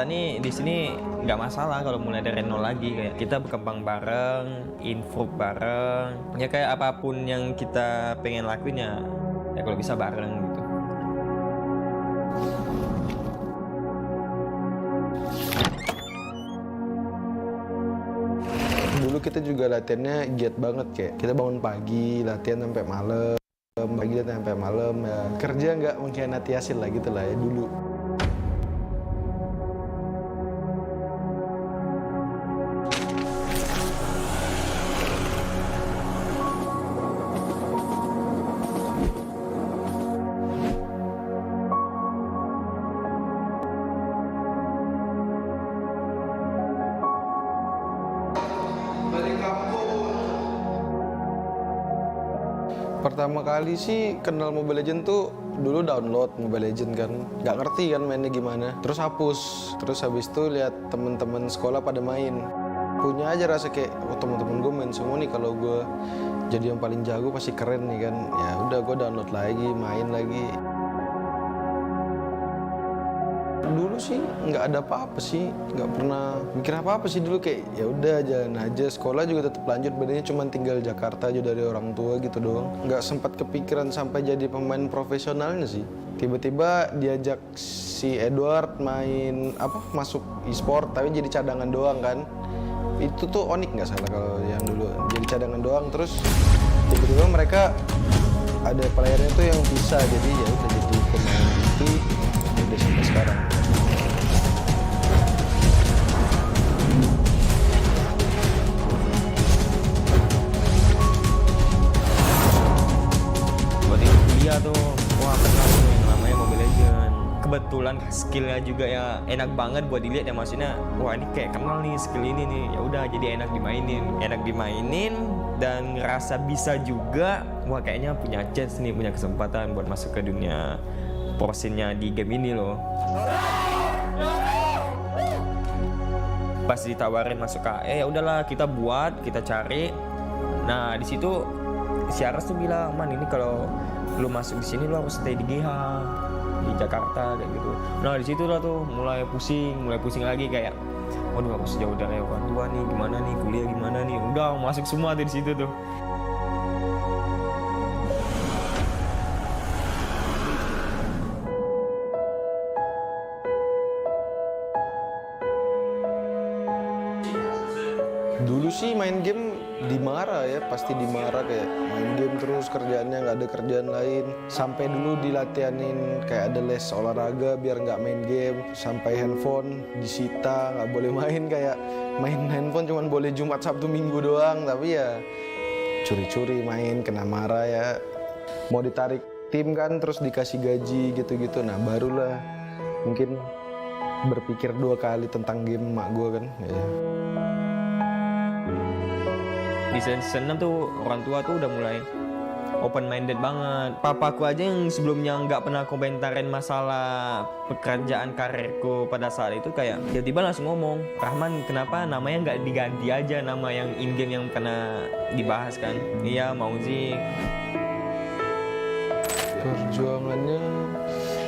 kita nih di sini nggak masalah kalau mulai dari nol lagi, kayak kita berkembang bareng, improve bareng, ya kayak apapun yang kita pengen lakuin ya kalau bisa bareng gitu. Dulu kita juga latihannya giat banget, kayak kita bangun pagi latihan sampai malam, pagi latihan sampai malam, ya kerja nggak mengkhianati hasil lah gitu lah ya dulu. Pertama kali sih kenal Mobile Legends tuh dulu download Mobile Legends kan, nggak ngerti kan mainnya gimana, terus hapus, terus habis itu lihat temen-temen sekolah pada main, punya aja rasa kayak oh temen-temen gue main semua nih, kalau gue jadi yang paling jago pasti keren nih kan, ya udah gue download lagi, main lagi. Dulu sih nggak ada apa-apa sih, nggak pernah mikir apa-apa sih dulu, kayak ya udah jalan aja, sekolah juga tetap lanjut, bedanya cuma tinggal Jakarta aja dari orang tua gitu doang. Nggak sempat kepikiran sampai jadi pemain profesionalnya sih. Tiba-tiba diajak si Edward main masuk Esports, tapi jadi cadangan doang kan. Itu tuh ONIC nggak salah kalau yang dulu, jadi cadangan doang, terus tiba-tiba mereka ada playernya tuh yang bisa, jadi ya udah jadi pemain itu udah sampai sekarang. Tuh, wah kenal tuh yang namanya Mobile Legends. Kebetulan skillnya juga ya enak banget buat dilihat ya, maksudnya wah ini kayak kenal nih skill ini nih, ya udah jadi enak dimainin dan ngerasa bisa juga, wah kayaknya punya chance nih, punya kesempatan buat masuk ke dunia porsinya di game ini loh. Pas ditawarin masuk ke ya udahlah kita buat, kita cari. Nah di situ si Aras tuh bilang, man ini kalau lu masuk di sini lu harus stay di GH di Jakarta kayak gitu. Nah di situ lah tuh mulai pusing lagi, kayak waduh harus jauh dari orang tua nih, gimana nih kuliah gimana nih, udah masuk semua tuh di situ tuh. Dulu sih main game dimarah ya, pasti dimarah, kayak main game terus kerjaannya nggak ada kerjaan lain. Sampai dulu dilatihanin kayak ada les olahraga biar nggak main game. Sampai handphone disita, nggak boleh main, kayak main handphone cuman boleh Jumat, Sabtu, Minggu doang. Tapi ya curi-curi main, kena marah ya. Mau ditarik tim kan, terus dikasih gaji gitu-gitu. Nah barulah mungkin berpikir 2 kali tentang game mak gue kan. Ya. Di season 6 tuh orang tua tuh udah mulai open minded banget. Papaku aja yang sebelumnya nggak pernah komentarin masalah pekerjaan karirku pada saat itu, kayak tiba-tiba langsung ngomong, Rahman kenapa namanya nggak diganti aja nama yang in game yang pernah dibahas kan. Iya mau sih. Perjuangannya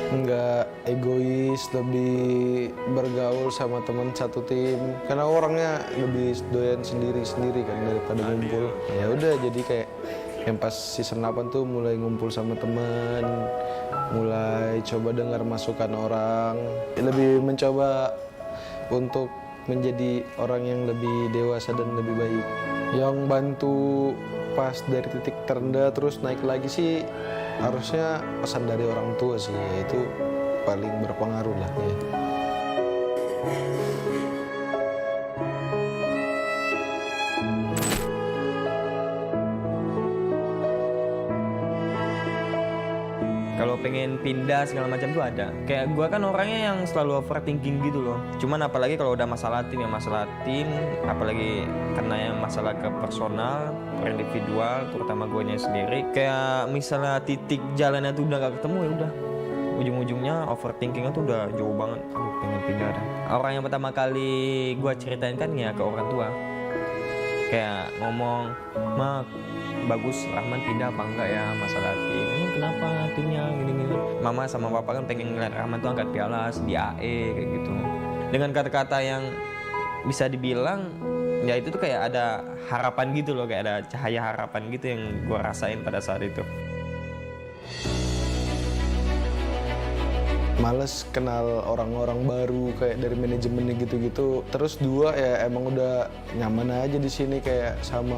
nggak egois, lebih bergaul sama teman satu tim, karena orangnya lebih doyan sendiri kan daripada ngumpul. Ya udah jadi kayak yang pas season 8 tuh mulai ngumpul sama teman, mulai coba dengar masukan orang, lebih mencoba untuk menjadi orang yang lebih dewasa dan lebih baik. Yang bantu pas dari titik terendah terus naik lagi sih harusnya pesan dari orang tua sih, itu paling berpengaruh lah ya. Kalau pengen pindah segala macam tuh ada. Kayak gue kan orangnya yang selalu overthinking gitu loh. Cuman apalagi kalau udah masalah tim, apalagi karena yang masalah ke personal, per individual, terutama gue sendiri. Kayak misalnya titik jalannya tuh udah gak ketemu, ya udah. Ujung-ujungnya overthinkingnya tuh udah jauh banget. Aduh pengen pindah dah. Orang yang pertama kali gue ceritain kan ya ke orang tua. Kayak ngomong, Mak, bagus Rahman pindah apa enggak ya masalah tim. Emang kenapa timnya gini-gini. Mama sama papa kan pengen ngeliat Rahman tuh angkat piala di AE kayak gitu. dengan kata-kata yang bisa dibilang ya itu tuh kayak ada harapan gitu loh, kayak ada cahaya harapan gitu yang gue rasain pada saat itu. Males kenal orang-orang baru kayak dari manajemennya gitu-gitu. Terus dua ya emang udah nyaman aja di sini kayak sama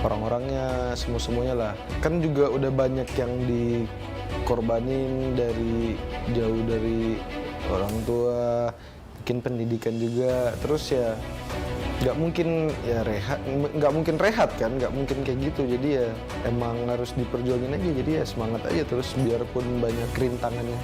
orang-orangnya, semuanya lah. Kan juga udah banyak yang dikorbanin dari jauh dari orang tua, bikin pendidikan juga. Terus ya nggak mungkin ya rehat kan, nggak mungkin kayak gitu. Jadi ya emang harus diperjuangin aja, jadi ya semangat aja terus biarpun banyak rintangannya.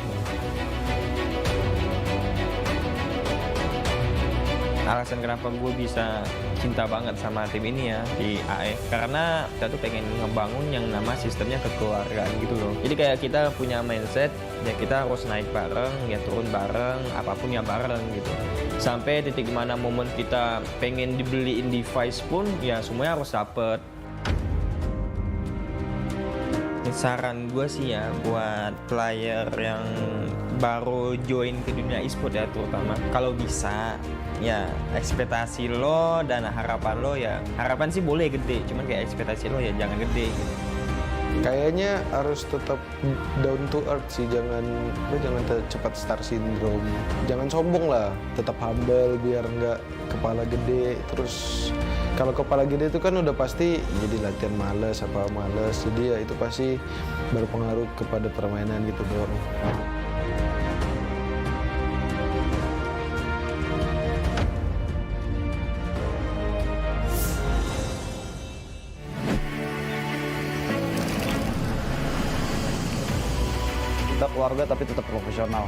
Alasan kenapa gue bisa cinta banget sama tim ini ya di AE, karena kita tuh pengen ngebangun yang nama sistemnya kekeluargaan gitu loh. Jadi kayak kita punya mindset ya kita harus naik bareng, ya turun bareng, apapun ya bareng gitu. Sampai titik mana momen kita pengen dibeliin device pun ya semuanya harus dapet. Saran gue sih ya buat player yang baru join ke dunia e-sport ya, terutama kalau bisa ya ekspektasi lo dan harapan lo ya, harapan sih boleh gede, cuman kayak ekspektasi lo ya jangan gede gitu. Kayaknya harus tetap down to earth sih, jangan cepat star syndrome. Jangan sombong lah, tetap humble biar nggak kepala gede. Terus kalau kepala gede itu kan udah pasti jadi latihan males, jadi ya itu pasti berpengaruh kepada permainan gitu doang. Kita keluarga tapi tetap profesional.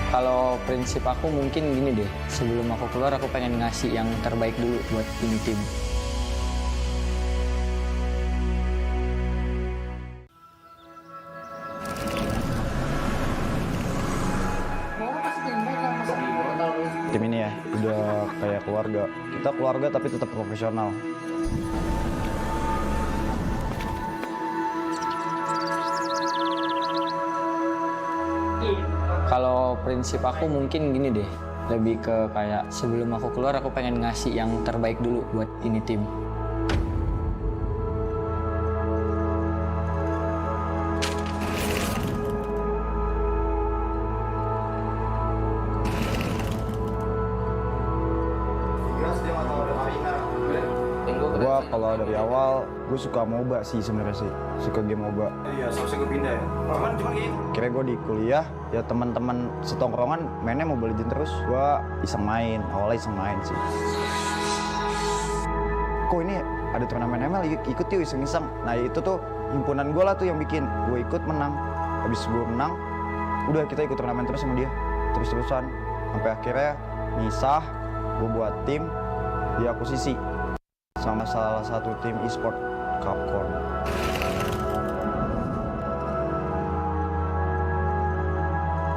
Kalau prinsip aku mungkin gini deh, sebelum aku keluar aku pengen ngasih yang terbaik dulu buat ini tim. Tim ini ya udah kayak keluarga. Kita keluarga tapi tetap profesional. Kalau prinsip aku mungkin gini deh, lebih ke kayak sebelum aku keluar aku pengen ngasih yang terbaik dulu buat ini tim. Gua kalau dari awal gue suka MOBA sih sebenarnya sih, suka game MOBA. Iya, seharusnya gue pindah ya. Cuman gitu. Kira gue di kuliah ya teman-teman setongkrongan mainnya Mobile Legends terus, gue awalnya iseng main sih. Kok ini ada turnamen ML, ikut yuk iseng-iseng. Nah itu tuh himpunan gue lah tuh yang bikin, gue ikut menang. Habis gue menang, udah kita ikut turnamen terus sama dia, terus-terusan. Sampai akhirnya misah, gue buat tim di akuisisi sama salah satu tim Esports Capcom.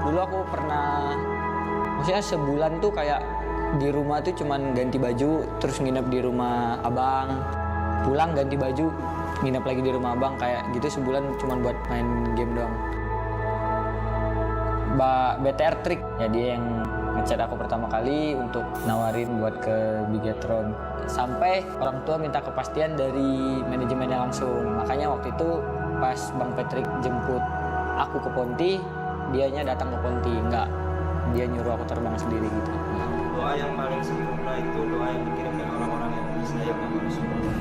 Dulu aku pernah, maksudnya sebulan tuh kayak di rumah tuh cuman ganti baju, terus nginep di rumah abang, pulang ganti baju, nginep lagi di rumah abang, kayak gitu sebulan cuman buat main game doang. BTR Trick, ya dia yang ngechat aku pertama kali untuk nawarin buat ke Bigetron. Sampai orang tua minta kepastian dari manajemennya langsung. Makanya waktu itu pas Bang Patrick jemput aku ke Ponti, dianya datang ke Ponti, enggak, dia nyuruh aku terbang sendiri gitu. Doa yang paling sempurna itu doa yang dikirimkan orang-orang yang disayang sama Rasulullah.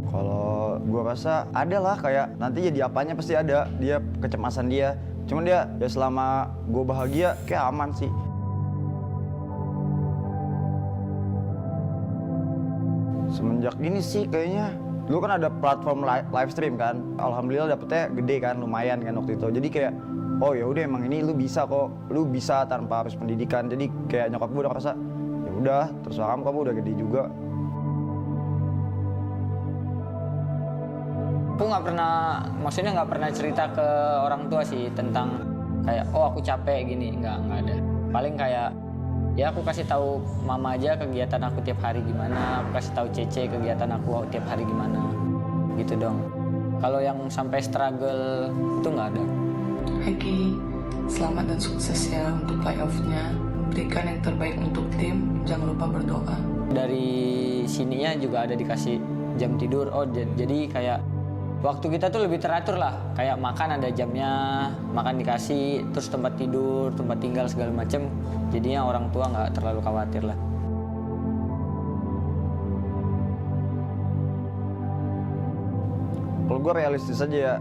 Kalau gue rasa ada lah, kayak nanti jadi apanya pasti ada, dia kecemasan dia. Cuman dia ya selama gue bahagia kayak aman sih. Semenjak ini sih kayaknya, dulu kan ada platform live stream kan, alhamdulillah dapetnya gede kan, lumayan kan waktu itu. Jadi kayak oh ya udah emang ini lu bisa kok, lu bisa tanpa harus pendidikan. Jadi kayak nyokap gue udah ngerasa ya udah terserah kamu udah gede juga. Aku maksudnya nggak pernah cerita ke orang tua sih tentang kayak oh aku capek gini, nggak ada. Paling kayak Ya aku kasih tahu mama aja kegiatan aku tiap hari gimana, aku kasih tahu Cece kegiatan aku tiap hari gimana, gitu dong. Kalau yang sampai struggle itu nggak ada. Oke, selamat dan sukses ya untuk playoff-nya. Berikan yang terbaik untuk tim, jangan lupa berdoa. Dari sininya juga ada dikasih jam tidur. Oh jadi kayak waktu kita tuh lebih teratur lah. Kayak makan ada jamnya, makan dikasih, terus tempat tidur, tempat tinggal segala macem. Jadinya orang tua nggak terlalu khawatir lah. Kalau gue realistis aja ya,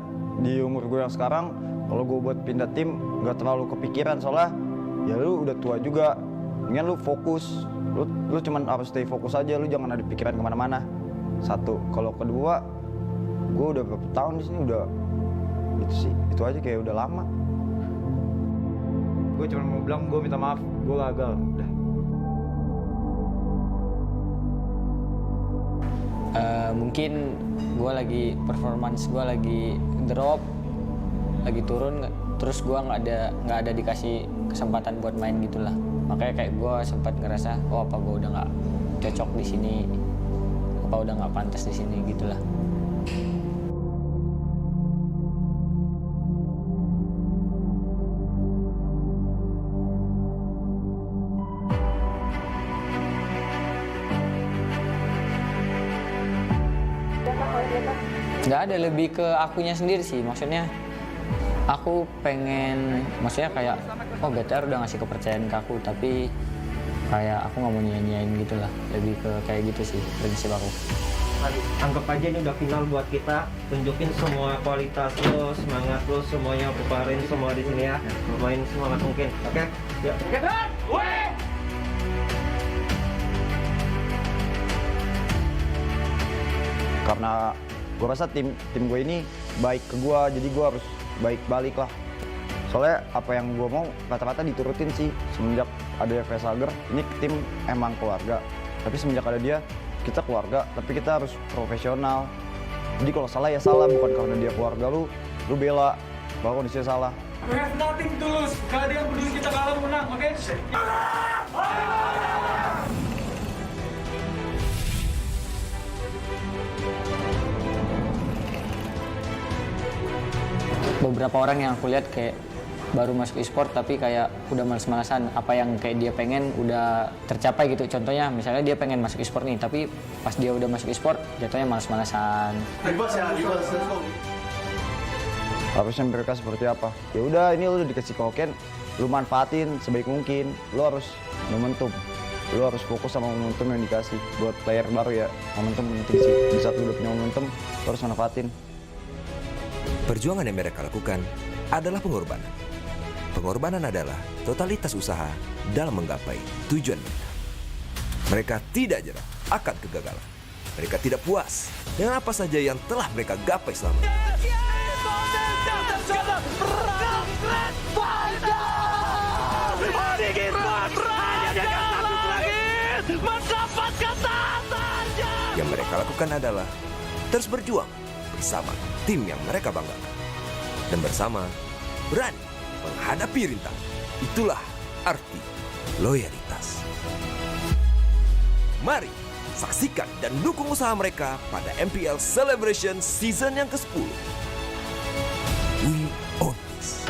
di umur gue yang sekarang, kalau gue buat pindah tim nggak terlalu kepikiran, soalnya ya lu udah tua juga, mendingan lu fokus, lu cuman harus stay fokus aja, lu jangan ada pikiran kemana-mana. Satu, kalau kedua, gue udah berapa tahun di sini udah gitu sih, itu aja kayak udah lama. Gue cuma mau bilang gue minta maaf, gue gagal, udah. Mungkin gue lagi performance gue lagi drop, lagi turun, terus gue nggak ada dikasih kesempatan buat main gitulah. Makanya kayak gue sempat ngerasa, oh apa gue udah nggak cocok di sini, apa udah nggak pantas di sini gitulah. Nggak ada, lebih ke akunya sendiri sih. Maksudnya aku pengen, maksudnya kayak oh BTR udah ngasih kepercayaan ke aku, tapi kayak aku nggak mau nyanyiin gitu lah. Lebih ke kayak gitu sih prinsip aku. Anggap aja ini udah final buat kita. Tunjukin semua kualitas lo, semangat lo, semuanya puparin semua di sini ya. Main semangat mungkin. Oke? Ya. Karena gue rasa tim gue ini baik ke gue, jadi gue harus baik balik lah. Soalnya apa yang gue mau kata-kata diturutin sih. Semenjak ada EVOS Legends, ini tim emang keluarga. Tapi semenjak ada dia, kita keluarga, tapi kita harus profesional. Jadi kalau salah ya salah, bukan karena dia keluarga lu bela bahwa kondisinya salah. We have nothing to lose. Gak ada yang peduli kita kalah menang, oke? Beberapa orang yang aku lihat kayak baru masuk e-sport tapi kayak udah males-malesan, apa yang kayak dia pengen udah tercapai gitu. Contohnya misalnya dia pengen masuk e-sport nih, tapi pas dia udah masuk e-sport jatuhnya males-malesan. Harusnya mereka seperti apa? Ya udah, ini lu udah dikasih koken, lu manfaatin sebaik mungkin. Lu harus momentum, lu harus fokus sama momentum yang dikasih. Buat player baru ya, momentum penting sih. Di saat lu udah punya momentum, lu harus manfaatin. Perjuangan yang mereka lakukan adalah pengorbanan. Pengorbanan adalah totalitas usaha dalam menggapai tujuan mereka. Mereka tidak nyerah akan kegagalan. Mereka tidak puas dengan apa saja yang telah mereka gapai selama ini. Yang mereka lakukan adalah terus berjuang bersama tim yang mereka banggakan. Dan bersama berani menghadapi rintangan. Itulah arti loyalitas. Mari saksikan dan dukung usaha mereka pada MPL Celebration Season yang ke-10. We own this.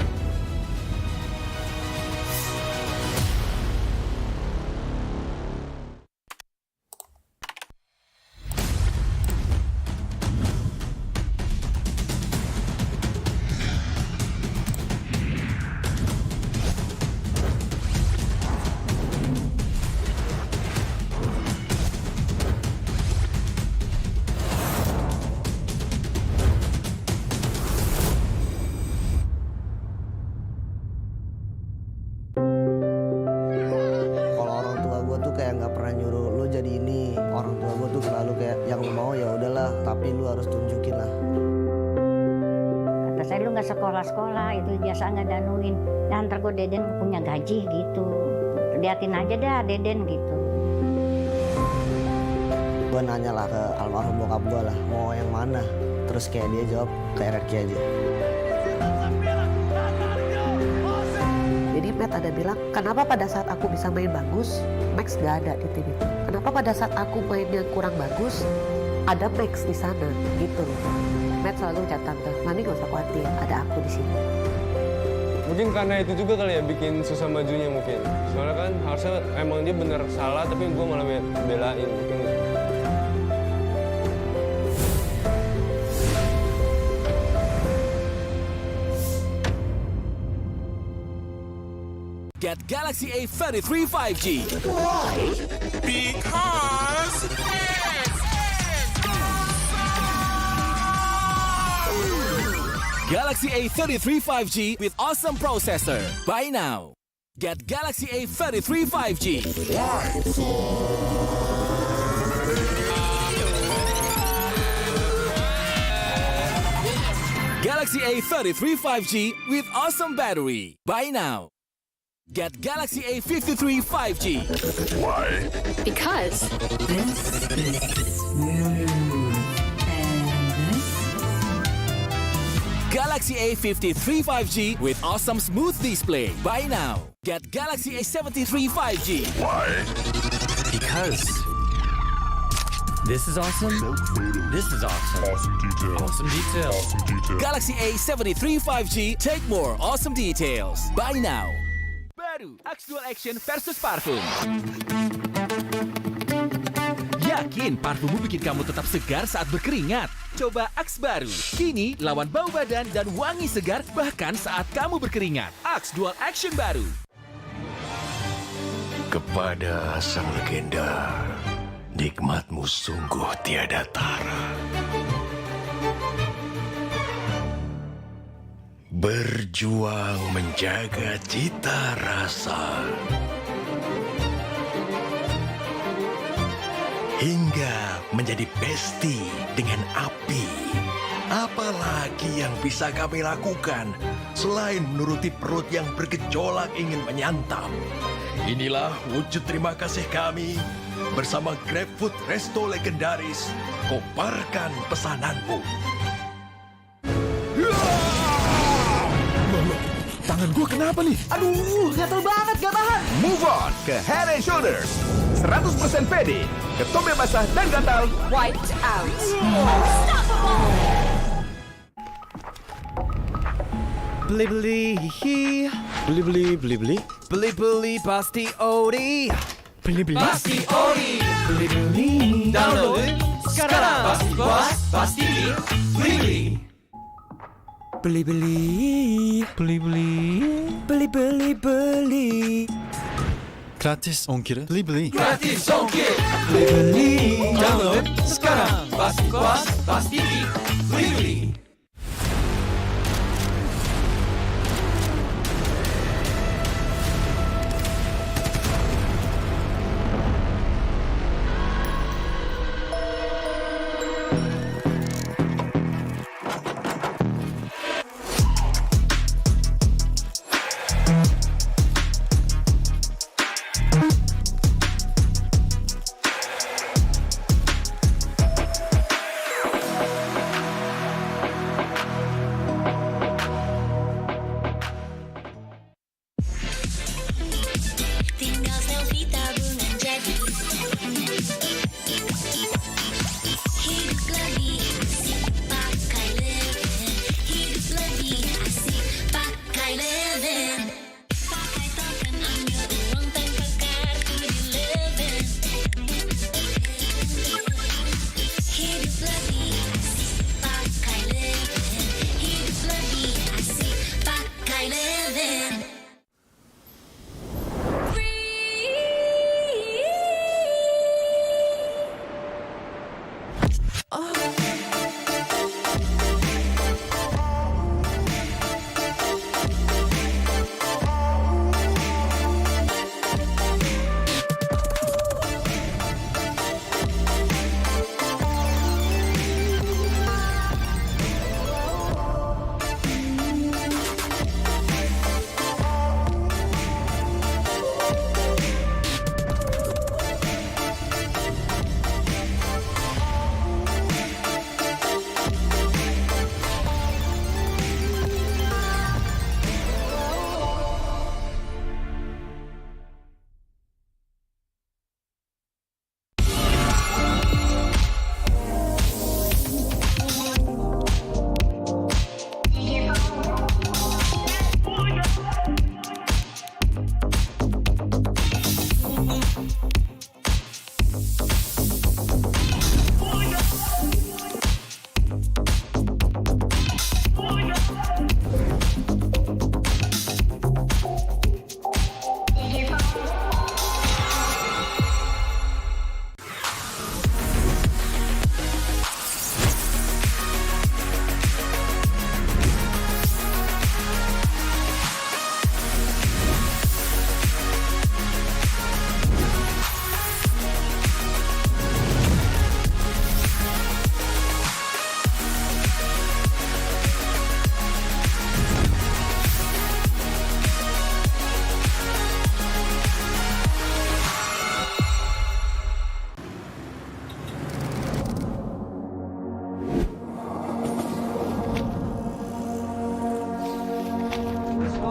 Saya lu nggak sekolah-sekolah, itu biasa nggak danuin. Dan ntar gue Deden punya gaji gitu. Liatin aja dah Deden gitu. Gue nanya lah ke almarhum bokap gue lah, mau yang mana? Terus kayak dia jawab ke RRQ aja. Jadi Matt ada bilang, kenapa pada saat aku bisa main bagus, Max gak ada di tim itu. Kenapa pada saat aku mainnya kurang bagus, ada Max di sana, gitu loh. Matt selalu ucap tante, Mami gak usah khawatir, ada aku di sini. Mungkin karena itu juga kali ya bikin susah majunya mungkin. Soalnya kan harusnya emang dia bener salah, tapi gue malah belain mungkin. Get Galaxy A33 5G. Why? Because Galaxy A33 5G with awesome processor. Buy now. Get Galaxy A33 5G. Why? Galaxy A33 5G with awesome battery. Buy now. Get Galaxy A53 5G. Why? Because this is smooth. Galaxy A53 5G with awesome smooth display. Buy now. Get Galaxy A73 5G. Why? Because this is awesome. So creative. This is awesome. Awesome detail. Awesome detail. Awesome detail. Galaxy A73 5G. Take more awesome details. Buy now. Baru Axe Dual Action versus parfum. Yakin parfummu bikin kamu tetap segar saat berkeringat? Coba Axe baru. Kini lawan bau badan dan wangi segar bahkan saat kamu berkeringat. Axe Dual Action baru. Kepada sang legenda, nikmatmu sungguh tiada tara. Berjuang menjaga cita rasa hingga menjadi besti dengan api. Apalagi yang bisa kami lakukan selain menuruti perut yang bergejolak ingin menyantap? Inilah wujud terima kasih kami bersama GrabFood Resto Legendaris. Koparkan pesananmu. Tangan gue kenapa nih? Aduh, gatel banget, gak tahan. Move on ke Head and Shoulders. 100% pede, ketombe basah dan gatal. Wiped out. Beli beli hihi. Beli beli. Beli beli pasti ori. Beli Pasti ori. Beli beli. Download sekarang. Pasti bos, pasti beli. Beli beli. Gratis ongkir. Beli. Gratis ongkir. Beli. Download sekarang. Pasti bos, pasti beli.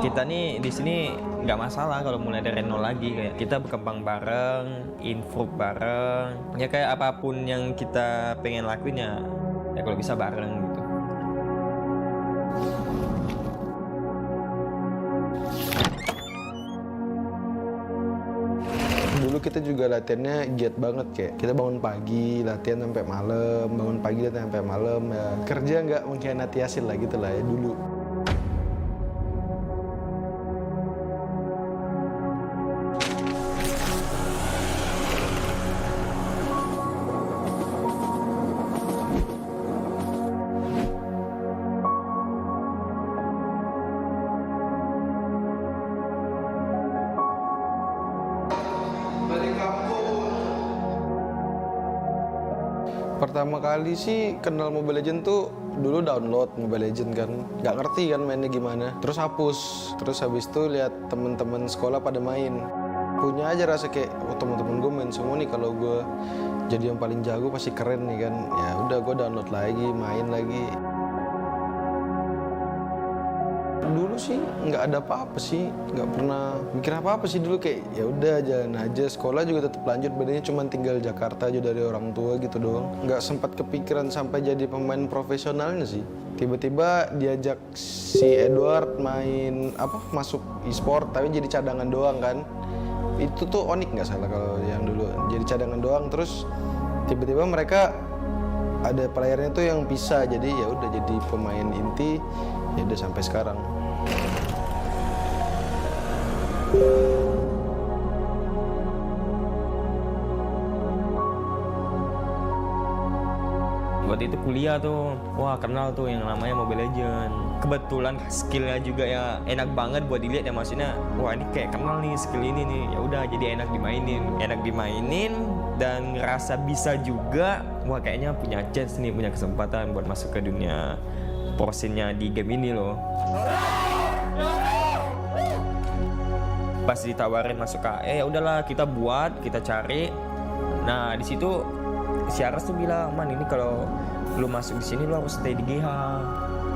Kita nih di sini nggak masalah kalau mulai dari nol lagi, kayak kita berkembang bareng, improve bareng, ya kayak apapun yang kita pengen lakuin ya kalau bisa bareng gitu. Dulu kita juga latihannya giat banget, kayak kita bangun pagi latihan sampai malam, bangun pagi latihan sampai malam, ya kerja nggak mengkhianati hasil lah gitu lah ya dulu. Pertama kali sih kenal Mobile Legends tuh dulu download Mobile Legends kan, nggak ngerti kan mainnya gimana, terus hapus, terus habis itu lihat temen-temen sekolah pada main, punya aja rasa kayak oh temen-temen gue main semua nih, kalau gue jadi yang paling jago pasti keren nih kan, ya udah gue download lagi, main lagi. Dulu sih nggak ada apa-apa sih, nggak pernah mikir apa-apa sih dulu, kayak ya udah jalan aja, sekolah juga tetap lanjut, bedanya cuma tinggal Jakarta aja dari orang tua gitu doang. Nggak sempat kepikiran sampai jadi pemain profesionalnya sih. Tiba-tiba diajak si Edward main masuk Esports tapi jadi cadangan doang kan. Itu tuh ONIC nggak salah kalau yang dulu, jadi cadangan doang, terus tiba-tiba mereka ada playernya tuh yang bisa, jadi ya udah jadi pemain inti, ya udah sampai sekarang. Buat itu kuliah tuh, wah kenal tuh yang namanya Mobile Legends. Kebetulan skillnya juga ya enak banget buat dilihat ya, maksudnya wah ini kayak kenal nih skill ini nih, ya udah jadi enak dimainin dan ngerasa bisa juga, wah kayaknya punya chance nih, punya kesempatan buat masuk ke dunia porsinya di game ini loh. Pas ditawarin masuk KE, ya udahlah kita buat, kita cari. Nah di situ si Aras tuh bilang, man ini kalau lu masuk di sini lu harus stay di GH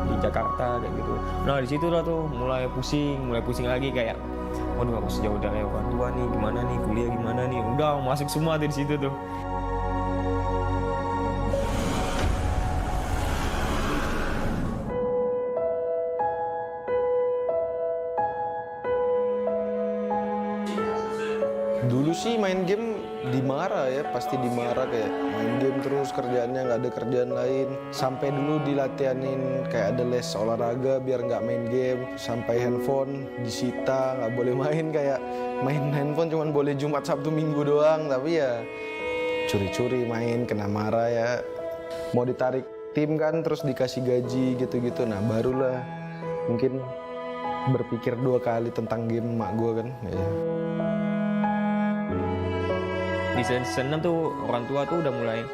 di Jakarta kayak gitu. Nah di situ lah tuh mulai pusing lagi, kayak waduh harus jauh dari orang tua nih, gimana nih kuliah gimana nih, udah masuk semua tuh di situ tuh. Dulu sih main game dimarah ya, pasti dimarah, kayak main game terus kerjaannya nggak ada kerjaan lain. Sampai dulu dilatihanin kayak ada les olahraga biar nggak main game. Sampai handphone disita, nggak boleh main, kayak main handphone cuman boleh Jumat, Sabtu, Minggu doang. Tapi ya curi-curi main, kena marah ya. Mau ditarik tim kan, terus dikasih gaji gitu-gitu. Nah barulah mungkin berpikir dua kali tentang game emak gue kan. Ya. Di season 6 tuh orang tua tuh udah mulai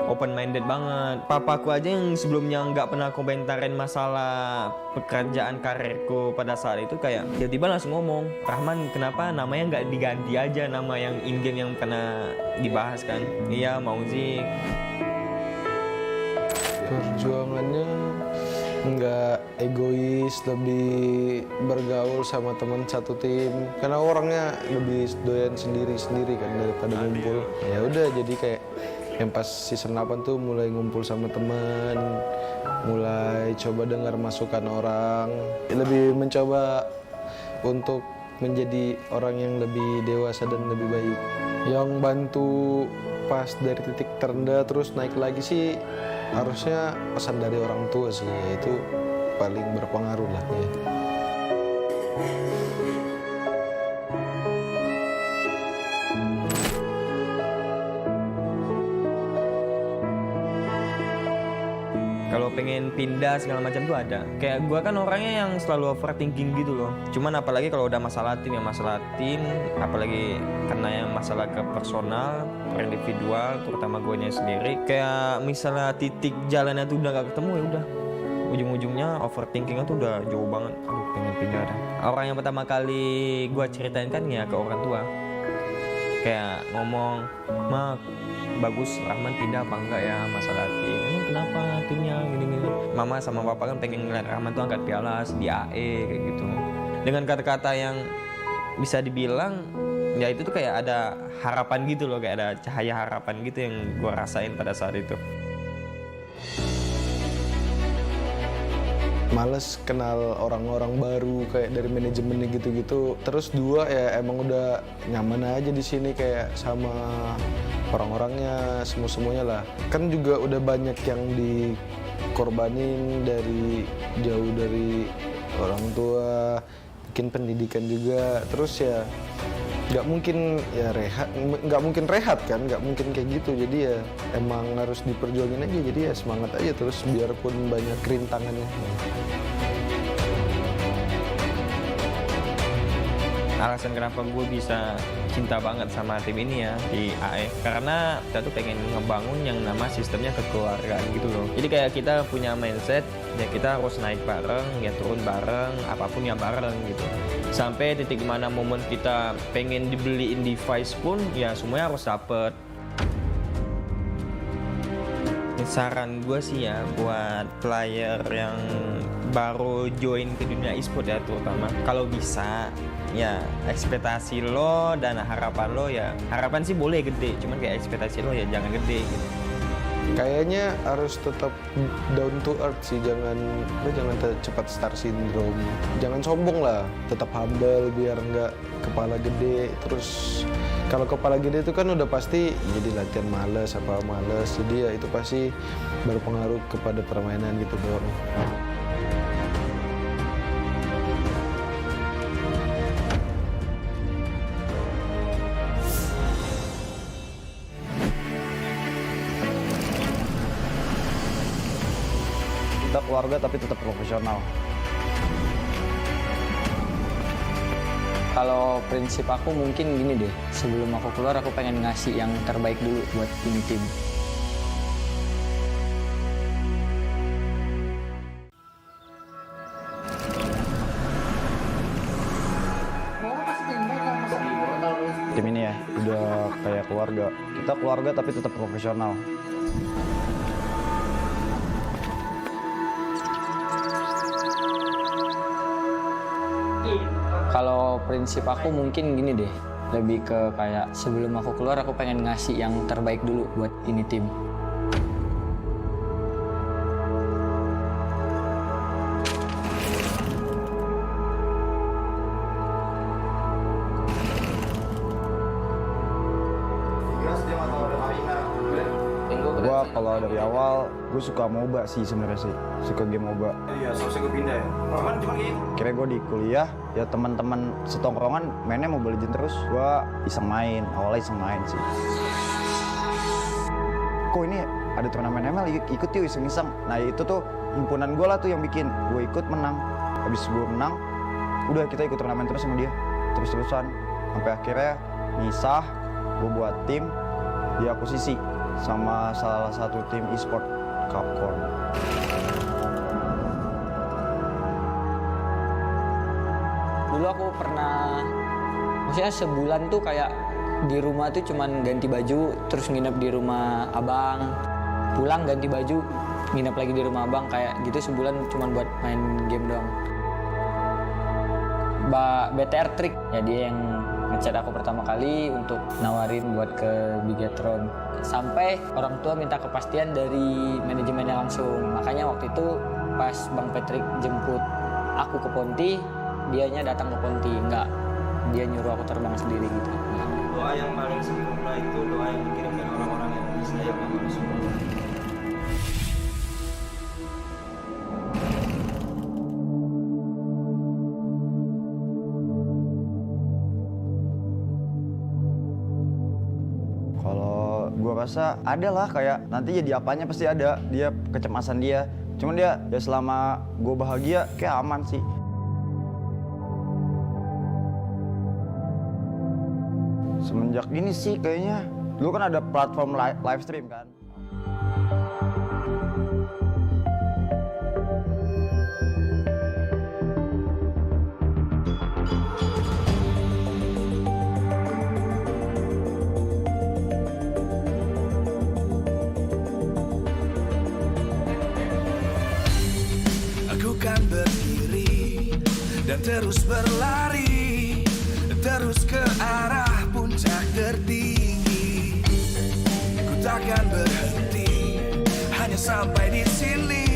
open minded banget. Papaku aja yang sebelumnya nggak pernah komentarin masalah pekerjaan karirku pada saat itu, kayak tiba-tiba langsung ngomong, Rahman kenapa namanya nggak diganti aja nama yang in game yang pernah dibahas kan. Iya mau sih. Perjuangannya nggak egois, lebih bergaul sama teman satu tim, karena orangnya lebih doyan sendiri kan daripada ngumpul. Ya udah jadi kayak yang pas season 8 tuh mulai ngumpul sama teman, mulai coba dengar masukan orang, lebih mencoba untuk menjadi orang yang lebih dewasa dan lebih baik. Yang bantu pas dari titik terendah terus naik lagi sih harusnya pesan dari orang tua sih, itu paling berpengaruh lah ya. Kalau pengen pindah segala macam tuh ada. Kayak gue kan orangnya yang selalu overthinking gitu loh. Cuman apalagi kalau udah masalah tim, apalagi karena yang masalah ke personal, per individual, terutama gue sendiri. Kayak misalnya titik jalannya tuh udah gak ketemu, ya udah. Ujung-ujungnya overthinkingnya tuh udah jauh banget. Aduh pengen pindah dah. Orang yang pertama kali gue ceritain kan ya ke orang tua. Kayak ngomong, Mak, bagus Rahman pindah apa enggak ya masalah tim. Emang kenapa timnya gini-gini. Mama sama papa kan pengen ngeliat Rahman tuh angkat piala di AE kayak gitu. dengan kata-kata yang bisa dibilang ya itu tuh kayak ada harapan gitu loh, kayak ada cahaya harapan gitu yang gue rasain pada saat itu. Males kenal orang-orang baru kayak dari manajemennya gitu-gitu. Terus dua ya emang udah nyaman aja di sini kayak sama orang-orangnya, semuanya lah. Kan juga udah banyak yang dikorbanin dari jauh dari orang tua, bikin pendidikan juga. Terus ya nggak mungkin ya nggak mungkin rehat kan, nggak mungkin kayak gitu. Jadi ya emang harus diperjuangin aja, jadi ya semangat aja terus biarpun banyak kerintangannya. Alasan kenapa gue bisa cinta banget sama tim ini ya di AE, karena kita tuh pengen ngebangun yang nama sistemnya kekeluargaan gitu loh. Jadi kayak kita punya mindset ya kita harus naik bareng, ya turun bareng, apapun ya bareng gitu. Sampai titik mana momen kita pengen dibeliin device pun ya semuanya harus dapet. Saran gue sih ya buat player yang baru join ke dunia e-sport ya, terutama kalau bisa ya ekspektasi lo dan harapan lo ya, harapan sih boleh gede, cuman kayak ekspektasi lo ya jangan gede gitu. Kayaknya harus tetap down to earth sih, jangan cepat star syndrome, jangan sombong lah, tetap humble biar nggak kepala gede. Terus kalau kepala gede itu kan udah pasti jadi latihan males, jadi ya itu pasti berpengaruh kepada permainan gitu dong. Kita keluarga tapi tetap profesional. Kalau prinsip aku mungkin gini deh, sebelum aku keluar aku pengen ngasih yang terbaik dulu buat ini tim. Tim ini ya udah kayak keluarga. Kita keluarga tapi tetap profesional. Kalau prinsip aku mungkin gini deh, lebih ke kayak sebelum aku keluar aku pengen ngasih yang terbaik dulu buat ini tim. Gua kalau dari awal gue suka MOBA sih sebenarnya sih, suka game MOBA. Iya, seharusnya gue pindah ya. Cuman gini. Kira gue di kuliah ya teman-teman setongkrongan mainnya Mobile Legends terus, gue awalnya iseng main sih. Kok ini ada turnamen ML, ikut yuk iseng-iseng. Nah itu tuh himpunan gue lah tuh yang bikin, gue ikut menang. Habis gue menang, udah kita ikut turnamen terus sama dia, terus-terusan. Sampai akhirnya misah, gue buat tim, diakuisisi sama salah satu tim Esports Capcom. Dulu aku pernah, maksudnya sebulan tuh kayak di rumah tuh cuman ganti baju, terus nginep di rumah abang, pulang ganti baju, nginep lagi di rumah abang, kayak gitu sebulan cuman buat main game doang. BTR Trik, ya dia yang ngechat aku pertama kali untuk nawarin buat ke Bigetron. Sampai orang tua minta kepastian dari manajemennya langsung. Makanya waktu itu pas Bang Patrick jemput aku ke Ponti, dianya datang ke Ponti, enggak, dia nyuruh aku terbang sendiri gitu. Doa yang paling sempurna itu doa yang dikirimkan orang-orang yang sayang sama Rasulullah. Gue rasa ada lah, kayak nanti jadi apanya pasti ada, dia kecemasan dia. Cuman dia ya selama gue bahagia kayak aman sih. Semenjak ini sih kayaknya, dulu kan ada platform live stream kan. dan terus berlari, terus ke arah puncak tertinggi. Ku takkan berhenti, hanya sampai di sini.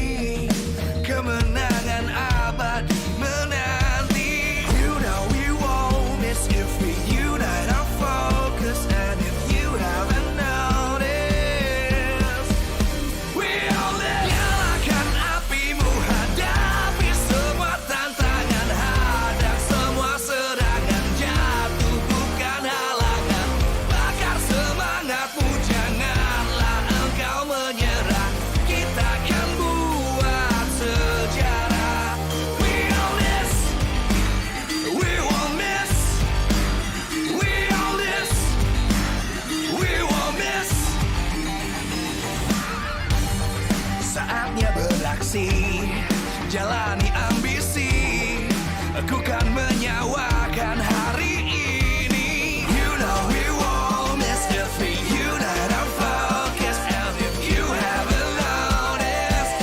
Kemenangan abadi menanti. You know we won't miss if we unite our focus. And if you haven't noticed, we all live. Nyalakan apimu, hadapi semua tantangan, hadang semua serangan, jatuh bukan halangan. Bakar semangatmu, janganlah engkau menyerah. Kita akan buat sejarah. We all this, we won't miss. We all this, we won't miss. Saatnya beraksi, jalani ambisi. Aku kan menyawakan hari ini. You know we won't miss if we unite our focus. And if you haven't noticed,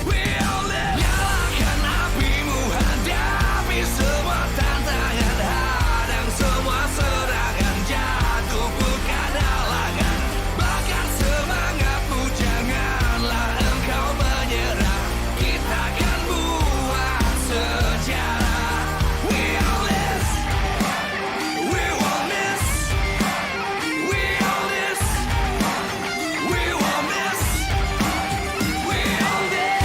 we all live. Nyalakan apimu, hadapi semua tantangan, hadang semua serangan, jatuh bukan halangan. Bakar semangatmu, janganlah engkau menyerah. Kita akan buat sejarah. We all this, we won't miss. We all this, we won't miss. We all this.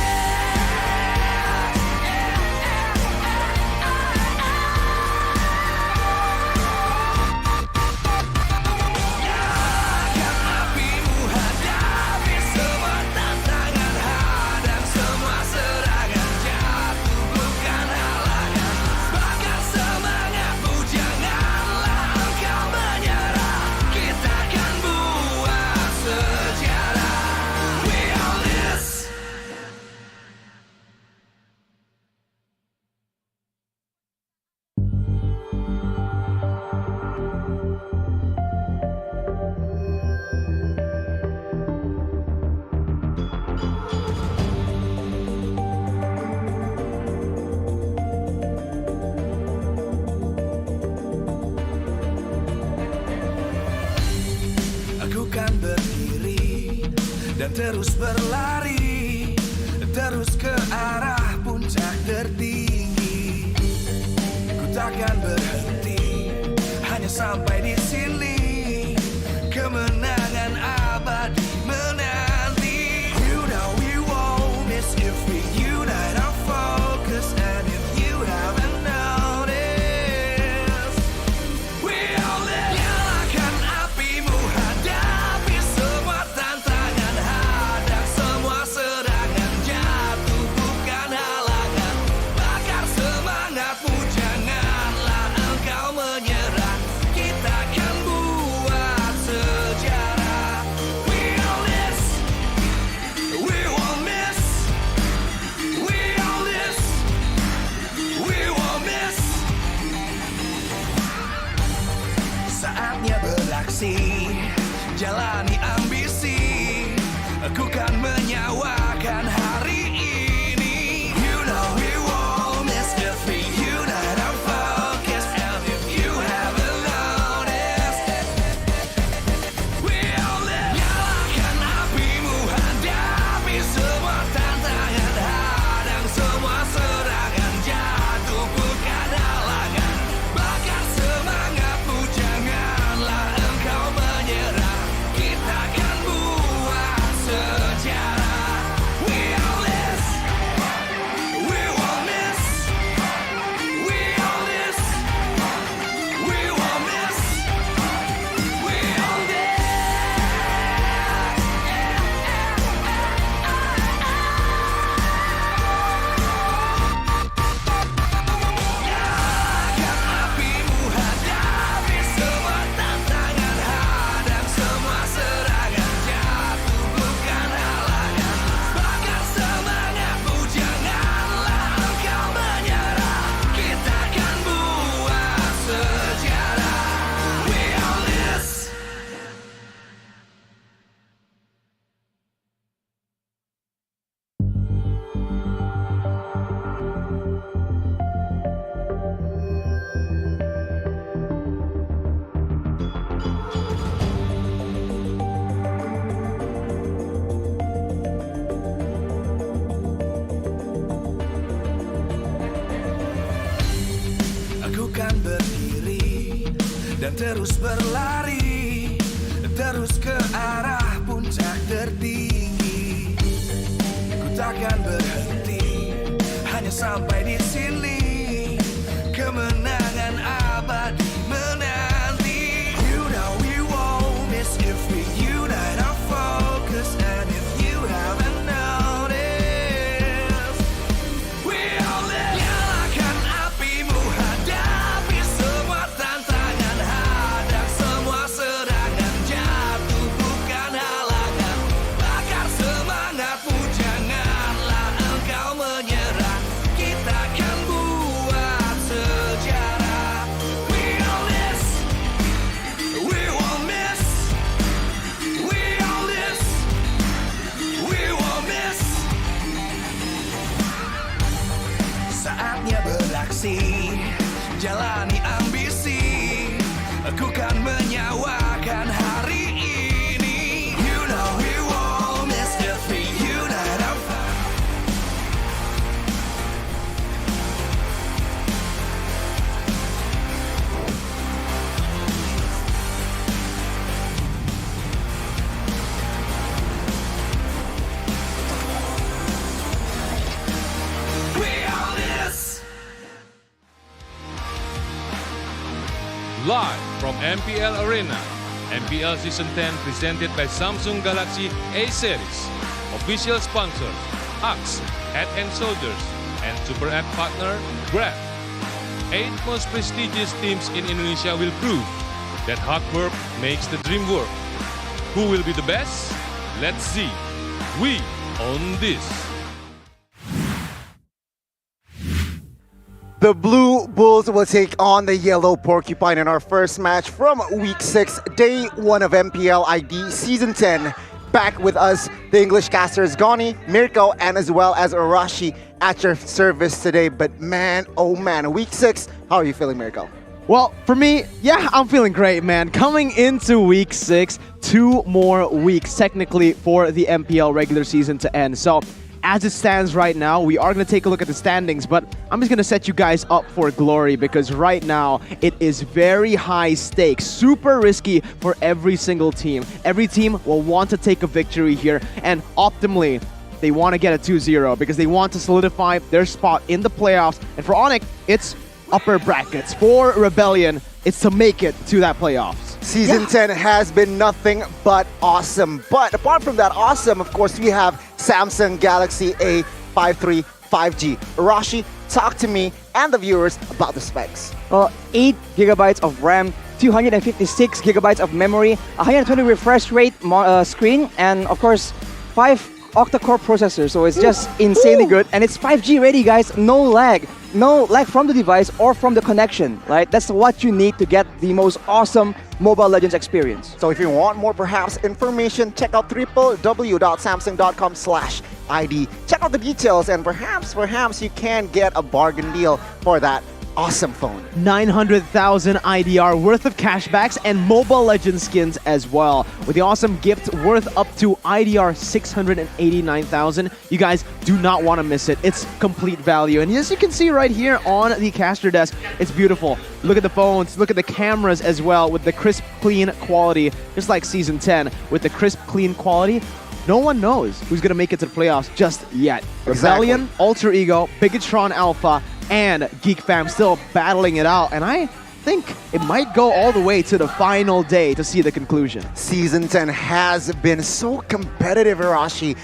Nyalakan apimu, hadapi semua tantangan, hadang semua serangan, jatuh bukan halangan. Bakar semangatmu, janganlah engkau menyerah. Kita akan buat sejarah. We all this. Aku kan berdiri dan terus berlari, terus ke arah puncak tertinggi. Ku takkan berhenti, hanya sampai di sini. Kemenangan abadi menanti. You know we won't miss if we unite our focus. And if you haven't noticed, we all live. Nyalakan apimu, hadapi semua tantangan, hadang semua serangan, jatuh bukan halangan. Bakar semangatmu, janganlah engkau menyerah. Kita akan buat sejarah. We all this, we won't miss. We all this, we won't miss. Saatnya beraksi, jalani ambisi. Aku kan menyawakan hari ini. You know we won't miss if we unite our focus. And if you haven't noticed, we all live. Nyalakan apimu, hadapi semua tantangan, hadang semua serangan, jatuh bukan halangan. Bakar semangatmu, janganlah engkau menyerah. Kita akan buat sejarah. terus berlari, terus ke arah puncak tertinggi. Ku takkan berhenti, hanya sampai di sini. Kemenangan abadi menanti. You know we won't miss if we unite our focus. And if you haven't noticed, we all live. Nyalakan apimu, hadapi semua tantangan, hadang semua serangan, jatuh bukan halangan. Bakar semangatmu, janganlah engkau menyerah. Kita akan buat sejarah. We all this, we won't miss. We all this, we won't miss. Saatnya beraksi, jalani ambisi. Aku kan menyawakan hari ini. You know we won't miss if we unite our we all this. Live from MPL Arena, MPL Season 10 presented by Samsung Galaxy A Series. Official sponsor, Axe, Head and Shoulders, and Super App partner, Grab. 8 most prestigious teams in Indonesia will prove that hard work makes the dream work. Who will be the best? Let's see. We own this. The Blue Bulls will take on the Yellow Porcupine in our first match from Week 6, Day 1 of MPL ID Season 10. Back with us, the English casters Goni, Mirko, and as well as Arashi at your service today. But man, oh man, Week 6, how are you feeling, Mirko? Well, for me, yeah, I'm feeling great, man. Coming into Week 6, 2 more weeks technically for the MPL regular season to end. So, as it stands right now, we are going to take a look at the standings, but I'm just going to set you guys up for glory because right now it is very high stakes, super risky for every single team. Every team will want to take a victory here, and optimally, they want to get a 2-0 because they want to solidify their spot in the playoffs. And for ONIC, it's upper brackets. For Rebellion, it's to make it to that playoffs. Season 10 has been nothing but awesome. But apart from that awesome, of course, we have Samsung Galaxy A53 5G. Arashi, talk to me and the viewers about the specs. Well, 8 gigabytes of RAM, 256 gigabytes of memory, 120 refresh rate screen, and of course, 5 octa-core processor, so it's just insanely good, and it's 5G ready, guys. No lag from the device or from the connection, right? That's what you need to get the most awesome Mobile Legends experience. So if you want more perhaps information, check out www.samsung.com/ID. Check out the details, and perhaps you can get a bargain deal for that awesome phone. 900,000 IDR worth of cashbacks and Mobile Legends skins as well, with the awesome gift worth up to IDR 689,000. You guys do not want to miss it. It's complete value. And as you can see right here on the caster desk, it's beautiful. Look at the phones, look at the cameras as well with the crisp, clean quality, just like Season 10 with the crisp, clean quality. No one knows who's going to make it to the playoffs just yet. Exactly. Rebellion, Alter Ego, Bigatron Alpha, and Geek Fam still battling it out. And I think it might go all the way to the final day to see the conclusion. Season 10 has been so competitive, Arashi.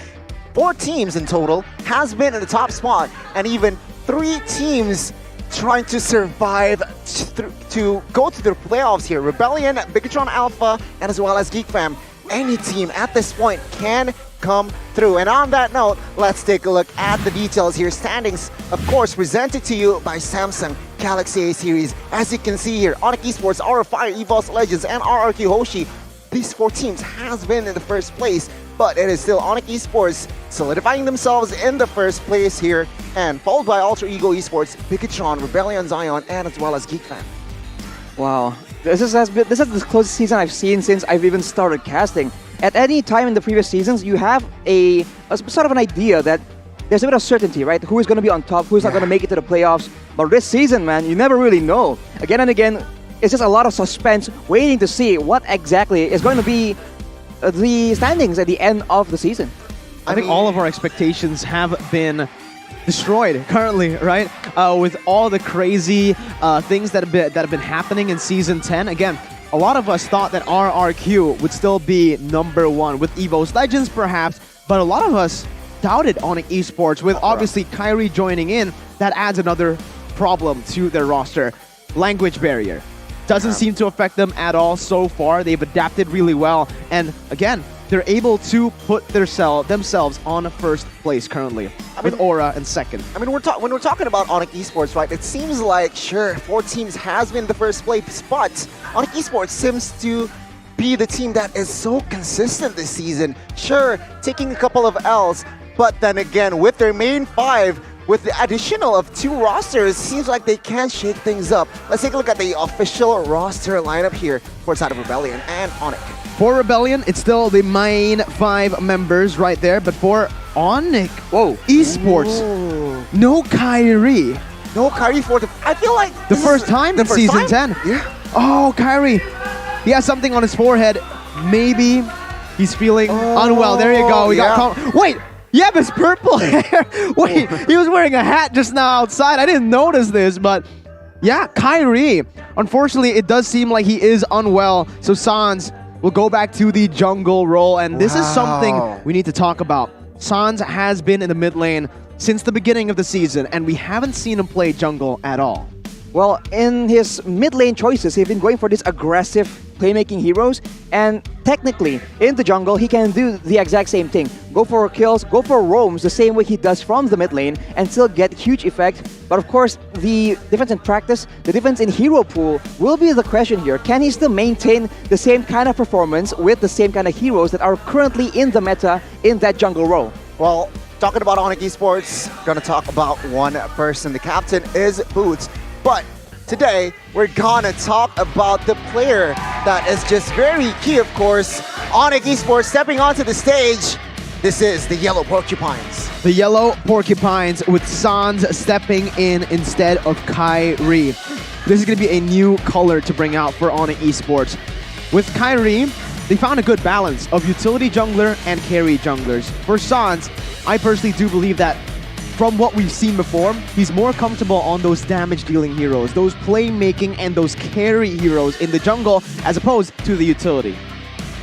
4 teams in total has been in the top spot, and even 3 teams trying to survive to go to the playoffs here. Rebellion, Bigatron Alpha, and as well as Geek Fam. Any team at this point can come through. And on that note, let's take a look at the details here. Standings, of course, presented to you by Samsung Galaxy A series. As you can see here, ONIC Esports, Fire, EVOS Legends, and RRQ Hoshi. These 4 teams has been in the first place, but it is still ONIC Esports solidifying themselves in the first place here, and followed by Alter Ego Esports, Bigatron, Rebellion Zion, and as well as Geek Fam. Wow, this is the closest season I've seen since I've even started casting. At any time in the previous seasons, you have a sort of an idea that there's a bit of certainty, right? Who is going to be on top, who's not going to make it to the playoffs. But this season, man, you never really know. Again and again, it's just a lot of suspense waiting to see what exactly is going to be the standings at the end of the season. I think all of our expectations have been destroyed currently, right? With all the crazy things that have been happening in Season 10. Again, a lot of us thought that RRQ would still be #1 with EVOS Legends perhaps, but a lot of us doubted ONIC Esports with obviously Kyrie joining in. That adds another problem to their roster. Language barrier. Doesn't seem to affect them at all so far. They've adapted really well. And again, they're able to put themselves on first place currently with Aura in second. I mean, when we're talking about ONIC Esports, right, it seems like, sure, 4 teams has been the first place, but ONIC Esports seems to be the team that is so consistent this season. Sure, taking a couple of L's, but then again, with their main 5, with the additional of 2 rosters, seems like they can shake things up. Let's take a look at the official roster lineup here for side of Rebellion and ONIC. For Rebellion, it's still the main 5 members right there, but for ONIC, Esports, no Kyrie. No Kyrie for the... I feel like... The first time in Season 10. Yeah. Oh, Kyrie. He has something on his forehead. Maybe he's feeling unwell. There you go. We got... Wait! Yep, it's purple hair. Wait, he was wearing a hat just now outside. I didn't notice this, but... Yeah, Kyrie. Unfortunately, it does seem like he is unwell, so Sans will go back to the jungle role, and this is something we need to talk about. Sans has been in the mid lane since the beginning of the season, and we haven't seen him play jungle at all. Well, in his mid lane choices, he's been going for these aggressive playmaking heroes, and technically, in the jungle, he can do the exact same thing. Go for kills, go for roams the same way he does from the mid lane, and still get huge effect. But of course, the difference in practice, the difference in hero pool will be the question here. Can he still maintain the same kind of performance with the same kind of heroes that are currently in the meta in that jungle role? Well, talking about ONIC Esports, gonna talk about one person. The captain is Boots. But today, we're gonna talk about the player that is just very key, of course. ONIC Esports stepping onto the stage. This is the Yellow Porcupines. The Yellow Porcupines with Sans stepping in instead of Kyrie. This is gonna be a new color to bring out for ONIC Esports. With Kyrie, they found a good balance of utility jungler and carry junglers. For Sans, I personally do believe that from what we've seen before, he's more comfortable on those damage-dealing heroes, those playmaking and those carry heroes in the jungle as opposed to the utility.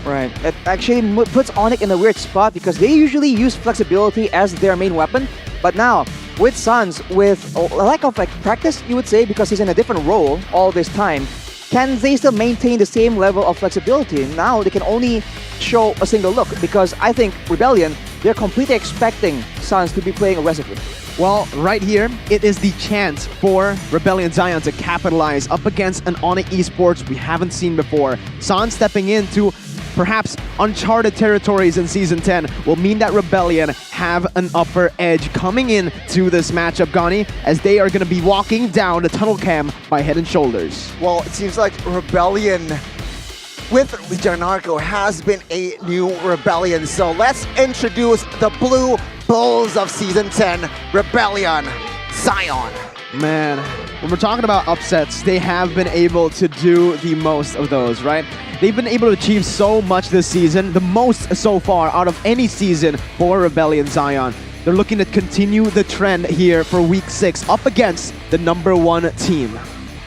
Right. It actually puts ONIC in a weird spot because they usually use flexibility as their main weapon. But now, with Sans, with a lack of practice, you would say, because he's in a different role all this time, can they still maintain the same level of flexibility? Now they can only show a single look because I think Rebellion, they're completely expecting Sans to be playing aggressively. Well, right here, it is the chance for Rebellion Zion to capitalize up against an ONIC Esports we haven't seen before. Sans stepping into perhaps uncharted territories in Season 10 will mean that Rebellion have an upper edge coming in to this matchup, Gani, as they are going to be walking down the tunnel cam by Head and Shoulders. Well, it seems like Rebellion with Janarco has been a new Rebellion. So let's introduce the Blue Bulls of Season 10, Rebellion Zion. Man, when we're talking about upsets, they have been able to do the most of those, right? They've been able to achieve so much this season, the most so far out of any season for Rebellion Zion. They're looking to continue the trend here for Week 6 up against the #1 team.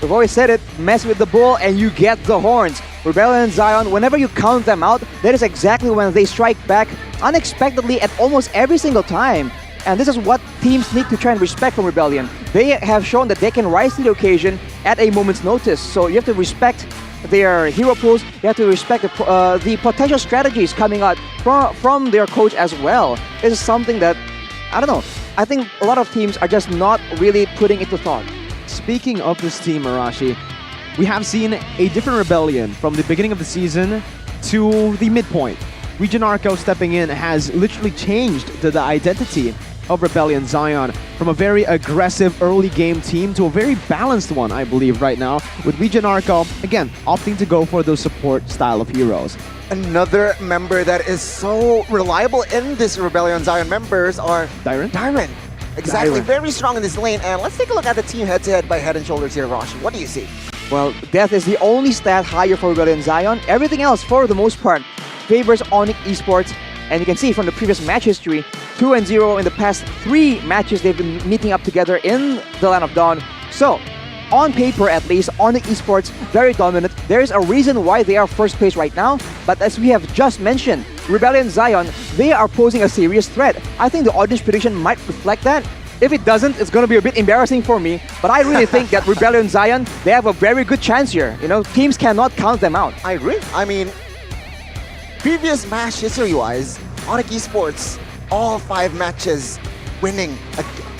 We've always said it, mess with the bull and you get the horns. Rebellion and Zion, whenever you count them out, that is exactly when they strike back unexpectedly at almost every single time. And this is what teams need to try and respect from Rebellion. They have shown that they can rise to the occasion at a moment's notice. So you have to respect their hero pools, you have to respect the potential strategies coming out from their coach as well. This is something that, I don't know, I think a lot of teams are just not really putting into thought. Speaking of this team, Arashi, we have seen a different Rebellion from the beginning of the season to the midpoint. Region Arco stepping in has literally changed the identity of Rebellion Zion from a very aggressive early game team to a very balanced one, I believe, right now, with Region Arco, again, opting to go for those support style of heroes. Another member that is so reliable in this Rebellion Zion members are Dyron. Exactly, very strong in this lane. And let's take a look at the team head-to-head by Head and Shoulders here, Rashi. What do you see? Well, death is the only stat higher for Rebellion Zion. Everything else, for the most part, favors ONIC Esports. And you can see from the previous match history, 2-0 in the past 3 matches they've been meeting up together in the Land of Dawn. So, on paper at least, ONIC Esports very dominant. There is a reason why they are first place right now. But as we have just mentioned, Rebellion Zion, they are posing a serious threat. I think the audience prediction might reflect that. If it doesn't, it's going to be a bit embarrassing for me. But I really think that Rebellion Zion, they have a very good chance here. You know, teams cannot count them out. I agree. I mean, previous match history-wise, ONIC Esports, all 5 matches winning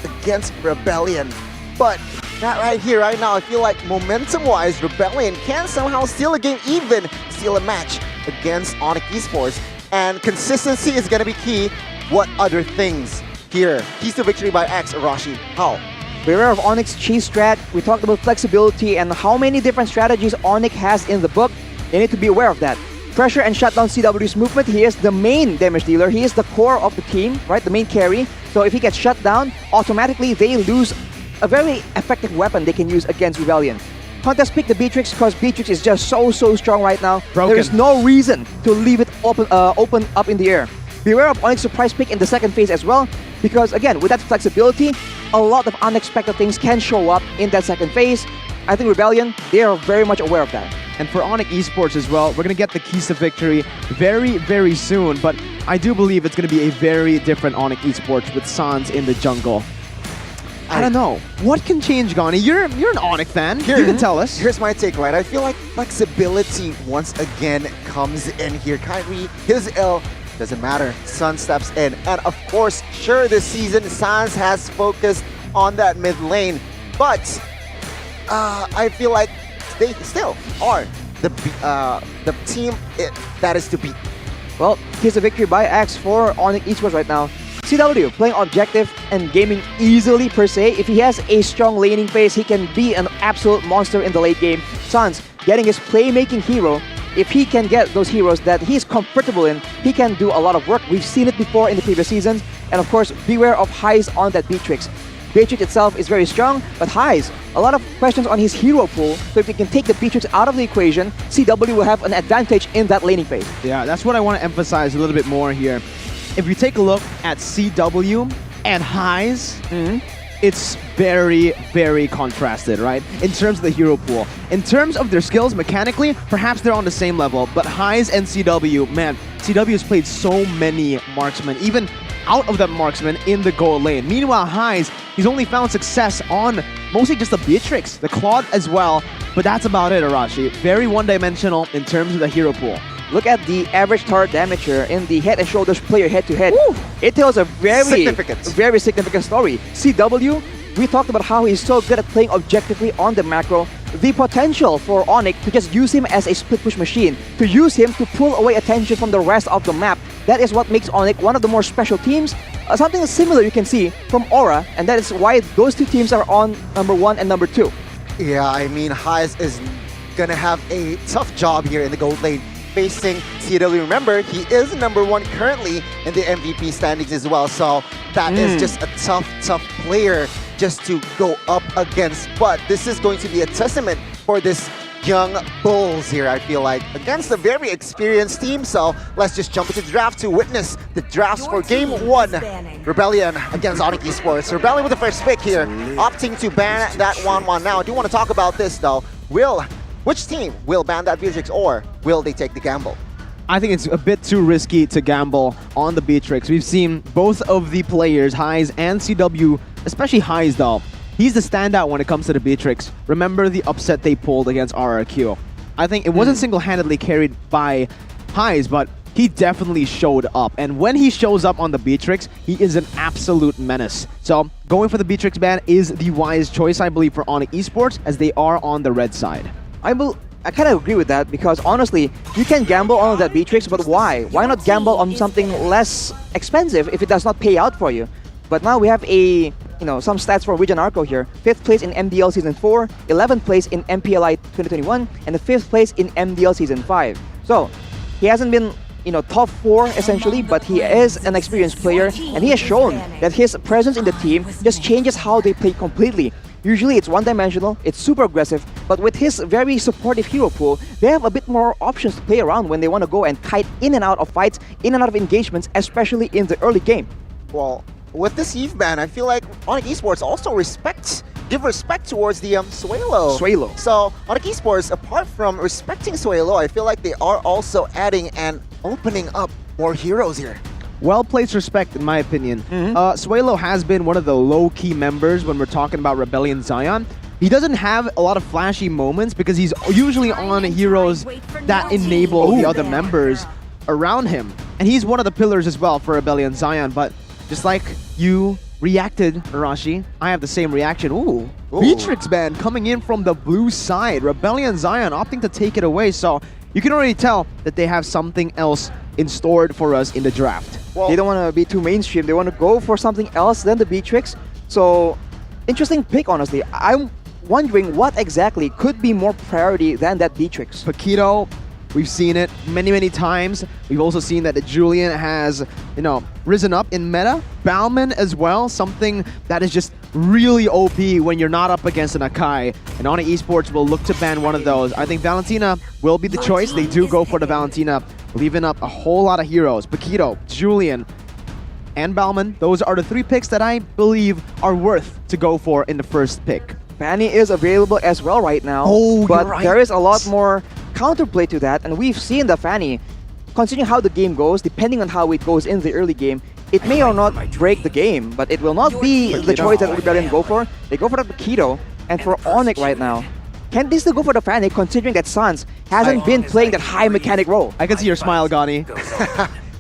against Rebellion. But that right here, right now, I feel like momentum-wise, Rebellion can somehow steal a game, even steal a match against ONIC Esports. And consistency is going to be key. What other things? Here, keys to victory by X, Arashi. How? Beware of ONIC's chase strat. We talked about flexibility and how many different strategies ONIC has in the book. They need to be aware of that. Pressure and shut down CW's movement. He is the main damage dealer. He is the core of the team, right? The main carry. So if he gets shut down, automatically they lose a very effective weapon they can use against Rebellion. Contest pick the Beatrix because Beatrix is just so strong right now. Broken. There is no reason to leave it open up in the air. Beware of ONIC's surprise pick in the second phase as well, because again, with that flexibility, a lot of unexpected things can show up in that second phase. I think Rebellion, they are very much aware of that. And for ONIC Esports as well, we're going to get the keys to victory very soon, but I do believe it's going to be a very different ONIC Esports with Sans in the jungle. I don't know. What can change, Gani? You're an ONIC fan. You can tell us. Here's my take, right? I feel like flexibility once again comes in here. Kyrie, his L, doesn't matter. Sun steps in. And of course, sure, this season, Sans has focused on that mid lane. But I feel like they still are the team that is to beat. Well, here's a victory by Axe for ONIC Esports right now. CW playing objective and gaming easily per se. If he has a strong laning phase, he can be an absolute monster in the late game. Sans getting his playmaking hero. If he can get those heroes that he's comfortable in, he can do a lot of work. We've seen it before in the previous seasons. And of course, beware of Highs on that Beatrix. Beatrix itself is very strong, but Highs, a lot of questions on his hero pool. So if he can take the Beatrix out of the equation, CW will have an advantage in that laning phase. Yeah, that's what I want to emphasize a little bit more here. If you take a look at CW and Highs, it's very contrasted, right? In terms of the hero pool. In terms of their skills, mechanically, perhaps they're on the same level, but Highs and CW, man, CW has played so many marksmen, even out of that marksman in the gold lane. Meanwhile, Highs, he's only found success on mostly just the Beatrix, the Claude as well, but that's about it, Arashi. Very one-dimensional in terms of the hero pool. Look at the average turret damage here in the Head and Shoulders player head-to-head. It tells a very significant story. CW, we talked about how he's so good at playing objectively on the macro. The potential for ONIC to just use him as a split push machine, to use him to pull away attention from the rest of the map. That is what makes ONIC one of the more special teams. Something similar you can see from Aura, and that is why those two teams are on number 1 and number 2. Yeah, I mean, Highs is gonna have a tough job here in the gold lane, facing CW. Remember, he is number 1 currently in the MVP standings as well, so that is just a tough player just to go up against. But this is going to be a testament for this young Bulls here, I feel like, against a very experienced team. So let's just jump into the draft to witness the drafts for Game 1. Rebellion against ONIC Esports. Rebellion with the first pick here, opting to ban that 1-1. Now, I do want to talk about this though. Which team will ban that Beatrix, or will they take the gamble? I think it's a bit too risky to gamble on the Beatrix. We've seen both of the players, Highs and CW, especially Highs though. He's the standout when it comes to the Beatrix. Remember the upset they pulled against RRQ. I think it wasn't single-handedly carried by Highs, but he definitely showed up. And when he shows up on the Beatrix, he is an absolute menace. So going for the Beatrix ban is the wise choice, I believe, for ONIC Esports, as they are on the red side. I kind of agree with that, because honestly, you can gamble on that Beatrix, but why? Why not gamble on something less expensive if it does not pay out for you? But now we have some stats for Region Arco here. 5th place in MDL Season 4, 11th place in MPL ID 2021, and the 5th place in MDL Season 5. So, he hasn't been top 4 essentially, but he is an experienced player, and he has shown that his presence in the team just changes how they play completely. Usually it's one-dimensional, it's super aggressive, but with his very supportive hero pool, they have a bit more options to play around when they want to go and kite in and out of fights, in and out of engagements, especially in the early game. Well, with this Eve ban, I feel like ONIC Esports also give respect towards the Suelo. So ONIC Esports, apart from respecting Suelo, I feel like they are also adding and opening up more heroes here. Well-placed respect, in my opinion. Suelo has been one of the low-key members when we're talking about Rebellion Zion. He doesn't have a lot of flashy moments because he's usually on heroes that enable the other members around him. And he's one of the pillars as well for Rebellion Zion, but just like you reacted, Arashi, I have the same reaction. Ooh. Beatrix ban coming in from the blue side. Rebellion Zion opting to take it away, so you can already tell that they have something else in store for us in the draft. They don't want to be too mainstream. They want to go for something else than the Beatrix. So, interesting pick, honestly. I'm wondering what exactly could be more priority than that Beatrix. Paquito, we've seen it many times. We've also seen that the Julian has, risen up in meta. Bauman as well, something that is just really OP when you're not up against an Akai. And ONIC Esports will look to ban one of those. I think Valentina will be the choice. They do go for the Valentina, leaving up a whole lot of heroes. Paquito, Julian, and Bauman. Those are the 3 picks that I believe are worth to go for in the first pick. Fanny is available as well right now, but there is a lot more counterplay to that, and we've seen the Fanny, considering how the game goes, depending on how it goes in the early game, it may or not break the game, but it will not be the choice that Rebellion go for. They go for the Paquito, and for ONIC right now, can they still go for the Fanny, considering that Sans hasn't been playing that high mechanic role? I can see your smile, Gani.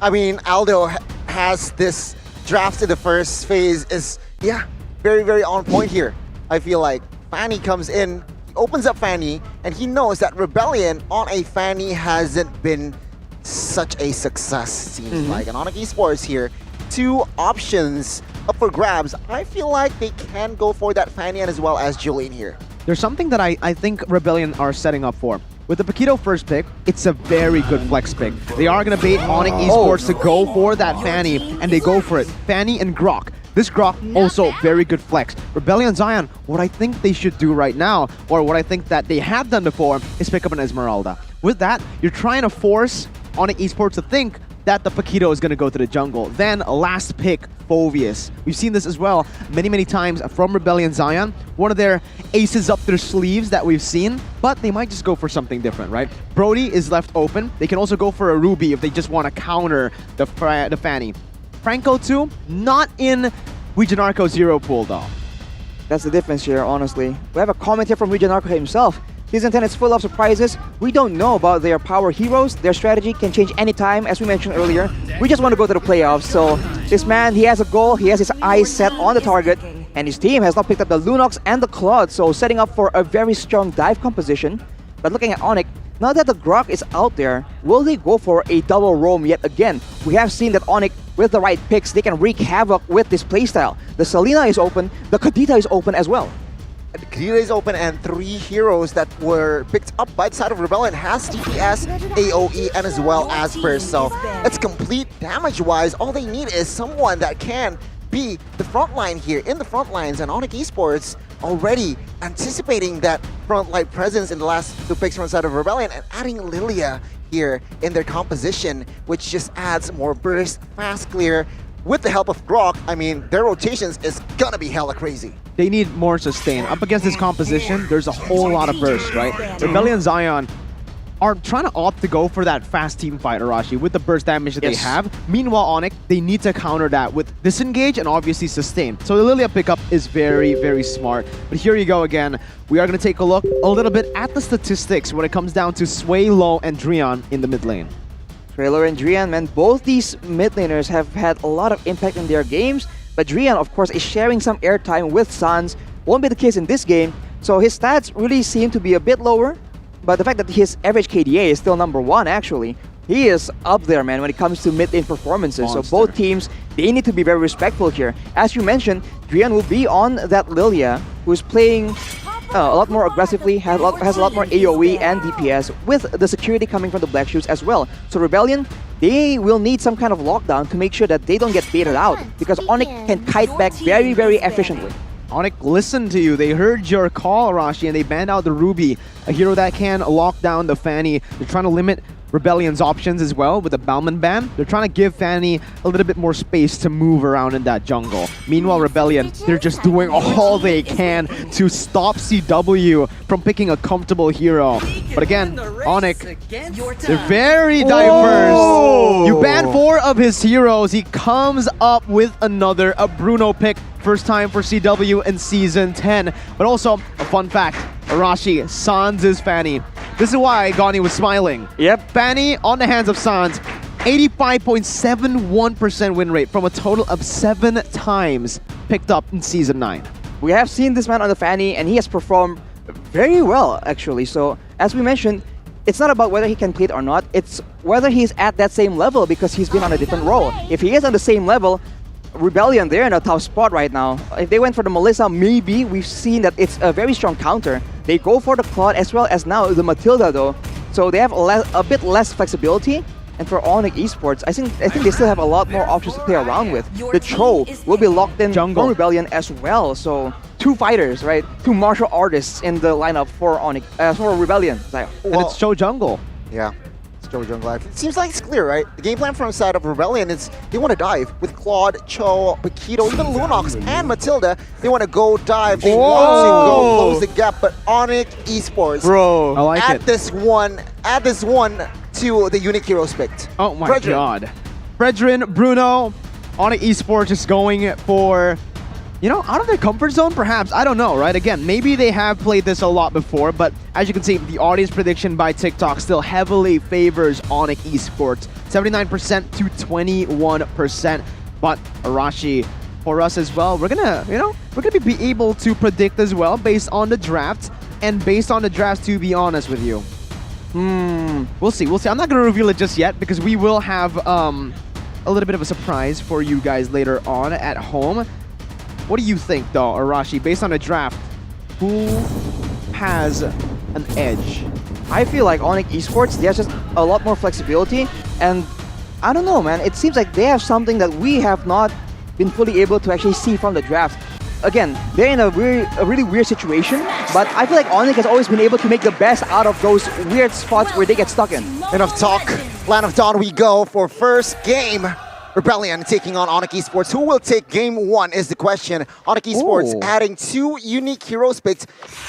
I mean, Aldo has this draft in the first phase is, very on point here. I feel like Fanny comes in, he opens up Fanny, and he knows that Rebellion on a Fanny hasn't been such a success, seems like. And ONIC Esports here, 2 options up for grabs. I feel like they can go for that Fanny and as well as Julian here. There's something that I think Rebellion are setting up for. With the Paquito first pick, it's a very good flex pick. They are going to bait ONIC Esports to go for that Fanny, and they go for it. Fanny and Grok. This Grok, also very good flex. Rebellion Zion, what I think they should do right now, or what I think that they have done before, is pick up an Esmeralda. With that, you're trying to force ONIC Esports to think that the Paquito is going to go to the jungle. Then, last pick, Phoveus. We've seen this as well many times from Rebellion Zion. One of their aces up their sleeves that we've seen, but they might just go for something different, right? Brody is left open. They can also go for a Ruby if they just want to counter the Fanny. Franco too, not in Wijanarco Zero pool though. That's the difference here, honestly. We have a comment here from Wijanarco himself. Season 10 is full of surprises. We don't know about their power heroes. Their strategy can change anytime, as we mentioned earlier. We just want to go to the playoffs. So this man, he has a goal. He has his eyes set on the target. And his team has now picked up the Lunox and the Claude. So setting up for a very strong dive composition. But looking at ONIC, now that the Grok is out there, will they go for a double roam yet again? We have seen that ONIC, with the right picks, they can wreak havoc with this playstyle. The Selena is open. The Kadita is open as well. The Kadita is open, and 3 heroes that were picked up by the side of Rebellion has DPS, AoE, and as well as burst. So it's complete damage-wise. All they need is someone that can be the front line here, in the front lines, and ONIC Esports already anticipating that front line presence in the last 2 picks from the side of Rebellion and adding Lilia here in their composition, which just adds more burst, fast clear. With the help of Grok, I mean, their rotations is gonna be hella crazy. They need more sustain. Up against this composition, there's a whole lot of burst, right? Rebellion Zion are trying to opt to go for that fast team fight, Arashi, with the burst damage that they have. Meanwhile, ONIC, they need to counter that with disengage and obviously sustain. So the Lilia pickup is very smart. But here you go again. We are going to take a look a little bit at the statistics when it comes down to Suelo and Drian in the mid lane. Suelo and Drian, man, both these mid laners have had a lot of impact in their games. But Drian, of course, is sharing some airtime with Sans. Won't be the case in this game. So his stats really seem to be a bit lower. But the fact that his average KDA is still #1, actually, he is up there, man, when it comes to mid-lane performances. Monster. So both teams, they need to be very respectful here. As you mentioned, Drian will be on that Lilia, who is playing a lot more aggressively, has a lot more AoE and DPS, with the security coming from the Black Shoes as well. So Rebellion, they will need some kind of lockdown to make sure that they don't get baited out, because ONIC can kite back very efficiently. ONIC listened to you. They heard your call, Arashi, and they banned out the Ruby, a hero that can lock down the Fanny. They're trying to limit Rebellion's options as well with the Bauman ban. They're trying to give Fanny a little bit more space to move around in that jungle. Meanwhile, Rebellion, they're just doing all they can to stop CW from picking a comfortable hero. But again, ONIC, they're very diverse. You ban 4 of his heroes. He comes up with another, a Bruno pick. First time for CW in Season 10. But also, a fun fact, Arashi, Sans' Fanny. This is why Gani was smiling. Yep. Fanny on the hands of Sans, 85.71% win rate from a total of 7 times picked up in Season 9. We have seen this man on the Fanny, and he has performed very well, actually. So, as we mentioned, it's not about whether he can play it or not. It's whether he's at that same level because he's been on a different role. If he is on the same level, Rebellion, they're in a tough spot right now. If they went for the Melissa, maybe we've seen that it's a very strong counter. They go for the Claude as well as now the Matilda though. So they have a bit less flexibility. And for ONIC Esports, I think they still have a lot more options to play around with. The Cho will be locked in for Rebellion as well. So 2 fighters, right? 2 martial artists in the lineup for ONIC, for Rebellion. It's like, and it's Cho jungle. Yeah. Jungle. It seems like it's clear, right? The game plan from the side of Rebellion is they want to dive with Claude, Cho, Paquito, even Lunox and Matilda. They want to go dive. They want to go close the gap. But ONIC Esports, bro, I like add this one to the unique heroes picked. Oh my god. Fredrin, Bruno, ONIC Esports is going for, you know, out of their comfort zone, perhaps. I don't know, right? Again, maybe they have played this a lot before, but as you can see, the audience prediction by TikTok still heavily favors ONIC Esports. 79% to 21%. But Arashi, for us as well, we're gonna be able to predict as well based on the draft. And based on the draft, to be honest with you. We'll see. I'm not gonna reveal it just yet because we will have a little bit of a surprise for you guys later on at home. What do you think, though, Arashi, based on the draft, who has an edge? I feel like ONIC Esports, they have just a lot more flexibility, and I don't know, man. It seems like they have something that we have not been fully able to actually see from the draft. Again, they're in a really weird situation, but I feel like ONIC has always been able to make the best out of those weird spots where they get stuck in. Enough talk. Land of Dawn we go for first game. Rebellion taking on ONIC Esports. Who will take game 1 is the question. ONIC Esports adding 2 unique heroes picked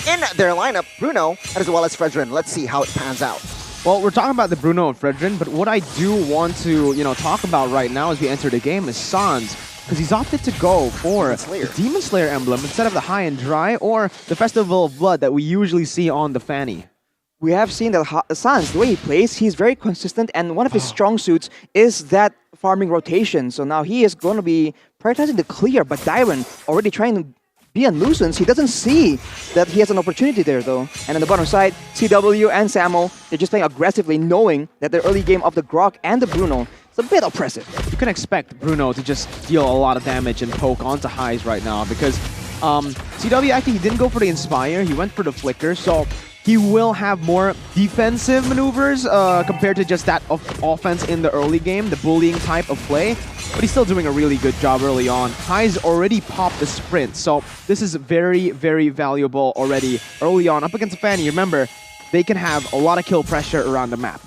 in their lineup, Bruno as well as Fredrin. Let's see how it pans out. Well, we're talking about the Bruno and Fredrin, but what I do want to, talk about right now as we enter the game is Sans, because he's opted to go for the Demon Slayer emblem instead of the High and Dry or the Festival of Blood that we usually see on the Fanny. We have seen that Sans, the way he plays, he's very consistent, and one of his strong suits is that farming rotation. So now he is going to be prioritizing the clear, but Dyron already trying to be on nuisance. He doesn't see that he has an opportunity there, though. And on the bottom side, CW and Samo, they're just playing aggressively, knowing that the early game of the Grok and the Bruno is a bit oppressive. You can expect Bruno to just deal a lot of damage and poke onto highs right now, because CW actually he didn't go for the Inspire, he went for the Flicker, so he will have more defensive maneuvers compared to just that of offense in the early game, the bullying type of play. But he's still doing a really good job early on. High's already popped the sprint, so this is very, very valuable already early on. Up against Fanny, remember, they can have a lot of kill pressure around the map.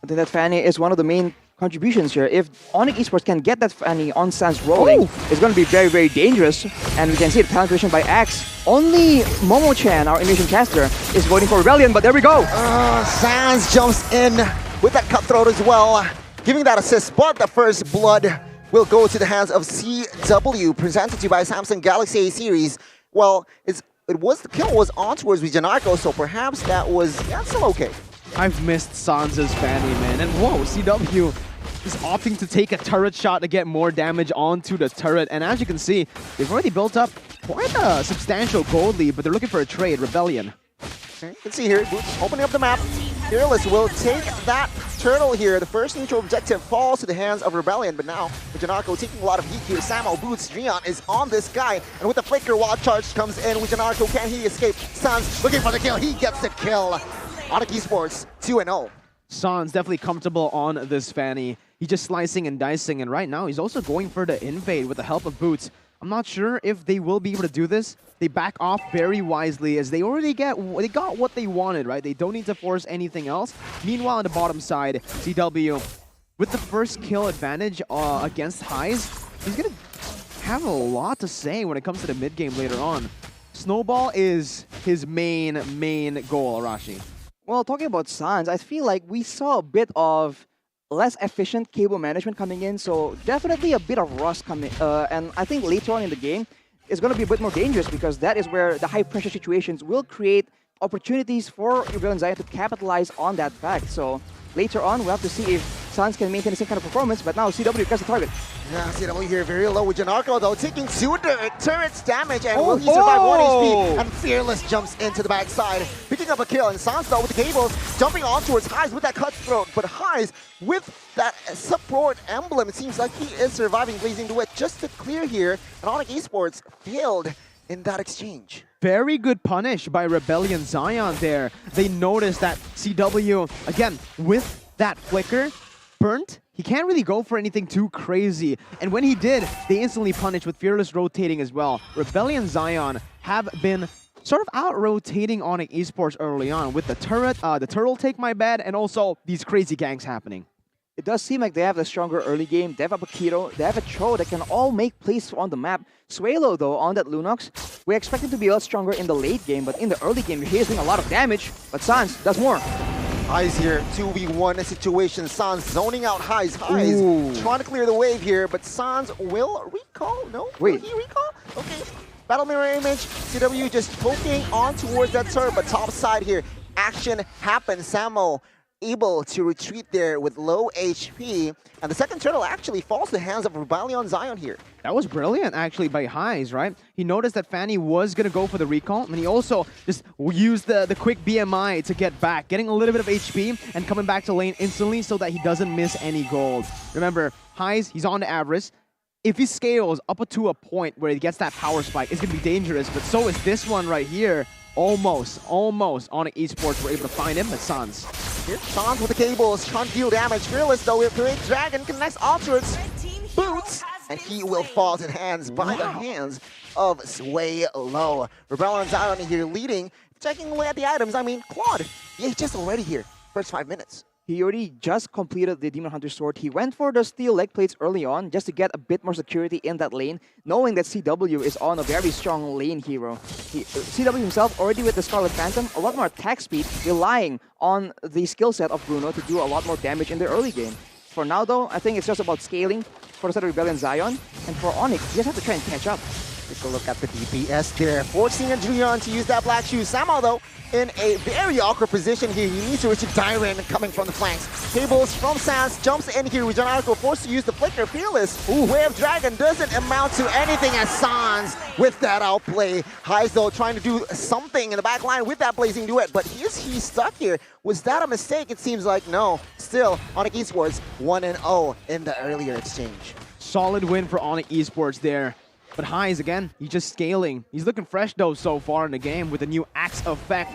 I think that Fanny is one of the main contributions here. If ONIC Esports can get that Fanny on Sans rolling, it's going to be very, very dangerous. And we can see the talent creation by Axe. Only Momo-chan, our animation caster, is voting for Rebellion, but there we go. Sans jumps in with that cutthroat as well, giving that assist, but the first blood will go to the hands of CW, presented to you by Samsung Galaxy A series. Well, the kill was on towards Vijanarko, so perhaps that's still okay. I've missed Sans' Fanny, man. And whoa, CW is opting to take a turret shot to get more damage onto the turret. And as you can see, they've already built up quite a substantial gold lead, but they're looking for a trade, Rebellion. Okay, you can see here, Boots opening up the map. Fearless will take that turtle here. The first neutral objective falls to the hands of Rebellion, but now Vijanarko taking a lot of heat here. Samo, Boots, Dreon is on this guy, and with the flicker, wild charge comes in. Vijanarko, can he escape? Sans looking for the kill, he gets the kill. ONIC Esports 2-0. Sans definitely comfortable on this Fanny. He's just slicing and dicing, and right now he's also going for the invade with the help of Boots. I'm not sure if they will be able to do this. They back off very wisely as they got what they wanted, right? They don't need to force anything else. Meanwhile, on the bottom side, CW, with the first kill advantage against Highs, he's going to have a lot to say when it comes to the mid game later on. Snowball is his main goal, Arashi. Well, talking about Sans, I feel like we saw a bit of less efficient cable management coming in, so definitely a bit of rust coming. And I think later on in the game, it's going to be a bit more dangerous because that is where the high-pressure situations will create opportunities for Rebellion Zion to capitalize on that fact. So later on, we'll have to see if Sans can maintain the same kind of performance, but now CW gets the target. Yeah, CW here very low with Janarko though, taking 2 turrets damage, and will he survive 1 HP? And Fearless jumps into the backside, picking up a kill, and Sans though with the cables, jumping on towards Highs with that cutthroat, but Highs with that support emblem, it seems like he is surviving Blazing Duet just to clear here, and ONIC Esports failed in that exchange. Very good punish by Rebellion Zion there. They noticed that CW, again, with that flicker, burnt. He can't really go for anything too crazy. And when he did, they instantly punished with Fearless rotating as well. Rebellion Zion have been sort of out-rotating ONIC Esports early on with the turret, the turtle take my bed, and also these crazy ganks happening. It does seem like they have a stronger early game. They have a Paquito, they have a Cho that can all make plays on the map. Suelo, though, on that Lunox, we expect him to be a lot stronger in the late game, but in the early game, he's doing a lot of damage. But Sans does more. Highs here, 2v1 situation. Sans zoning out Highs. Highs Ooh. trying to clear the wave here, but Sans will recall? No? Wait. Will he recall? Okay. Battle mirror image. CW just poking on towards that turret, but top side here. Action happens. Samo able to retreat there with low HP, and the second turtle actually falls to the hands of Rebellion Zion here. That was brilliant, actually, by Highs, right? He noticed that Fanny was going to go for the recall, and he also just used the quick BMI to get back, getting a little bit of HP and coming back to lane instantly so that he doesn't miss any gold. Remember, Highs, he's on the Avarice. If he scales up to a point where he gets that power spike, it's going to be dangerous, but so is this one right here. Almost ONIC Esports were able to find him, but Sans. Here, Sans with the cables, trying to deal damage. Fearless though, with Great Dragon connects Altered's boots, and he will fall to the hands by the hands of Sway Low. Rebellion Zion here leading, checking away at the items. I mean, Claude, yeah, he's just already here. First 5 minutes. He already just completed the Demon Hunter Sword. He went for the steel leg plates early on just to get a bit more security in that lane, knowing that CW is on a very strong lane hero. CW himself already with the Scarlet Phantom, a lot more attack speed, relying on the skill set of Bruno to do a lot more damage in the early game. For now though, I think it's just about scaling for the side of Rebellion Zion, and for ONIC, you just have to try and catch up. Take a look at the DPS there, forcing Adrian to use that black shoe. Samo though, in a very awkward position here. He needs to reach Dyran coming from the flanks. Cables from Sans, jumps in here with Janarko, forced to use the flicker. Fearless. Wave Dragon doesn't amount to anything as Sans with that outplay. Highs though trying to do something in the back line with that Blazing Duet, but is he stuck here? Was that a mistake? It seems like no. Still, ONIC Esports 1-0 in the earlier exchange. Solid win for ONIC Esports there. But Highs, again, he's just scaling. He's looking fresh, though, so far in the game with the new Axe effect.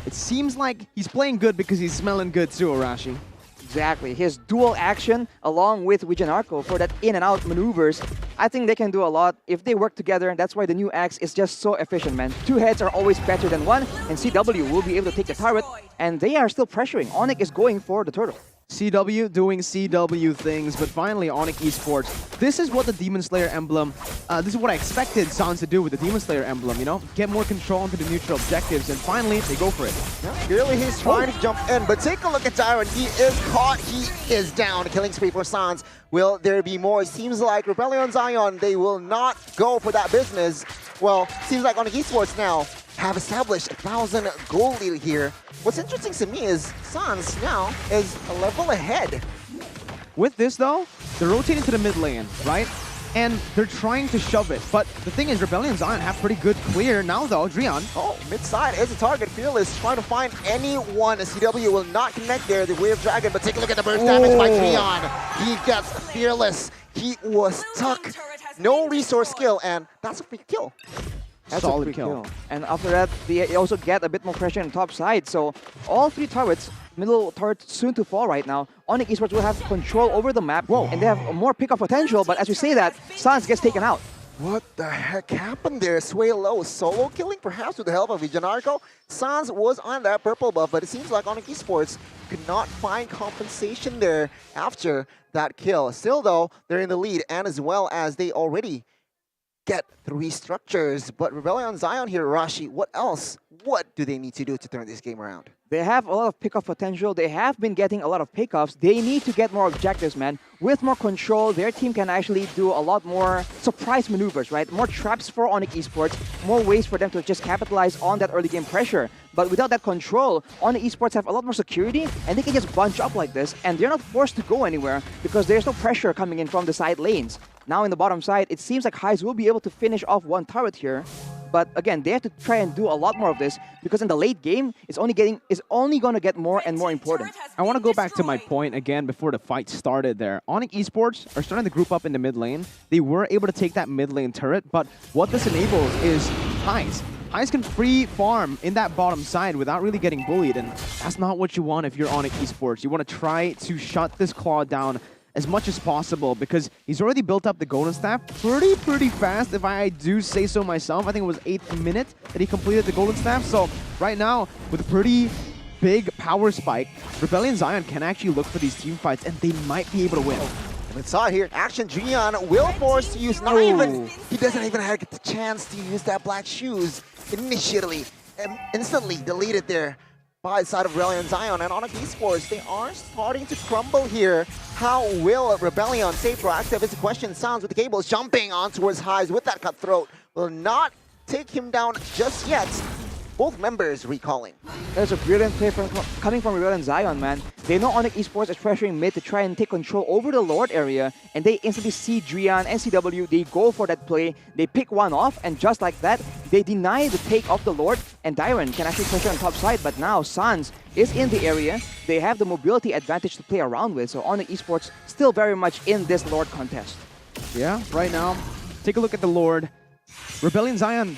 It seems like he's playing good because he's smelling good too, Arashi. Exactly. His dual action along with Janarko for that in and out maneuvers, I think they can do a lot if they work together. That's why the new Axe is just so efficient, man. 2 heads are always better than 1, and CW will be able to take the turret, and they are still pressuring. ONIC is going for the turtle. CW doing CW things, but finally ONIC Esports. This is what the Demon Slayer emblem, this is what I expected Sans to do with the Demon Slayer emblem, you know? Get more control into the neutral objectives, and finally they go for it. Yeah, clearly he's trying to jump in, but take a look at Tyron. He is caught, he is down. Killing spree for Sans. Will there be more? It seems like Rebellion Zion, they will not go for that business. Well, seems like ONIC Esports now have established 1,000 gold lead here. What's interesting to me is Sans now is a level ahead. With this though, they're rotating to the mid lane, right? And they're trying to shove it. But the thing is, Rebellion Zion have pretty good clear. Now though, Drian. Oh, mid side is a target. Fearless trying to find anyone. CW will not connect there. The Wave Dragon, but take a look at the burst damage by Drian. He gets Fearless. He was stuck. No resource skill, and that's a free kill. That's solid a free kill. And after that, they also get a bit more pressure on the top side. So all 3 turrets, middle turret soon to fall right now. ONIC Esports will have control over the map, and they have more pick-off potential. But as we say that, Sans gets taken out. What the heck happened there? Sway low, solo killing perhaps with the help of Vijanarko. Sans was on that purple buff, but it seems like ONIC Esports could not find compensation there after that kill. Still though, they're in the lead, and as well as they already get 3 structures. But Rebellion Zion here, Rashi, what else? What do they need to do to turn this game around? They have a lot of pickoff potential. They have been getting a lot of pickoffs. They need to get more objectives, man. With more control, their team can actually do a lot more surprise maneuvers, right? More traps for ONIC Esports, more ways for them to just capitalize on that early game pressure. But without that control, ONIC Esports have a lot more security, and they can just bunch up like this, and they're not forced to go anywhere because there's no pressure coming in from the side lanes. Now in the bottom side, it seems like Heis will be able to finish off one turret here. But again, they have to try and do a lot more of this because in the late game, it's only going to get more and more important. I want to go back to my point again before the fight started there. ONIC Esports are starting to group up in the mid lane. They were able to take that mid lane turret, but what this enables is Heis. Heis can free farm in that bottom side without really getting bullied, and that's not what you want if you're ONIC Esports. You want to try to shut this claw down as much as possible because he's already built up the golden staff pretty fast, if I do say so myself. I think it was 8th minute that he completed the golden staff. So right now, with a pretty big power spike, Rebellion Zion can actually look for these team fights, and they might be able to win. And we saw here, Action Jian will force to use, he doesn't even have the chance to use that black shoes initially, and instantly deleted there by the side of Rebellion Zion. And ONIC Esports, they are starting to crumble here. How will Rebellion stay proactive is the question. Sounds with the cables jumping on towards Heis with that cutthroat. Will not take him down just yet. Both members recalling. There's a brilliant play coming from Rebellion Zion, man. They know ONIC Esports is pressuring mid to try and take control over the Lord area, and they instantly see Drian and CW. They go for that play. They pick one off, and just like that, they deny the take of the Lord, and Dyron can actually pressure on top side. But now Sans is in the area. They have the mobility advantage to play around with, so ONIC Esports still very much in this Lord contest. Yeah, right now, take a look at the Lord. Rebellion Zion,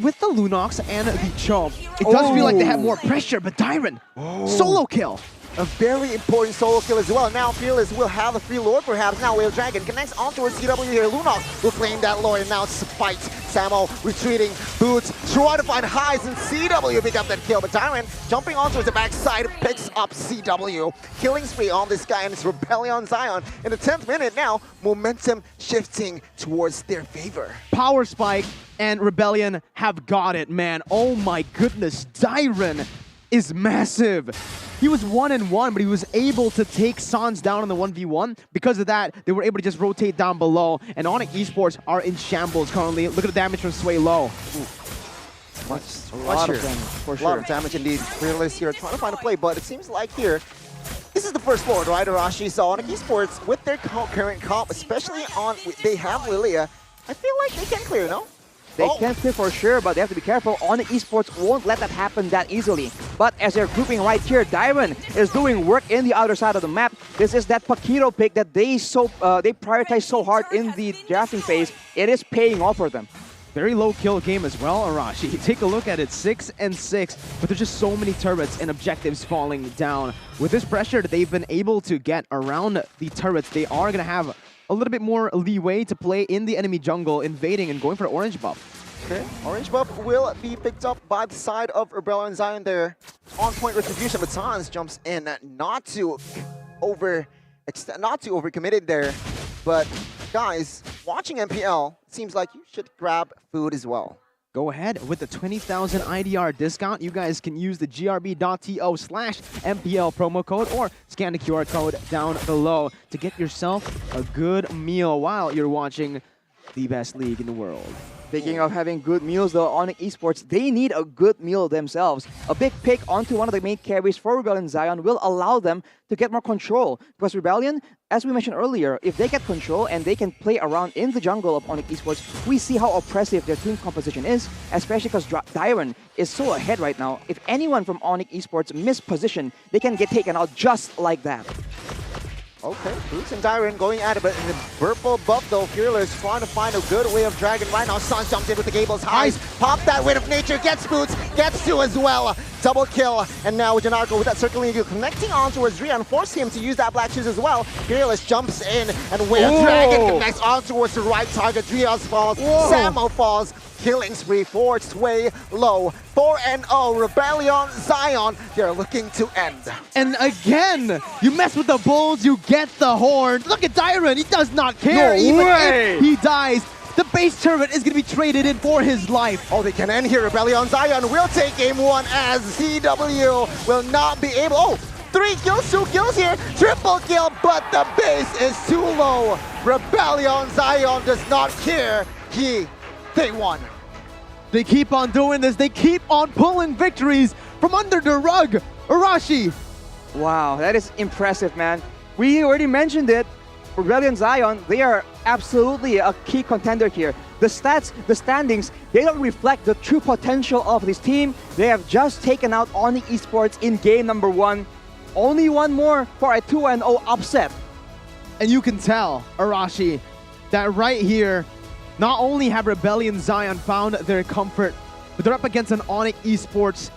with the Lunox and the Chomp, it does feel like they have more pressure, but Dyron, solo kill. A very important solo kill as well. Now Fearless will have a free Lord perhaps. Now Whale Dragon connects onto a CW here. Lunox will claim that Lord, and now it's a fight. Samo retreating, Boots try to find Heis, and CW pick up that kill. But Dyron jumping onto the backside picks up CW. Killing spree on this guy, and it's Rebellion Zion. In the 10th minute now, momentum shifting towards their favor. Power spike, and Rebellion have got it, man. Oh my goodness, Dyron is massive. He was 1-1, but he was able to take Sans down in the 1v1. Because of that, they were able to just rotate down below. And ONIC Esports are in shambles currently. Look at the damage from Sway Low. A lot of damage indeed. Fearless here trying to find a play, but it seems like here, this is the first Lord, right, Arashi? So ONIC Esports, with their current comp, especially on, they have Lilia, I feel like they can clear, no? They can clear for sure, but they have to be careful. ONIC Esports won't let that happen that easily. But as they're grouping right here, Dyron is doing work in the other side of the map. This is that Paquito pick that they prioritize so hard in the drafting phase. It is paying off for them. Very low kill game as well, Arashi. Take a look at it, 6-6, but there's just so many turrets and objectives falling down. With this pressure that they've been able to get around the turrets, they are going to have a little bit more leeway to play in the enemy jungle, invading and going for the orange buff. Okay, orange buff will be picked up by the side of Rebellion Zion there. On point retribution, but Sans jumps in, not too overcommitted there. But guys, watching MPL, it seems like you should grab food as well. Go ahead with the 20,000 IDR discount. You guys can use the grb.to/MPL promo code or scan the QR code down below to get yourself a good meal while you're watching the best league in the world. Speaking of having good meals, though, ONIC Esports, they need a good meal themselves. A big pick onto one of the main carries for Rebellion Zion will allow them to get more control. Because Rebellion, as we mentioned earlier, if they get control and they can play around in the jungle of ONIC Esports, we see how oppressive their team composition is, especially because Dyron is so ahead right now. If anyone from ONIC Esports miss position, they can get taken out just like that. Okay, Boots and Dyron going at it, but in the purple buff though, Fearless trying to find a good way of dragging right now. Sans jumps in with the Gables highs, pop that Wind of Nature, gets Boots, gets 2 as well. Double kill, and now Janarko with that circling eagle connecting on towards Rian, force him to use that Black Shoes as well. Fearless jumps in, and Wind of Dragon connects on towards the right target. Driaz falls, Samo falls. Killing spree for its way low. 4-0, Rebellion Zion, they're looking to end. And again, you mess with the bulls, you get the horn. Look at Dyron, he does not care. Even if he dies, the base turret is going to be traded in for his life. Oh, they can end here. Rebellion Zion will take game 1 as ZW will not be able. Oh, 3 kills, 2 kills here. Triple kill, but the base is too low. Rebellion Zion does not care. They won. They keep on doing this. They keep on pulling victories from under the rug. Arashi. Wow, that is impressive, man. We already mentioned it. Rebellion Zion, they are absolutely a key contender here. The stats, the standings, they don't reflect the true potential of this team. They have just taken out ONIC Esports in game number 1. Only one more for a 2-0 upset. And you can tell, Arashi, that right here, not only have Rebellion Zion found their comfort, but they're up against an ONIC Esports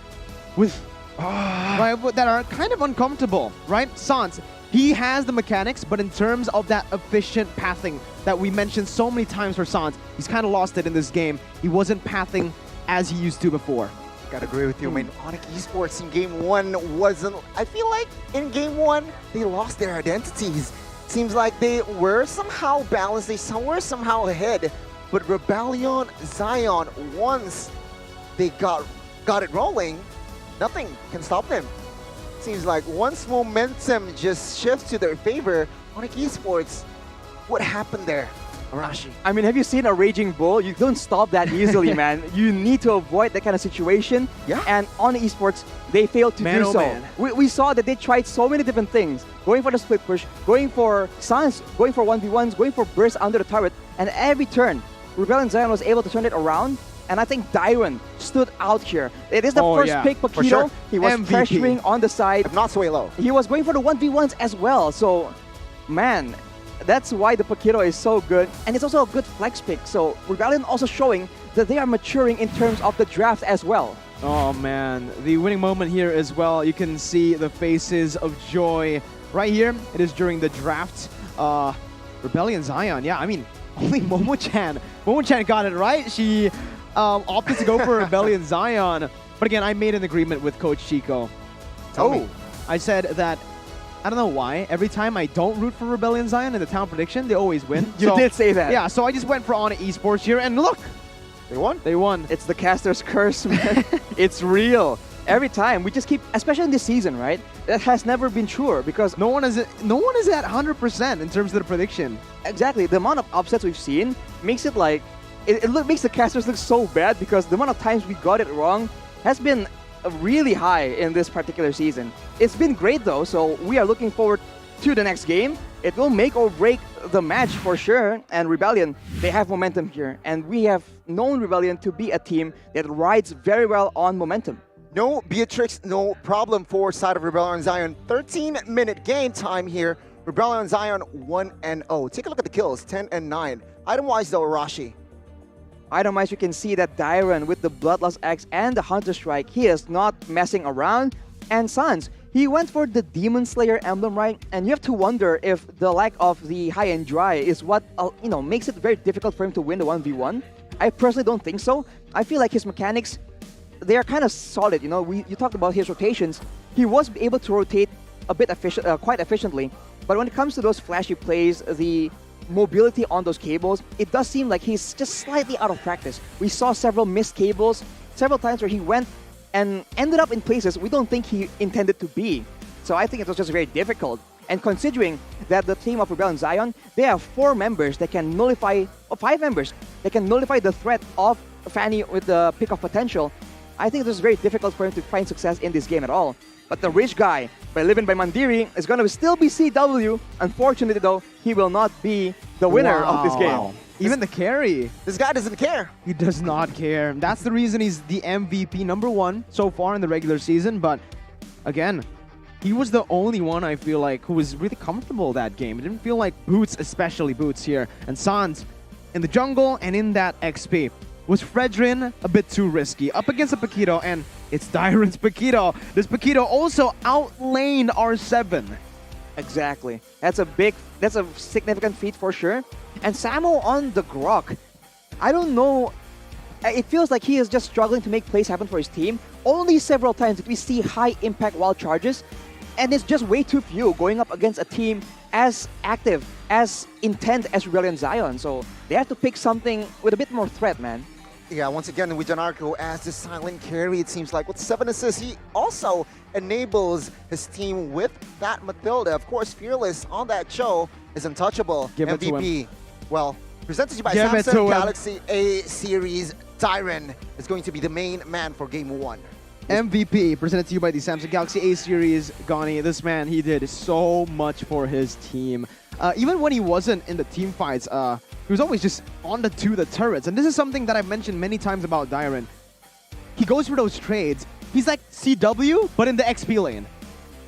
with right, that are kind of uncomfortable, right? Sans, he has the mechanics, but in terms of that efficient pathing that we mentioned so many times for Sans, he's kind of lost it in this game. He wasn't pathing as he used to before. Gotta agree with you. I mean, ONIC Esports in game 1 wasn't... I feel like in game 1, they lost their identities. Seems like they were somehow balanced, they were somehow ahead. But Rebellion Zion, once they got it rolling, nothing can stop them. Seems like once momentum just shifts to their favor, ONIC Esports, what happened there, Arashi? I mean, have you seen a raging bull? You don't stop that easily, man. You need to avoid that kind of situation. Yeah. And on Esports, they failed to do so. We saw that they tried so many different things. Going for the split push, going for Sans, going for 1v1s, going for burst under the turret. And every turn, Rebellion Zion was able to turn it around. And I think Dyron stood out here. It is the first pick, Paquito. Sure. He was MVP. pressuring on the side. Not so low. He was going for the 1v1s as well. So, man, that's why the Paquito is so good. And it's also a good flex pick. So, Rebellion also showing that they are maturing in terms of the draft as well. Oh, man. The winning moment here as well. You can see the faces of joy right here. It is during the draft. Rebellion Zion. Yeah, I mean, only Momo-chan. Momo-chan got it right. She opted to go for Rebellion Zion. But again, I made an agreement with Coach Chico. Tell me. I said that, I don't know why, every time I don't root for Rebellion Zion in the town prediction, they always win. You did say that. Yeah, so I just went for ONIC Esports here, and look! They won? They won. It's the caster's curse, man. It's real. Every time, we just keep, especially in this season, right? That has never been truer because no one is at 100% in terms of the prediction. Exactly. The amount of upsets we've seen makes it like, makes the casters look so bad because the amount of times we got it wrong has been really high in this particular season. It's been great though, so we are looking forward to the next game. It will make or break the match for sure, and Rebellion, they have momentum here, and we have known Rebellion to be a team that rides very well on momentum. No Beatrix, no problem for side of Rebellion Zion. 13-minute game time here. Rebellion Zion 1-0. Take a look at the kills, 10 and 9. Item-wise though, Arashi. Item-wise, you can see that Dyron with the Bloodlust Axe and the Hunter Strike, he is not messing around. And Sans, he went for the Demon Slayer emblem, right? And you have to wonder if the lack of the high-end dry is what makes it very difficult for him to win the 1v1. I personally don't think so. I feel like his mechanics, they are kind of solid. You talked about his rotations. He was able to rotate a bit quite efficiently. But when it comes to those flashy plays, the mobility on those cables, it does seem like he's just slightly out of practice. We saw several missed cables, several times where he went and ended up in places we don't think he intended to be. So I think it was just very difficult. And considering that the team of Rebellion Zion, they have 4 members that can nullify, or 5 members that can nullify the threat of Fanny with the pick of potential, I think it was very difficult for him to find success in this game at all. But the rich guy, by living by Mandiri, is going to still be CW. Unfortunately, though, he will not be the winner of this game. Wow. Even the carry. This guy doesn't care. He does not care. That's the reason he's the MVP #1 so far in the regular season. But again, he was the only one, I feel like, who was really comfortable that game. It didn't feel like Boots, especially Boots here. And Sans in the jungle and in that XP. Was Fredrin a bit too risky? Up against a Paquito, and it's Dyron's Paquito. This Paquito also outlaned R7. Exactly. That's a significant feat for sure. And Samo on the Grok. I don't know. It feels like he is just struggling to make plays happen for his team. Only several times did we see high impact wild charges. And it's just way too few going up against a team as active, as intent as Rebellion Zion. So they have to pick something with a bit more threat, man. Yeah, once again, with Janarko as the silent carry, it seems like with 7 assists, he also enables his team with that Matilda. Of course, Fearless on that show is untouchable. Give it to MVP, well, presented to you by Give it to Samsung him. Galaxy A Series. Tyron is going to be the main man for Game 1. MVP presented to you by the Samsung Galaxy A Series. Gani, this man, he did so much for his team. Even when he wasn't in the team fights, he was always just on the turrets. And this is something that I've mentioned many times about Dyron. He goes for those trades. He's like CW, but in the XP lane.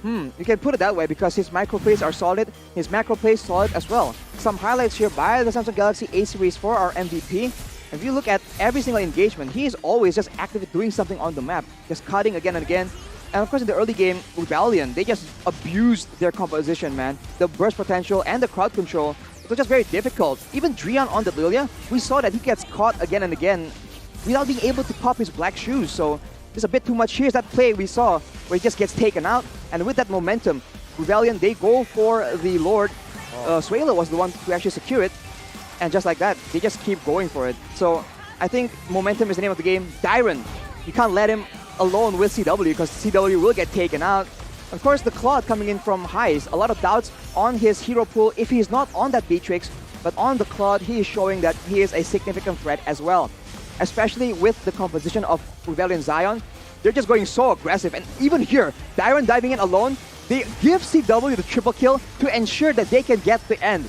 You can put it that way because his micro plays are solid, his macro plays solid as well. Some highlights here by the Samsung Galaxy A Series for our MVP. If you look at every single engagement, he is always just actively doing something on the map, just cutting again and again. And of course, in the early game, Rebellion, they just abused their composition, man. The burst potential and the crowd control, it was just very difficult. Even Drian on the Lilia, we saw that he gets caught again and again without being able to pop his black shoes. So there's a bit too much. Here's that play we saw where he just gets taken out. And with that momentum, Rebellion, they go for the Lord. Suela was the one to actually secure it. And just like that, they just keep going for it. So I think momentum is the name of the game. Dyron, you can't let him alone with CW because CW will get taken out. Of course, the Claude coming in from Heist. A lot of doubts on his hero pool if he's not on that Beatrix. But on the Claude, he is showing that he is a significant threat as well. Especially with the composition of Rebellion Zion. They're just going so aggressive. And even here, Dyron diving in alone, they give CW the triple kill to ensure that they can get the end.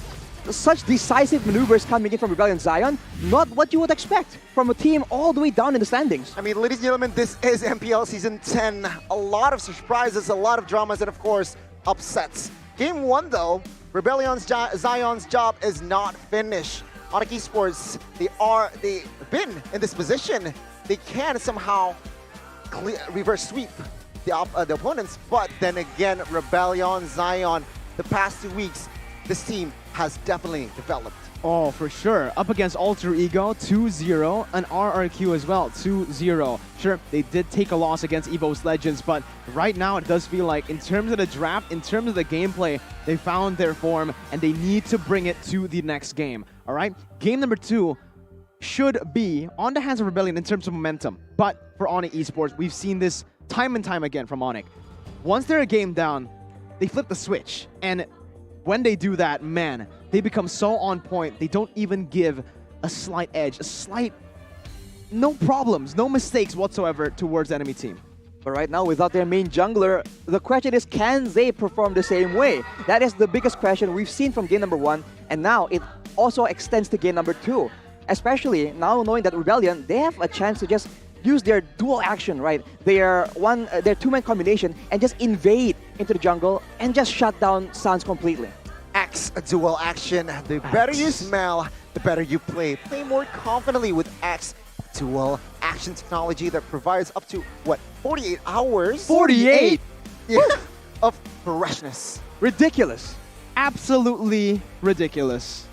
Such decisive maneuvers coming in from Rebellion Zion, not what you would expect from a team all the way down in the standings. I mean, ladies and gentlemen, this is MPL Season 10. A lot of surprises, a lot of dramas, and of course, upsets. Game 1, though, Rebellion's Zion's job is not finished. ONIC Esports, they've been in this position. They can somehow reverse sweep the opponents, but then again, Rebellion Zion, the past 2 weeks, this team has definitely developed. Oh, for sure. Up against Alter Ego, 2-0, and RRQ as well, 2-0. Sure, they did take a loss against EVOS Legends, but right now it does feel like in terms of the draft, in terms of the gameplay, they found their form, and they need to bring it to the next game, all right? Game number 2 should be on the hands of Rebellion in terms of momentum, but for ONIC Esports, we've seen this time and time again from ONIC. Once they're a game down, they flip the switch, and when they do that, man, they become so on point. They don't even give a slight edge, no problems, no mistakes whatsoever towards the enemy team. But right now, without their main jungler, the question is, can they perform the same way? That is the biggest question we've seen from game number 1, and now it also extends to game number 2. Especially now knowing that Rebellion, they have a chance to just use their dual action, right? Their two-man combination and just invade into the jungle and just shut down Sans completely. X dual action. The better you smell, the better you play. Play more confidently with X dual action technology that provides up to, what, 48 hours? 48? Yeah, of freshness. Ridiculous. Absolutely ridiculous.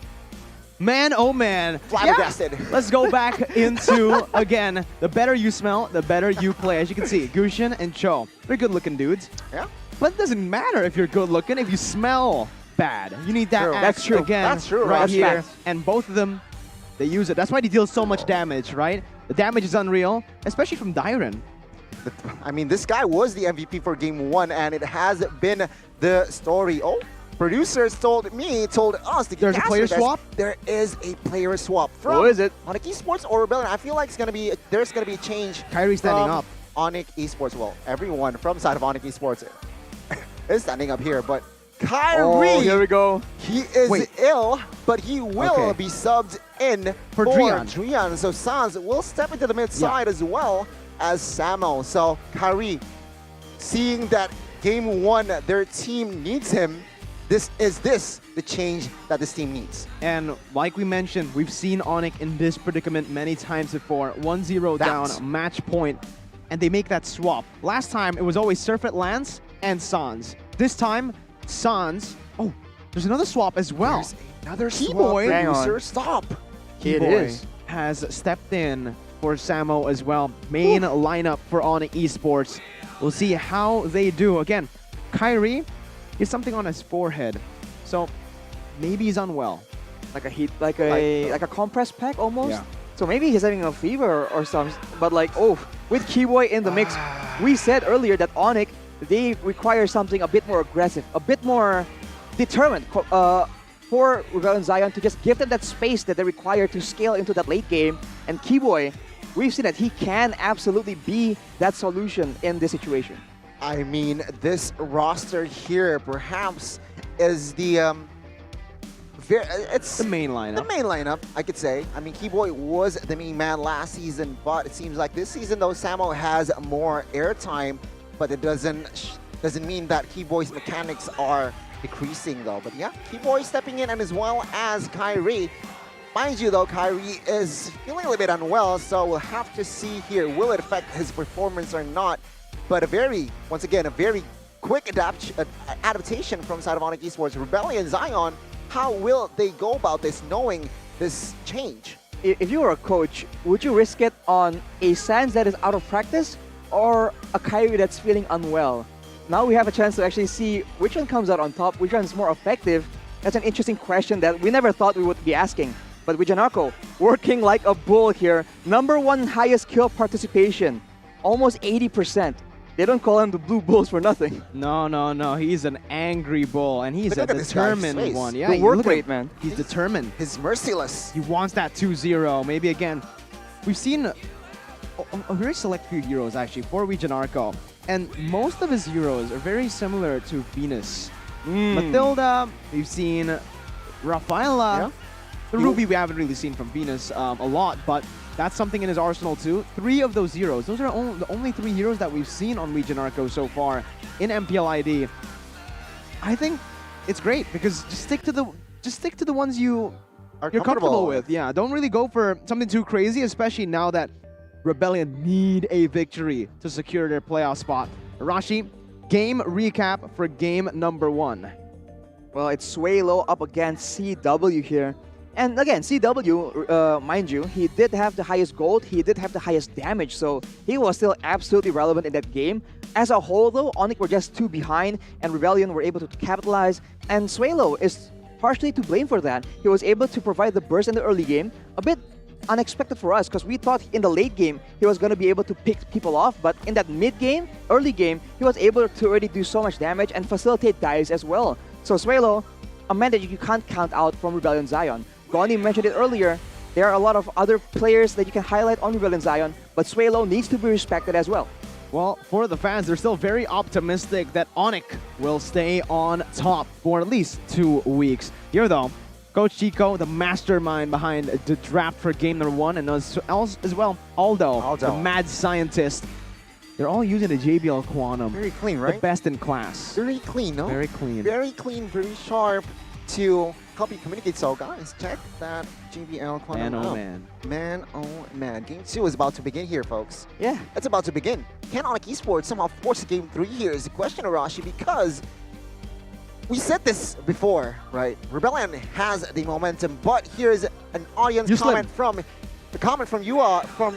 Man, oh man. Flabbergasted. Yeah. Let's go back into, again, the better you smell, the better you play. As you can see, Gushin and Cho, they're good-looking dudes. Yeah. But it doesn't matter if you're good-looking, if you smell bad. You need that That's true. again That's true, right That's here. facts. And both of them, they use it. That's why they deal so much damage, right? The damage is unreal, especially from Dyron. I mean, this guy was the MVP for Game 1, and it has been the story. Oh, producers told us to There's a player swap? There is a player swap. From Who is it? ONIC Esports or Rebellion. I feel like there's gonna be a change. Kyrie standing up. ONIC Esports. Well, everyone from side of ONIC Esports is standing up here, but Kyrie, Oh, here we go. he is ill, but he will be subbed in For Drian. So Sans will step into the mid side as well as Samo. So Kyrie, seeing that Game 1, their team needs him. This the change that this team needs. And like we mentioned, we've seen ONIC in this predicament many times before. 1-0 down, match point, and they make that swap. Last time, it was always Surfeit Lance and Sans. This time, Sans... Oh, there's another swap as well. There's another Keyboy, swap. User, stop. Keyboy has stepped in for Samo as well. Main lineup for ONIC Esports. We'll see how they do. Again, Kyrie is something on his forehead, so maybe he's unwell. Like a heat, like a compressed pack almost. Yeah. So maybe he's having a fever or something. But like, oh, with Keyboy in the mix, we said earlier that ONIC, they require something a bit more aggressive, a bit more determined for Rebellion Zion to just give them that space that they require to scale into that late game. And Keyboy, we've seen that he can absolutely be that solution in this situation. I mean, this roster here perhaps is the it's the main lineup. The main lineup, I could say. I mean, Keyboy was the main man last season, but it seems like this season, though, Samo has more airtime, but it doesn't mean that Keyboy's mechanics are decreasing, though. But yeah, Keyboy stepping in, and as well as Kyrie. Mind you, though, Kyrie is feeling a little bit unwell, so we'll have to see here, will it affect his performance or not? But once again, a very quick adaptation from side of ONIC Esports. Rebellion Zion, how will they go about this, knowing this change? If you were a coach, would you risk it on a Sans that is out of practice or a Kyrie that's feeling unwell? Now we have a chance to actually see which one comes out on top, which one is more effective. That's an interesting question that we never thought we would be asking. But with Janarko working like a bull here, #1 highest kill participation, almost 80%. They don't call him the Blue Bulls for nothing. No. He's an angry bull, and he's a determined one. Yeah, the work rate, man. He's determined. He's merciless. He wants that 2-0. Maybe again. We've seen a very select few heroes, actually, for Region Arco. And most of his heroes are very similar to Venus. Matilda, we've seen Rafaela. Yeah. The Ruby we haven't really seen from Venus a lot, but that's something in his arsenal too. 3 of those heroes. Those are the only 3 heroes that we've seen on Region Arco so far in MPL ID. I think it's great because just stick to the ones you're comfortable with. Yeah, don't really go for something too crazy, especially now that Rebellion need a victory to secure their playoff spot. Arashi, game recap for game #1. Well, it's Swalo up against CW here. And again, CW, mind you, he did have the highest gold, he did have the highest damage, so he was still absolutely relevant in that game. As a whole though, ONIC were just 2 behind, and Rebellion were able to capitalize, and Swalo is partially to blame for that. He was able to provide the burst in the early game, a bit unexpected for us, because we thought in the late game, he was going to be able to pick people off, but in that mid-game, early game, he was able to already do so much damage and facilitate dives as well. So Swalo, a man that you can't count out from Rebellion Zion. Goni mentioned it earlier, there are a lot of other players that you can highlight on Rebellion Zion, but Swalo needs to be respected as well. Well, for the fans, they're still very optimistic that ONIC will stay on top for at least 2 weeks. Here though, Coach Chico, the mastermind behind the draft for game #1, and as well, Aldo, the mad scientist. They're all using the JBL Quantum. Very clean, right? The best in class. Very clean, no? Very clean. Very clean, very sharp to help you communicate. So guys, check that JBL Quantum Man, oh out. man. Man, oh man. Game 2 is about to begin here, folks. Yeah. It's about to begin. Can ONIC Esports somehow force game 3 here is the question, Arashi, because we said this before, right? Rebellion has the momentum, but here's an audience comment from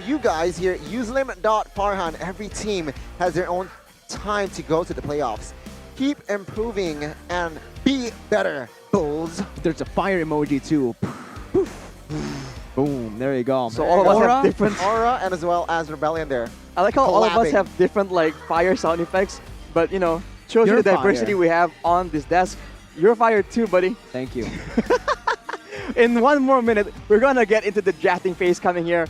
you guys here. Uslim.Farhan. Every team has their own time to go to the playoffs. Keep improving and be better, Bulls. There's a fire emoji too. Boom, there you go. So all of us have different aura, and as well as Rebellion there. I like how all of us have different like fire sound effects, but you know, shows you the diversity we have on this desk. You're fired too, buddy. Thank you. In 1 more minute, we're gonna get into the drafting phase coming here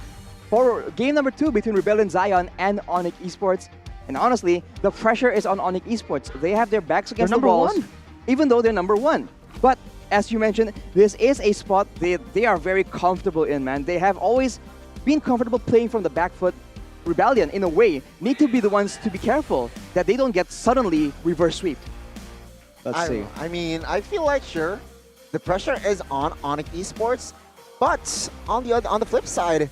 for game #2 between Rebellion Zion and ONIC Esports. And honestly, the pressure is on ONIC Esports. They have their backs against the walls, even though they're #1. But as you mentioned, this is a spot they are very comfortable in, man. They have always been comfortable playing from the back foot. Rebellion, in a way, need to be the ones to be careful. that they don't get suddenly reverse sweep. Let's see. I mean, I feel like sure, the pressure is on ONIC Esports, but on the flip side,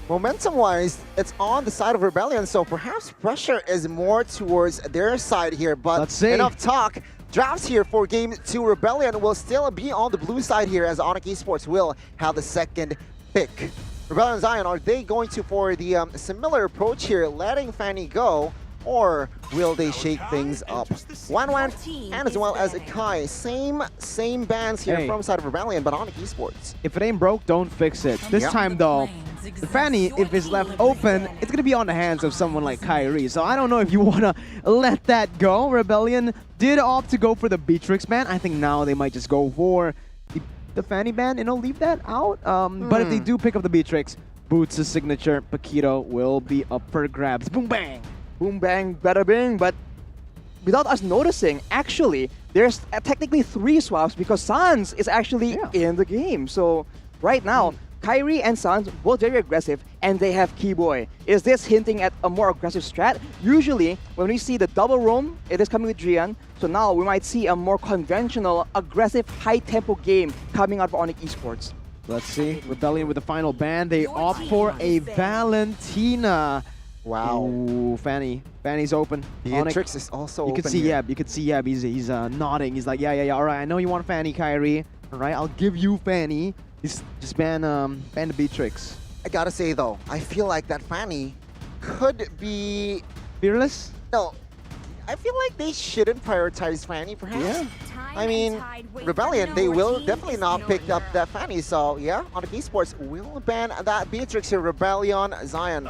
momentum-wise, it's on the side of Rebellion, so perhaps pressure is more towards their side here. But let's see. Enough talk. Drafts here for Game 2. Rebellion will still be on the blue side here as ONIC Esports will have the second pick. Rebellion and Zion, are they going to for the similar approach here, letting Fanny go, or will they shake things up? Wan and as well as Kai, same bands here from side of Rebellion, but ONIC Esports. If it ain't broke, don't fix it. This time though, the Fanny, if it's left open, it's gonna be on the hands of someone like Kyrie. So I don't know if you wanna let that go. Rebellion did opt to go for the Beatrix ban. I think now they might just go for the Fanny ban, leave that out. But if they do pick up the Beatrix, Boots' signature, Paquito will be up for grabs. Boom bang! Boom bang, bada bing, but without us noticing, actually, there's technically 3 swaps because Sans is actually in the game. So right now, Kyrie and Sans both very aggressive, and they have Keyboy. Is this hinting at a more aggressive strat? Usually, when we see the double roam, it is coming with Drian. So now we might see a more conventional, aggressive, high-tempo game coming out of ONIC Esports. Let's see. Rebellion with the final ban. They opt for a Valentina. Wow. Ooh, Fanny's open. Beatrix is also you open can see here. Yeb. You can see Yeb. He's nodding. He's like, yeah. All right, I know you want Fanny, Kyrie. All right, I'll give you Fanny. Just ban the Beatrix. I gotta say though, I feel like that Fanny could be fearless. No, I feel like they shouldn't prioritize Fanny. Perhaps. Yeah. I mean, Rebellion, they will definitely not pick up that Fanny. So yeah, ONIC Esports will ban that Beatrix here. Rebellion, Zion.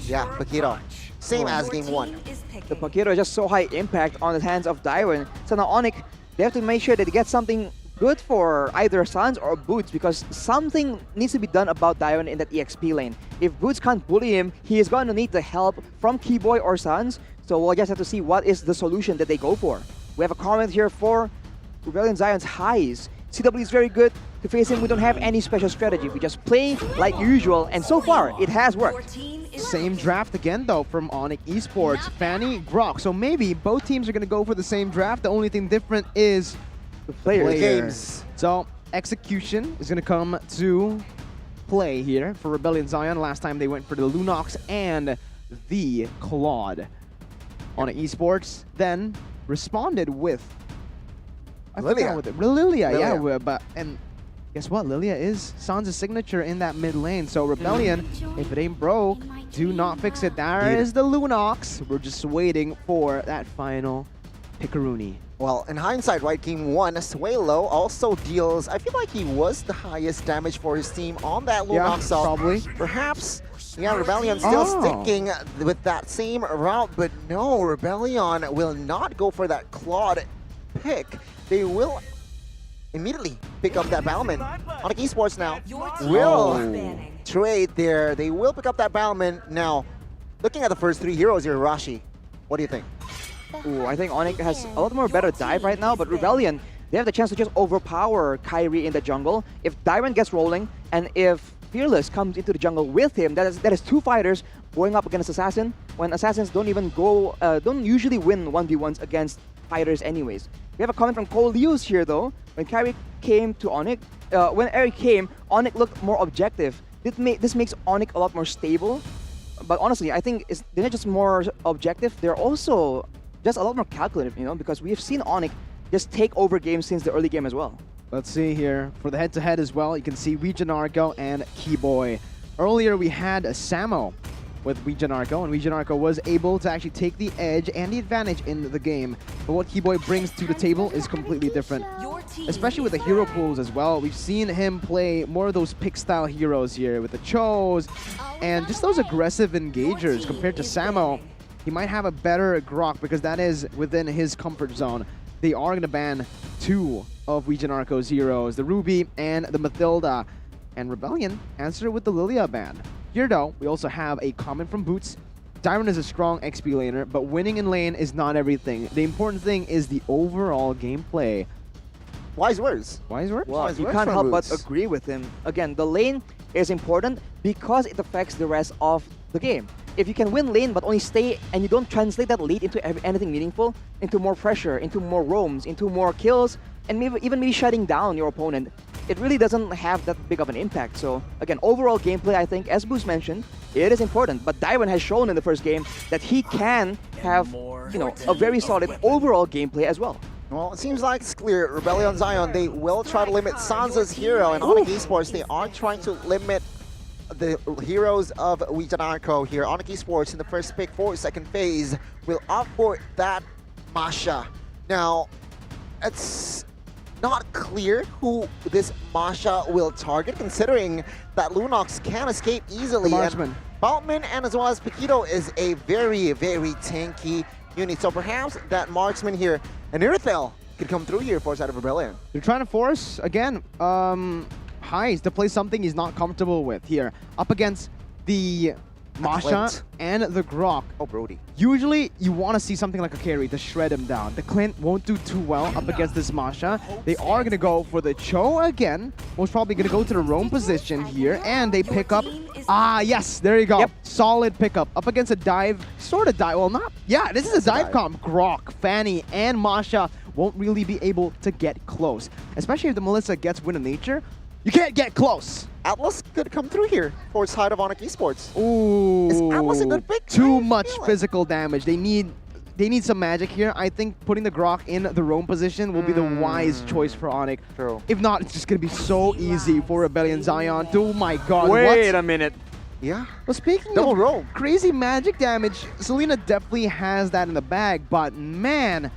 Yeah, Paquito. Same as game 1. The Paquito is just so high impact on the hands of Dairon. So now ONIC, they have to make sure that they get something good for either Sans or Boots, because something needs to be done about Dairon in that EXP lane. If Boots can't bully him, he is going to need the help from Keyboy or Sans. So we'll just have to see what is the solution that they go for. We have a comment here for Rebellion Zion's highs. CW is very good. To face him, we don't have any special strategy. We just play like usual, and so far, it has worked. Same draft again, though, from ONIC Esports. Fanny, Grok. So maybe both teams are going to go for the same draft. The only thing different is the player. Games. So execution is going to come to play here for Rebellion Zion. Last time they went for the Lunox and the Claude. ONIC Esports then responded with Lilia, yeah. But guess what? Lilia is Sans' signature in that mid lane. So Rebellion, if it ain't broke, do not fix it. There is the Lunox. We're just waiting for that final Picaruni. Well, in hindsight, right, game 1, Suelo also deals, I feel like he was the highest damage for his team on that Lunox. Yeah, so probably. Perhaps, yeah, Rebellion still sticking with that same route, but no, Rebellion will not go for that Claude pick. They will immediately pick up that Balman. ONIC Esports now will trade there. They will pick up that Balman. Now, looking at the first 3 heroes here, Rashi, what do you think? Ooh, I think ONIC has a lot more better dive right now, but Rebellion, they have the chance to just overpower Kyrie in the jungle. If Dairon gets rolling, and if Fearless comes into the jungle with him, that is 2 fighters going up against Assassin, when Assassins don't even go, don't usually win 1v1s against fighters anyways. We have a comment from Cole Lewis here though. When Kyrie came to ONIC, when Eric came, ONIC looked more objective. This makes ONIC a lot more stable. But honestly, I think they're not just more objective, they're also just a lot more calculative, because we have seen ONIC just take over games since the early game as well. Let's see here. For the head-to-head as well, you can see Regionarco and Keyboy. Earlier, we had Samo with Regionarco, and Regionarco was able to actually take the edge and the advantage in the game. But what Keyboy brings to the table is completely different, especially with the hero pools as well. We've seen him play more of those pick-style heroes here with the Chos and just those aggressive engagers compared to Samo. He might have a better Grok because that is within his comfort zone. They are going to ban 2 of Regionarco's heroes, the Ruby and the Mathilda. And Rebellion answered with the Lilia ban. Here though, we also have a comment from Boots. Dairon is a strong XP laner, but winning in lane is not everything. The important thing is the overall gameplay. Wise words. Wise words? Well, you can't help but agree with him. Again, the lane is important because it affects the rest of the game. If you can win lane but only stay and you don't translate that lead into anything meaningful, into more pressure, into more roams, into more kills, and maybe shutting down your opponent, it really doesn't have that big of an impact. So again, overall gameplay, I think, as Boost mentioned, it is important. But Dyron has shown in the first game that he can have, a very solid overall gameplay as well. Well, it seems like it's clear. Rebellion Zion, they will try to limit Sansa's hero, and ONIC Esports, they are trying to limit the heroes of Wijanarko here. ONIC Esports in the first pick for second phase will opt for that Masha. Now, it's not clear who this Masha will target, considering that Lunox can escape easily. Marksman. Baltman and as well as Paquito is a very, very tanky unit. So perhaps that Marksman here, and Irithel, could come through here for side of Rebellion. They're trying to force, again, Heist to play something he's not comfortable with here. Up against the Masha and the Grok. Oh, Brody. Usually, you want to see something like a carry to shred him down. The Clint won't do too well up against this Masha. They are going to go for the Cho again. Most probably going to go to the roam position here. And they pick up... yes, there you go. Yep. Solid pickup. Up against a dive, sort of dive. Well, not... Yeah, this is a dive comp. Grok, Fanny, and Masha won't really be able to get close. Especially if the Melissa gets Wind of Nature. You can't get close. Atlas could come through here for side of ONIC Esports. Ooh. Is Atlas a good pick? Too much physical damage. They need some magic here. I think putting the Grok in the roam position will be the wise choice for ONIC. True. If not, it's just going to be so easy for Rebellion Zion. Oh my god. Wait a minute. Yeah. Well, speaking Double of roam. crazy magic damage, Selena definitely has that in the bag, but man,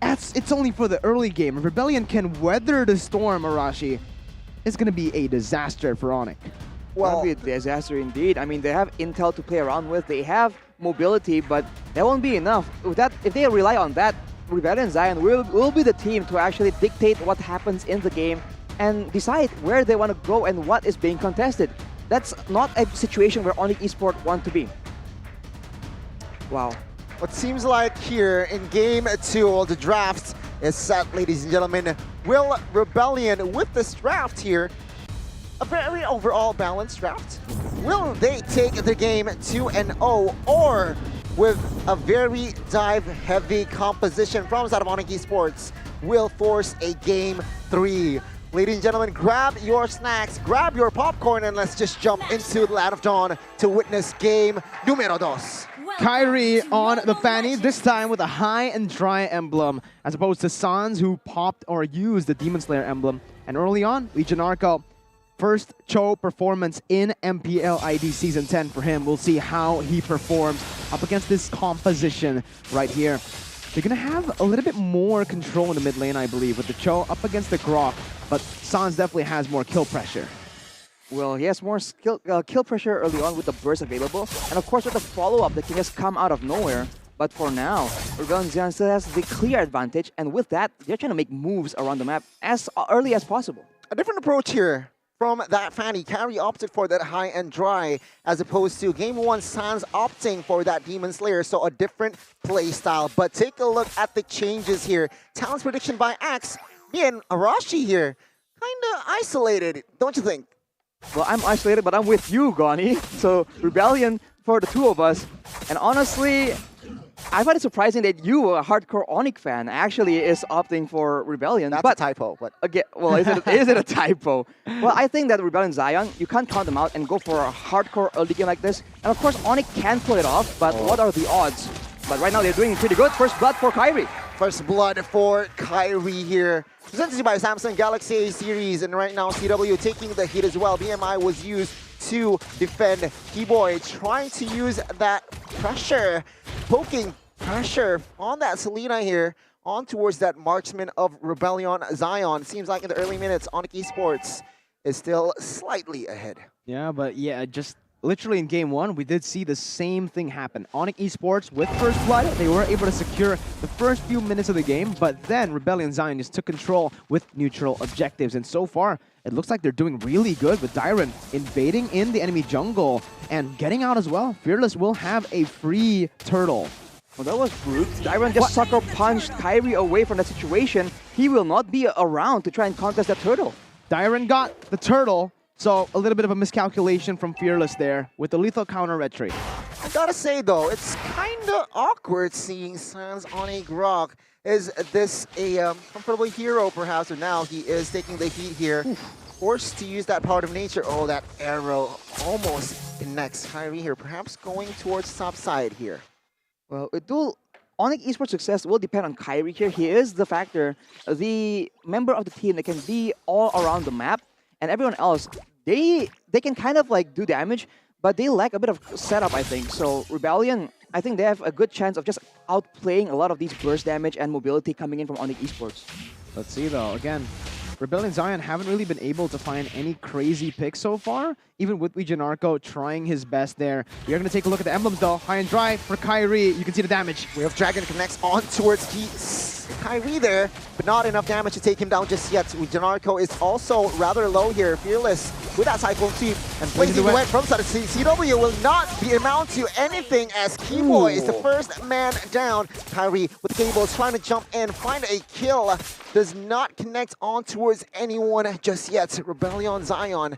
it's only for the early game. If Rebellion can weather the storm, Arashi, it's going to be a disaster for ONIC. Well, it'll be a disaster indeed. I mean, they have intel to play around with. They have mobility, but that won't be enough. With that, if they rely on that, Rebellion Zion will be the team to actually dictate what happens in the game and decide where they want to go and what is being contested. That's not a situation where ONIC Esports want to be. Wow. What seems like here in game 2 of the draft is set, ladies and gentlemen. Will Rebellion, with this draft here, a very overall balanced draft, will they take the game 2-0, or with a very dive-heavy composition from side of ONIC Esports, will force a game 3? Ladies and gentlemen, grab your snacks, grab your popcorn, and let's just jump into the Land of Dawn to witness game numero 2. Kyrie on the Fanny, this time with a high and dry emblem, as opposed to Sans, who popped or used the Demon Slayer emblem. And early on, Legionarco, first Cho performance in MPL ID Season 10 for him. We'll see how he performs up against this composition right here. They're going to have a little bit more control in the mid lane, I believe, with the Cho up against the Grok, but Sans definitely has more kill pressure. Well, he has more kill pressure early on with the burst available, and of course with the follow-up that can just come out of nowhere. But for now, Rebellion Zion still has the clear advantage, and with that, they're trying to make moves around the map as early as possible. A different approach here from that Fanny. Carry opted for that high and dry, as opposed to game 1, Sans opting for that Demon Slayer, so a different play style. But take a look at the changes here. Talent's prediction by Axe. Me and Arashi here, kinda isolated, don't you think? Well, I'm isolated, but I'm with you, Goni. So, Rebellion for the two of us. And honestly, I find it surprising that you, a hardcore ONIC fan, actually is opting for Rebellion. That's a typo. But again, well, is it a typo? Well, I think that Rebellion Zion, you can't count them out and go for a hardcore early game like this. And of course, ONIC can pull it off, but what are the odds? But right now, they're doing pretty good. First blood for Kyrie. First blood for Kyrie here. Presented to you by Samsung Galaxy A series, and right now CW taking the hit as well. BMI was used to defend Keyboy, trying to use that pressure, poking pressure on that Selena here, on towards that marksman of Rebellion Zion. Seems like in the early minutes, ONIC Esports is still slightly ahead. Yeah, but yeah, just literally in game 1, we did see the same thing happen. ONIC Esports with first blood, they were able to secure the first few minutes of the game, but then Rebellion Zion just took control with neutral objectives. And so far, it looks like they're doing really good with Dyron invading in the enemy jungle and getting out as well. Fearless will have a free turtle. Well, that was rude. Dyron just sucker punched Kyrie away from that situation. He will not be around to try and contest that turtle. Dyron got the turtle, So a little bit of a miscalculation from Fearless there with the lethal counter red trade. I gotta say though, it's kinda awkward seeing Sans on a Grok. Is this a comfortable hero perhaps, or now he is taking the heat here. Forced to use that part of nature. Oh, that arrow almost connects Kyrie here, perhaps going towards top side here. Well, ONIC Esports' success will depend on Kyrie here. He is the factor, the member of the team that can be all around the map, and everyone else, they can kind of like do damage, but they lack a bit of setup, I think. So Rebellion, I think they have a good chance of just outplaying a lot of these burst damage and mobility coming in from ONIC Esports. Let's see though, again, Rebellion Zion haven't really been able to find any crazy picks so far, even with Vidio trying his best there. We are going to take a look at the emblems though. High and dry for Kyrie. You can see the damage. We have Dragon connects on towards Kyrie there, but not enough damage to take him down just yet. Vidio is also rather low here. Fearless with that Cyclone Sweep and placing the wet from side of CW will not be amount to anything as Keyboy is the first man down. Kyrie with the cables trying to jump in, find a kill. Does not connect on towards anyone just yet. Rebellion Zion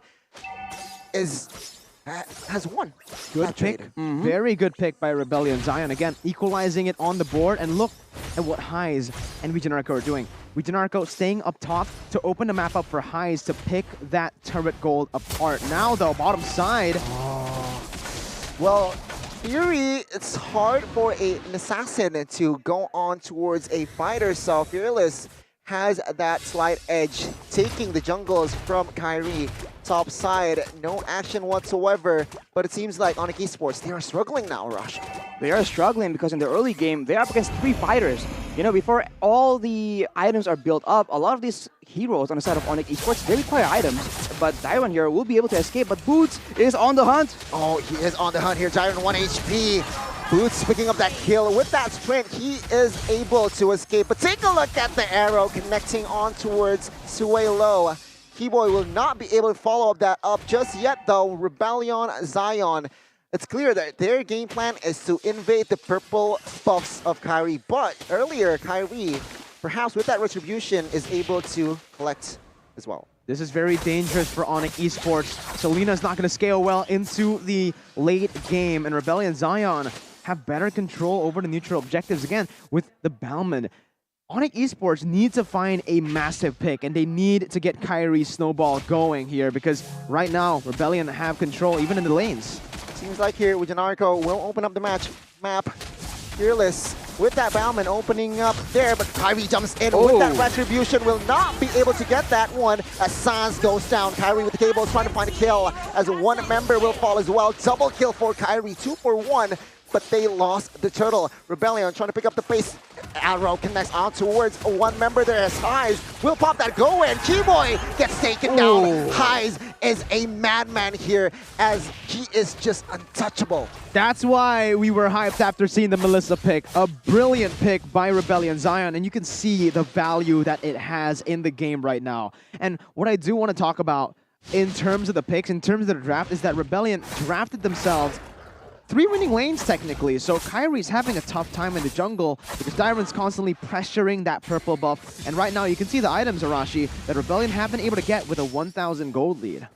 has won. Good pick. Very good pick by Rebellion Zion. Again, equalizing it on the board. And look at what Highs and Vidio are doing. Vidio staying up top to open the map up for Highs to pick that turret gold apart. Now, though, bottom side. Well, Fury, it's hard for an assassin to go on towards a fighter, so Fearless has that slight edge, taking the jungles from Kyrie. Top side, no action whatsoever, but it seems like ONIC Esports, they are struggling now, Rush. They are struggling because in the early game, they're up against 3 fighters. You know, before all the items are built up, a lot of these heroes on the side of ONIC Esports, they require items. But Dyron here will be able to escape, but Boots is on the hunt. Oh, he is on the hunt here. Dyron 1 HP. Boots picking up that kill. With that sprint, he is able to escape. But take a look at the arrow connecting on towards Suelo. Keyboy will not be able to follow up that up just yet, though. Rebellion Zion. It's clear that their game plan is to invade the purple buffs of Kyrie. But earlier, Kyrie, perhaps with that retribution, is able to collect as well. This is very dangerous for ONIC Esports. Selena's not going to scale well into the late game, and Rebellion Zion have better control over the neutral objectives again with the Bauman. ONIC Esports need to find a massive pick, and they need to get Kyrie's snowball going here because right now, Rebellion have control even in the lanes. Seems like here, Vidio will open up the map. Fearless with that Bauman opening up there, but Kyrie jumps in with that retribution, will not be able to get that one as Sans goes down. Kyrie with the cables trying to find a kill as one member will fall as well. Double kill for Kyrie, 2 for 1, but they lost the turtle. Rebellion trying to pick up the pace. Arrow connects on towards one member there as Highs will pop that go in. Keyboy gets taken down. Highs is a madman here as he is just untouchable. That's why we were hyped after seeing the Melissa pick. A brilliant pick by Rebellion Zion, and you can see the value that it has in the game right now. And what I do want to talk about in terms of the picks, in terms of the draft, is that Rebellion drafted themselves 3 winning lanes technically, so Kyrie's having a tough time in the jungle because Dyron's constantly pressuring that purple buff. And right now you can see the items, Arashi, that Rebellion have been able to get with a 1,000 gold lead.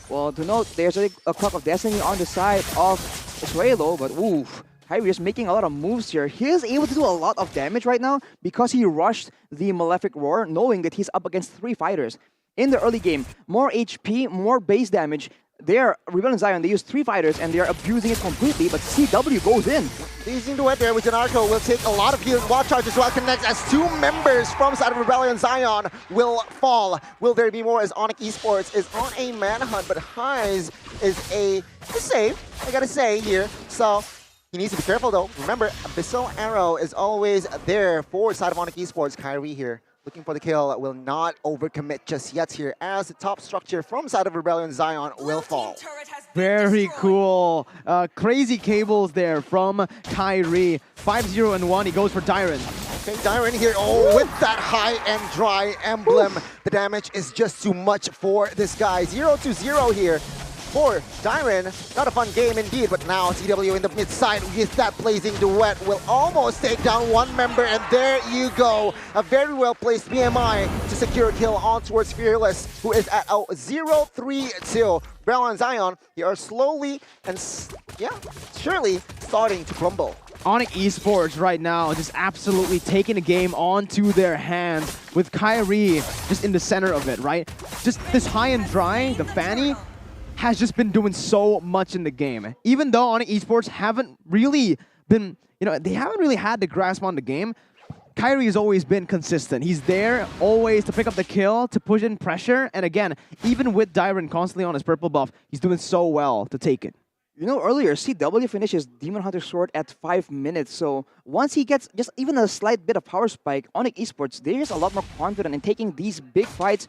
Well, to note, there's a Clock of Destiny on the side of Suelo, but oof, Kyrie is making a lot of moves here. He is able to do a lot of damage right now because he rushed the Malefic Roar, knowing that he's up against 3 fighters. In the early game, more HP, more base damage. They're Rebellion Zion, they use 3 fighters and they're abusing it completely, but CW goes in. Teasing the wet there with Vidio will take a lot of healing. Wild Charge as well connects as 2 members from side of Rebellion Zion will fall. Will there be more as ONIC Esports is on a manhunt, but Highs is a save, I gotta say here. So he needs to be careful though. Remember, Abyssal Arrow is always there for side of ONIC Esports. Kyrie here looking for the kill, will not overcommit just yet here as the top structure from side of Rebellion Zion will fall. Very cool. Crazy cables there from Kyrie. 5-0 and 1, he goes for Dyron. Okay, Dyron here, with that high and dry emblem. The damage is just too much for this guy. 0-0 here. for Dyren. Not a fun game indeed, but now CW in the mid side with that blazing duet will almost take down one member, and there you go. A very well placed BMI to secure a kill on towards Fearless, who is at 0-3-2. Bell and Zion, they are slowly and surely starting to crumble. ONIC Esports right now just absolutely taking the game onto their hands with Kyrie just in the center of it, right? Just this high and dry, the Fanny, has just been doing so much in the game. Even though ONIC Esports haven't really been, they haven't really had the grasp on the game, Kyrie has always been consistent. He's there always to pick up the kill, to push in pressure, and again, even with Dyren constantly on his purple buff, he's doing so well to take it. Earlier, CW finishes Demon Hunter Sword at 5 minutes, so once he gets just even a slight bit of power spike, ONIC Esports, they're just a lot more confident in taking these big fights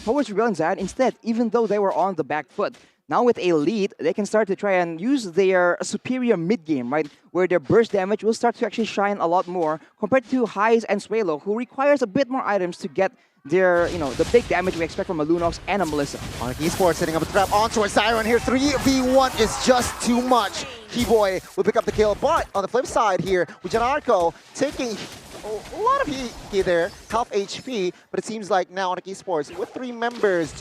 towards Rebellion Zion instead, even though they were on the back foot. Now with a lead, they can start to try and use their superior mid-game, right? Where their burst damage will start to actually shine a lot more compared to Highs and Swalo, who requires a bit more items to get their, the big damage we expect from a Lunox and a Melissa. ONIC Esports setting up a trap onto a Siren here. 3v1 is just too much. Keyboy will pick up the kill, but on the flip side here, with Janarko taking a lot of heat there, half HP, but it seems like now ONIC Esports with 2 members,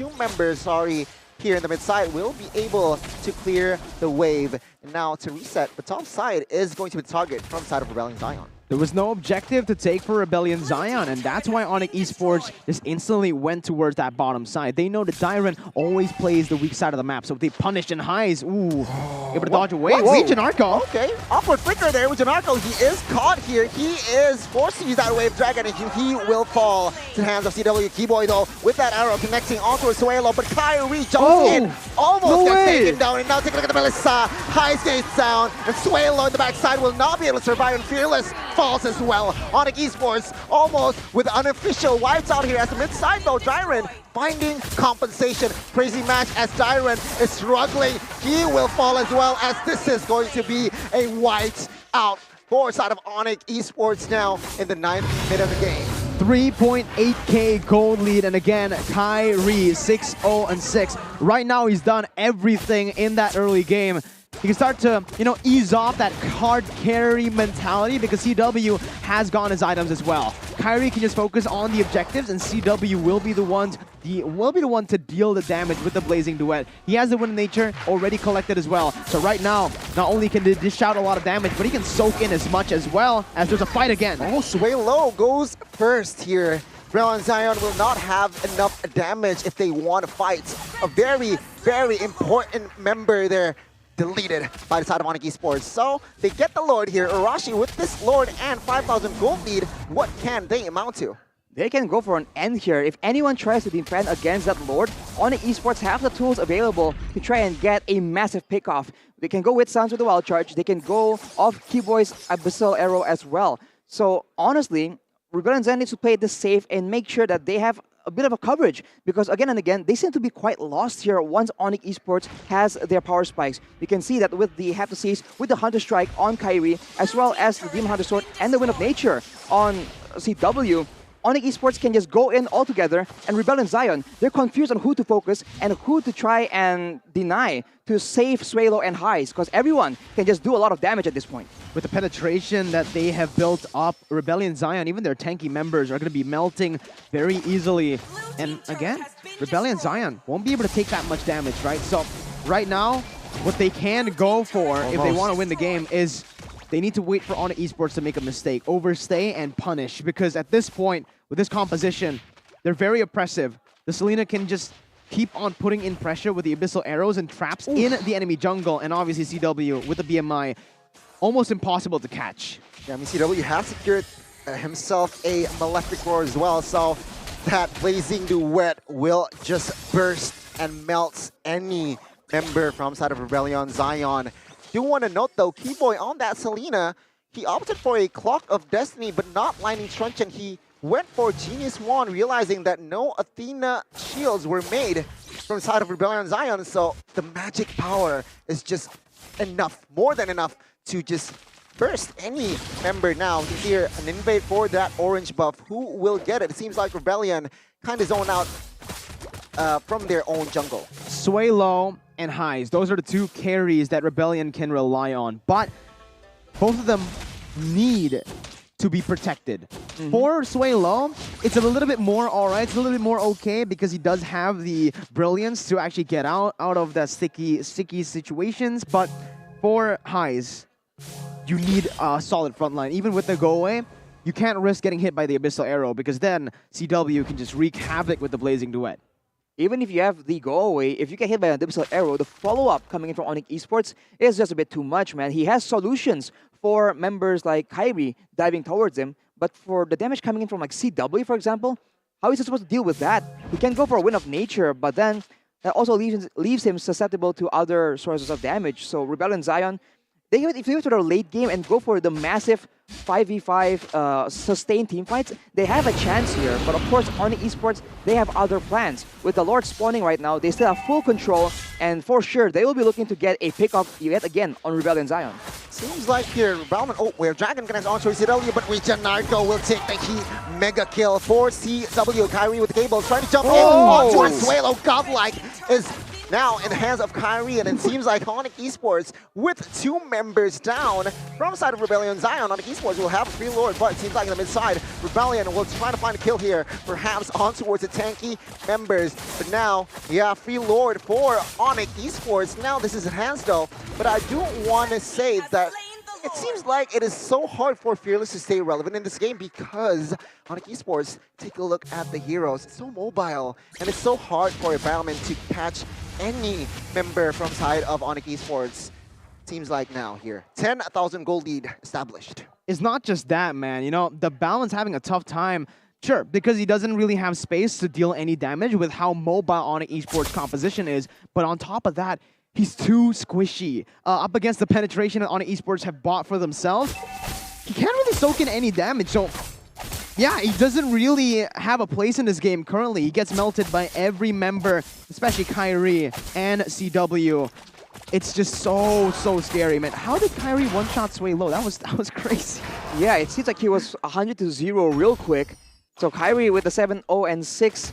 here in the mid side will be able to clear the wave. And now to reset, the top side is going to be the target from the side of Rebellion Zion. There was no objective to take for Rebellion Zion, and that's why ONIC Esports just instantly went towards that bottom side. They know that Dyren always plays the weak side of the map, so if they punish in Highs, able to dodge away. Wait, Janarko. Okay, awkward flicker there with Janarko. He is caught here. He is forced to use that wave dragon, and he will fall to the hands of CW. Keyboy though, with that arrow connecting onto Suelo, but Kyrie jumps in, almost gets taken down, and now take a look at the Melissa. High skates down, and Suelo in the backside will not be able to survive, and Fearless falls as well. ONIC Esports almost with unofficial wipes out here as the mid side though. Dyren finding compensation. Crazy match as Dyren is struggling. He will fall as well, as this is going to be a white out for side of ONIC Esports now in the 9th minute of the game. 3.8k gold lead, and again, Kyrie 6-0-6. Right now, he's done everything in that early game. He can start to, ease off that card carry mentality because CW has gone his items as well. Kyrie can just focus on the objectives, and CW will be the one to deal the damage with the Blazing Duet. He has the Wind of Nature already collected as well. So right now, not only can they dish out a lot of damage, but he can soak in as much as well, as there's a fight again. Oh, Swalo goes first here. Rebellion Zion will not have enough damage if they want to fight. A very, very important member there deleted by the side of ONIC Esports. So they get the Lord here. Arashi with this Lord and 5,000 gold lead, what can they amount to? They can go for an end here. If anyone tries to defend against that Lord, ONIC Esports have the tools available to try and get a massive pickoff. They can go with Sounds with the Wild Charge. They can go off Keyboy's Abyssal Arrow as well. So honestly, Rebellion Zen needs to play this safe and make sure that they have a bit of a coverage, because again and again, they seem to be quite lost here once ONIC Esports has their power spikes. You can see that with the Have to Seize, with the Hunter Strike on Kyrie, as well as the Demon Hunter Sword and the Wind of Nature on CW, ONIC Esports can just go in all together, and Rebellion Zion, they're confused on who to focus and who to try and deny to save Swalo and Highs, because everyone can just do a lot of damage at this point. With the penetration that they have built up, Rebellion Zion, even their tanky members are going to be melting very easily. And again, Rebellion Zion won't be able to take that much damage, right? So right now, what they can go for if they want to win the game is they need to wait for ONIC Esports to make a mistake, overstay and punish, because at this point, with this composition, they're very oppressive. The Selena can just keep on putting in pressure with the Abyssal Arrows and traps in the enemy jungle, and obviously CW with the BMI, almost impossible to catch. Yeah, I mean, CW has secured himself a Malefic Roar as well, so that Blazing Duet will just burst and melt any member from side of Rebellion Zion. Do want to note though, Keyboy on that Selena, he opted for a Clock of Destiny, but not Lightning Truncheon. He went for Genius Wand, realizing that no Athena shields were made from the side of Rebellion Zion, so the magic power is just enough, more than enough, to just burst any member now. Here, an invade for that orange buff. Who will get it? It seems like Rebellion kind of zone out from their own jungle. Swalo and Highs. Those are the two carries that Rebellion can rely on. But both of them need to be protected. For Suelo, it's a little bit more alright, it's a little bit more okay because he does have the brilliance to actually get out of the sticky situations. But for Highs, you need a solid front line. Even with the go away, you can't risk getting hit by the Abyssal Arrow because then CW can just wreak havoc with the Blazing Duet. Even if you have the go away, if you get hit by an Abyssal Arrow, the follow-up coming in from ONIC Esports is just a bit too much, man. He has solutions for members like Kyrie diving towards him, but for the damage coming in from like CW, for example, how is he supposed to deal with that? He can go for a Wind of Nature, but then that also leaves him susceptible to other sources of damage. So Rebellion Zion, if they go to their late game and go for the massive 5v5 sustained team fights, they have a chance here. But of course, ONIC Esports, they have other plans. With the Lord spawning right now, they still have full control, and for sure, they will be looking to get a pick-off yet again on Rebellion Zion. Seems like here, Bauman, where Dragon connects onto CW, but Narco will take the heat. Mega kill for CW. Kyrie with the cables, trying to jump in onto Asuelo. Godlike is now in the hands of Kyrie, and it seems like ONIC Esports, with 2 members down from the side of Rebellion Zion, ONIC Esports will have a free lord, but it seems like in the mid side, Rebellion will try to find a kill here, perhaps on towards the tanky members. But now, yeah, free lord for ONIC Esports. Now this is enhanced though, but I do want to say that it seems like it is so hard for Fearless to stay relevant in this game because ONIC Esports, take a look at the heroes. It's so mobile, and it's so hard for a Battleman to catch any member from side of ONIC Esports. Seems like now here, 10,000 gold lead established. It's not just that, man. You know, the Balance having a tough time. Sure, because he doesn't really have space to deal any damage with how mobile ONIC Esports composition is. But on top of that, he's too squishy. Up against the penetration that ONIC Esports have bought for themselves, he can't really soak in any damage. So yeah, he doesn't really have a place in this game currently. He gets melted by every member, especially Kyrie and CW. It's just so scary, man. How did Kyrie one-shot Suelo? That was crazy. Yeah, it seems like he was 100-0 real quick. So Kyrie with the 7-0 and 6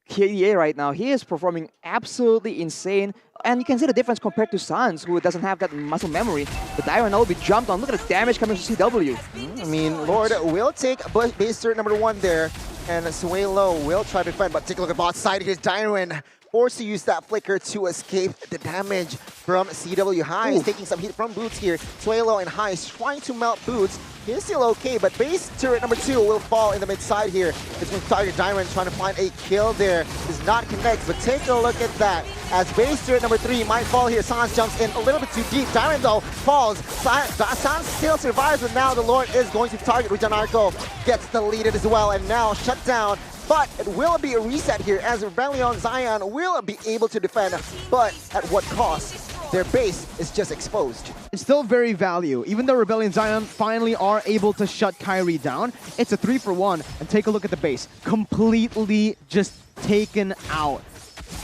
KDA right now, he is performing absolutely insane. And you can see the difference compared to Sans, who doesn't have that muscle memory. But Dyron will be jumped on. Look at the damage coming from CW. I mean, Lord will take base turret number 1 there, and Suelo will try to defend, but take a look at bot side. Here's Dyron, forced to use that flicker to escape the damage from CW. Highs taking some heat from Boots here. Suelo and Highs trying to melt Boots. He's still okay, but base turret number 2 will fall in the mid side here. It's going to target Dyron, trying to find a kill there. Does not connect, but take a look at that. As base turret number 3 might fall here, Sans jumps in a little bit too deep. Dyron though falls. Sans still survives, but now the Lord is going to target Arco. Gets deleted as well, and now shut down. But it will be a reset here as Rebellion Zion will be able to defend, but at what cost? Their base is just exposed. It's still very value. Even though Rebellion Zion finally are able to shut Kyrie down, it's a 3-for-1. And take a look at the base. Completely just taken out.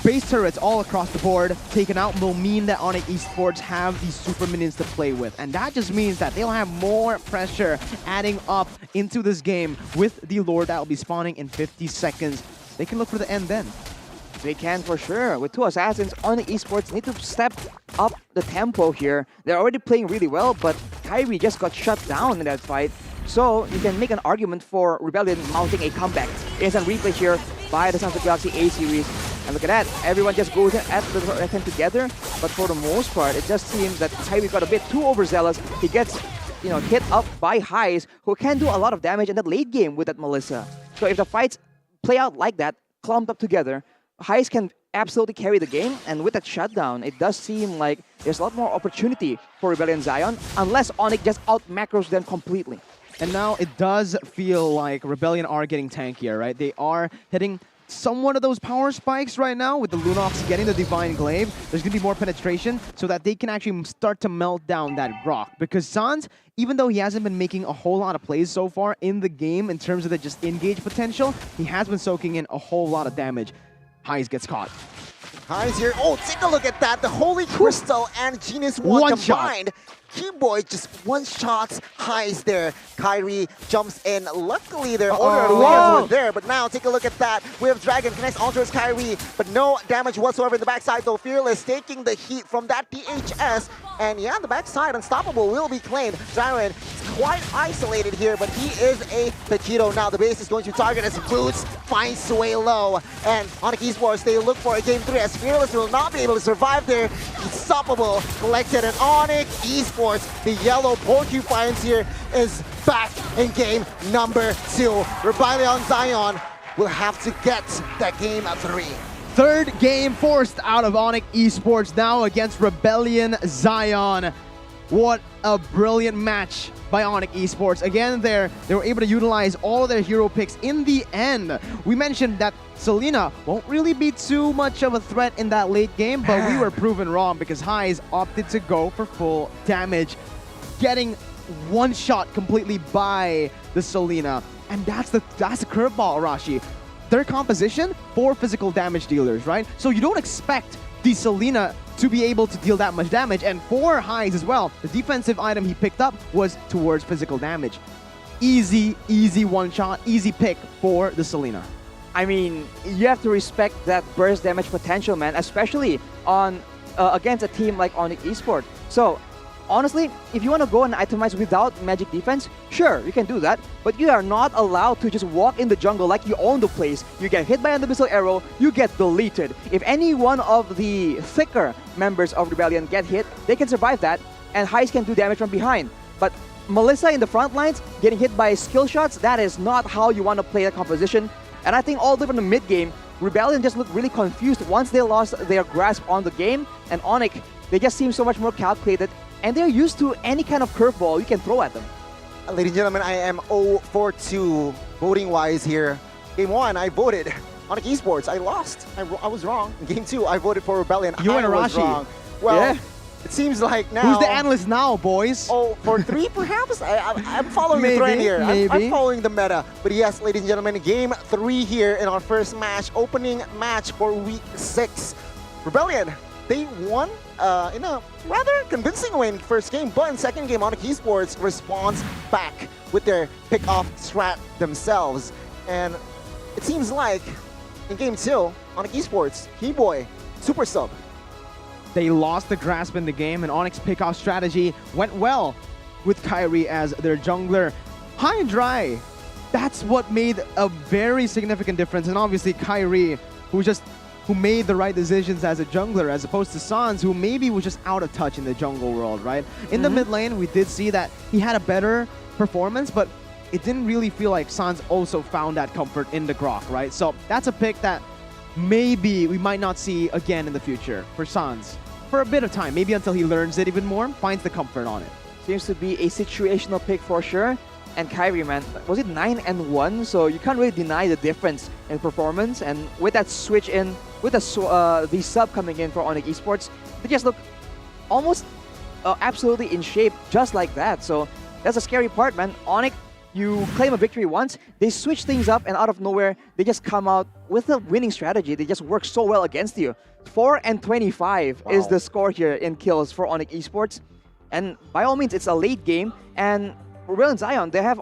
Base turrets all across the board taken out will mean that ONIC Esports have these super minions to play with. And that just means that they'll have more pressure adding up into this game with the Lord that will be spawning in 50 seconds. They can look for the end then. They can for sure. With 2 assassins, ONIC Esports need to step up the tempo here. They're already playing really well, but Kyrie just got shut down in that fight. So you can make an argument for Rebellion mounting a comeback. Instant replay here by the Sons of Galaxy A series. And look at that, everyone just goes at the attempt together. But for the most part, it just seems that Kyrie got a bit too overzealous. He gets, hit up by Highs, who can do a lot of damage in that late game with that Melissa. So if the fights play out like that, clumped up together, Highs can absolutely carry the game, and with that shutdown, it does seem like there's a lot more opportunity for Rebellion Zion, unless ONIC just out-macros them completely. And now it does feel like Rebellion are getting tankier, right? They are hitting somewhat of those power spikes right now with the Lunox getting the Divine Glaive. There's going to be more penetration so that they can actually start to melt down that rock. Because Sans, even though he hasn't been making a whole lot of plays so far in the game in terms of the just engage potential, he has been soaking in a whole lot of damage. Highs gets caught. Highs here. Oh, take a look at that. The Holy Crystal and Genius One combined. Keyboy just one-shots Highs there. Kyrie jumps in. Luckily, their order of Lions were there, but now take a look at that. We have Dragon connects onto his Kyrie, but no damage whatsoever in the backside, though. Fearless taking the heat from that DHS. And yeah, the backside, Unstoppable will be claimed. Dragon is quite isolated here, but he is a Taquito now. The base is going to target as Boots finds Sway low. And ONIC Esports, they look for a game 3 as Fearless will not be able to survive there. Unstoppable collected, and ONIC Esports, the yellow porcupines here, is back in game number 2. Rebellion Zion will have to get that game 3. Third game forced out of ONIC Esports now against Rebellion Zion. What a brilliant match by ONIC Esports. Again, they were able to utilize all their hero picks in the end. We mentioned that Selena won't really be too much of a threat in that late game, but we were proven wrong because Highs opted to go for full damage, getting one shot completely by the Selena. And that's the curveball, Arashi. Their composition, 4 physical damage dealers, right? So you don't expect the Selena to be able to deal that much damage, and 4 Highs as well. The defensive item he picked up was towards physical damage. Easy one shot, easy pick for the Selena. I mean, you have to respect that burst damage potential, man, especially on against a team like ONIC Esports. So, honestly, if you want to go and itemize without magic defense, sure, you can do that, but you are not allowed to just walk in the jungle like you own the place. You get hit by an Abyssal Arrow, you get deleted. If any one of the thicker members of Rebellion get hit, they can survive that, and Highs can do damage from behind. But Melissa in the front lines, getting hit by skill shots, that is not how you want to play the composition. And I think all the way from the mid game, Rebellion just looked really confused once they lost their grasp on the game, and ONIC, they just seem so much more calculated, and they're used to any kind of curveball you can throw at them. Ladies and gentlemen, I am 0-4-2 voting-wise here. Game 1, I voted ONIC Esports. I lost. I was wrong. In Game 2, I voted for Rebellion. You and I was Arashi. wrong. Well, it seems like now... Who's the analyst now, boys? 0-4-3 perhaps? I'm following the trend here. I'm following the meta. But yes, ladies and gentlemen, Game 3 here in our first match, opening match for Week 6. Rebellion, they won in a rather convincing way in first game, but in second game, ONIC Esports responds back with their pick-off strat themselves. And it seems like in Game 2, ONIC Esports, Keyboy, Super Sub. They lost the grasp in the game, and ONIC's pick-off strategy went well with Kyrie as their jungler. High and dry, that's what made a very significant difference. And obviously Kyrie, who made the right decisions as a jungler, as opposed to Sans, who maybe was just out of touch in the jungle world, right? In the mid lane, we did see that he had a better performance, but it didn't really feel like Sans also found that comfort in the Grok, right? So that's a pick that maybe we might not see again in the future for Sans. For a bit of time, maybe until he learns it even more, finds the comfort on it. Seems to be a situational pick for sure. And Kyrie, man, was it 9-1? So you can't really deny the difference in performance. And with that switch in, with the sub coming in for ONIC Esports, they just look almost absolutely in shape just like that. So that's a scary part, man. ONIC, you claim a victory once, they switch things up, and out of nowhere, they just come out with a winning strategy. They just work so well against you. 4-25 is the score here in kills for ONIC Esports. And by all means, it's a late game. And Rebellion Zion, they have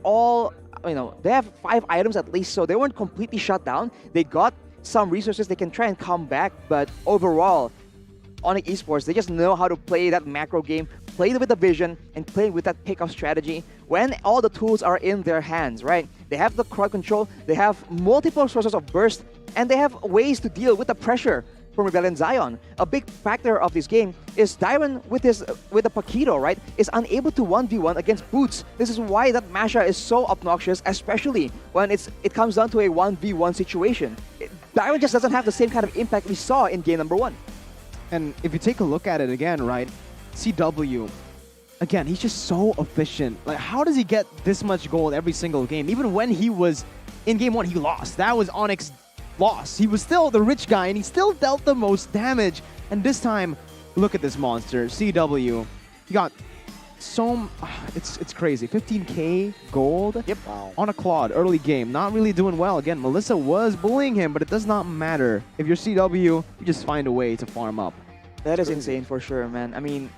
they have 5 items at least, so they weren't completely shut down. They got some resources, they can try and come back, but overall, ONIC Esports, they just know how to play that macro game, play with the vision, and play with that pick-off strategy when all the tools are in their hands, right? They have the crowd control, they have multiple sources of burst, and they have ways to deal with the pressure from Rebellion Zion. A big factor of this game is Dyron with the Paquito, right, is unable to 1v1 against Boots. This is why that Masha is so obnoxious, especially when it comes down to a 1v1 situation. Dyron just doesn't have the same kind of impact we saw in game number 1. And if you take a look at it again, right, CW, again, he's just so efficient. Like, how does he get this much gold every single game? Even when he was in game 1, he lost. That was ONIC's loss. He was still the rich guy, and he still dealt the most damage. And this time, look at this monster, CW. He got it's crazy. 15K gold on a Claude early game. Not really doing well. Again, Melissa was bullying him, but it does not matter. If you're CW, you just find a way to farm up. That is insane for sure, man. I mean,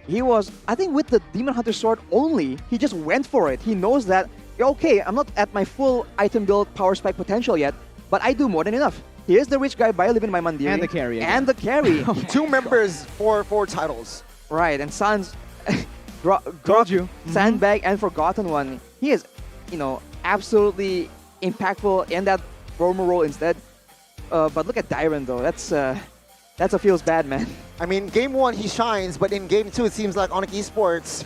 he was, I think with the Demon Hunter sword only, he just went for it. He knows that, okay, I'm not at my full item build power spike potential yet, but I do more than enough. Here's the rich guy by living my Mandiri. And the carry. Again. And the carry. 2 members for 4 titles. Right, and Sans, Sandbag and Forgotten One. He is, absolutely impactful in that Roamer role instead. But look at Dyron though. That's a feels bad, man. I mean, game 1 he shines, but in game 2 it seems like ONIC Esports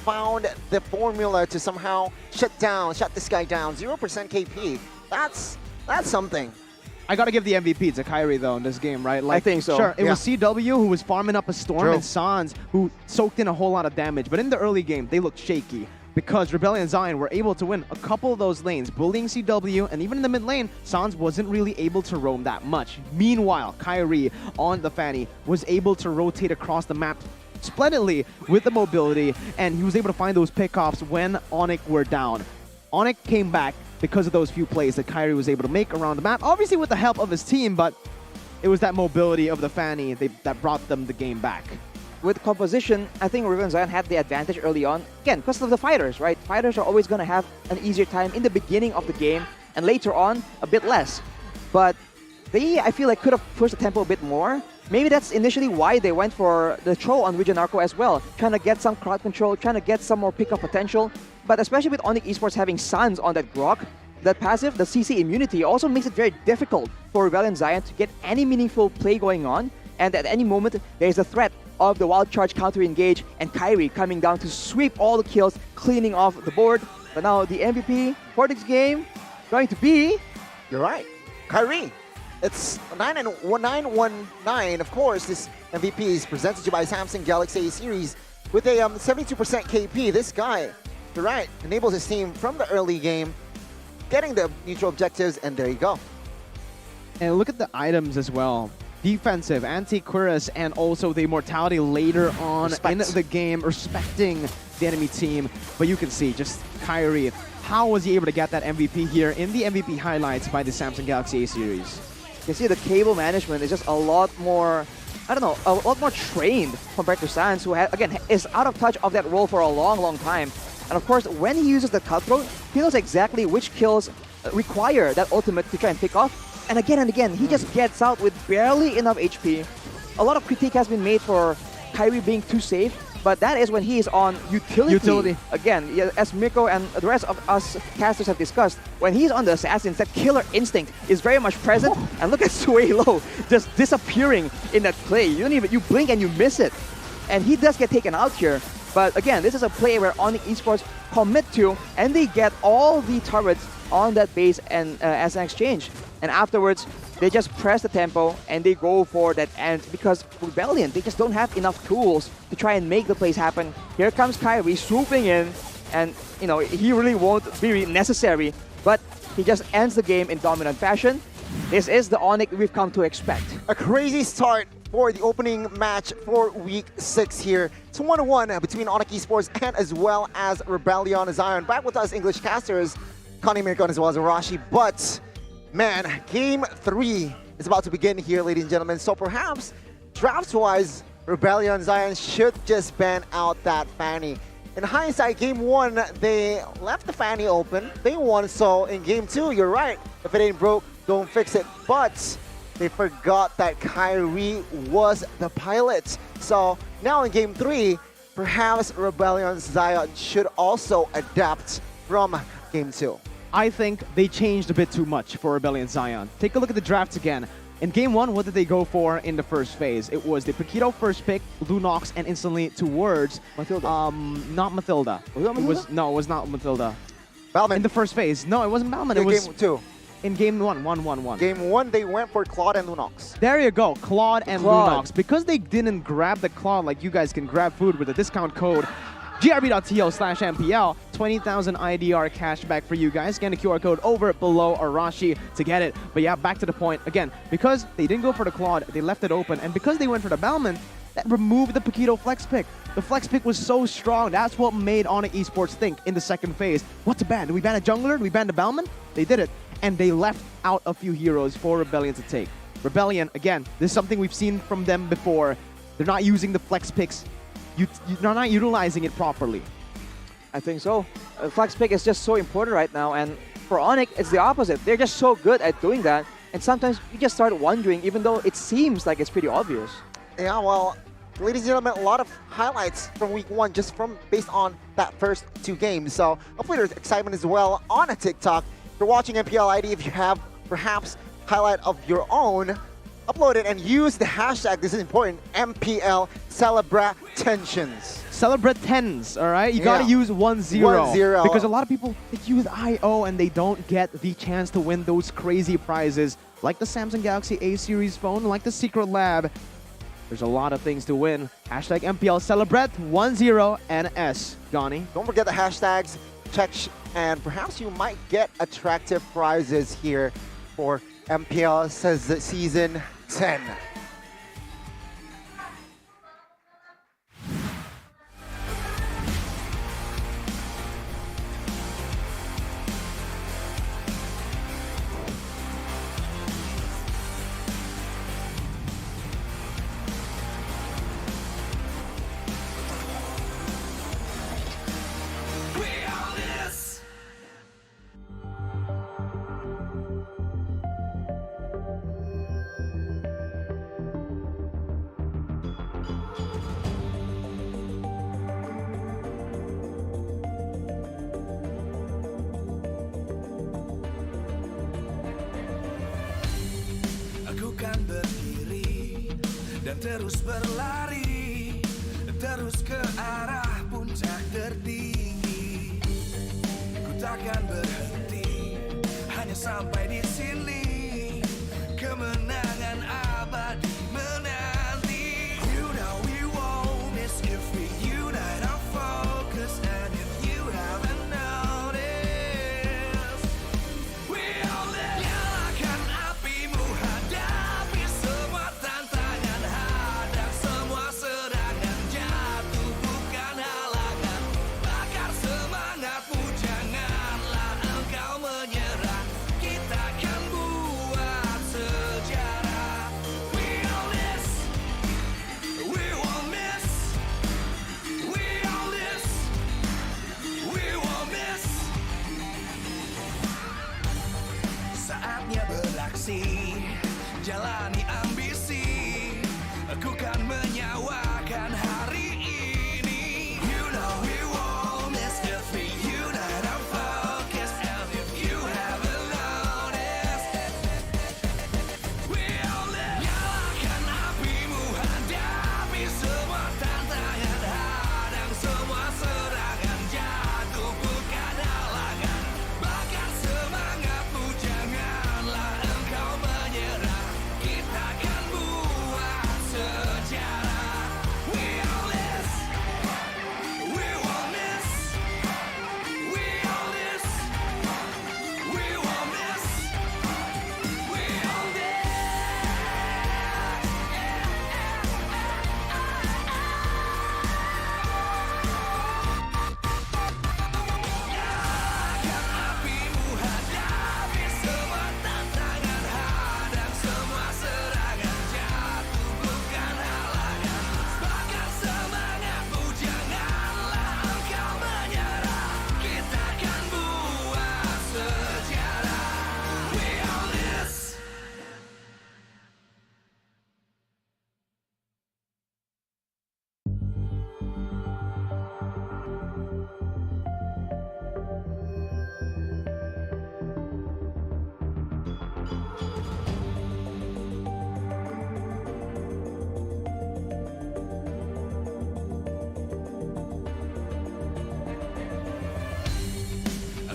found the formula to somehow shut this guy down. 0% KP. That's something. I gotta give the MVP to Kyrie though in this game, right? I think so. Sure, it was CW who was farming up a storm and Sans who soaked in a whole lot of damage. But in the early game, they looked shaky because Rebellion Zion were able to win a couple of those lanes, bullying CW, and even in the mid lane, Sans wasn't really able to roam that much. Meanwhile, Kyrie on the Fanny was able to rotate across the map splendidly with the mobility, and he was able to find those pickoffs when ONIC were down. ONIC came back because of those few plays that Kyrie was able to make around the map, obviously with the help of his team, but it was that mobility of the Fanny that brought them the game back. With composition, I think Rebellion Zion had the advantage early on. Again, because of the fighters, right? Fighters are always going to have an easier time in the beginning of the game, and later on, a bit less. But they, I feel like, could have pushed the tempo a bit more. Maybe that's initially why they went for the throw on Wijanarko as well, trying to get some crowd control, trying to get some more pickup potential. But especially with ONIC Esports having Sans on that Grok, that passive, the CC immunity, also makes it very difficult for Rebellion Zion to get any meaningful play going on. And at any moment, there is a threat of the Wild Charge counter-engage and Kyrie coming down to sweep all the kills, cleaning off the board. But now the MVP for this game going to be... You're right, Kyrie. It's 9-1-9. Of course, this MVP is presented to you by Samsung Galaxy A series with a 72% KP. This guy, you're right, enables his team from the early game, getting the neutral objectives, and there you go. And look at the items as well. Defensive, anti-cuirass, and also the immortality later on in the game, respecting the enemy team. But you can see just Kyrie, how was he able to get that MVP here in the MVP highlights by the Samsung Galaxy A series? You can see the cable management is just a lot more, a lot more trained compared to Sans, who, again, is out of touch of that role for a long, long time. And of course, when he uses the cutthroat, he knows exactly which kills require that ultimate to try and pick off. And again, he just gets out with barely enough HP. A lot of critique has been made for Kyrie being too safe, but that is when he is on utility. Again, as Miko and the rest of us casters have discussed, when he's on the Assassins, that killer instinct is very much present. And look at Suelo just disappearing in that play. You blink and you miss it. And he does get taken out here. But again, this is a play where ONIC Esports commit to, and they get all the turrets on that base and as an exchange. And afterwards, they just press the tempo and they go for that end, because Rebellion, they just don't have enough tools to try and make the plays happen. Here comes Kyrie swooping in, and he really won't be necessary, but he just ends the game in dominant fashion. This is the ONIC we've come to expect. A crazy start for the opening match for Week 6 here. It's 1-1 between ONIC Esports and as well as Rebellion Zion. Back with us, English casters, Connie Mirkon as well as Arashi. But, man, Game 3 is about to begin here, ladies and gentlemen. So perhaps, drafts-wise, Rebellion Zion should just ban out that Fanny. In hindsight, Game 1, they left the Fanny open. They won, so in Game 2, you're right. If it ain't broke, don't fix it. But they forgot that Kyrie was the pilot. So now in Game 3, perhaps Rebellion Zion should also adapt from Game 2. I think they changed a bit too much for Rebellion Zion. Take a look at the drafts again. In Game 1, what did they go for in the first phase? It was the Paquito first pick, Lunox, and instantly towards... Mathilda. Not Mathilda. Was that Mathilda? No, it was not Mathilda. Balman. In the first phase. No, it wasn't Balman. In it was Game 2. In Game 1, 1-1-1. Game 1, they went for Claude and Lunox. There you go, Claude and Lunox. Because they didn't grab the Claude like you guys can grab food with the discount code grb.to/MPL, 20,000 IDR cashback for you guys. Scan the QR code over below Arashi to get it. But yeah, back to the point. Again, because they didn't go for the Claude, they left it open. And because they went for the Balman, that removed the Paquito flex pick. The flex pick was so strong. That's what made ONIC Esports think in the second phase, what to ban? Do we ban a jungler? Do we ban the Bellman? They did it. And they left out a few heroes for Rebellion to take. Rebellion, again, this is something we've seen from them before. They're not using the flex picks. They're not utilizing it properly. I think so. Flex pick is just so important right now, and for ONIC, it's the opposite. They're just so good at doing that, and sometimes you just start wondering, even though it seems like it's pretty obvious. Yeah, well, ladies and gentlemen, a lot of highlights from week 1 just based on that first 2 games. So hopefully there's excitement as well on a TikTok. If you're watching MPL ID, if you have perhaps highlight of your own, upload it and use the hashtag, this is important, MPL Celebrate Tensions. Celebrate tens, all right? You gotta use 1-0. 1-0. Because a lot of people, they use IO and they don't get the chance to win those crazy prizes, like the Samsung Galaxy A series phone, like the Secret Lab. There's a lot of things to win. Hashtag MPL Celebrate 10 and S. Gani. Don't forget the hashtags, check, and perhaps you might get attractive prizes here for MPL Season 10. Aku kan berdiri dan terus berlari, terus ke arah puncak tertinggi. Ku takkan berhenti, hanya sampai di sini. Kemenangan abadi menanti. You know we won't miss if we unite our focus. And if you haven't noticed, we all live. Nyalakan apimu, hadapi semua tantangan, hadang semua serangan, jatuh bukan halangan. Bakar semangatmu, janganlah engkau menyerah. Kita akan buat sejarah. We all this, we won't miss. We all this, we won't miss. Saatnya beraksi, jalani ambisi. Aku kan menyawakan hari ini. You know we won't miss if we unite our focus. And if you haven't noticed, we all live. Nyalakan apimu, hadapi semua tantangan, hadang semua serangan, jatuh bukan halangan. Bakar semangatmu, janganlah engkau menyerah. Kita akan buat sejarah. We all this, we won't miss. We all this, we won't miss. We all this. Nyalakan apimu, hadapi semua tantangan, hadang semua serangan, jatuh bukan halangan. Bakar semangatmu, janganlah engkau menyerah. Kita akan buat sejarah. We all this.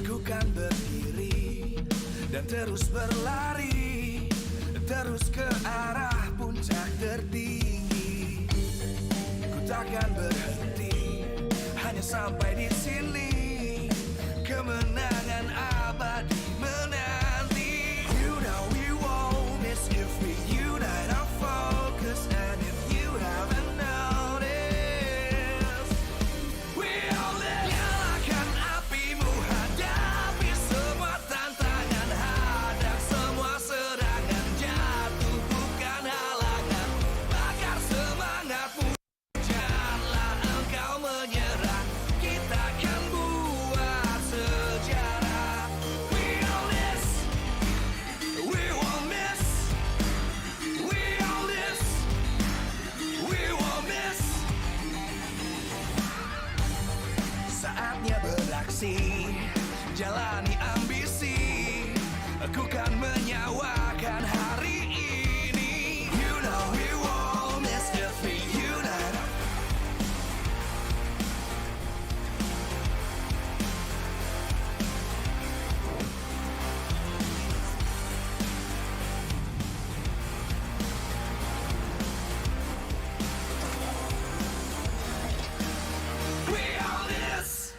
Aku kan berdiri dan terus berlari, terus ke arah puncak tertinggi. Ku takkan berhenti, hanya sampai di sini. Kemenangan abadi menanti. You know we won't miss if we unite our focus. And if you haven't known. kasih, jalani ambisi, aku kan menyawakan hari ini. You know we won't miss if we unite. We own this.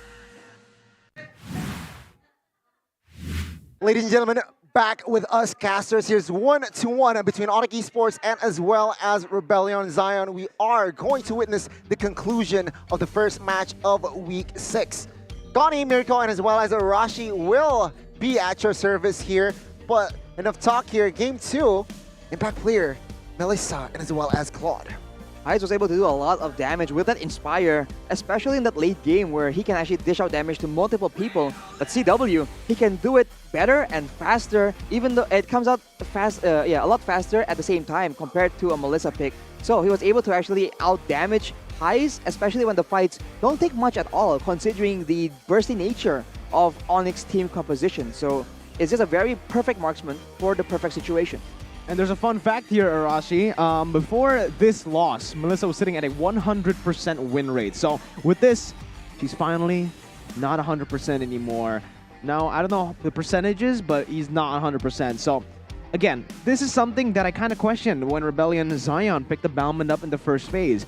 Ladies and gentlemen, back with us casters. Here's 1-1 between ONIC Esports and as well as Rebellion Zion. We are going to witness the conclusion of the first match of Week 6. Gani, Miracle, and as well as Arashi will be at your service here. But enough talk here. Game 2, Impact player Melissa and as well as Claude. Heiss was able to do a lot of damage with that Inspire, especially in that late game where he can actually dish out damage to multiple people. But CW, he can do it better and faster, even though it comes out fast, a lot faster at the same time compared to a Melissa pick. So he was able to actually out-damage Heiss, especially when the fights don't take much at all, considering the bursty nature of ONIC's team composition. So it's just a very perfect marksman for the perfect situation. And there's a fun fact here, Arashi. Before this loss, Melissa was sitting at a 100% win rate. So with this, she's finally not 100% anymore. Now, I don't know the percentages, but he's not 100%. So again, this is something that I kind of questioned when Rebellion Zion picked the Balmond up in the first phase.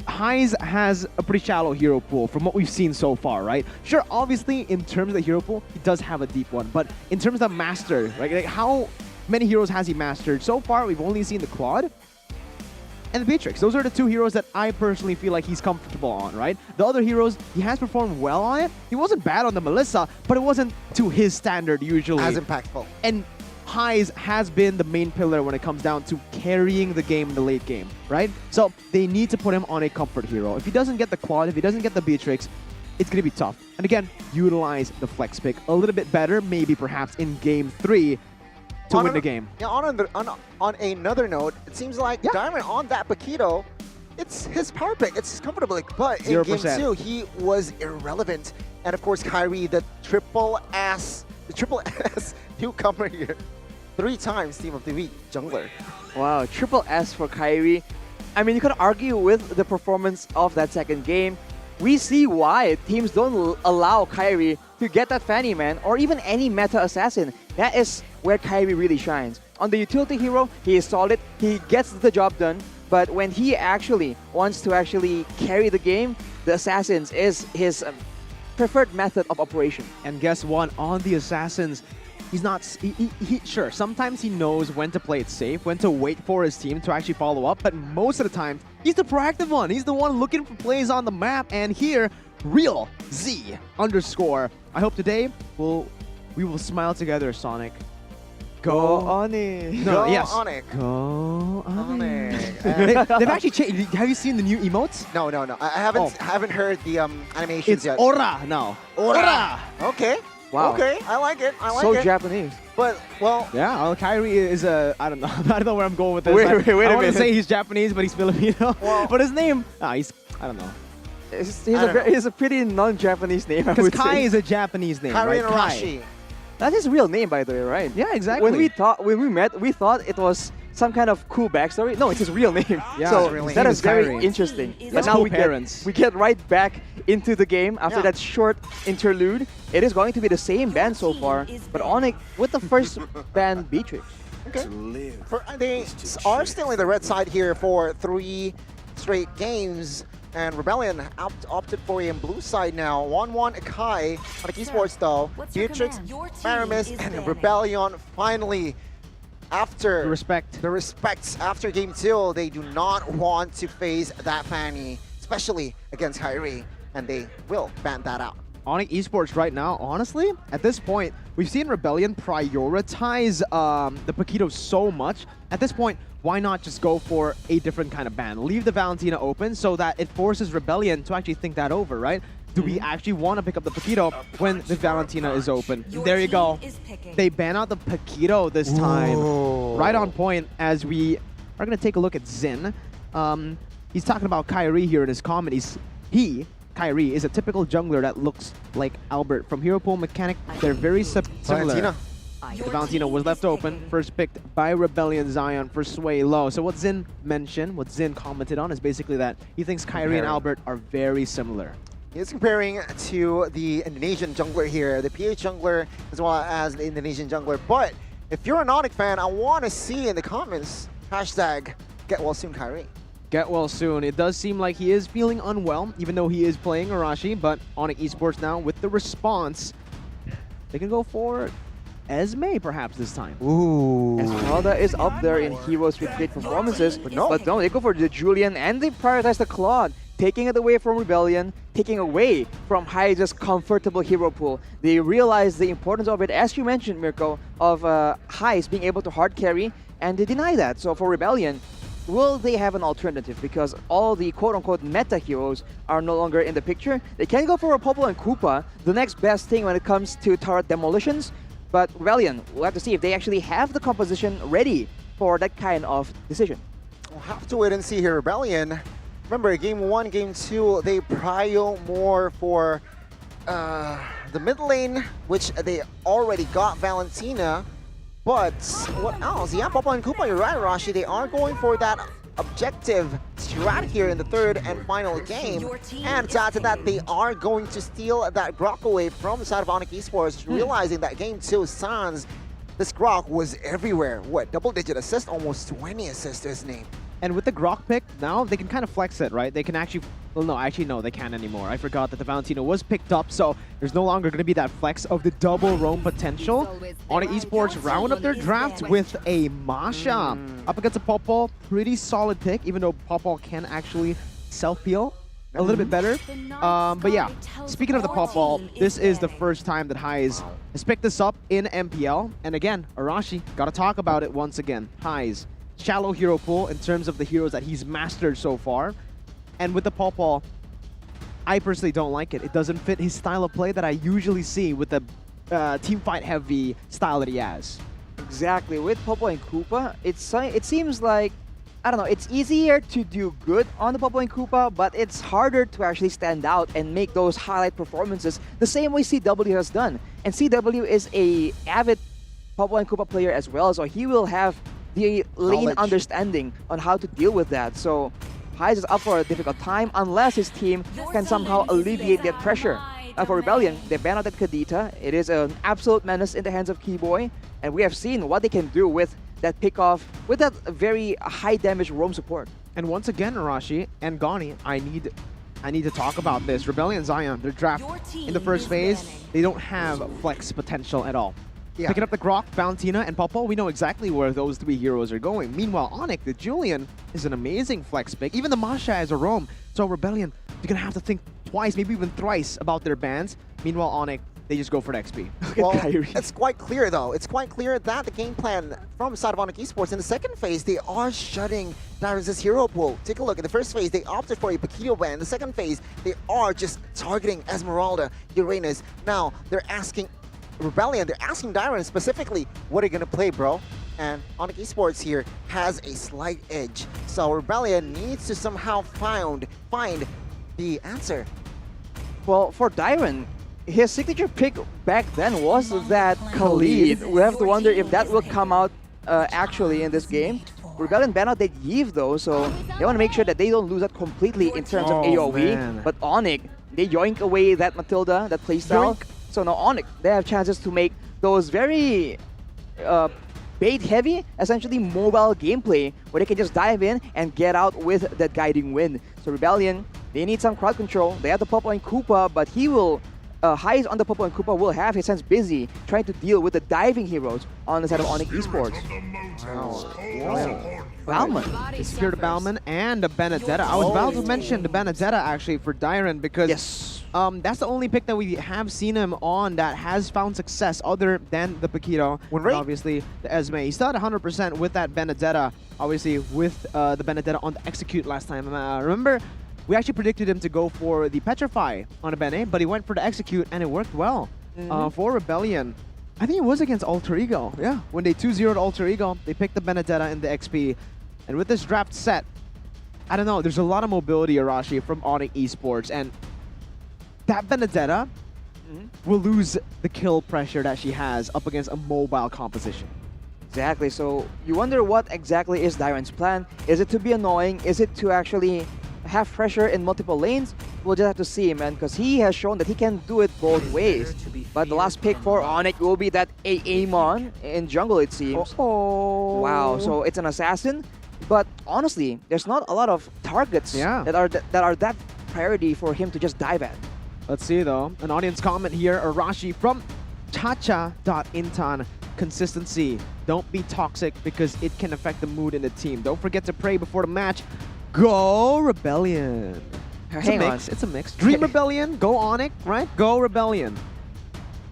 Heiss has a pretty shallow hero pool from what we've seen so far, right? Sure, obviously, in terms of the hero pool, he does have a deep one. But in terms of master, right, like how many heroes has he mastered? So far, we've only seen the Claude and the Beatrix. Those are the two heroes that I personally feel like he's comfortable on, right? The other heroes, he has performed well on it. He wasn't bad on the Melissa, but it wasn't to his standard usually. As impactful. And Heiss has been the main pillar when it comes down to carrying the game in the late game, right? So they need to put him on a comfort hero. If he doesn't get the Claude, if he doesn't get the Beatrix, it's going to be tough. And again, utilize the flex pick a little bit better, maybe perhaps in Game 3, to win the game. Yeah, on another note, it seems like Diamond on that Paquito, it's his power pick, it's his comfortable pick, but in 0%. Game 2, he was irrelevant. And of course, Kyrie, the triple S newcomer here. 3 times Team of the Week jungler. Wow, triple S for Kyrie. I mean, you could argue with the performance of that second game. We see why teams don't allow Kyrie to get that Fanny Man or even any meta assassin. That is where Kyrie really shines. On the utility hero, he is solid, he gets the job done, but when he actually wants to actually carry the game, the assassins is his preferred method of operation. And guess what? On the assassins, he's not... Sure, sometimes he knows when to play it safe, when to wait for his team to actually follow up, but most of the time, he's the proactive one. He's the one looking for plays on the map, and here, Real Z _. I hope today we will smile together, Sonic. Go ONIC. Go yes. ONIC. Go ONIC. They've actually changed. Have you seen the new emotes? No. I haven't heard the animations It's yet. Aura now. Aura. Okay. Wow. Okay, I like it. So Japanese. But, well... Yeah, well, Kyrie is a... I don't know. I don't know where I'm going with this. Wait a I want to minute. say he's Japanese, but he's Filipino. Well, but his name... he's... I don't know. He's a pretty non-Japanese name, I Because would Kai say. is a Japanese name, Kyrie right? and Kai. Arashi. That's his real name, by the way, right? Yeah, exactly. When we met, we thought it was some kind of cool backstory. No, it's his real name. Yeah, so his real name. that His is very Kyrie. interesting. He But has now cool we parents. get right back into the game after Yeah. that short interlude. It is going to be the same band so far, but ONIC with the first band Beatrix. Okay. They are still in the red side here for 3 straight games. And Rebellion opted for a blue side now. 1-1 Kai. ONIC Esports though. Beatrix, Maramis, and Rebellion finally, after The respect. after game 2, they do not want to face that Fanny, especially against Kyrie, and they will ban that out. ONIC Esports right now, honestly, at this point, we've seen Rebellion prioritize the Paquito so much. At this point, why not just go for a different kind of ban? Leave the Valentina open so that it forces Rebellion to actually think that over, right? Do we actually want to pick up the Paquito when the Valentina is open? There you go. They ban out the Paquito this time. Right on point as we are going to take a look at Zin. He's talking about Kyrie here in his comment. He Kyrie is a typical jungler that looks like Albert. From hero pool mechanic, they're very similar. Valentina. The Valentina was left open, first picked by Rebellion Zion for Sway Low. So what Zin mentioned, what Zin commented on is basically that he thinks Kyrie and Albert are very similar. He's comparing to the Indonesian jungler here, the PH jungler as well as the Indonesian jungler. But if you're an ONIC fan, I want to see in the comments, hashtag get well soon Kyrie. Get well soon. It does seem like he is feeling unwell, even though he is playing Arashi, but ONIC Esports now with the response, they can go for Esme perhaps this time. Ooh. Esmeralda is up there in heroes with great performances, but no, they go for the Julian and they prioritize the Claude, taking it away from Rebellion, taking away from Hyze's comfortable hero pool. They realize the importance of it, as you mentioned, Mirko, of Hyze being able to hard carry, and they deny that. So for Rebellion, will they have an alternative? Because all the quote-unquote meta heroes are no longer in the picture. They can go for a Popple and Koopa, the next best thing when it comes to turret demolitions. But Rebellion, we'll have to see if they actually have the composition ready for that kind of decision. We'll have to wait and see here. Rebellion, remember game 1, game 2, they prio more for the mid lane, which they already got Valentina. But what else? Yeah, Popple and Koopa, you're right, Rashi. They are going for that objective strat here in the third and final game. And to add to that, they are going to steal that Grok away from the side of ONIC Esports, realizing that game 2, Sans, this Grok was everywhere. What, double-digit assist? Almost 20 assists to his name. And with the Grok pick, now they can kind of flex it, right? They can actually... Well, no, they can't anymore. I forgot that the Valentina was picked up, so there's no longer going to be that flex of the double roam potential. ONIC Esports round up their draft with a Masha. Up against a Popple, pretty solid pick, even though Popple can actually self-peel a little bit better. But yeah, speaking of the Popple, this is the first time that Hyze has picked this up in MPL. And again, Arashi, got to talk about it once again. Hyze, shallow hero pool in terms of the heroes that he's mastered so far. And with the Popple, I personally don't like it. It doesn't fit his style of play that I usually see with the team fight heavy style that he has. Exactly. With Popple and Koopa, it seems like, I don't know, it's easier to do good on the Popple and Koopa, but it's harder to actually stand out and make those highlight performances the same way CW has done. And CW is a avid Popple and Koopa player as well, so he will have the lane understanding on how to deal with that. So Hyze is up for a difficult time unless his team can somehow alleviate that pressure. For Rebellion, they ban out that Kadita. It is an absolute menace in the hands of Keyboy, and we have seen what they can do with that pickoff, with that very high damage roam support. And once again, Arashi and Gani, I need to talk about this. Rebellion Zion, their draft in the first phase, they don't have flex potential at all. Yeah. Picking up the Grok, Valentina, and Popple, we know exactly where those three heroes are going. Meanwhile, ONIC, the Julian, is an amazing flex pick. Even the Masha as a roam. So Rebellion, they're going to have to think twice, maybe even thrice about their bans. Meanwhile, ONIC, they just go for the XP. Well, it's quite clear, though. It's quite clear that the game plan from the side of ONIC Esports in the second phase, they are shutting Darius' hero pool. Take a look. In the first phase, they opted for a Paquito ban. In the second phase, they are just targeting Esmeralda, Uranus. Now, they're asking Rebellion, they're asking Dyron specifically, what are you gonna play, bro? And ONIC Esports here has a slight edge. So Rebellion needs to somehow find the answer. Well, for Dyron, his signature pick back then was that Khalid. We have to wonder if that will come out actually in this game. Rebellion ban out that Yves though, so they want to make sure that they don't lose that completely in terms of AoE. Man. But ONIC, they yoink away that Matilda, that playstyle. So now ONIC, they have chances to make those very bait-heavy, essentially mobile gameplay, where they can just dive in and get out with that guiding wind. So Rebellion, they need some crowd control. They have the Popple and Koopa, but he will, Hyze on the Popple and Koopa will have his hands busy trying to deal with the diving heroes on the side of ONIC Esports. Balman. They secured a Balman and a Benedetta. I was about to mention the Benedetta actually for Dyron because that's the only pick that we have seen him on that has found success other than the Paquito. And obviously the Esme. He's still at 100% with that Benedetta. Obviously with the Benedetta on the Execute last time. Remember, we actually predicted him to go for the Petrify on a Bene, but he went for the Execute and it worked well. For Rebellion, I think it was against Alter Ego. Yeah, when they 2-0'd Alter Ego, they picked the Benedetta in the XP. And with this draft set, I don't know, there's a lot of mobility, Arashi, from ONIC Esports. And that Benedetta will lose the kill pressure that she has up against a mobile composition. Exactly, so you wonder what exactly is Dyron's plan. Is it to be annoying? Is it to actually have pressure in multiple lanes? We'll just have to see, man, because he has shown that he can do it both ways. But the last pick for ONIC will be that Amon in jungle, it seems. Oh. Wow, so it's an assassin. But honestly, there's not a lot of targets that are that priority for him to just dive at. Let's see though, an audience comment here, Arashi from Chacha.intan. Consistency. Don't be toxic because it can affect the mood in the team. Don't forget to pray before the match. Go Rebellion. Hang on. It's a mix. Dream Rebellion, go ONIC, right? Go Rebellion.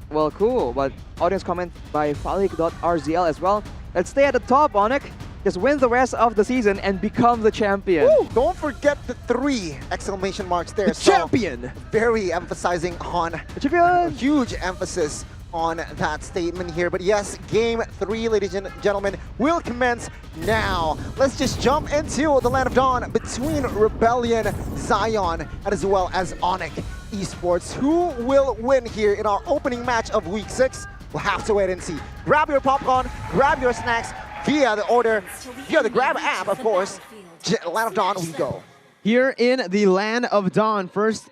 Well, cool, but audience comment by Falik.rzl as well. Let's stay at the top, ONIC. Just win the rest of the season and become the champion. Woo! Don't forget the 3 exclamation marks there. The champion! Very emphasizing on the champion. Huge emphasis on that statement here. But yes, game 3, ladies and gentlemen, will commence now. Let's just jump into the Land of Dawn between Rebellion, Zion, and as well as ONIC Esports. Who will win here in our opening match of week 6? We'll have to wait and see. Grab your popcorn, grab your snacks via the order, via the Grab app, of course. Land of Dawn, we go. Here in the Land of Dawn, first,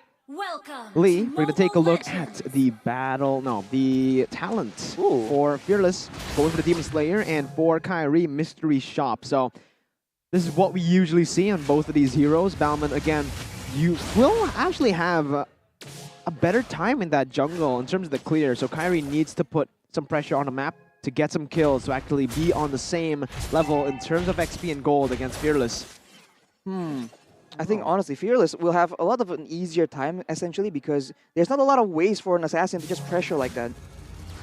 Lee, we're gonna take a look at the the talent for Fearless, both for the Demon Slayer and for Kyrie Mystery Shop. So this is what we usually see on both of these heroes. Bauman, again, you will actually have a better time in that jungle in terms of the clear. So Kyrie needs to put some pressure on the map to get some kills to actually be on the same level in terms of XP and gold against Fearless. I think honestly, Fearless will have a lot of an easier time essentially because there's not a lot of ways for an assassin to just pressure like that.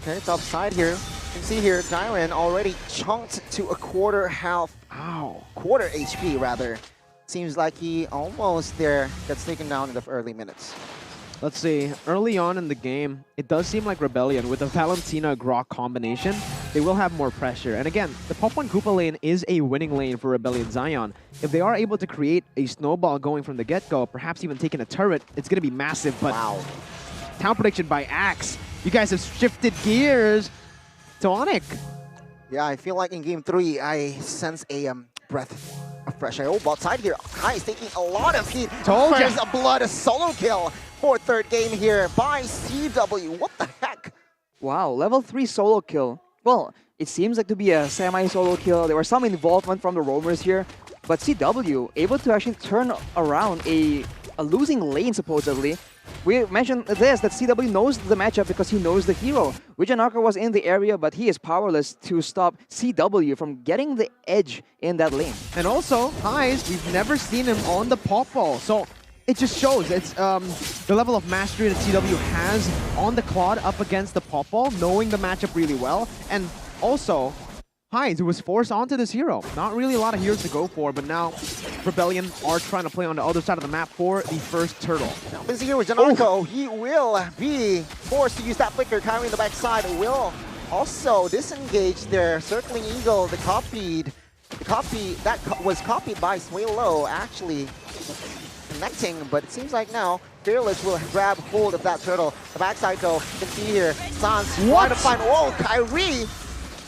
Okay, top side here. You can see here, Dyron already chunked to a quarter HP rather. Seems like he almost there gets taken down in the early minutes. Let's see, early on in the game, it does seem like Rebellion, with the Valentina-Grok combination, they will have more pressure. And again, the Pop 1 Koopa lane is a winning lane for Rebellion Zion. If they are able to create a snowball going from the get-go, perhaps even taking a turret, it's going to be massive. But town prediction by Axe. You guys have shifted gears to ONIC. Yeah, I feel like in game 3, I sense a breath of fresh air. Oh, bot side here. Kai is taking a lot of heat. There's a blood solo kill for third game here by CW. What the heck? Wow, level 3 solo kill. Well, it seems like to be a semi-solo kill. There was some involvement from the roamers here, but CW able to actually turn around a losing lane supposedly. We mentioned this, that CW knows the matchup because he knows the hero. Wijanarka was in the area, but he is powerless to stop CW from getting the edge in that lane. And also, Highs, we've never seen him on the pop ball. So it just shows it's the level of mastery that CW has on the Claude up against the pop ball, knowing the matchup really well. And also, Hines, who was forced onto this hero. Not really a lot of heroes to go for, but now Rebellion are trying to play on the other side of the map for the first turtle. Now, busy here with Janarko. He will be forced to use that flicker. Kyrie in the backside will also disengage there. Circling Eagle, the copy that was copied by Swaylo, actually connecting, but it seems like now Fearless will grab hold of that turtle. The backside though, you can see here, Sans trying to find, whoa, Kyrie!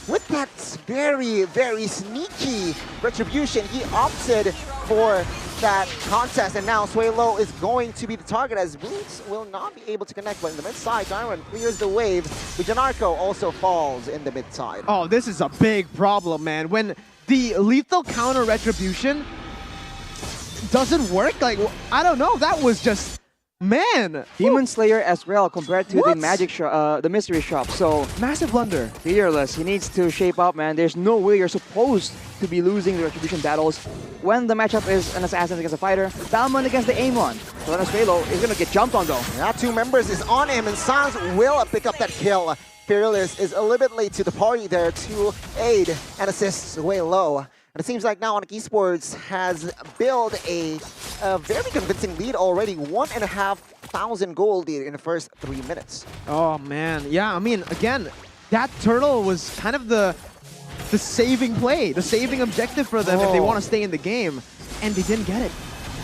With that very, very sneaky retribution, he opted for that contest, and now Swaylo is going to be the target as Boots will not be able to connect, but in the mid side, Dyron clears the wave. Vijanarko also falls in the mid side. Oh, this is a big problem, man. When the lethal counter retribution doesn't work, like, I don't know, that was just... Man! Demon Slayer as well compared to the magic shop, the mystery shop. So massive blunder. Fearless. He needs to shape up, man. There's no way you're supposed to be losing the retribution battles when the matchup is an assassin against a fighter. Balmond against the Amon. So Venezuela is gonna get jumped on though. Yeah, 2 members is on him, and Sans will pick up that kill. Fearless is a little bit late to the party there to aid and assist way low. And it seems like now ONIC Esports has built a very convincing lead already. 1,500 gold in the first 3 minutes. Oh man, yeah, I mean, again, that turtle was kind of the saving play, the saving objective for them if they want to stay in the game. And they didn't get it.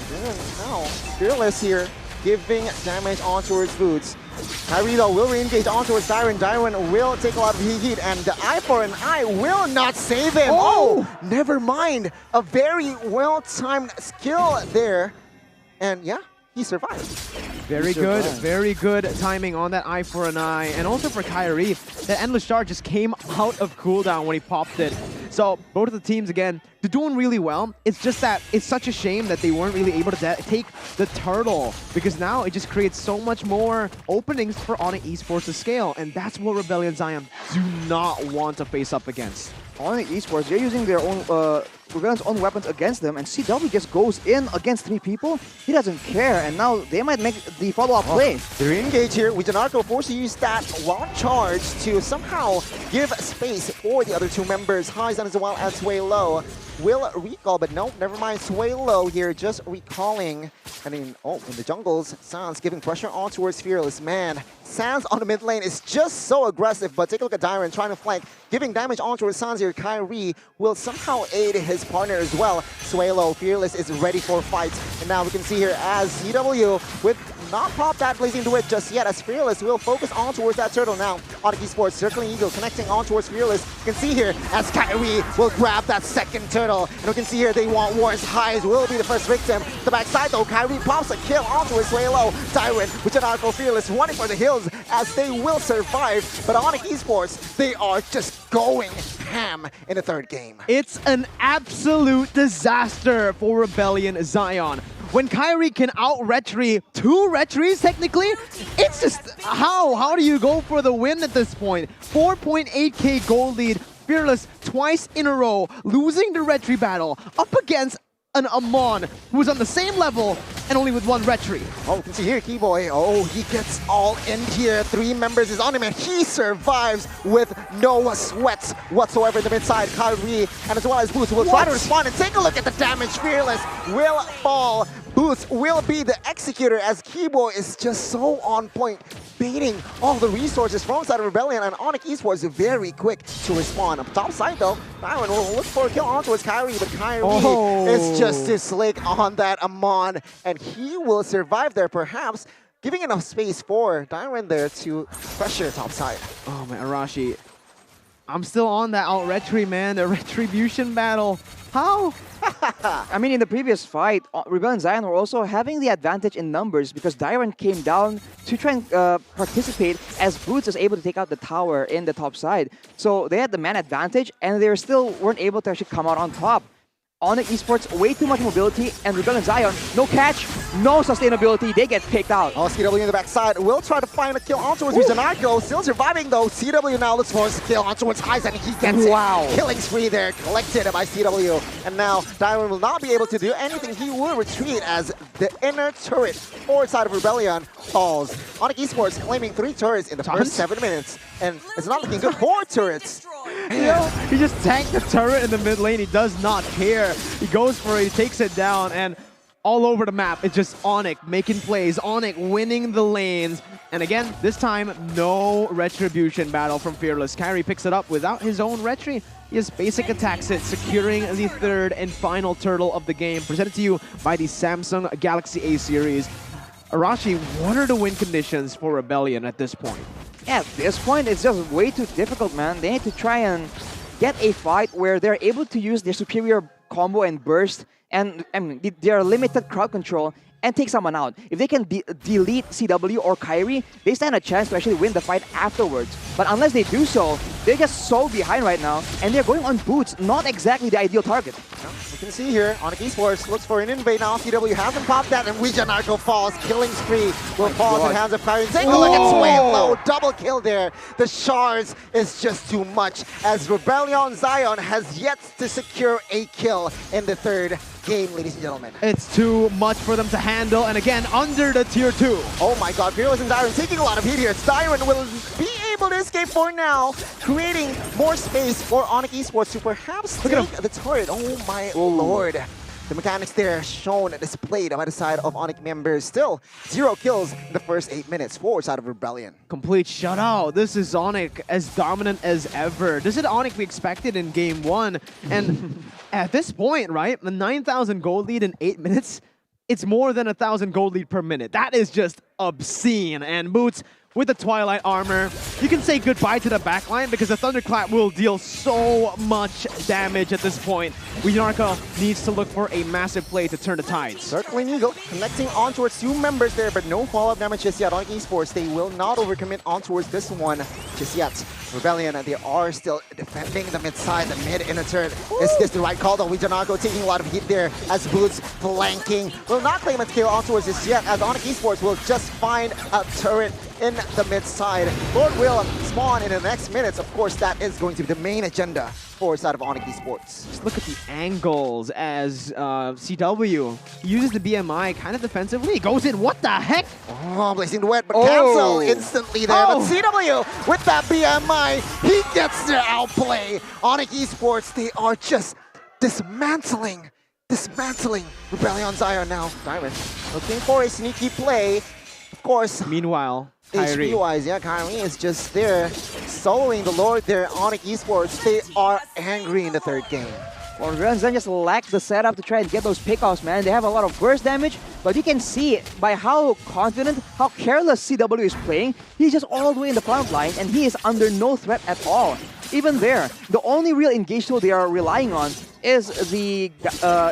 Yeah, no, Fearless here giving damage on towards Boots. Kyrie though will re-engage on towards Dyron. Dyron will take a lot of heat, and the eye for an eye will not save him. Oh, never mind. A very well-timed skill there. And yeah, he survived. Very good timing on that eye for an eye. And also for Kyrie, that Endless Charge just came out of cooldown when he popped it. So both of the teams, again, they're doing really well. It's just that it's such a shame that they weren't really able to take the turtle, because now it just creates so much more openings for ONIC Esports to scale. And that's what Rebellion Zion do not want to face up against. ONIC Esports, they're using their own Rebellion's own weapons against them, and CW just goes in against 3 people. He doesn't care, and now they might make the follow-up play. They're engaged here. Wijanarko forced to use that long charge to somehow give space for the other 2 members. Hyzen as well as Sway Low will recall, but no, never mind. Sway Low here just recalling. I mean, in the jungles, Sans giving pressure on towards Fearless. Man, Sans on the mid lane is just so aggressive, but take a look at Dyron trying to flank, giving damage on towards Sans here. Kyrie will somehow aid his partner as well. Sway Low, Fearless is ready for a fight. And now we can see here as CW with not pop that Blazing Duet just yet, as Fearless will focus on towards that turtle now. ONIC Esports circling Eagle, connecting on towards Fearless. You can see here as Kyrie will grab that second turtle. And we can see here they want war as Highs will be the first victim. The backside though, Kyrie pops a kill onto his way low. Dyron, which are Arco Fearless running for the hills as they will survive. But ONIC Esports, they are just going ham in the 3rd game. It's an absolute disaster for Rebellion Zion. When Kyrie can out-retry 2 retries, technically, it's just, how do you go for the win at this point? 4.8k gold lead, Fearless twice in a row, losing the retry battle up against an Amon who's on the same level and only with 1 retry. Oh, you can see here, Keyboy. Oh, he gets all in here. 3 members is on him, and he survives with no sweats whatsoever in the mid side. Kyrie, and as well as Boots will try to respond, and take a look at the damage. Fearless will fall. Boots will be the executor, as Keyboy is just so on point, baiting all the resources from side of Rebellion, and ONIC Esports is very quick to respond. Up top side though, Byron will look for a kill on towards Kyrie, but Kyrie is just too slick on that Amon, and he will survive there, perhaps giving enough space for Dyron there to pressure top side. Oh man, Arashi, I'm still on that out-retry, man, the retribution battle. How? I mean, in the previous fight, Rebellion Zion were also having the advantage in numbers because Dyron came down to try and participate, as Boots was able to take out the tower in the top side. So they had the man advantage, and they still weren't able to actually come out on top. ONIC Esports, way too much mobility, and Rebellion Zion, no catch, no sustainability, they get picked out. Oh, CW in the backside will try to find a kill on towards Wijanarko, still surviving though. CW now looks for a kill on towards Hyzen, and he gets it. Killing spree there, collected by CW. And now Dyron will not be able to do anything. He will retreat as the inner turret forward side of Rebellion falls. ONIC Esports claiming 3 turrets in the first 7 minutes, and it's not looking good for turrets. He just tanked the turret in the mid lane. He does not care. He goes for it, he takes it down, and all over the map, it's just ONIC making plays, ONIC winning the lanes. And again, this time, no retribution battle from Fearless. Kyrie picks it up without his own retry. He just basic attacks it, securing the 3rd and final turtle of the game. Presented to you by the Samsung Galaxy A series. Arashi, what are the win conditions for Rebellion at this point? Yeah, at this point, it's just way too difficult, man. They need to try and get a fight where they're able to use their superior combo and burst, and I mean, their limited crowd control, and take someone out. If they can delete CW or Kyrie, they stand a chance to actually win the fight afterwards. But unless they do so, they're just so behind right now, and they're going on Boots, not exactly the ideal target. You can see here, ONIC Esports looks for an invade now. CW hasn't popped that, and Wijanarko falls. Killing spree will fall in the hands of Kyrie. Take a look at Sway Low, double kill there. The shards is just too much, as Rebellion Zion has yet to secure a kill in the 3rd game, ladies and gentlemen. It's too much for them to handle, and again, under the tier 2. Oh my god, Fearless and Dyron taking a lot of heat here. Dyron will be able to escape for now, creating more space for ONIC Esports to perhaps take the turret. Oh my lord. The mechanics there shown, displayed by the side of ONIC members. Still, 0 kills in the first 8 minutes for side of Rebellion. Complete shutout. This is ONIC as dominant as ever. This is ONIC we expected in game 1. And at this point, right, the 9,000 gold lead in 8 minutes, it's more than 1,000 gold lead per minute. That is just obscene. And Boots, with the Twilight armor, you can say goodbye to the backline because the Thunderclap will deal so much damage at this point. Narco needs to look for a massive play to turn the tides. Circling Eagle, connecting on towards 2 members there, but no follow-up damage just yet on Esports. They will not overcommit on towards this one just yet. Rebellion, they are still defending the mid side, the mid inner turret. Is this the right call though? Narco taking a lot of heat there as Boots flanking. Will not claim its kill on towards this yet, as ONIC Esports will just find a turret in the mid side. Lord will spawn in the next minutes. Of course, that is going to be the main agenda for side of ONIC Esports. Just look at the angles as CW uses the BMI kind of defensively. Goes in, what the heck? Oh, blazing the wet, but cancel instantly there. But CW with that BMI, he gets the outplay. ONIC Esports, they are just dismantling Rebellion Zion now. Diamond looking for a sneaky play. Of course. Meanwhile, Kyrie. HP-wise, yeah, Kyrie is just there, soloing the Lord there. ONIC Esports, they are angry in the third game. Well, Rebellion just lack the setup to try and get those pickoffs, man. They have a lot of burst damage, but you can see by how confident, how careless CW is playing. He's just all the way in the front line, and he is under no threat at all. Even there, the only real engage tool they are relying on is the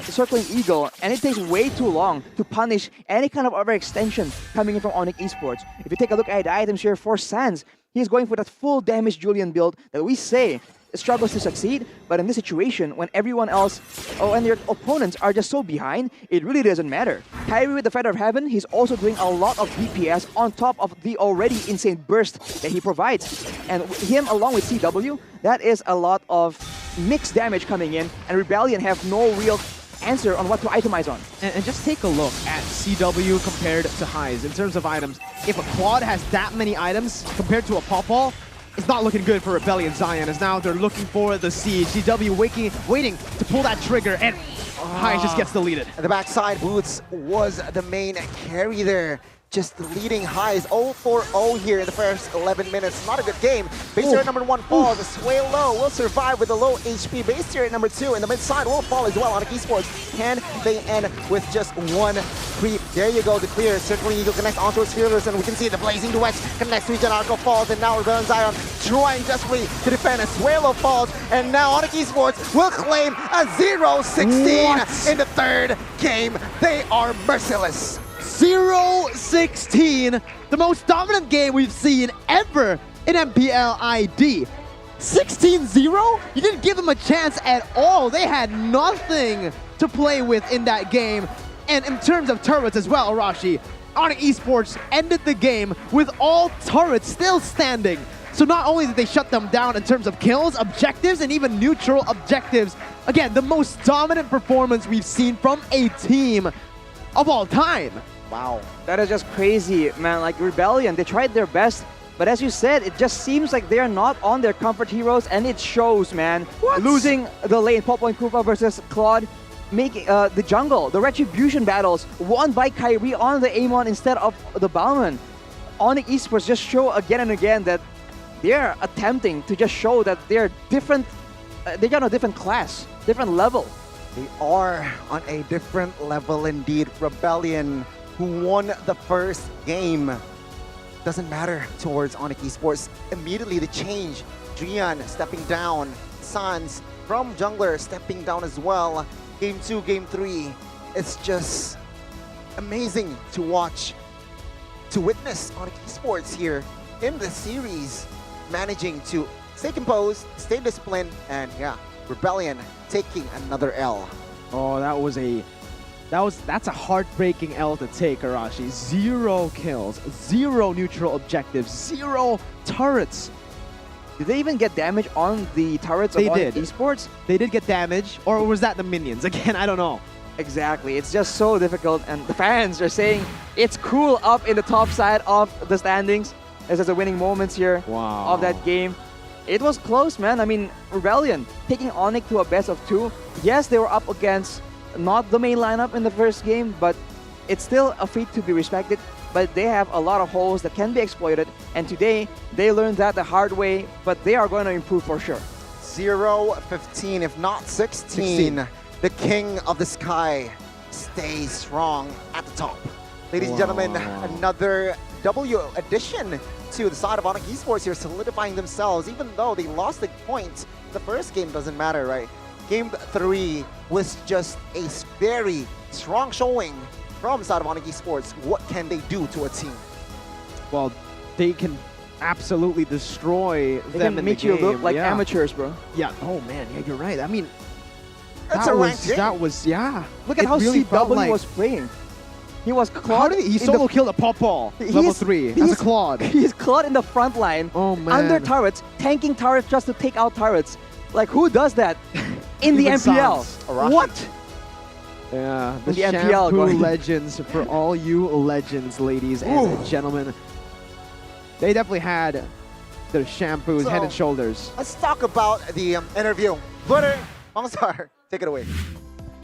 Circling Eagle, and it takes way too long to punish any kind of overextension coming in from ONIC Esports. If you take a look at the items here for Sans, he's going for that full damage Julian build that we say struggles to succeed, but in this situation, when everyone else, and their opponents are just so behind, it really doesn't matter. Kyrie with the Feather of Heaven, he's also doing a lot of DPS on top of the already insane burst that he provides. And him along with CW, that is a lot of mixed damage coming in, and Rebellion have no real answer on what to itemize on. And just take a look at CW compared to Highs in terms of items. If a quad has that many items compared to a Pawpaw, it's not looking good for Rebellion Zion, as now they're looking for the siege. CW waiting to pull that trigger, and Highs just gets deleted. At the backside, Boots was the main carry there. Just leading Highs 0-4-0 here in the first 11 minutes. Not a good game. Base turret number 1 falls. Sway low will survive with a low HP. Base turret number 2 in the mid side will fall as well. ONIC Esports, can they end with just 1 creep? There you go, the clear. Circling Eagle connects onto his fielders, and we can see the blazing duet connects to Janarko falls, and now Rebellion Zion trying desperately to defend as Sway low falls, and now ONIC Esports will claim a 0-16 in the third game. They are merciless. 0-16, the most dominant game we've seen ever in MPL ID. 16-0? You didn't give them a chance at all. They had nothing to play with in that game. And in terms of turrets as well, Arashi, ONIC Esports ended the game with all turrets still standing. So not only did they shut them down in terms of kills, objectives, and even neutral objectives. Again, the most dominant performance we've seen from a team of all time. Wow. That is just crazy, man. Like Rebellion, they tried their best, but as you said, it just seems like they're not on their comfort heroes, and it shows, man. What? Losing the lane, Popo and Koopa versus Claude, making the jungle, the Retribution battles, won by Kyrie on the Amon instead of the Bauman. ONIC Esports just show again and again that they're attempting to just show that they're different, they're on a different class, different level. They are on a different level indeed. Rebellion, who won the first game, doesn't matter towards ONIC Esports. Immediately the change. Drian stepping down. Sans from jungler stepping down as well. Game 2, Game 3. It's just amazing to watch, to witness ONIC Esports here in the series, managing to stay composed, stay disciplined, and yeah, Rebellion taking another L. Oh, that's a heartbreaking L to take, Arashi. 0 kills, 0 neutral objectives, 0 turrets. Did they even get damage on the turrets of ONIC Esports? They did get damage, or was that the minions? Again, I don't know. Exactly, it's just so difficult, and the fans are saying it's cool up in the top side of the standings. This is the winning moments here of that game. It was close, man. I mean, Rebellion taking ONIC to a best of 2. Yes, they were up against not the main lineup in the first game, but it's still a feat to be respected. But they have a lot of holes that can be exploited, and today they learned that the hard way, but they are going to improve for sure. 0-15, if not 16. The king of the sky, stay strong at the top. Ladies and gentlemen, another W addition to the side of ONIC Esports here, solidifying themselves. Even though they lost the point, the first game doesn't matter, right? Game 3 was just a very strong showing from the side of ONIC Esports. What can they do to a team? Well, they can absolutely destroy They them can in make the you game. look like yeah. amateurs, bro. Yeah. Oh man. Yeah, you're right. I mean, That's a ranked game. that was yeah. Look at It how really felt CW like- was playing. He was How Claude. did he in solo the, killed a Pawpaw level 3 as a Claude? He's Claude in the front line, Oh man. under turrets, tanking turrets just to take out turrets. Like, who does that in the Even MPL? Sans. Arashi. What? Yeah, the The MPL shampoo going. legends for all you legends, ladies and gentlemen. They definitely had their shampoos So- head and shoulders. Let's talk about the interview. Butter, Mongstar, take it away.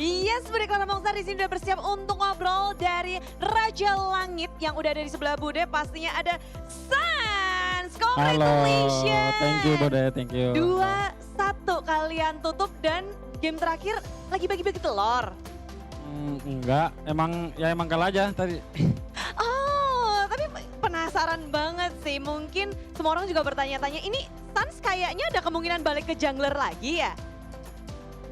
Yes, Bude Clara Mongstar di sini udah bersiap untuk ngobrol dari Raja Langit yang udah ada di sebelah Bude. Pastinya ada Sans. Congratulations. Thank you Bude, thank you. 2-1 kalian tutup dan game terakhir lagi bagi-bagi telur. Enggak, emang kalah aja tadi. Oh, tapi penasaran banget sih. Mungkin semua orang juga bertanya-tanya, ini Sans kayaknya ada kemungkinan balik ke jungler lagi ya?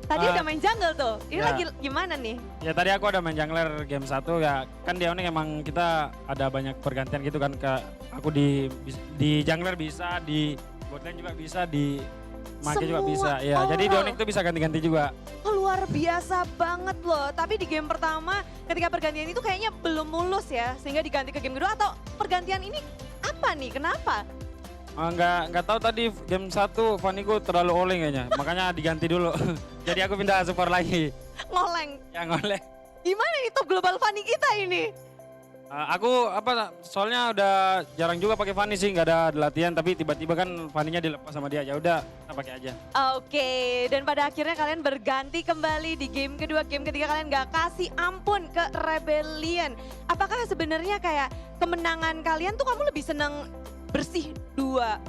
Tadi udah main jungle tuh, ini ya. lagi gimana nih? Ya tadi aku ada main jungler game 1 ya. Kan di ONIC emang kita ada banyak pergantian gitu kan. Aku di jungler bisa, di botlane juga bisa, di Mage juga bisa. Ya, jadi di ONIC tuh bisa ganti-ganti juga. Luar biasa banget loh. Tapi di game pertama ketika pergantian itu kayaknya belum mulus ya. Sehingga diganti ke game kedua atau pergantian ini apa nih? Kenapa? Nggak tahu tadi game 1 Vaniku terlalu oleng kayaknya. Makanya diganti dulu. Jadi aku pindah support lagi. Ngoleng. Ya ngoleng. Gimana nih top global Fanny kita ini? Soalnya udah jarang juga pakai Fanny sih, nggak ada latihan, tapi tiba-tiba kan Fanny-nya dilepas sama dia, ya udah kita pakai aja. Oke, dan pada akhirnya kalian berganti kembali di game kedua, game ketiga kalian nggak kasih ampun ke Rebellion. Apakah sebenarnya kayak kemenangan kalian tuh kamu lebih seneng bersih 2-0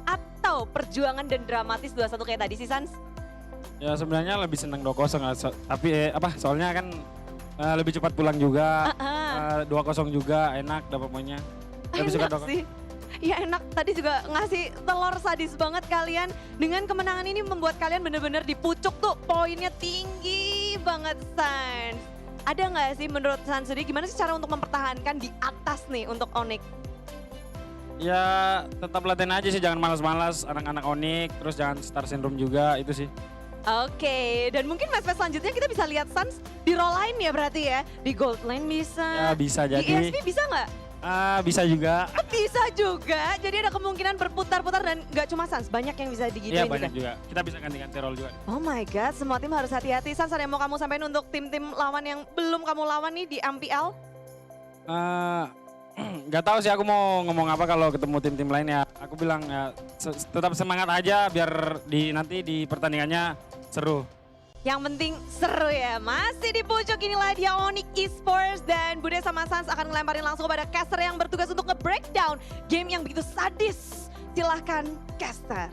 atau perjuangan dan dramatis 2-1 kayak tadi sih Sans? Ya sebenarnya lebih seneng 2-0, tapi soalnya kan lebih cepat pulang juga, 2-0 juga enak dapat poinnya. Lebih suka Enak sih. Ya enak, tadi juga ngasih telur sadis banget kalian. Dengan kemenangan ini membuat kalian bener-bener di pucuk tuh poinnya tinggi banget Sans. Ada nggak sih menurut Sans sendiri gimana sih cara untuk mempertahankan di atas nih untuk ONIC? Ya tetap latihan aja sih, jangan malas-malas anak-anak ONIC, terus jangan star syndrome juga, itu sih. Oke, dan mungkin match-match selanjutnya kita bisa lihat Sans di role lain ya berarti ya? Di gold lane bisa, Ya bisa jadi. di ESP bisa nggak? Bisa juga. Bisa juga, jadi ada kemungkinan berputar-putar dan nggak cuma Sans, banyak yang bisa digituin Iya banyak juga, kita bisa ganti-ganti role juga. Oh my god, semua tim harus hati-hati. Sans, ada yang mau kamu sampaikan untuk tim-tim lawan yang belum kamu lawan nih di MPL? Nggak tahu sih aku mau ngomong apa kalau ketemu tim-tim lain ya. Aku bilang ya tetap semangat aja biar nanti di pertandingannya seru. Yang penting seru ya. Masih di pucuk, inilah dia ONIC Esports dan Bude sama Sans akan ngelemparin langsung kepada caster yang bertugas untuk nge-breakdown game yang begitu sadis. Silahkan caster.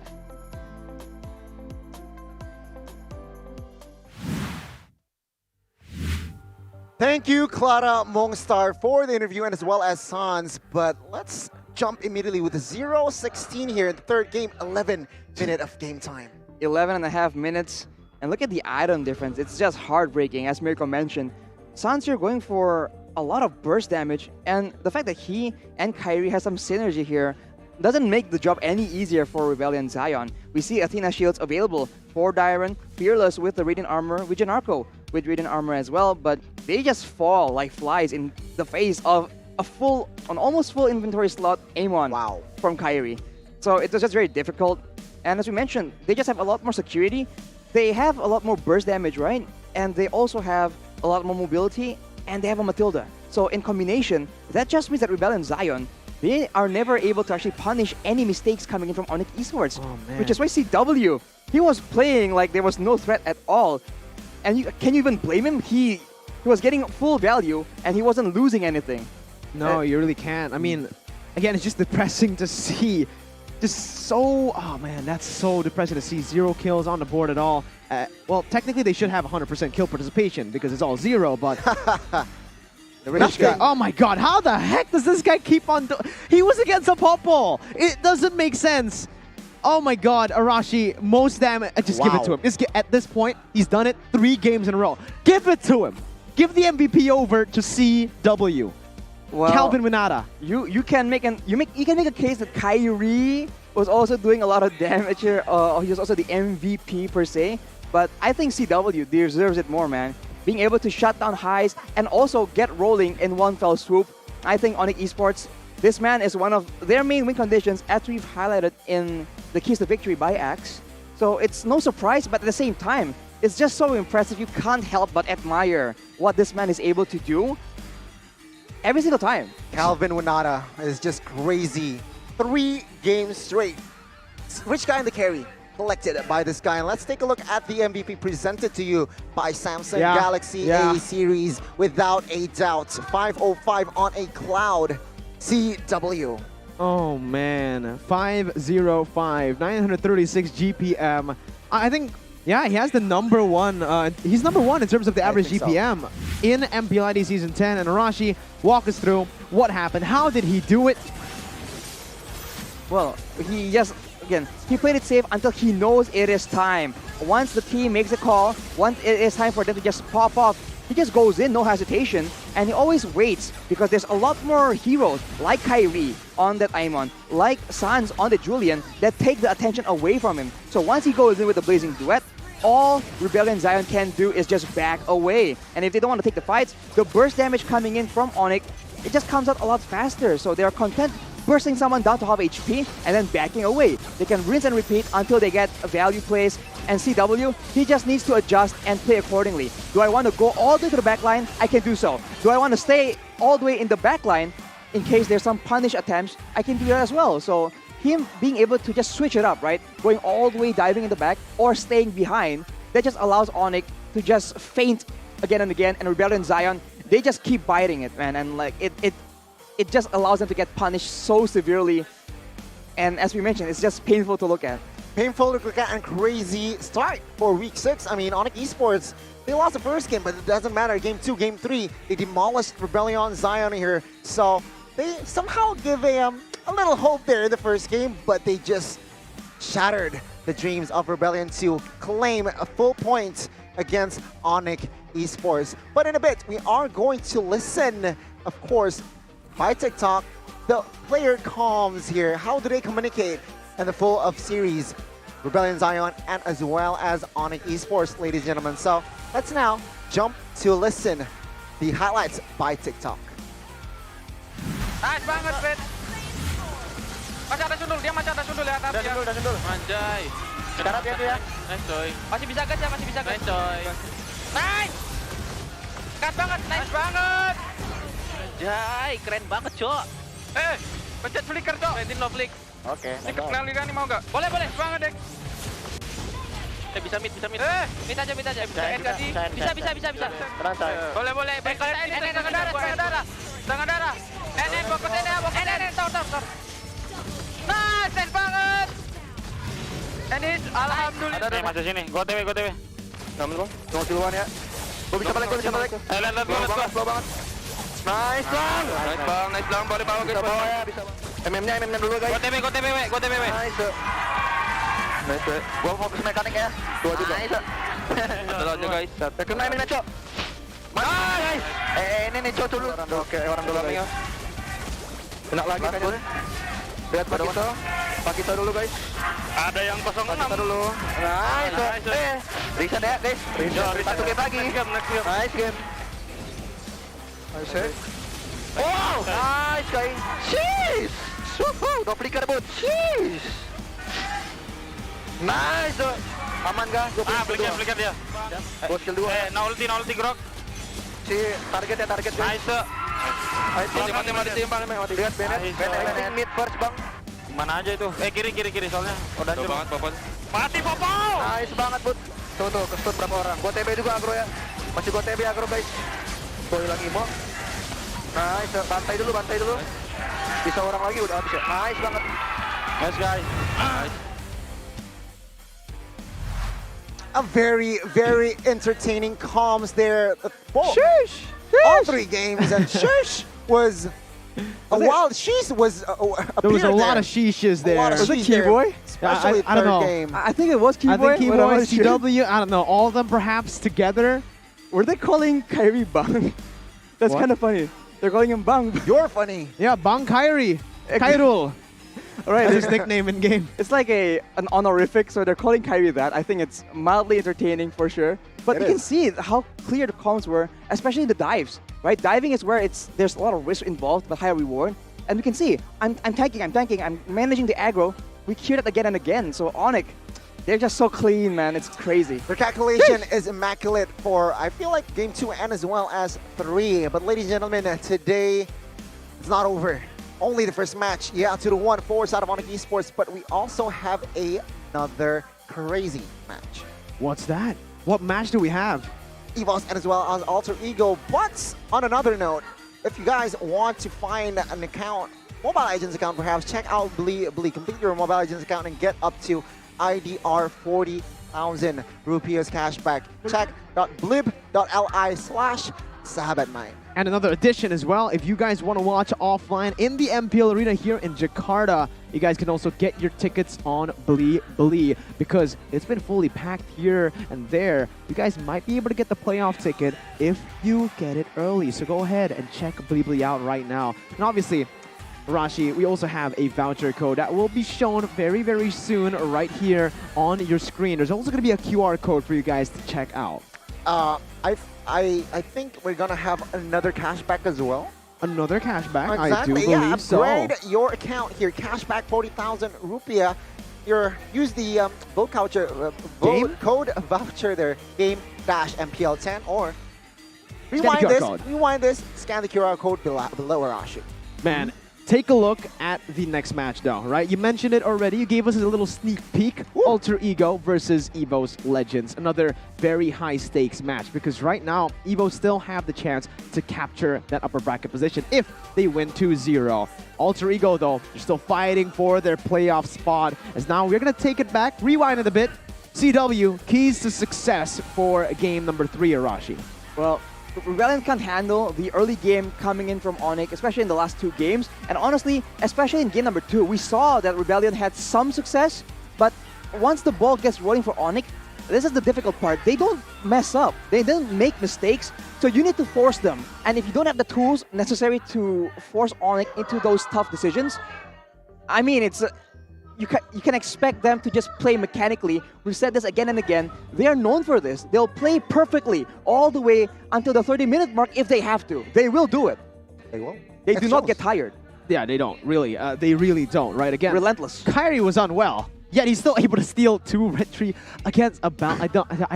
Thank you, Clara Mongstar, for the interview and as well as Sans. But let's jump immediately with 0-16 here in the third game, 11 minutes of game time. 11.5 minutes. And look at the item difference. It's just heartbreaking, as Mirko mentioned. Sans here going for a lot of burst damage. And the fact that he and Kyrie has some synergy here doesn't make the job any easier for Rebellion Zion. We see Athena shields available for Dyron, Fearless with the Radiant Armor, Vijanarko with Radiant Armor as well, but they just fall like flies in the face of an almost full inventory slot Amon from Kyrie. So it was just very difficult. And as we mentioned, they just have a lot more security. They have a lot more burst damage, right? And they also have a lot more mobility, and they have a Matilda. So in combination, that just means that Rebellion Zion, they are never able to actually punish any mistakes coming in from ONIC Esports. Which is why CW, he was playing like there was no threat at all. And can you even blame him? He was getting full value, and he wasn't losing anything. No, you really can't. I mean, again, it's just depressing to see Just so, oh man, that's so depressing to see. 0 kills on the board at all. Well, technically they should have 100% kill participation because it's all 0, but this guy, oh my god, how the heck does this guy keep on he was against a Popo. It doesn't make sense. Oh my god, Arashi, most damage, just give it to him. At this point, he's done it 3 games in a row. Give it to him. Give the MVP over to CW. Well, Calvin Winata. You can make a case that Kyrie was also doing a lot of damage here. He was also the MVP per se, but I think CW deserves it more, man. Being able to shut down highs and also get rolling in one fell swoop. I think ONIC Esports, this man is one of their main win conditions, as we've highlighted in the keys to victory by Axe. So it's no surprise, but at the same time, it's just so impressive. You can't help but admire what this man is able to do every single time. Calvin Winata is just crazy. 3 games straight. Rich guy in the carry, collected by this guy. And let's take a look at the MVP presented to you by Samsung Galaxy A series. Without a doubt, 505 on a cloud. CW. Oh man, 505, 936 GPM. I think, yeah, he has the #1. He's #1 in terms of the average GPM in MPL ID Season 10. And Arashi, walk us through what happened. How did he do it? Well, he played it safe until he knows it is time. Once the team makes a call, once it is time for them to just pop off, he just goes in, no hesitation, and he always waits because there's a lot more heroes like Kyrie on that Aimon, like Sans on the Julian that take the attention away from him. So once he goes in with the Blazing Duet, all Rebellion Zion can do is just back away. And if they don't want to take the fights, the burst damage coming in from ONIC, it just comes out a lot faster. So they're content bursting someone down to half HP and then backing away. They can rinse and repeat until they get a value plays. And CW, he just needs to adjust and play accordingly. Do I want to go all the way to the back line? I can do so. Do I want to stay all the way in the back line in case there's some punish attempts? I can do that as well. So him being able to just switch it up, right? Going all the way diving in the back or staying behind, that just allows ONIC to just feint again and again. And Rebellion Zion, they just keep biting it, man. And like it just allows them to get punished so severely. And as we mentioned, it's just painful to look at. Painful to look at and crazy start for week 6. I mean, ONIC Esports, they lost the first game, but it doesn't matter. Game 2, Game 3, they demolished Rebellion Zion here. So they somehow give a little hope there in the first game, but they just shattered the dreams of Rebellion to claim a full point against ONIC Esports. But in a bit, we are going to listen, of course, by TikTok, the player comms here. How do they communicate in the full of series? Rebellion Zion and as well as ONIC Esports, ladies and gentlemen. So let's now jump to listen the highlights by TikTok. Nice banget, Fred. Masih ada sundul, dia masih ada sundul ya. Udah sundul. Anjay. Darat ya tuh ya. Nice coy. Masih bisa gas ya, masih bisa gas. Nice coy. Nice. Gas banget, nice banget. Anjay, keren banget, Cok. Pencet flicker, Cok. Rentin low flick. Oke. Ini kenal Lira nih mau nggak? Boleh, boleh. Semangat, Dek. Bisa mid, bisa mid. Mid aja. Bisa end gak sih? Bisa. Tenang, coy. Boleh. Fokus end, tangan darah. End, fokus end. Tor. Nice, nice banget. Enis, alhamdulillah. Ada masuk sini. Go TW. Kamu bang, tunggu duluan ya. Gue bisa balik. Lihat, slow banget. Nice bang, boleh bawa guys. Bawa ya, bisa bang. MM-nya dulu guys. Go TW. Nice. Gua fokus mekanik ya. Dua juga. Nice. Satu aja guys. Kena MM-nya, Cok. Nice. Ini nih Cok dulu. Oke, orang dulu ya. Kena lagi kayaknya. Lihat Pakito dulu guys. Ada yang 06. Pakito dulu. Nice. Reset ya guys. Satu game lagi. Nice game. Nice. Oh, nice guys. Jeez. Udah flicker bot. Jeez. Nice. Aman gak? Flicker dia. Bot kill 2. Ulti grok. Si target guys. Nice. Mati. Lihat Bennett mid first bang. Mana aja itu? Kiri soalnya. Udah hancur banget Popon. Mati Popon. Nice banget bud. Tuh kestun berapa orang. Gua TB juga agro ya. Masih gua TB agro guys. Gua hilang imo. Nice, bantai dulu. Bisa orang lagi udah habis ya. Nice banget. Nice, guys. Nice. A very, very entertaining comms there. All 3 games, and Shush was a wild. Sheesh was There was a appeared lot there. of sheeshes there. A lot of Was it sheesh there, Keyboy? especially I don't third know. game. I think it was Keyboy. I think Keyboy, Whatever it is. CW, I don't know. All of them perhaps together. Were they calling Kyrie Bang? That's What? kind of funny. They're calling him Bang. You're funny. Yeah, Bang Kyrie. Kyrul. All right, That's his nickname in game. It's like an honorific, so they're calling Kyrie that. I think it's mildly entertaining for sure. But you can see how clear the comms were, especially the dives. Right, diving is where there's a lot of risk involved, but high reward. And we can see, I'm tanking, I'm managing the aggro. We hear that again and again. So ONIC, they're just so clean, man. It's crazy. Their calculation is immaculate for, I feel like, Game 2 and as well as 3. But ladies and gentlemen, today it's not over. Only the first match. Yeah, 2-1 forwards out of ONIC Esports, but we also have another crazy match. What's that? What match do we have? EVOS and as well as Alter Ego. But on another note, if you guys want to find an account, Mobile Legends account perhaps, check out Blee. Complete your Mobile Legends account and get up to IDR 40,000 rupees cashback. Check.blib.li/sahabatmine. And another addition as well, if you guys want to watch offline in the MPL Arena here in Jakarta, you guys can also get your tickets on Blee because it's been fully packed here and there. You guys might be able to get the playoff ticket if you get it early. So go ahead and check Blee out right now. And obviously, Rashi, we also have a voucher code that will be shown very, very soon right here on your screen. There's also going to be a QR code for you guys to check out. I think we're gonna have another cashback as well. Another cashback? Exactly. I do believe yeah, so. upgrade your account here. Cashback 40,000 rupiah. Use the vote code voucher there. Game-MPL10 or rewind this. Scan the QR code below Arashi. Man, take a look at the next match though, right? You mentioned it already. You gave us a little sneak peek. Ooh. Alter Ego versus EVOS Legends. Another very high stakes match because right now, EVO still have the chance to capture that upper bracket position if they win 2-0. Alter Ego though, they're still fighting for their playoff spot. As now we're going to take it back, rewind it a bit. CW, keys to success for game number 3, Arashi. Well, Rebellion can't handle the early game coming in from ONIC, especially in the last 2 games. And honestly, especially in game number 2, we saw that Rebellion had some success, but once the ball gets rolling for ONIC, this is the difficult part. They don't mess up. They don't make mistakes, so you need to force them. And if you don't have the tools necessary to force ONIC into those tough decisions, I mean, it's... You can expect them to just play mechanically. We've said this again and again. They are known for this. They'll play perfectly all the way until the 30-minute mark if they have to. They will do it. They will. They do not get tired. Yeah, they don't, really. They really don't, right? Again, relentless. Kyrie was unwell, yet he's still able to steal 2 red 3 against a bounce. I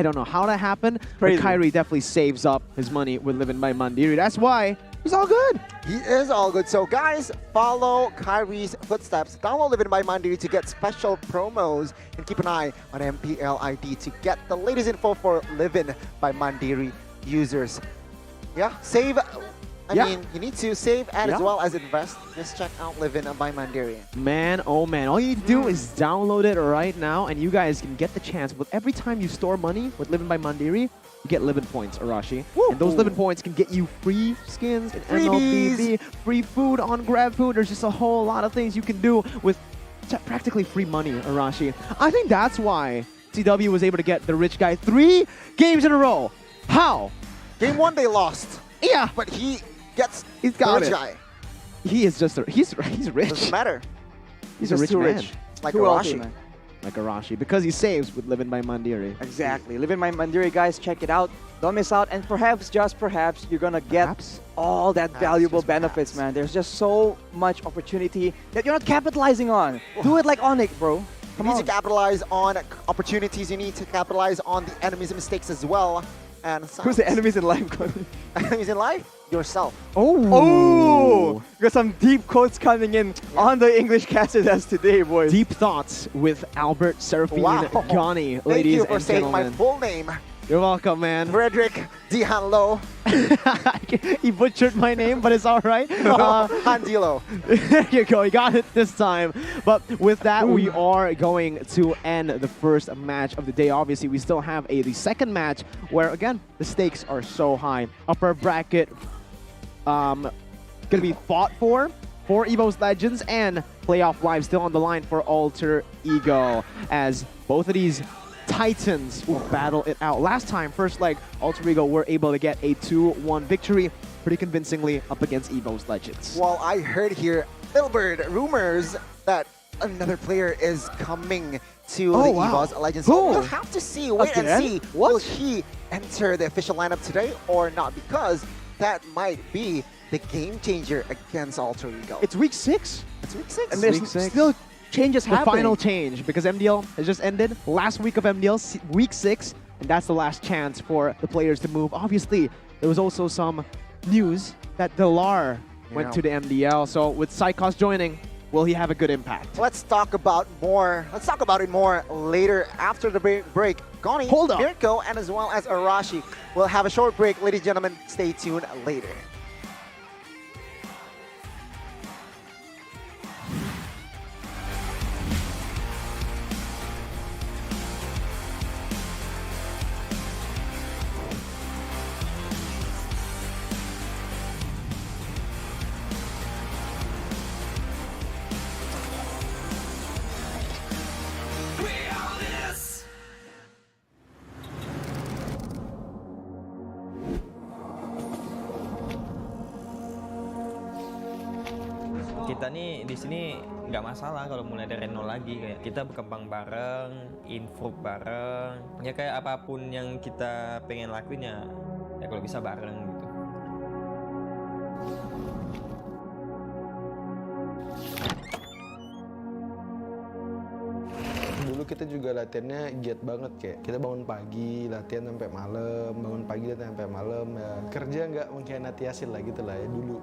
don't know how that happened, but Kyrie definitely saves up his money with Living by Mandiri. That's why he's all good. He is all good. So guys, follow Kyrie's footsteps. Download Living by Mandiri to get special promos and keep an eye on MPL ID to get the latest info for Living by Mandiri users. Yeah, save. I mean, you need to save and as well as invest. Just check out Living by Mandiri. Man, oh man. All you need to do is download it right now and you guys can get the chance. But every time you store money with Living by Mandiri, you get Living points, Arashi. Woo! And those Living points can get you free skins in MLBB, free food on GrabFood. There's just a whole lot of things you can do with practically free money, Arashi. I think that's why CW was able to get the rich guy 3 games in a row. How? Game 1 they lost. Yeah. But he's got rich it. guy. He is just he's rich. Doesn't matter. He's a rich man. Like Arashi. Like Arashi, because he saves with Living by Mandiri. Exactly. Living by Mandiri, guys, check it out. Don't miss out. And perhaps, just perhaps, you're going to get all that valuable benefits, man. There's just so much opportunity that you're not capitalizing on. Do it like ONIC, bro. You need to capitalize on opportunities. You need to capitalize on the enemy's mistakes as well. And who's the enemies in life? Enemies in life? Yourself. Oh! Got some deep quotes coming in on the English Casters as today, boys. Deep thoughts with Albert Seraphine Ghani, ladies and gentlemen. Thank you for saying my full name. You're welcome, man. Frederick Dihanlo. He butchered my name, but it's all right. Handilo. There you go. You got it this time. But with that, we are going to end the first match of the day. Obviously, we still have the second match where, again, the stakes are so high. Upper bracket gonna be fought for EVOS Legends, and playoff live still on the line for Alter Ego, as both of these Titans will battle it out. Last time, first leg, Alter Ego were able to get a 2-1 victory pretty convincingly up against EVOS Legends. Well, I heard here, Little Bird, rumors that another player is coming to the EVOS Legends. So we'll have to see, wait and see, will he enter the official lineup today or not? Because that might be the game changer against Alter Ego. It's week 6. It's week 6. And there's still changes happening. The final change, because MDL has just ended. Last week of MDL, week 6, and that's the last chance for the players to move. Obviously, there was also some news that Delar went to the MDL. So with Psychos joining, will he have a good impact? Let's talk about more. Let's talk about it more later after the break. Goni, Mirko, and as well as Arashi will have a short break. Ladies and gentlemen, stay tuned later. Kita nih di sini nggak masalah kalau mulai dari nol lagi, kayak kita berkembang bareng, improve bareng, ya kayak apapun yang kita pengen lakuin ya kalau bisa bareng gitu. Dulu kita juga latihannya giat banget, kayak kita bangun pagi latihan sampai malam, bangun pagi latihan sampai malam, ya kerja nggak mengkhianati hasil lah gitu lah ya dulu.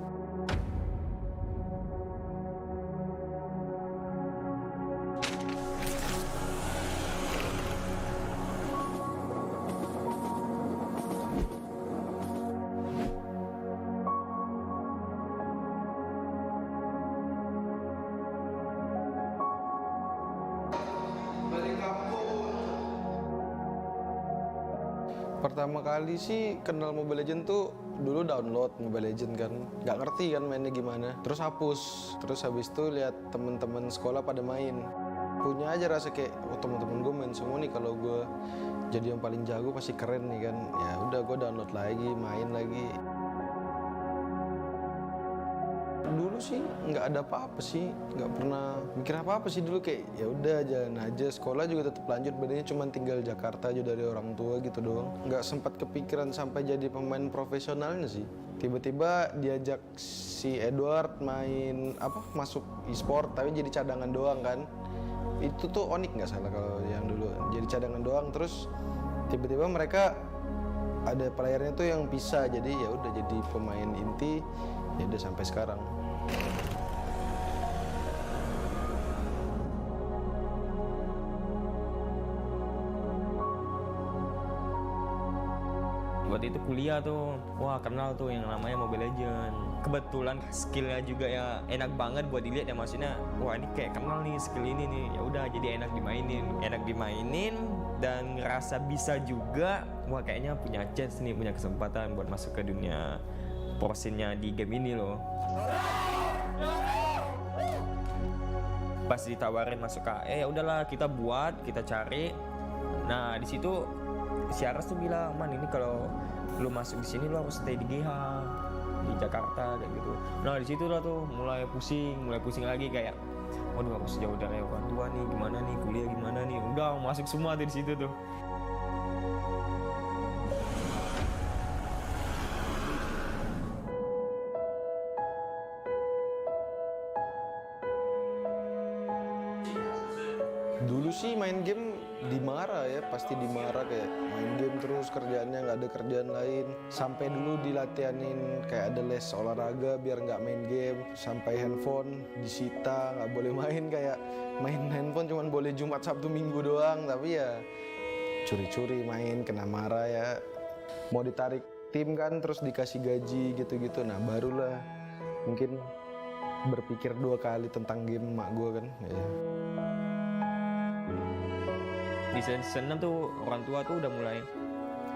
Pertama kali sih kenal Mobile Legends tuh dulu download Mobile Legends kan, nggak ngerti kan mainnya gimana, terus hapus, terus habis itu lihat temen-temen sekolah pada main, punya aja rasa kayak oh temen-temen gue main semua nih, kalau gue jadi yang paling jago pasti keren nih kan, ya udah gue download lagi, main lagi. Dulu sih nggak ada apa-apa sih, nggak pernah mikir apa-apa sih dulu, kayak ya udah jalan aja, sekolah juga tetap lanjut, bedanya cuma tinggal Jakarta aja dari orang tua gitu doang. Nggak sempat kepikiran sampai jadi pemain profesionalnya sih. Tiba-tiba diajak si Edward main masuk Esports tapi jadi cadangan doang kan. Itu tuh ONIC nggak salah kalau yang dulu, jadi cadangan doang, terus tiba-tiba mereka ada playernya tuh yang bisa, jadi ya udah jadi pemain inti, ya udah sampai sekarang. Waktu itu kuliah tuh, wah kenal tuh yang namanya Mobile Legends. Kebetulan skillnya juga ya enak banget buat dilihat ya, maksudnya wah ini kayak kenal nih skill ini nih, ya udah jadi enak dimainin dan ngerasa bisa juga, wah kayaknya punya chance nih, punya kesempatan buat masuk ke dunia porsinya di game ini loh. Pas ditawarin masuk ke ya udahlah kita buat, kita cari. Nah di situ si Aras tuh bilang, man ini kalau lu masuk di sini lu harus stay di GH di Jakarta kayak gitu. Nah di situ lah tuh mulai pusing lagi, kayak waduh harus jauh dari orang tua nih, gimana nih kuliah gimana nih, udah masuk semua tuh di situ tuh. Dulu sih main game dimarah ya, pasti dimarah, kayak main game terus kerjaannya nggak ada kerjaan lain. Sampai dulu dilatihanin kayak ada les olahraga biar nggak main game. Sampai handphone disita, nggak boleh main, kayak main handphone cuman boleh Jumat, Sabtu, Minggu doang. Tapi ya curi-curi main, kena marah ya. Mau ditarik tim kan, terus dikasih gaji gitu-gitu. Nah barulah mungkin berpikir 2 kali tentang game emak gue kan. Ya. Di season 6 tuh orang tua tuh udah mulai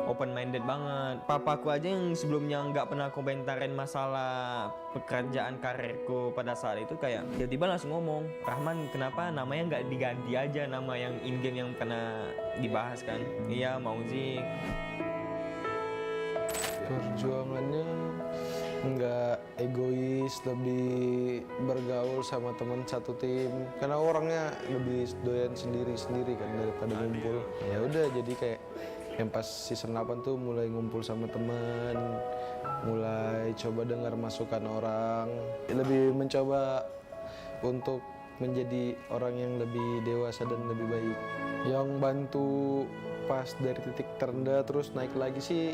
open minded banget. Papaku aja yang sebelumnya nggak pernah komentarin masalah pekerjaan karirku pada saat itu kayak tiba-tiba langsung ngomong, Rahman kenapa namanya nggak diganti aja nama yang in game yang pernah dibahas kan? Iya mau sih. Perjuangannya nggak egois, lebih bergaul sama teman satu tim. Karena orangnya lebih doyan sendiri-sendiri kan daripada ngumpul. Ya udah jadi kayak yang pas season 8 tuh mulai ngumpul sama teman, mulai coba dengar masukan orang, lebih mencoba untuk menjadi orang yang lebih dewasa dan lebih baik. Yang bantu pas dari titik terendah terus naik lagi sih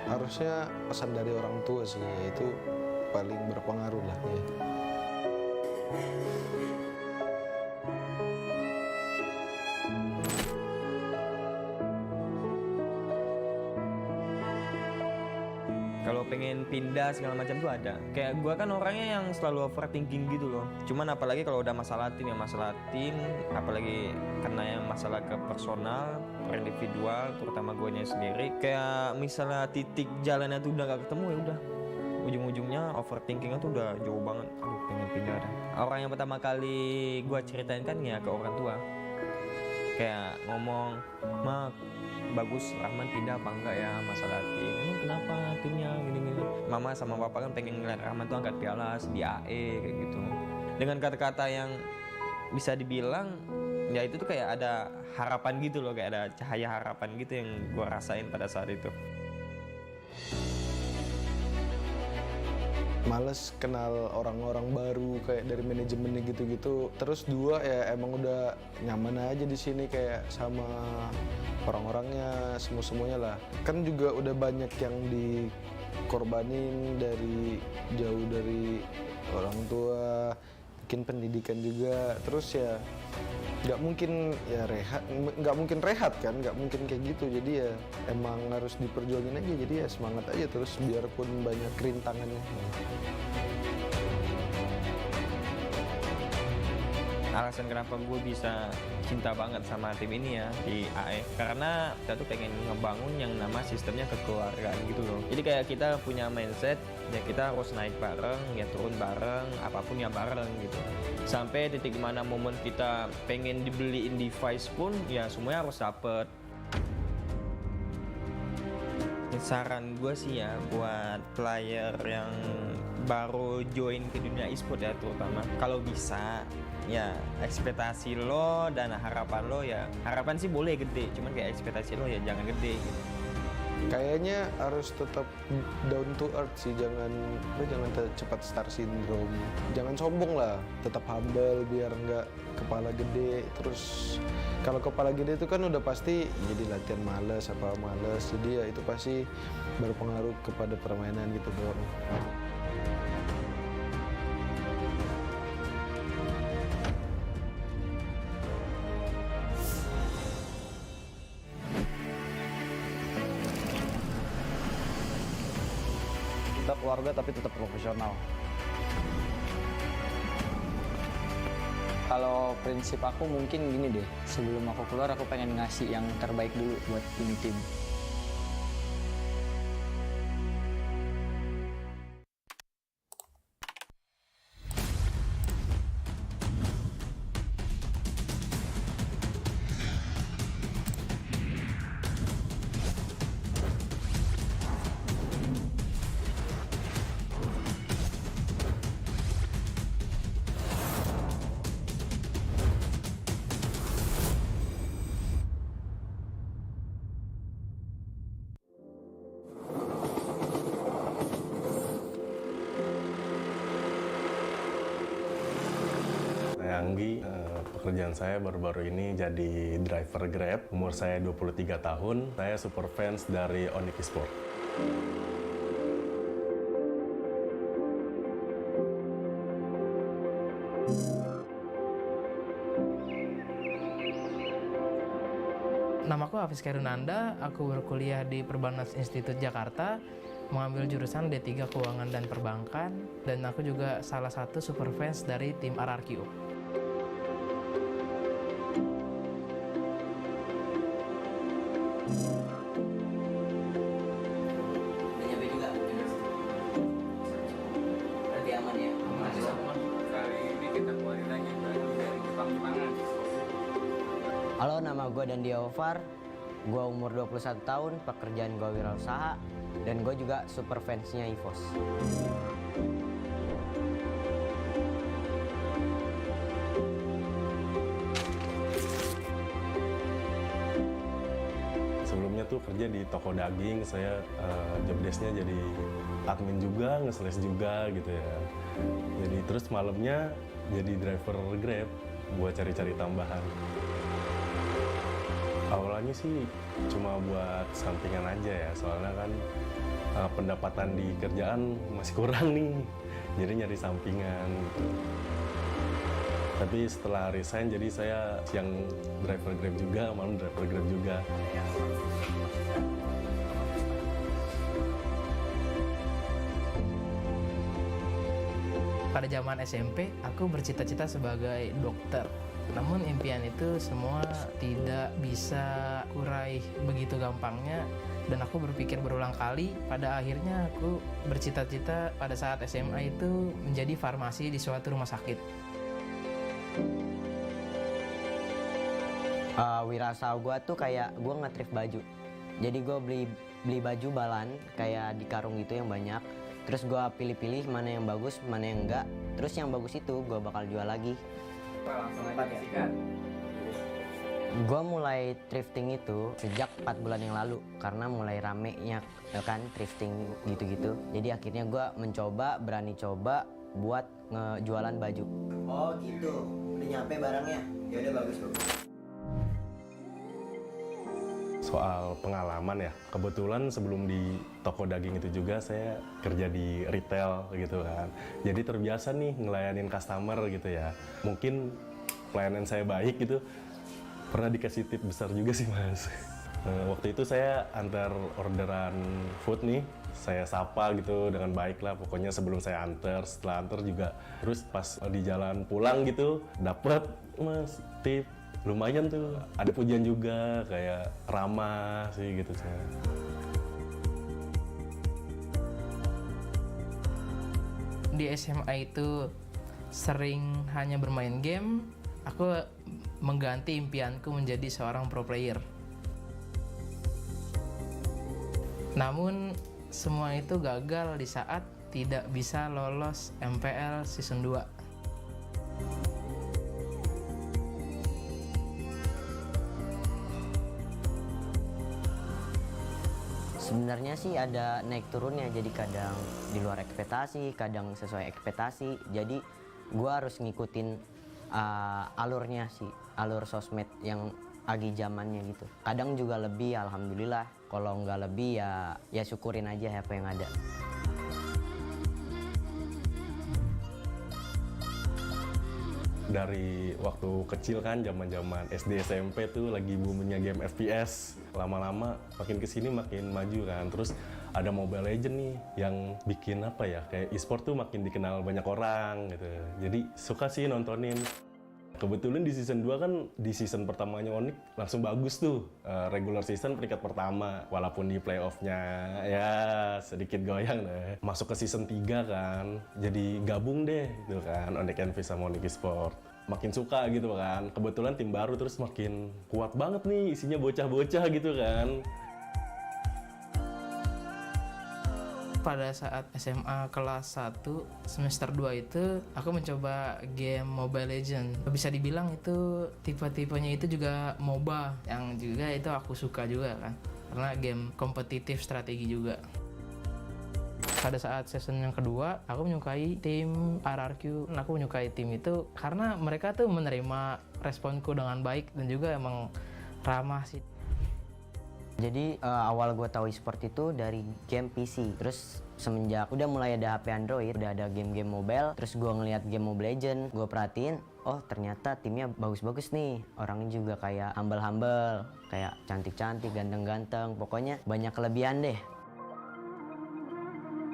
harusnya pesan dari orang tua sih, itu paling berpengaruh lah ya. Kalau pengen pindah segala macam tuh ada. Kayak gue kan orangnya yang selalu overthinking gitu loh. Cuman apalagi kalau udah masalah tim, apalagi karena yang masalah ke personal, per individual, terutama gue sendiri. Kayak misalnya titik jalannya tuh udah gak ketemu ya udah. Ujung-ujungnya overthinkingnya tuh udah jauh banget. Aduh pengen pindah dah. Orang yang pertama kali gue ceritain kan ya ke orang tua. Kayak ngomong, Mak, bagus Rahman pindah apa enggak ya masalah tim. Emang kenapa timnya gini-gini. Mama sama papa kan pengen ngeliat Rahman tuh angkat piala di AE kayak gitu. Dengan kata-kata yang bisa dibilang ya itu tuh kayak ada harapan gitu loh, kayak ada cahaya harapan gitu yang gue rasain pada saat itu. Males kenal orang-orang baru kayak dari manajemennya gitu-gitu. Terus 2 ya emang udah nyaman aja di sini kayak sama orang-orangnya, semuanya lah. Kan juga udah banyak yang dikorbanin dari jauh dari orang tua, bikin pendidikan juga. Terus ya nggak mungkin ya nggak mungkin rehat kan, nggak mungkin kayak gitu. Jadi ya emang harus diperjuangin aja. Jadi ya semangat aja terus biarpun banyak rintangannya. Alasan kenapa gue bisa cinta banget sama tim ini ya di AE karena kita tuh pengen ngebangun yang nama sistemnya kekeluargaan gitu loh. Jadi kayak kita punya mindset ya kita harus naik bareng, ya turun bareng, apapun ya bareng gitu. Sampai titik mana momen kita pengen dibeliin device pun ya semuanya harus dapet. Saran gue sih ya buat player yang baru join ke dunia e-sport ya terutama, kalau bisa ya ekspektasi lo dan harapan lo ya, harapan sih boleh gede, cuman kayak ekspektasi lo ya jangan gede gitu. Kayaknya harus tetap down to earth sih, jangan cepat star syndrome. Jangan sombong lah, tetap humble biar nggak kepala gede. Terus kalau kepala gede itu kan udah pasti jadi latihan males, jadi ya itu pasti berpengaruh kepada permainan gitu bro. Kita keluarga tapi tetap profesional. Kalau prinsip aku mungkin gini deh, sebelum aku keluar aku pengen ngasih yang terbaik dulu buat ini tim. Anggi, pekerjaan saya baru-baru ini jadi driver Grab. Umur saya 23 tahun, saya super fans dari ONIC Esports. Namaku Hafiz Kairunanda, aku berkuliah di Perbanas Institut Jakarta, mengambil jurusan D3 Keuangan dan Perbankan, dan aku juga salah satu super fans dari tim RRQ. Halo, nama gue dan Diovar. Gue umur 21 tahun, pekerjaan gue wirausaha, dan gue juga super fansnya EVOS. Sebelumnya tuh kerja di toko daging, saya job desk-nya jadi admin juga, nge-slash juga gitu ya. Jadi terus malamnya jadi driver Grab buat cari-cari tambahan. Awalnya sih cuma buat sampingan aja ya, soalnya kan pendapatan di kerjaan masih kurang nih, jadi nyari sampingan gitu. Tapi setelah resign, jadi saya siang driver Grab juga, malam driver Grab juga. Pada zaman SMP, aku bercita-cita sebagai dokter. Namun impian itu semua tidak bisa kuraih begitu gampangnya, dan aku berpikir berulang kali. Pada akhirnya aku bercita-cita pada saat SMA itu menjadi farmasi di suatu rumah sakit. Wirausaha gue tuh kayak gue nge-thrift baju. Jadi gue beli baju balan kayak di karung gitu yang banyak. Terus gue pilih-pilih mana yang bagus, mana yang enggak. Terus yang bagus itu gue bakal jual lagi. Langsung aja disikat. Gue mulai thrifting itu sejak 4 bulan yang lalu karena mulai ramenya kan thrifting gitu-gitu. Jadi akhirnya gue berani coba buat ngejualan baju. Oh gitu, udah nyampe barangnya? Ya udah bagus. Soal pengalaman ya, kebetulan sebelum di toko daging itu juga saya kerja di retail gitu kan. Jadi terbiasa nih ngelayanin customer gitu ya. Mungkin pelayanan saya baik gitu, pernah dikasih tip besar juga sih mas. Waktu itu saya antar orderan food nih, saya sapa gitu dengan baik lah pokoknya sebelum saya antar, setelah antar juga. Terus pas di jalan pulang gitu, dapet mas tip. Lumayan tuh, ada pujian juga, kayak ramah sih gitu. Di SMA itu sering hanya bermain game, aku mengganti impianku menjadi seorang pro player. Namun semua itu gagal di saat tidak bisa lolos MPL Season 2. Sebenarnya sih ada naik turunnya, jadi kadang di luar ekspektasi, kadang sesuai ekspektasi. Jadi gue harus ngikutin alurnya sih, alur sosmed yang lagi zamannya gitu. Kadang juga lebih, alhamdulillah. Kalau nggak lebih ya syukurin aja apa yang ada. Dari waktu kecil kan, zaman SD SMP tuh lagi boomingnya game FPS. Lama-lama makin kesini makin maju kan. Terus ada Mobile Legends nih yang bikin apa ya, kayak Esports tuh makin dikenal banyak orang gitu. Jadi suka sih nontonin. Kebetulan di season 2 kan, di season pertamanya ONIC langsung bagus tuh. Regular season peringkat pertama, walaupun di playoff-nya ya sedikit goyang deh. Masuk ke season 3 kan, jadi gabung deh gitu kan, ONIC NV sama ONIC Esports. Makin suka gitu kan, kebetulan tim baru terus makin kuat banget nih, isinya bocah-bocah gitu kan. Pada saat SMA kelas 1 semester 2 itu aku mencoba game Mobile Legends. Bisa dibilang itu tipe-tipenya itu juga MOBA, yang juga itu aku suka juga kan, karena game kompetitif strategi juga. Pada saat season yang kedua, aku menyukai tim RRQ. Aku menyukai tim itu karena mereka tuh menerima responku dengan baik dan juga emang ramah sih. Jadi awal gue tahu e-sport itu dari game PC. Terus semenjak udah mulai ada HP Android, udah ada game-game mobile. Terus gue ngeliat game Mobile Legends, gue perhatiin oh ternyata timnya bagus-bagus nih, orangnya juga kayak humble-humble, kayak cantik-cantik, ganteng-ganteng, pokoknya banyak kelebihan deh.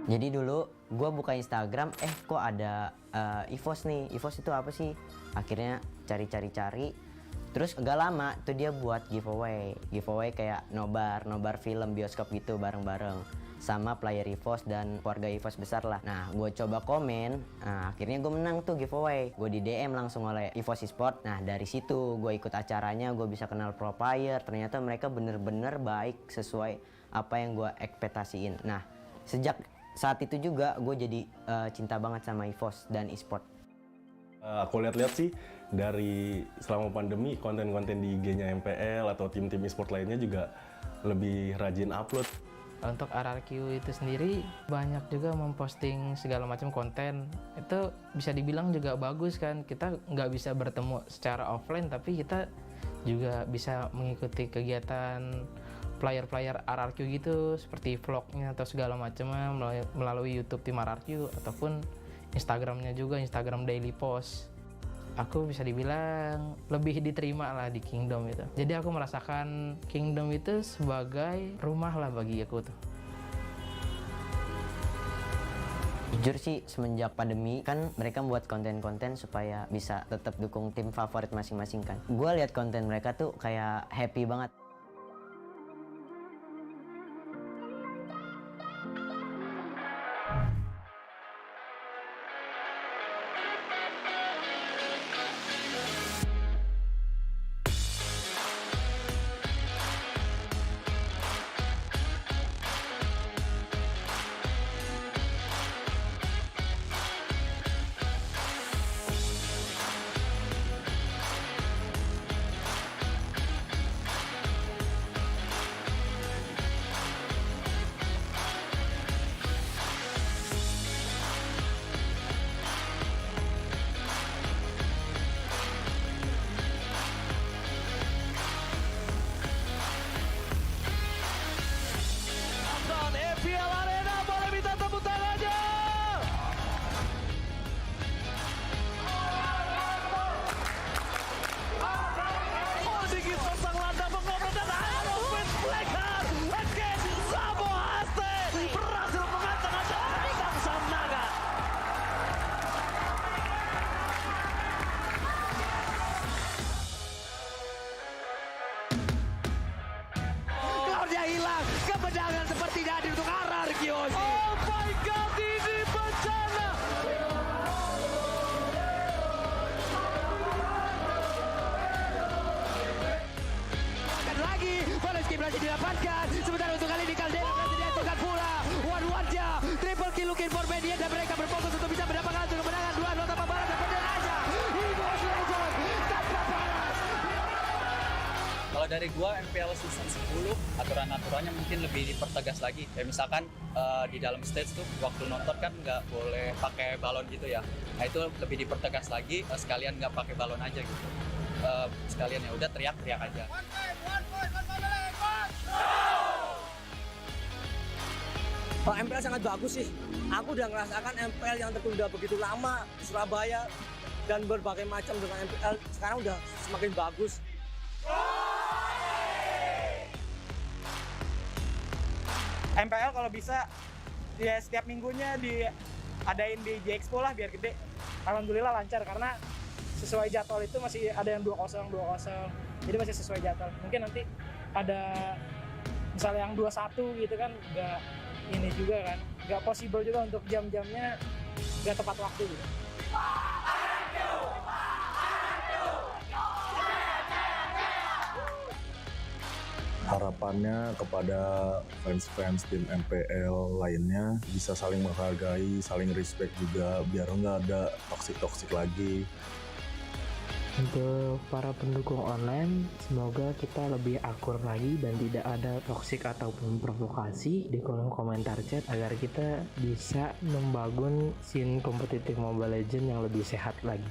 Jadi dulu gue buka Instagram, kok ada EVOS nih, EVOS itu apa sih? Akhirnya cari-cari, terus gak lama tuh dia buat giveaway kayak nobar film bioskop gitu bareng-bareng sama player EVOS dan keluarga EVOS besar lah. Nah, gue coba komen, akhirnya gue menang tuh giveaway. Gue di DM langsung oleh EVOS Esports. Nah, dari situ gue ikut acaranya, gue bisa kenal pro player. Ternyata mereka bener-bener baik sesuai apa yang gue ekspektasiin. Nah, sejak saat itu juga gue jadi cinta banget sama EVOS dan Esports. Aku lihat-lihat sih dari selama pandemi konten-konten di IG-nya MPL atau tim-tim e-sport lainnya juga lebih rajin upload. Untuk RRQ itu sendiri banyak juga memposting segala macam konten. Itu bisa dibilang juga bagus kan. Kita nggak bisa bertemu secara offline, tapi kita juga bisa mengikuti kegiatan player-player RRQ gitu, seperti vlognya atau segala macamnya melalui YouTube tim RRQ ataupun Instagramnya juga, Instagram daily post. Aku bisa dibilang lebih diterima lah di Kingdom itu. Jadi aku merasakan Kingdom itu sebagai rumah lah bagi aku tuh. Jujur sih semenjak pandemi kan mereka membuat konten-konten supaya bisa tetap dukung tim favorit masing-masing kan. Gue lihat konten mereka tuh kayak happy banget. MPL Arena, boleh minta tepuk tangannya? ONIC pasang landa mengobrolkan Aerofit Flecker. Again, Samo Haste berhasil mengatakan bintang Sam Naga. Cloud-nya hilang, kemenangan seperti tidak hadir untuk RRQ. Oh my god, ini bencana. Akan lagi, Valeski berhasil didapatkan. Sementara untuk kali ini Caldera berhasil dihancurkan pula. One-one-nya, triple kill looking for media dan mereka berfokus untuk bisa mendapatkan kemenangan 2-2 tanpa balas dan bendera aja. EVOS Legends tanpa balas. Kalau dari gua MPL season 10 aturan-aturannya mungkin lebih dipertegas lagi. Kayak misalkan di dalam stage tuh waktu nonton kan nggak boleh pakai balon gitu ya. Nah itu lebih dipertegas lagi, sekalian nggak pakai balon aja gitu. Sekalian ya udah teriak-teriak aja. MPL sangat bagus sih. Aku udah ngerasakan MPL yang tertunda begitu lama di Surabaya dan berbagai macam dengan MPL sekarang udah semakin bagus. MPL kalau bisa ya setiap minggunya diadain di J-Expo lah biar gede. Alhamdulillah lancar karena sesuai jadwal itu masih ada yang 2-0. Jadi masih sesuai jadwal. Mungkin nanti ada misalnya yang 2-1 gitu kan nggak ini juga kan. Nggak possible juga untuk jam-jamnya nggak tepat waktu gitu. Harapannya kepada fans-fans tim MPL lainnya bisa saling menghargai, saling respect juga biar nggak ada toksik-toksik lagi. Untuk para pendukung online, semoga kita lebih akur lagi dan tidak ada toksik ataupun provokasi di kolom komentar chat agar kita bisa membangun scene kompetitif Mobile Legends yang lebih sehat lagi.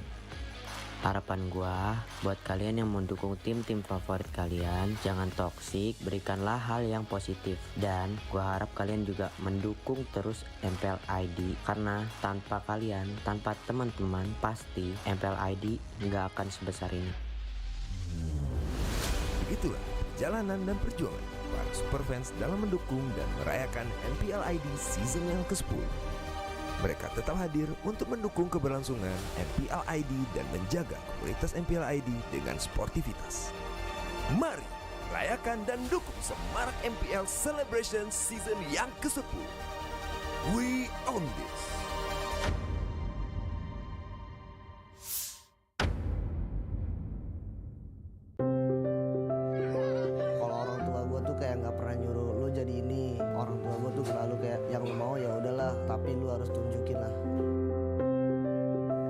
Harapan gua buat kalian yang mendukung tim-tim favorit kalian, jangan toksik, berikanlah hal yang positif. Dan gua harap kalian juga mendukung terus MPL ID, karena tanpa kalian, tanpa teman-teman, pasti MPL ID nggak akan sebesar ini. Begitulah perjalanan dan perjuangan para superfans dalam mendukung dan merayakan MPL ID season yang ke-10. Mereka tetap hadir untuk mendukung keberlangsungan MPL ID dan menjaga komunitas MPL ID dengan sportivitas. Mari rayakan dan dukung semarak MPL Celebration Season yang ke-10. We own this. Kalau orang tua gue tuh kayak nggak pernah nyuruh lo jadi ini. Orang tua gue tuh selalu kayak yang lo mau ya udahlah, tapi lo harus tunjukin lah.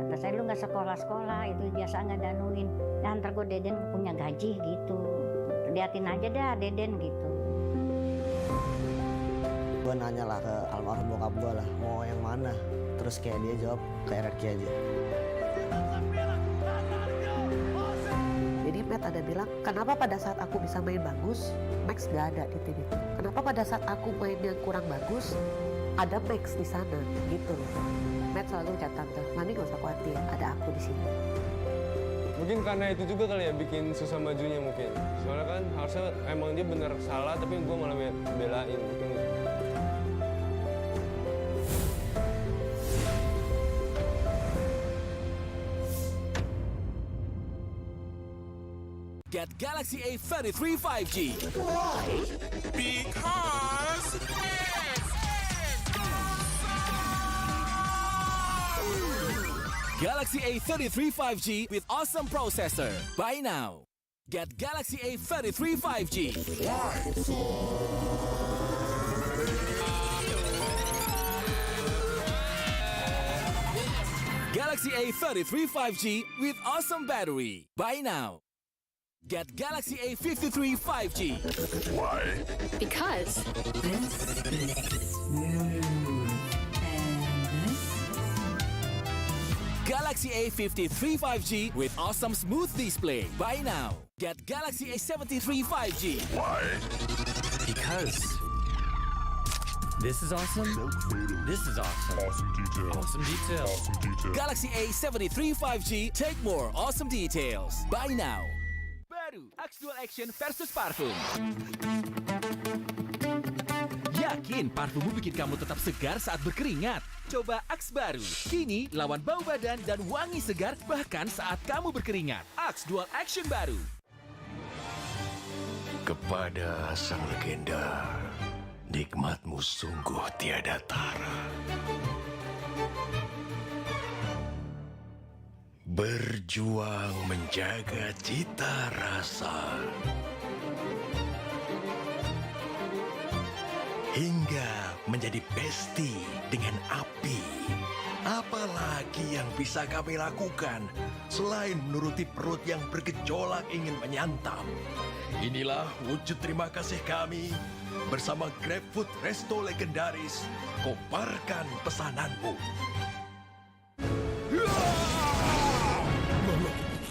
Kata saya lu nggak sekolah-sekolah, itu biasa nggak danuin. Dan ntar gue Deden punya gaji gitu. Liatin aja dah Deden gitu. Gue nanya lah ke almarhum bokap gue lah, mau yang mana? Terus kayak dia jawab ke RRQ aja. Jadi Matt ada bilang, kenapa pada saat aku bisa main bagus, Max gak ada di tim itu? Kenapa pada saat aku main yang kurang bagus, ada Max di sana, gitu loh. Matt selalu ucap tante, Mami gak usah khawatir, ada aku di sini. Mungkin karena itu juga kali ya bikin susah majunya mungkin. Soalnya kan harusnya emang dia bener salah, tapi gue malah belain mungkin. Get Galaxy A33 5G. Why? Because Galaxy A33 5G with awesome processor. Buy now. Get Galaxy A33 5G. Galaxy A33 5G with awesome battery. Buy now. Get Galaxy A53 5G. Why? Because this is smooth. Galaxy A53 5G with awesome smooth display. Buy now. Get Galaxy A73 5G. Why? Because this is awesome. This is awesome. Awesome details. Awesome details. Awesome details. Galaxy A73 5G. Take more awesome details. Buy now. Baru Axe Dual Action versus parfum. Yakin parfummu bikin kamu tetap segar saat berkeringat? Coba Axe baru. Kini lawan bau badan dan wangi segar bahkan saat kamu berkeringat. Axe Dual Action baru. Kepada sang legenda, nikmatmu sungguh tiada tara. Berjuang menjaga cita rasa hingga menjadi besti dengan api. Apalagi yang bisa kami lakukan selain menuruti perut yang bergejolak ingin menyantap? Inilah wujud terima kasih kami bersama GrabFood Resto Legendaris. Koparkan pesananmu.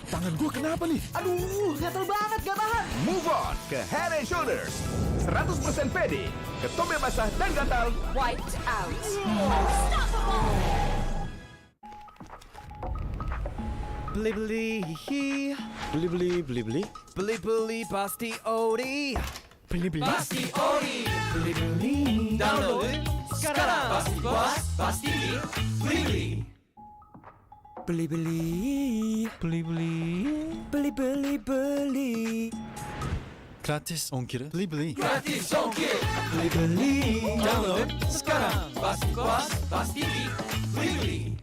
Tangan gue kenapa nih? Aduh, gatel banget, gak tahan. Move on ke Head and Shoulders. 100% pede, ketombe basah dan gatal. Wiped out. Beli beli hihi. Beli beli beli beli. Beli beli pasti ori. Beli beli Pasti ori. Beli beli. Download sekarang. Pasti puas, pasti beli. Beli beli. Beli beli. Beli beli beli. Gratis ongkir. Beli beli. Gratis ongkir. Beli beli. Download sekarang. Pasti puas, pasti beli.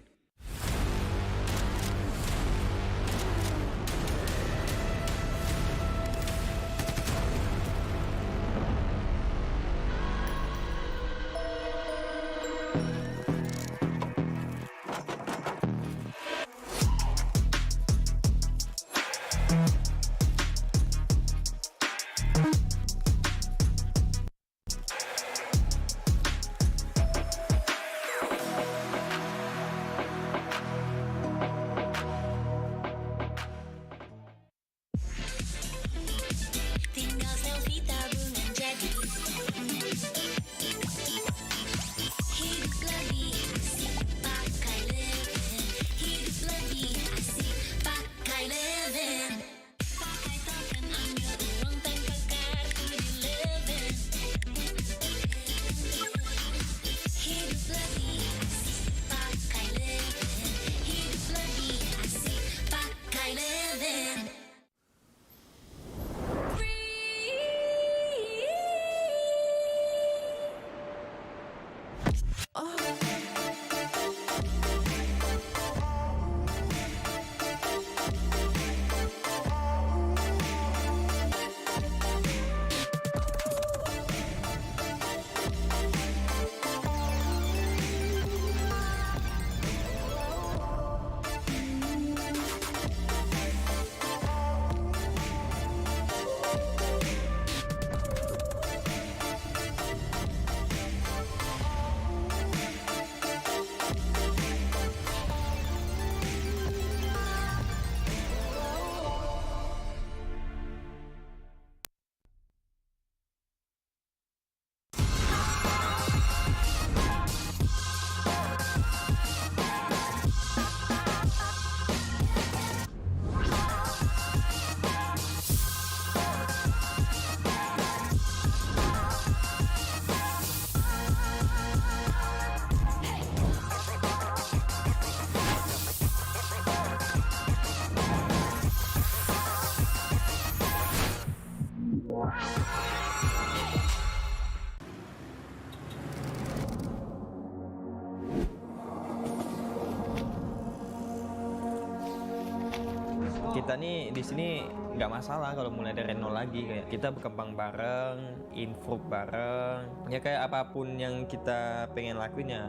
kita nih di sini nggak masalah kalau mulai dari nol lagi, kayak kita berkembang bareng, improve bareng, ya kayak apapun yang kita pengen lakuin ya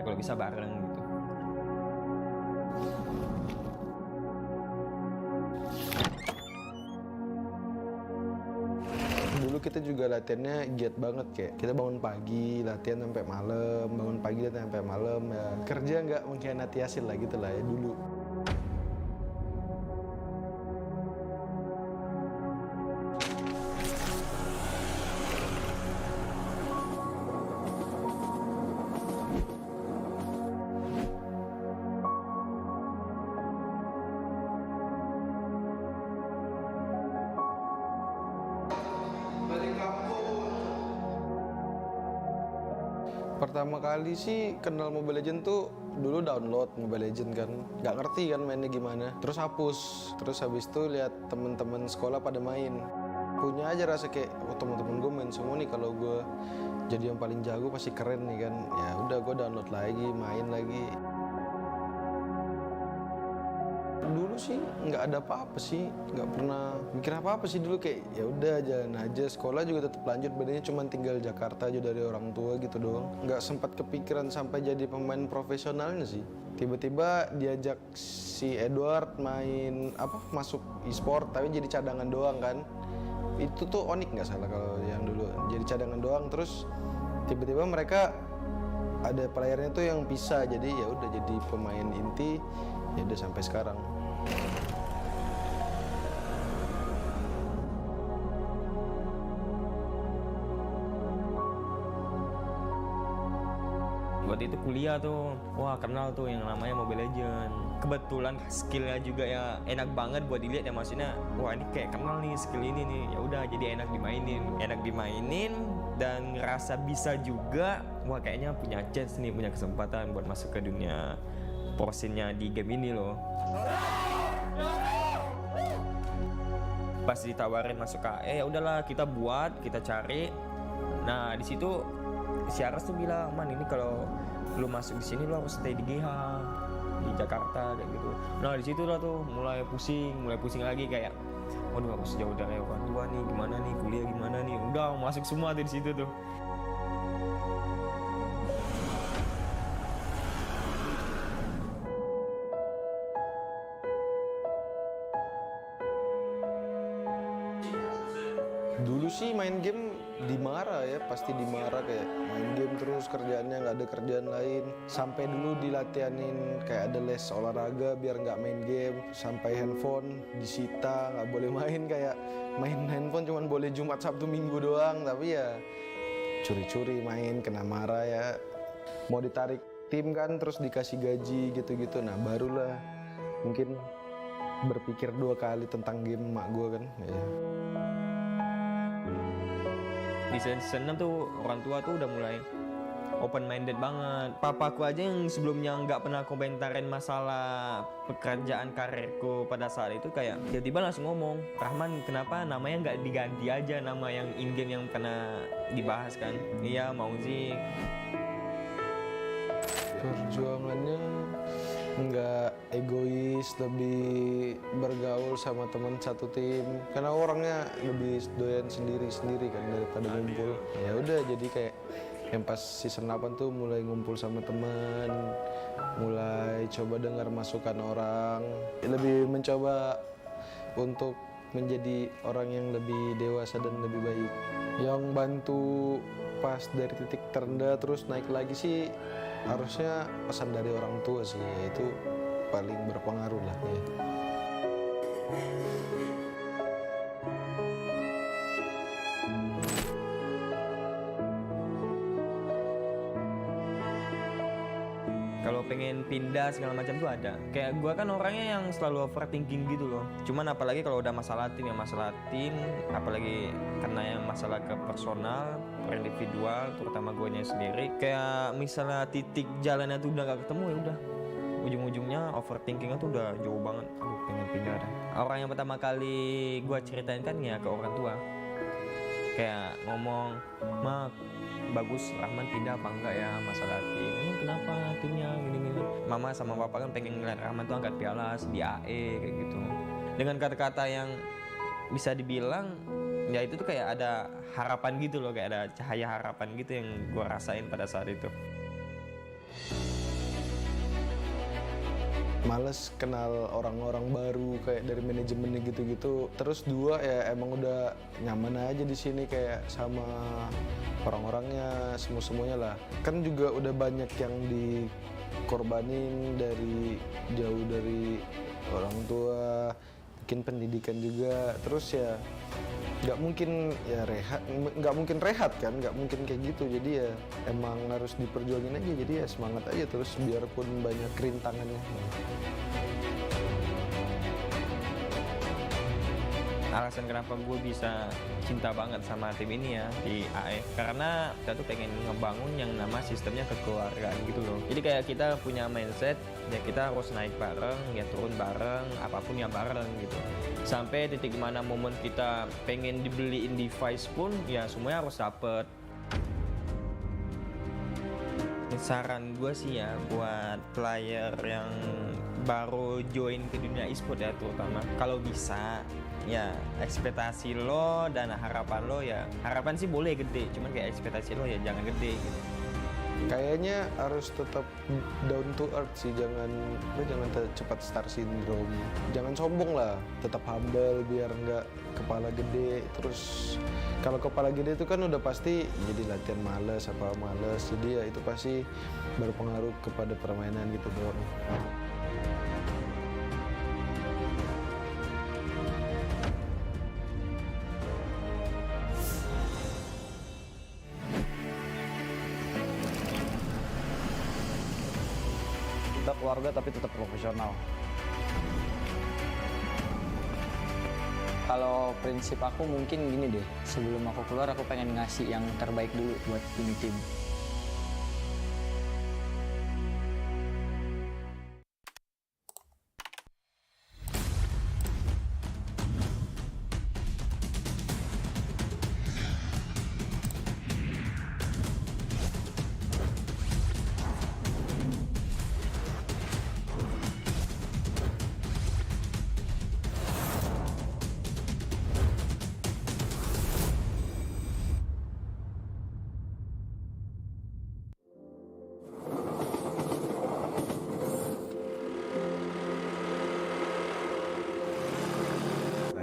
kalau bisa bareng gitu. Dulu kita juga latihannya giat banget, kayak kita bangun pagi latihan sampai malam, bangun pagi latihan sampai malam, ya kerja nggak mengkhianati hasil lah gitu lah ya dulu. Pertama kali sih kenal Mobile Legends tuh dulu download Mobile Legends kan, nggak ngerti kan mainnya gimana, terus hapus, terus habis itu lihat temen-temen sekolah pada main, punya aja rasa kayak oh temen-temen gue main semua nih, kalau gue jadi yang paling jago pasti keren nih kan, ya udah gue download lagi, main lagi. Dulu sih nggak ada apa-apa sih, nggak pernah mikir apa-apa sih dulu, kayak ya udah jalan aja, sekolah juga tetap lanjut, bedanya cuma tinggal Jakarta aja dari orang tua gitu doang. Nggak sempat kepikiran sampai jadi pemain profesionalnya sih. Tiba-tiba diajak si Edward main masuk Esports tapi jadi cadangan doang kan. Itu tuh ONIC nggak salah kalau yang dulu, jadi cadangan doang, terus tiba-tiba mereka ada playernya tuh yang bisa, jadi ya udah jadi pemain inti, ya udah sampai sekarang. Waktu itu kuliah tuh, wah kenal tuh yang namanya Mobile Legends. Kebetulan skillnya juga ya enak banget buat dilihat ya, maksudnya wah ini kayak kenal nih skill ini nih, ya udah jadi enak dimainin dan ngerasa bisa juga, wah kayaknya punya chance nih, punya kesempatan buat masuk ke dunia pro-scene-nya di game ini loh. Pas ditawarin masuk KE, ya udahlah kita buat, kita cari. Nah di situ si Aras tuh bilang, man ini kalau lu masuk di sini lu harus stay di GH di Jakarta kayak gitu. Nah di situ lah tuh mulai pusing lagi, kayak waduh harus jauh dari orang tua nih, gimana nih kuliah gimana nih, udah masuk semua tuh di situ tuh. Dulu sih main game dimarah ya, pasti dimarah, kayak main game terus kerjaannya nggak ada kerjaan lain. Sampai dulu dilatihanin kayak ada les olahraga biar nggak main game. Sampai handphone disita, nggak boleh main, kayak main handphone cuman boleh Jumat, Sabtu, Minggu doang. Tapi ya curi-curi main, kena marah ya. Mau ditarik tim kan, terus dikasih gaji gitu-gitu. Nah barulah mungkin berpikir 2 kali tentang game emak gue kan. Ya. Di season 6 tuh orang tua tuh udah mulai open minded banget. Papaku aja yang sebelumnya nggak pernah komentarin masalah pekerjaan karirku pada saat itu, kayak tiba-tiba langsung ngomong, Rahman kenapa namanya nggak diganti aja nama yang in game yang pernah dibahas kan. Iya mau sih. Perjuangannya nggak egois, lebih bergaul sama teman satu tim, karena orangnya lebih doyan sendiri kan daripada ngumpul. Ya udah jadi kayak yang pas season 8 tuh mulai ngumpul sama teman, mulai coba dengar masukan orang, lebih mencoba untuk menjadi orang yang lebih dewasa dan lebih baik. Yang bantu pas dari titik terendah terus naik lagi sih harusnya pesan dari orang tua sih, itu paling berpengaruh lah ya. Kalau pengen pindah segala macam tuh ada. Kayak gue kan orangnya yang selalu overthinking gitu loh. Cuman apalagi kalau udah masalah tim, apalagi karena yang masalah ke personal, per individual, terutama gue sendiri. Kayak misalnya titik jalannya tuh udah gak ketemu, ya udah. Ujung-ujungnya overthinkingnya tuh udah jauh banget. Aduh pengen pindah dah. Orang yang pertama kali gue ceritain kan ya ke orang tua. Kayak ngomong, Mak, bagus Rahman pindah apa enggak ya masalah tim. Emang kenapa timnya gini-gini. Mama sama papa kan pengen ngeliat Rahman tuh angkat piala di AE kayak gitu. Dan dengan kata-kata yang bisa dibilang ya itu tuh kayak ada harapan gitu loh, kayak ada cahaya harapan gitu yang gue rasain pada saat itu. Males kenal orang-orang baru kayak dari manajemennya gitu-gitu. Terus dua ya emang udah nyaman aja di sini kayak sama orang-orangnya, semuanya lah. Kan juga udah banyak yang dikorbanin dari jauh dari orang tua, bikin pendidikan juga. Terus ya nggak mungkin ya rehat kan, nggak mungkin kayak gitu. Jadi ya emang harus diperjuangin aja, jadi ya semangat aja terus biarpun banyak kerintangannya. Alasan kenapa gue bisa cinta banget sama tim ini ya di AE, karena kita tuh pengen ngebangun yang nama sistemnya kekeluargaan gitu loh. Jadi kayak kita punya mindset ya kita harus naik bareng, ya turun bareng, apapun ya bareng gitu. Sampai titik mana momen kita pengen dibeliin device pun ya semuanya harus dapet. Saran gue sih ya buat player yang baru join ke dunia e-sport ya, terutama kalau bisa ya ekspektasi lo dan harapan lo ya, harapan sih boleh gede, cuman kayak ekspektasi lo ya jangan gede gitu. Kayaknya harus tetap down to earth sih, jangan cepat star syndrome. Jangan sombong lah, tetap humble biar nggak kepala gede. Terus kalau kepala gede itu kan udah pasti jadi latihan males, jadi ya itu pasti berpengaruh kepada permainan gitu dong. Kita keluarga tapi tetap profesional. Kalau prinsip aku mungkin gini deh, sebelum aku keluar aku pengen ngasih yang terbaik dulu buat tim-tim.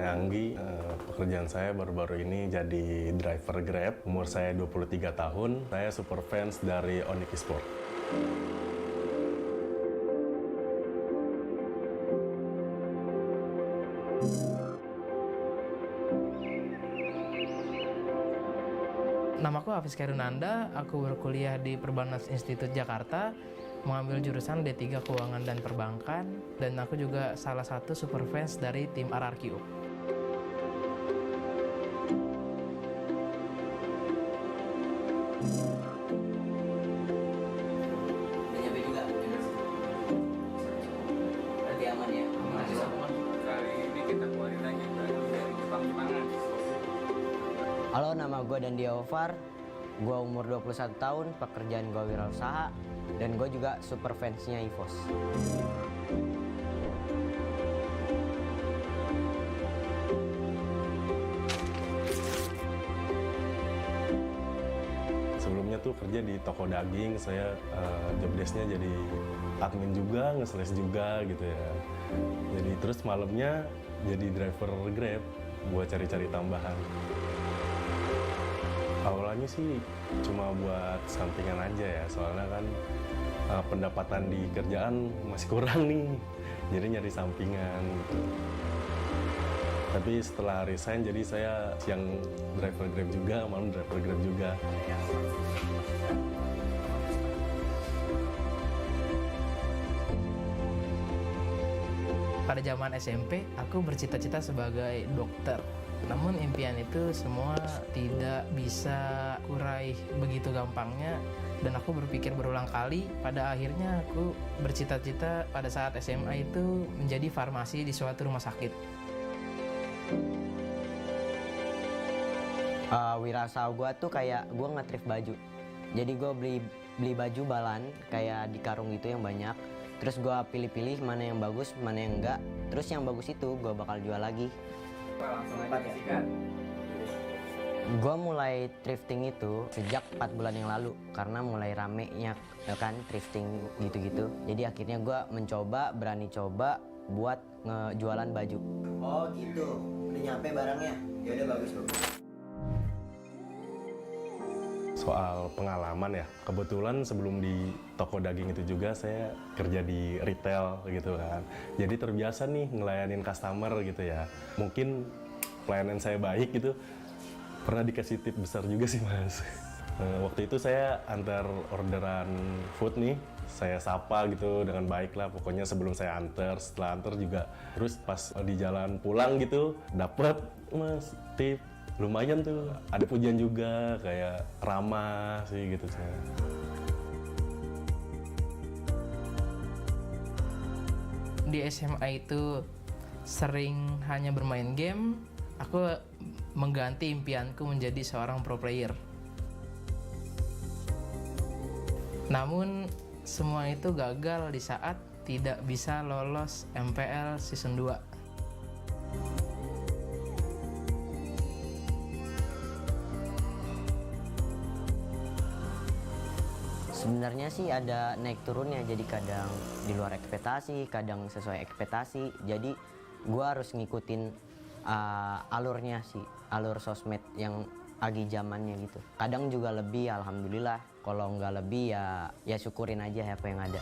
Anggi, pekerjaan saya baru-baru ini jadi driver Grab. Umur saya 23 tahun, saya super fans dari ONIC Esports. Namaku Hafiz Kairunanda, aku berkuliah di Perbanas Institut Jakarta, mengambil jurusan D3 Keuangan dan Perbankan, dan aku juga salah satu super fans dari tim RRQ. Halo, nama gue Dandia Ovar, gue umur 21 tahun, pekerjaan gue wirausaha, dan gue juga super fansnya EVOS. Sebelumnya tuh kerja di toko daging, saya job desk-nya jadi admin juga, nge-slash juga gitu ya. Jadi terus malamnya jadi driver Grab buat cari-cari tambahan. Awalnya sih cuma buat sampingan aja ya, soalnya kan pendapatan di kerjaan masih kurang nih, jadi nyari sampingan gitu. Tapi setelah resign, jadi saya siang driver Grab juga, malam driver Grab juga. Pada zaman SMP, aku bercita-cita sebagai dokter. Namun impian itu semua tidak bisa kuraih begitu gampangnya, dan aku berpikir berulang kali. Pada akhirnya aku bercita-cita pada saat SMA itu menjadi farmasi di suatu rumah sakit. Wirausaha gue tuh kayak gue nge-thrift baju. Jadi gue beli baju balan kayak di karung gitu yang banyak. Terus gue pilih-pilih mana yang bagus, mana yang enggak. Terus yang bagus itu gue bakal jual lagi. Langsung aja disikat. Gue mulai thrifting itu sejak 4 bulan yang lalu karena mulai ramenya kan thrifting gitu-gitu. Jadi akhirnya gue berani coba buat ngejualan baju. Oh gitu, udah nyampe barangnya? Ya udah bagus. Soal pengalaman ya, kebetulan sebelum di toko daging itu juga saya kerja di retail gitu kan. Jadi terbiasa nih ngelayanin customer gitu ya. Mungkin pelayanan saya baik gitu, pernah dikasih tip besar juga sih Mas. Waktu itu saya antar orderan food nih, saya sapa gitu dengan baik lah pokoknya sebelum saya antar, setelah antar juga. Terus pas di jalan pulang gitu dapet Mas tip, lumayan tuh, ada pujian juga kayak ramah sih gitu saya. Di SMA itu sering hanya bermain game, aku mengganti impianku menjadi seorang pro player. Namun semua itu gagal di saat tidak bisa lolos MPL Season 2. Sebenarnya sih ada naik turunnya, jadi kadang di luar ekspektasi, kadang sesuai ekspektasi. Jadi gue harus ngikutin alurnya sih, alur sosmed yang lagi zamannya gitu. Kadang juga lebih, alhamdulillah. Kalau nggak lebih ya syukurin aja apa yang ada.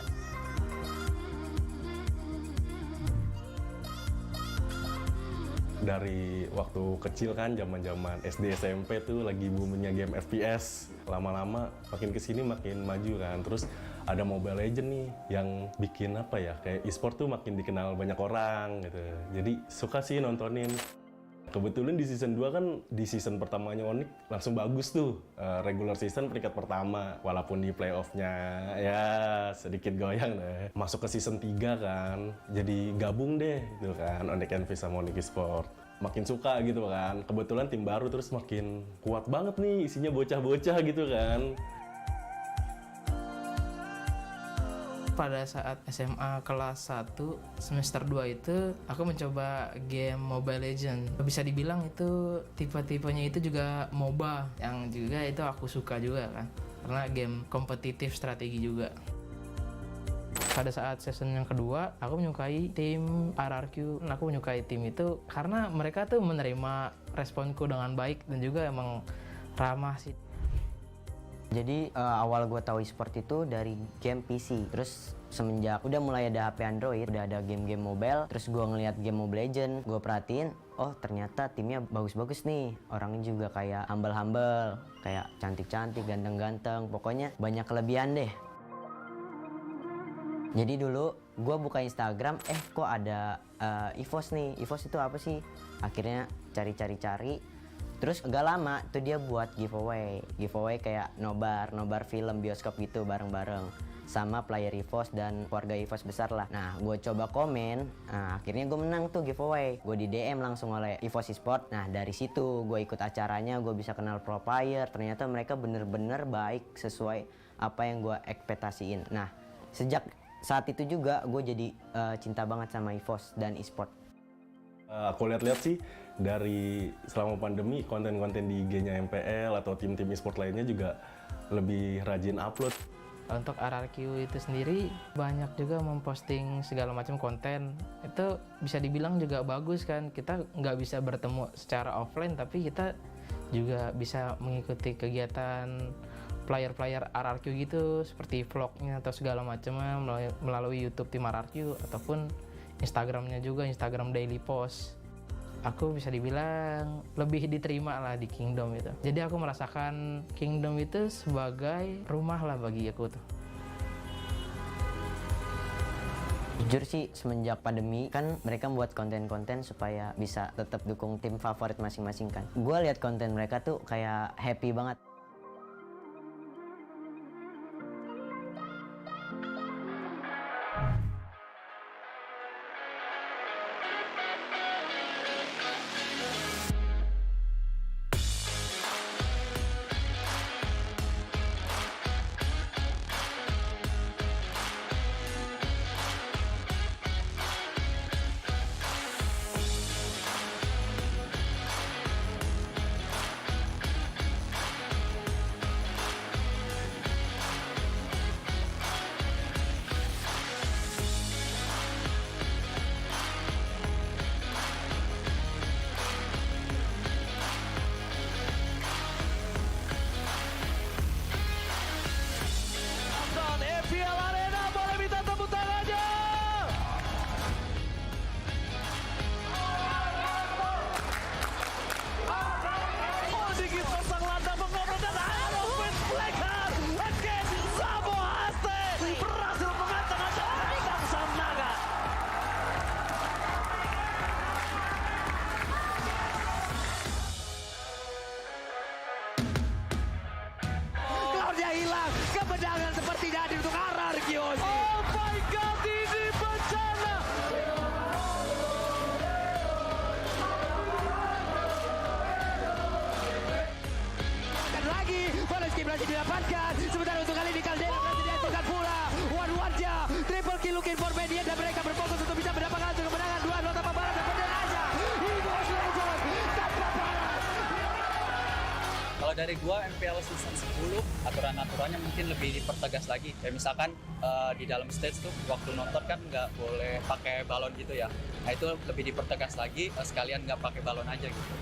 Dari waktu kecil kan, zaman-zaman SD SMP tuh lagi boomingnya game FPS. Lama-lama makin kesini makin maju kan. Terus ada Mobile Legends nih yang bikin apa ya, kayak Esports tuh makin dikenal banyak orang gitu. Jadi suka sih nontonin. Kebetulan di season 2 kan, di season pertamanya ONIC langsung bagus tuh. Regular season peringkat pertama, walaupun di playoff-nya ya sedikit goyang deh. Masuk ke season 3 kan, jadi gabung deh gitu kan, ONIC NV sama ONIC Esports. Makin suka gitu kan, kebetulan tim baru terus makin kuat banget nih, isinya bocah-bocah gitu kan. Pada saat SMA kelas 1 semester 2 itu aku mencoba game Mobile Legends. Bisa dibilang itu tipe-tipenya itu juga MOBA, yang juga itu aku suka juga kan, karena game kompetitif strategi juga. Pada saat season yang kedua aku menyukai tim RRQ. Aku menyukai tim itu karena mereka tuh menerima responku dengan baik dan juga emang ramah sih. Jadi awal gue tahu e-sport itu dari game PC. Terus semenjak udah mulai ada HP Android, udah ada game-game mobile, terus gue ngeliat game Mobile Legends, gue perhatiin, oh ternyata timnya bagus-bagus nih. Orangnya juga kayak humble-humble, kayak cantik-cantik, ganteng-ganteng, pokoknya banyak kelebihan deh. Jadi dulu gue buka Instagram, kok ada EVOS nih, EVOS itu apa sih? Akhirnya cari-cari. Terus gak lama tuh dia buat giveaway kayak nobar film bioskop gitu bareng-bareng sama player EVOS dan keluarga EVOS besar lah. Nah gue coba komen, akhirnya gue menang tuh giveaway. Gue di DM langsung oleh EVOS Esports. Nah dari situ gue ikut acaranya, gue bisa kenal pro player. Ternyata mereka bener-bener baik sesuai apa yang gue ekspektasiin. Nah sejak saat itu juga gue jadi cinta banget sama EVOS dan Esports. Aku lihat-lihat sih dari selama pandemi konten-konten di IG-nya MPL atau tim-tim e-sport lainnya juga lebih rajin upload. Untuk RRQ itu sendiri banyak juga memposting segala macam konten. Itu bisa dibilang juga bagus kan. Kita nggak bisa bertemu secara offline, tapi kita juga bisa mengikuti kegiatan player-player RRQ gitu, seperti vlognya atau segala macamnya melalui YouTube tim RRQ ataupun Instagramnya juga, Instagram daily post. Aku bisa dibilang lebih diterima lah di Kingdom itu. Jadi aku merasakan Kingdom itu sebagai rumah lah bagi aku tuh. Jujur sih semenjak pandemi kan mereka buat konten-konten supaya bisa tetap dukung tim favorit masing-masing kan. Gue lihat konten mereka tuh kayak happy banget. berhasil didapatkan. Sementara untuk kali ini Caldera berhasil dihancurkan pula. One-one-nya, triple kill looking for media dan mereka berfokus untuk bisa mendapatkan kemenangan 2-0 tanpa balas dan bendera EVOS Legends tanpa balas. Kalau dari gua MPL season 10 aturan-aturannya mungkin lebih dipertegas lagi. Kayak misalkan di dalam stage tuh waktu nonton kan nggak boleh pakai balon gitu ya. Nah itu lebih dipertegas lagi, sekalian nggak pakai balon aja gitu.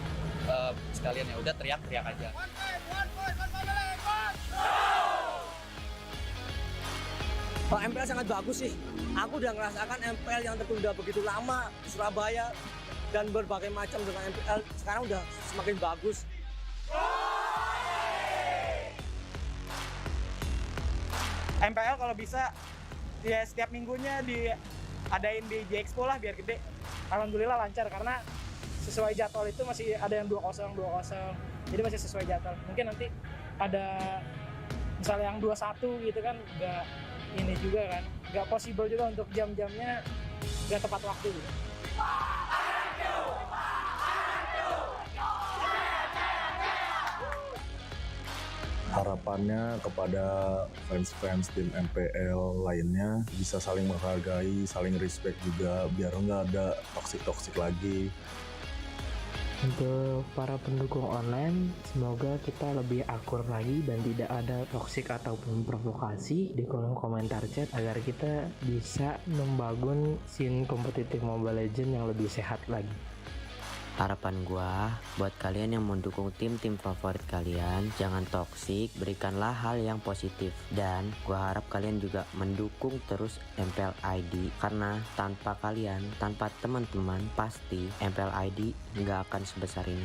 Sekalian ya udah teriak-teriak aja. MPL sangat bagus sih. Aku udah ngerasakan MPL yang tertunda begitu lama di Surabaya dan berbagai macam dengan MPL sekarang udah semakin bagus. MPL kalau bisa ya setiap minggunya diadain di Esports lah biar gede. Alhamdulillah lancar karena sesuai jadwal itu masih ada yang 2-0. Jadi masih sesuai jadwal. Mungkin nanti ada misalnya yang 2-1 gitu kan nggak ini juga kan. Nggak possible juga untuk jam-jamnya nggak tepat waktu gitu. Harapannya kepada fans-fans tim MPL lainnya bisa saling menghargai, saling respect juga, biar nggak ada toksik-toksik lagi. Untuk para pendukung online, semoga kita lebih akur lagi dan tidak ada toksik ataupun provokasi di kolom komentar chat agar kita bisa membangun scene kompetitif Mobile Legends yang lebih sehat lagi. Harapan gua buat kalian yang mendukung tim-tim favorit kalian, jangan toksik, berikanlah hal yang positif. Dan gua harap kalian juga mendukung terus MPL ID, karena tanpa kalian, tanpa teman-teman, pasti MPL ID nggak akan sebesar ini.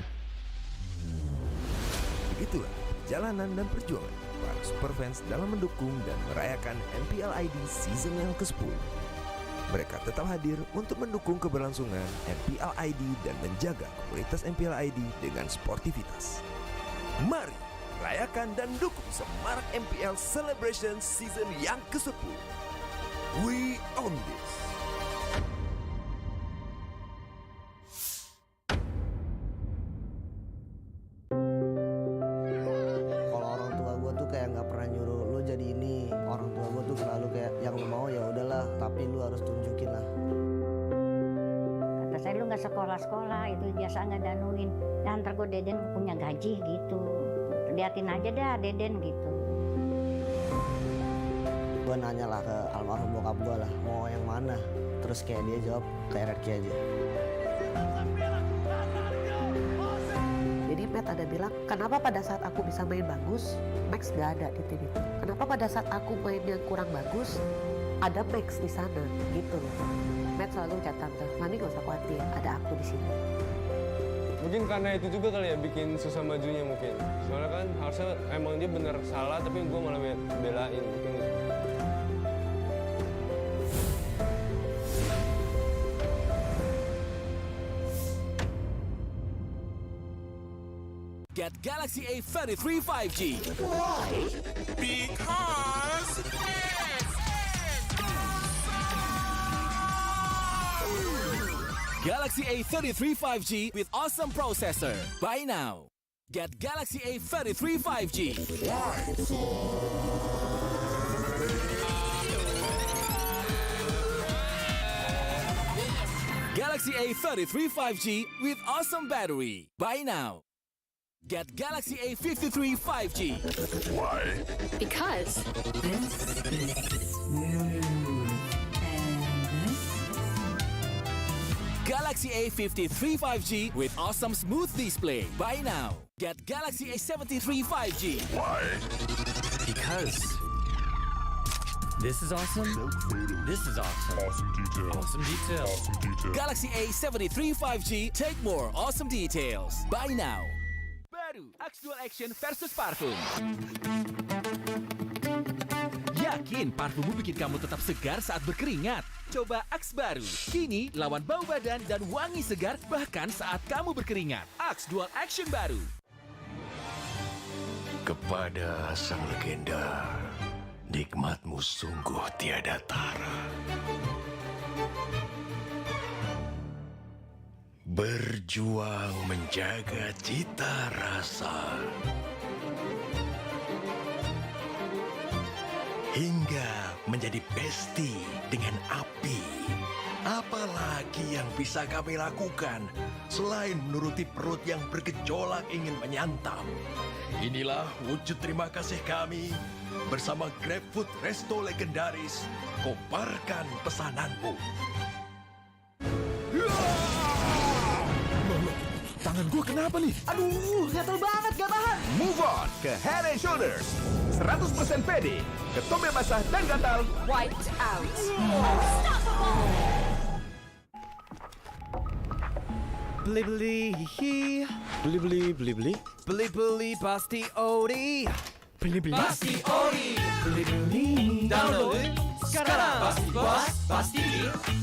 Begitulah perjalanan dan perjuangan para superfans dalam mendukung dan merayakan MPL ID season yang ke-10. Mereka tetap hadir untuk mendukung keberlangsungan MPL ID dan menjaga komunitas MPL ID dengan sportivitas. Mari rayakan dan dukung semarak MPL Celebration Season yang ke-10. We own this. Kalau orang tua gue tuh kayak nggak pernah nyuruh lo jadi ini. Orang tua gue tuh selalu kayak yang lo mau ya udahlah, tapi lo harus tunjukin lah. Kata saya lu nggak sekolah-sekolah itu biasa nggak danuin. Ya ntar gue Deden punya gaji gitu. Liatin aja dah Deden gitu. Gue nanya lah ke almarhum bokap gue lah, mau yang mana? Terus kayak dia jawab ke RRQ aja. Jadi Matt ada bilang, kenapa pada saat aku bisa main bagus, Max gak ada di tim itu? Kenapa pada saat aku main yang kurang bagus, ada Max di sana, gitu loh. Matt selalu ucap tante, Mami gak usah khawatir, ada aku di sini. Mungkin karena itu juga kali ya bikin susah majunya mungkin. Soalnya kan harusnya emang dia bener salah, tapi gue malah belain mungkin. Get Galaxy A33 5G. Why? Because Galaxy A33 5G with awesome processor. Buy now. Get Galaxy A33 5G. Galaxy A33 5G with awesome battery. Buy now. Get Galaxy A53 5G. Why? Because this is smooth. Galaxy A53 5G with awesome smooth display. Buy now. Get Galaxy A73 5G. Why? Because this is awesome. This is awesome. Awesome details. Awesome details. Awesome details. Galaxy A73 5G. Take more awesome details. Buy now. Baru Axe Dual Action versus parfum. Yakin parfummu bikin kamu tetap segar saat berkeringat? Coba Axe baru. Kini lawan bau badan dan wangi segar bahkan saat kamu berkeringat. Axe Dual Action baru. Kepada sang legenda, nikmatmu sungguh tiada tara. Berjuang menjaga cita rasa. hingga menjadi bestie dengan api. Apalagi yang bisa kami lakukan selain menuruti perut yang bergejolak ingin menyantap? Inilah wujud terima kasih kami bersama GrabFood Resto Legendaris. Koparkan pesananmu. Tangan gue kenapa nih? Aduh, gatel banget, gak tahan. Move on ke Head and Shoulders. 100% pede, ketombe basah dan gatal. Wiped out. Beli-beli, beli-beli pasti ori. Beli-beli pasti ori. Beli-beli, download sekarang. Pasti puas, pasti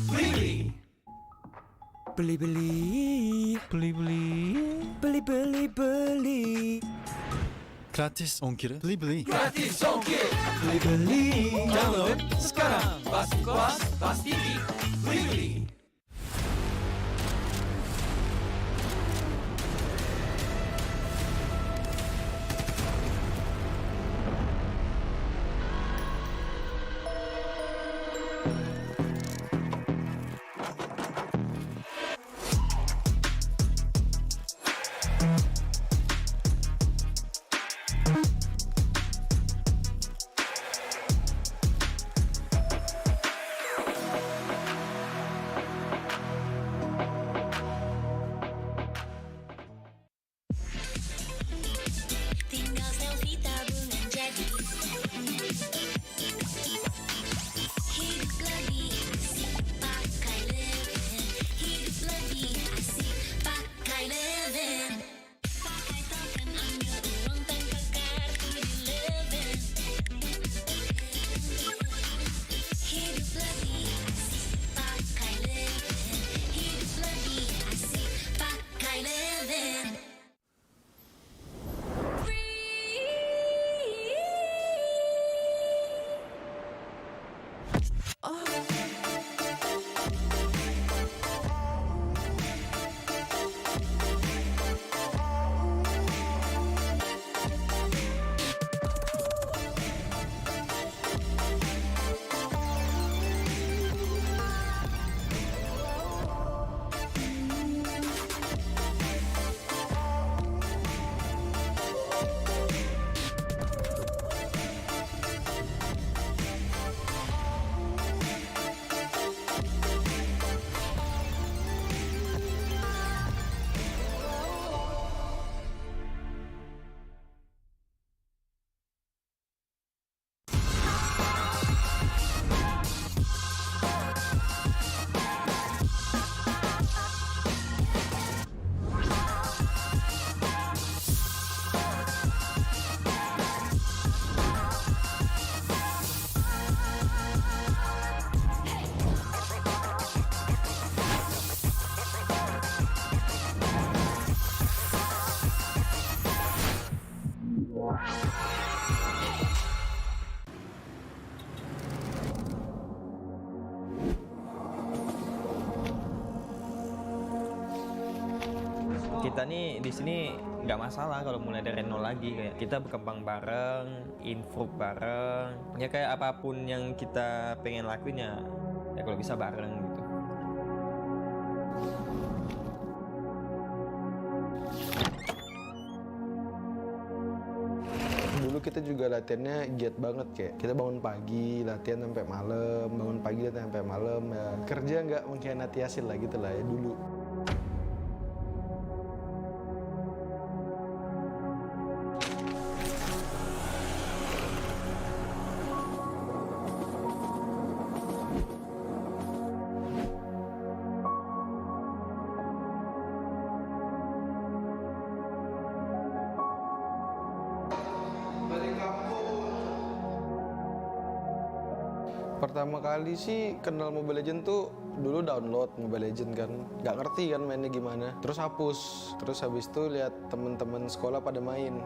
beli-beli. Beli-beli. Gratis ongkir. Beli-beli. Gratis ongkir. Beli-beli, download sekarang. Pasti puas, pasti beli-beli. Tinggal selfie tabungan jadi. Hidup lebih asik pakai Leven. Hidup lebih asik pakai Leven. Pakai token ambil uang tanpa kartu di Leven. Hidup lebih asik pakai Leven. Hidup lebih asik pakai Leven. Kita nih di sini nggak masalah kalau mulai dari nol lagi, kayak kita berkembang bareng, improve bareng, ya kayak apapun yang kita pengen lakuin ya kalau bisa bareng gitu. Dulu kita juga latihannya giat banget, kayak kita bangun pagi latihan sampai malam, bangun pagi latihan sampai malam, ya kerja nggak mengkhianati hasil lah gitu lah ya dulu. Pertama kali sih kenal Mobile Legends tuh dulu download Mobile Legends kan, nggak ngerti kan mainnya gimana, terus hapus, terus habis itu lihat temen-temen sekolah pada main,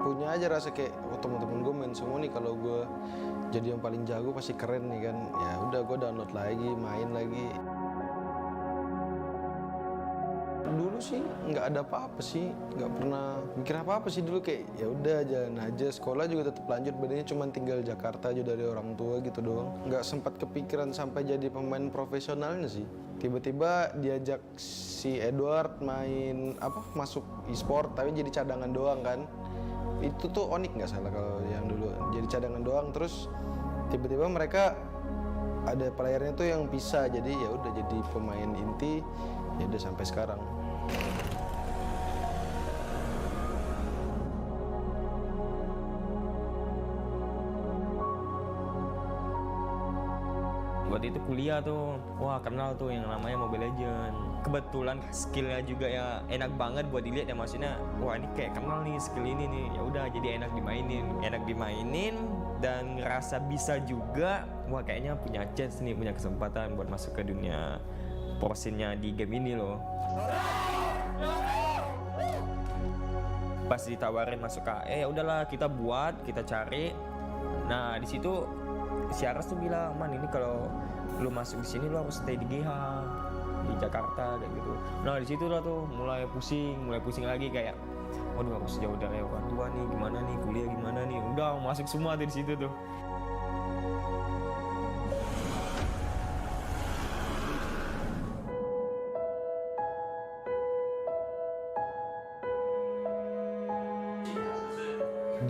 punya aja rasa kayak oh temen-temen gue main semua nih, kalau gue jadi yang paling jago pasti keren nih kan, ya udah gue download lagi, main lagi. dulu sih nggak ada apa-apa sih, nggak pernah mikir apa-apa sih dulu, kayak ya udah jalan aja, sekolah juga tetap lanjut, bedanya cuma tinggal Jakarta aja dari orang tua gitu doang. Nggak sempat kepikiran sampai jadi pemain profesionalnya sih. Tiba-tiba diajak si Edward main masuk Esports tapi jadi cadangan doang kan. Itu tuh ONIC nggak salah kalau yang dulu, jadi cadangan doang. Terus tiba-tiba mereka ada playernya tuh yang bisa, jadi ya udah jadi pemain inti, ya udah sampai sekarang. Buat itu kuliah tuh, wah kenal tuh yang namanya Mobile Legends. Kebetulan skillnya juga ya enak banget buat dilihat ya, maksudnya wah ini kayak kenal nih skill ini nih, ya udah jadi enak dimainin dan ngerasa bisa juga, wah kayaknya punya chance nih, punya kesempatan buat masuk ke dunia pro-scene-nya di game ini loh. Pas ditawarin masuk KE, ya udahlah kita buat, kita cari. Nah di situ si Aras tuh bilang, man ini kalau lu masuk di sini lu harus stay di GH di Jakarta kayak gitu. Nah di situ lah tuh mulai pusing lagi, kayak waduh harus jauh dari orang tua nih, gimana nih kuliah gimana nih, udah masuk semua tuh di situ tuh.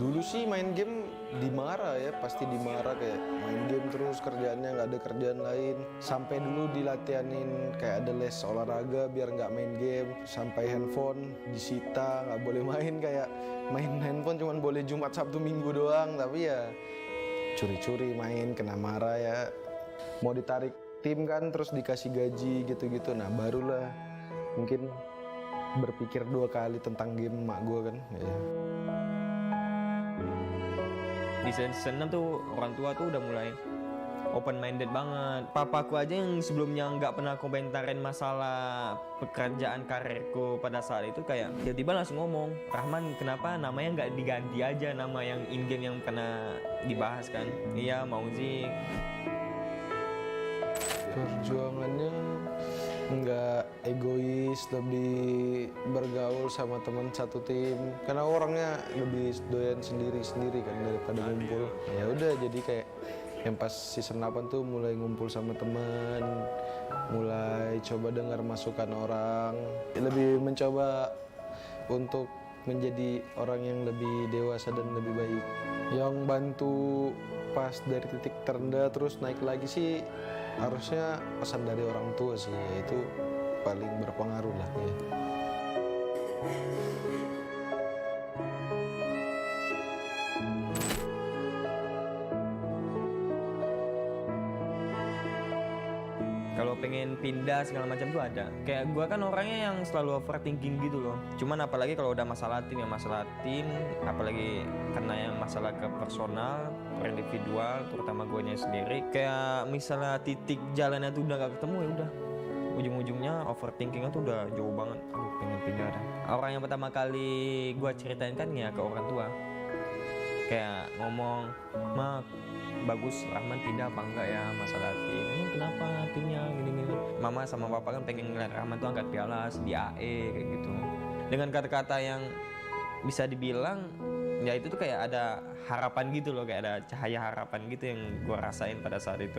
Dulu sih main game dimarah ya, pasti dimarah, kayak main game terus kerjaannya nggak ada kerjaan lain. Sampai dulu dilatihanin kayak ada les olahraga biar nggak main game. Sampai handphone disita, nggak boleh main, kayak main handphone cuman boleh Jumat, Sabtu, Minggu doang. Tapi ya curi-curi main, kena marah ya. Mau ditarik tim kan, terus dikasih gaji gitu-gitu. Nah barulah mungkin berpikir 2 kali tentang game emak gue kan. Ya. Di season 6 tuh orang tua tuh udah mulai open minded banget. Papaku aja yang sebelumnya nggak pernah komentarin masalah pekerjaan karirku pada saat itu, kayak tiba-tiba langsung ngomong, Rahman kenapa namanya nggak diganti aja nama yang in game yang pernah dibahas kan. Iya mau sih. Perjuangannya nggak egois, lebih bergaul sama teman satu tim, karena orangnya lebih doyan sendiri kan daripada ngumpul. Ya udah jadi kayak yang pas season 8 tuh mulai ngumpul sama teman, mulai coba dengar masukan orang, lebih mencoba untuk menjadi orang yang lebih dewasa dan lebih baik. Yang bantu pas dari titik terendah terus naik lagi sih harusnya pesan dari orang tua sih, itu paling berpengaruh lah ya. Kalau pengen pindah segala macam tuh ada. Kayak gue kan orangnya yang selalu overthinking gitu loh. Cuman apalagi kalau udah masalah tim, apalagi karena yang masalah ke personal, per individual, terutama gue nya sendiri. Kayak misalnya titik jalannya tuh udah gak ketemu, ya udah. Ujung-ujungnya overthinkingnya tuh udah jauh banget. Aduh pengen pindah dah. Orang yang pertama kali gue ceritain kan ya ke orang tua. Kayak ngomong, "Ma, bagus Rahman pindah apa enggak ya masalah tim? Emang kenapa timnya gini-gini?" Mama sama papa kan pengen ngeliat Rahman tuh angkat piala di AE kayak gitu. Dengan kata-kata yang bisa dibilang ya itu tuh kayak ada harapan gitu loh, kayak ada cahaya harapan gitu yang gue rasain pada saat itu.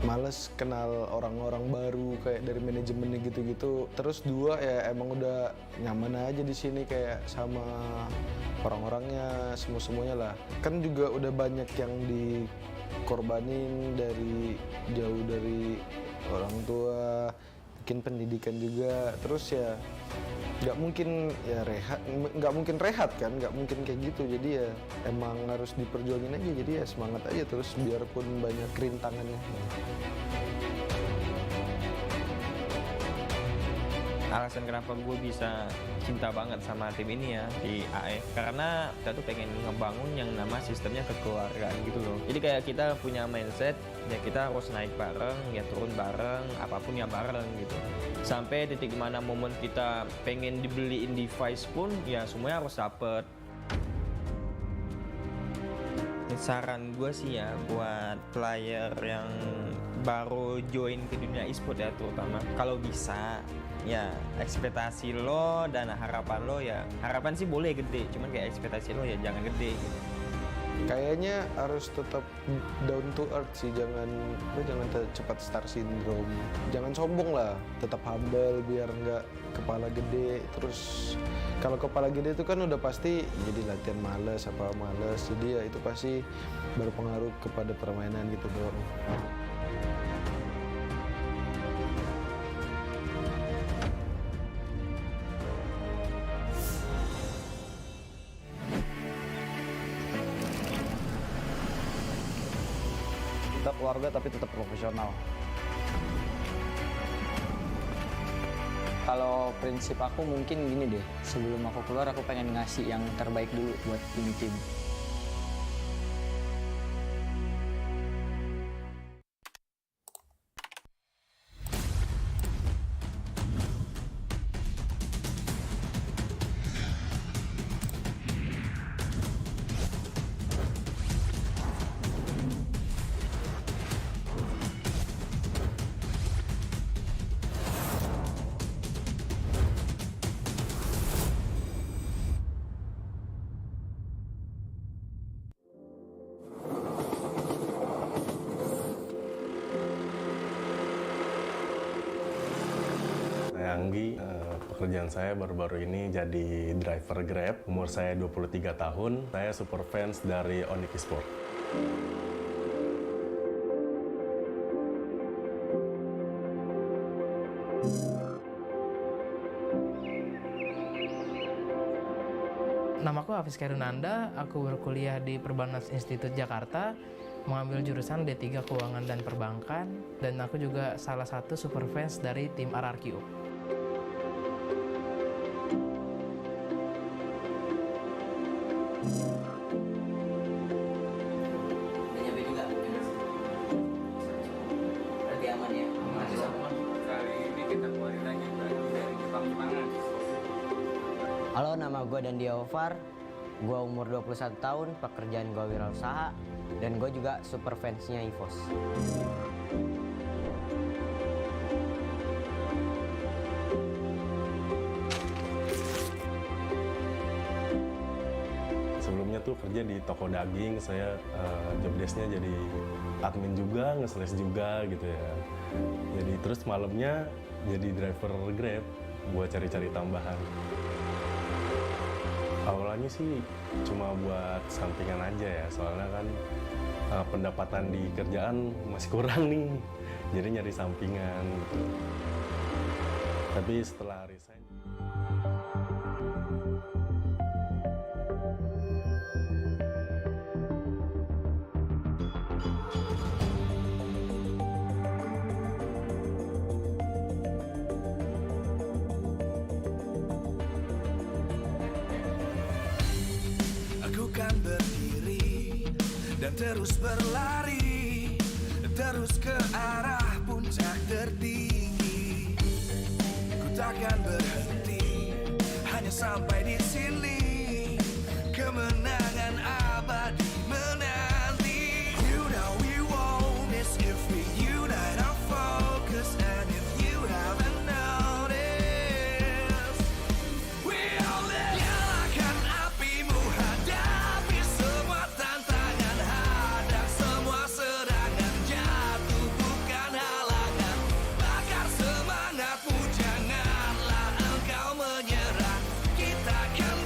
Males kenal orang-orang baru kayak dari manajemennya gitu-gitu. Terus 2 ya emang udah nyaman aja di sini kayak sama orang-orangnya, semuanya lah. Kan juga udah banyak yang dikorbanin dari jauh dari orang tua, bikin pendidikan juga. Terus ya nggak mungkin rehat kan, nggak mungkin kayak gitu. Jadi ya emang harus diperjuangin aja, jadi ya semangat aja terus biarpun banyak kerintangannya. Alasan kenapa gue bisa cinta banget sama tim ini ya di AE, karena kita tuh pengen ngebangun yang nama sistemnya kekeluargaan gitu loh. Jadi kayak kita punya mindset ya kita harus naik bareng, ya turun bareng, apapun ya bareng gitu. Sampai titik mana momen kita pengen dibeliin device pun ya semuanya harus dapet. Ya Saran gue sih ya buat player yang baru join ke dunia e-sport ya, terutama kalau bisa ya ekspektasi lo dan harapan lo ya, harapan sih boleh gede, cuman kayak ekspektasi lo ya jangan gede gitu. Kayaknya harus tetap down to earth sih, jangan cepat star syndrome, jangan sombong lah, tetap humble biar nggak kepala gede. Terus kalau kepala gede itu kan udah pasti jadi latihan males, jadi ya itu pasti berpengaruh kepada permainan gitu doang. Kita keluarga tapi tetap profesional. Kalau prinsip aku mungkin gini deh, sebelum aku keluar aku pengen ngasih yang terbaik dulu buat tim. Anggi, pekerjaan saya baru-baru ini jadi driver Grab. Umur saya 23 tahun. Saya super fans dari ONIC Esports. Namaku Hafiz Kairunanda, aku berkuliah di Perbanas Institut Jakarta, mengambil jurusan D3 Keuangan dan Perbankan, dan aku juga salah satu super fans dari tim RRQ. Halo, nama gue Dandia Ovar, gue umur 21 tahun, pekerjaan gue wirausaha, dan gue juga super fansnya EVOS. Sebelumnya tuh kerja di toko daging, saya job desk-nya jadi admin juga, nge-sales juga gitu ya. Jadi terus malamnya jadi driver Grab buat cari-cari tambahan. Awalnya sih cuma buat sampingan aja ya, soalnya kan pendapatan di kerjaan masih kurang nih, jadi nyari sampingan gitu. Tapi setelah resign, kan berdiri dan terus berlari, terus ke arah puncak tertinggi. Ku takkan berhenti, hanya sampai di sini. Kemenangan abadi menanti. You know we won't miss if we unite our focus, and if you haven't noticed, we all live. Nyalakan apimu, hadapi semua tantangan, hadang semua serangan, jatuh bukan halangan. Bakar semangatmu, janganlah engkau menyerah. Kita kan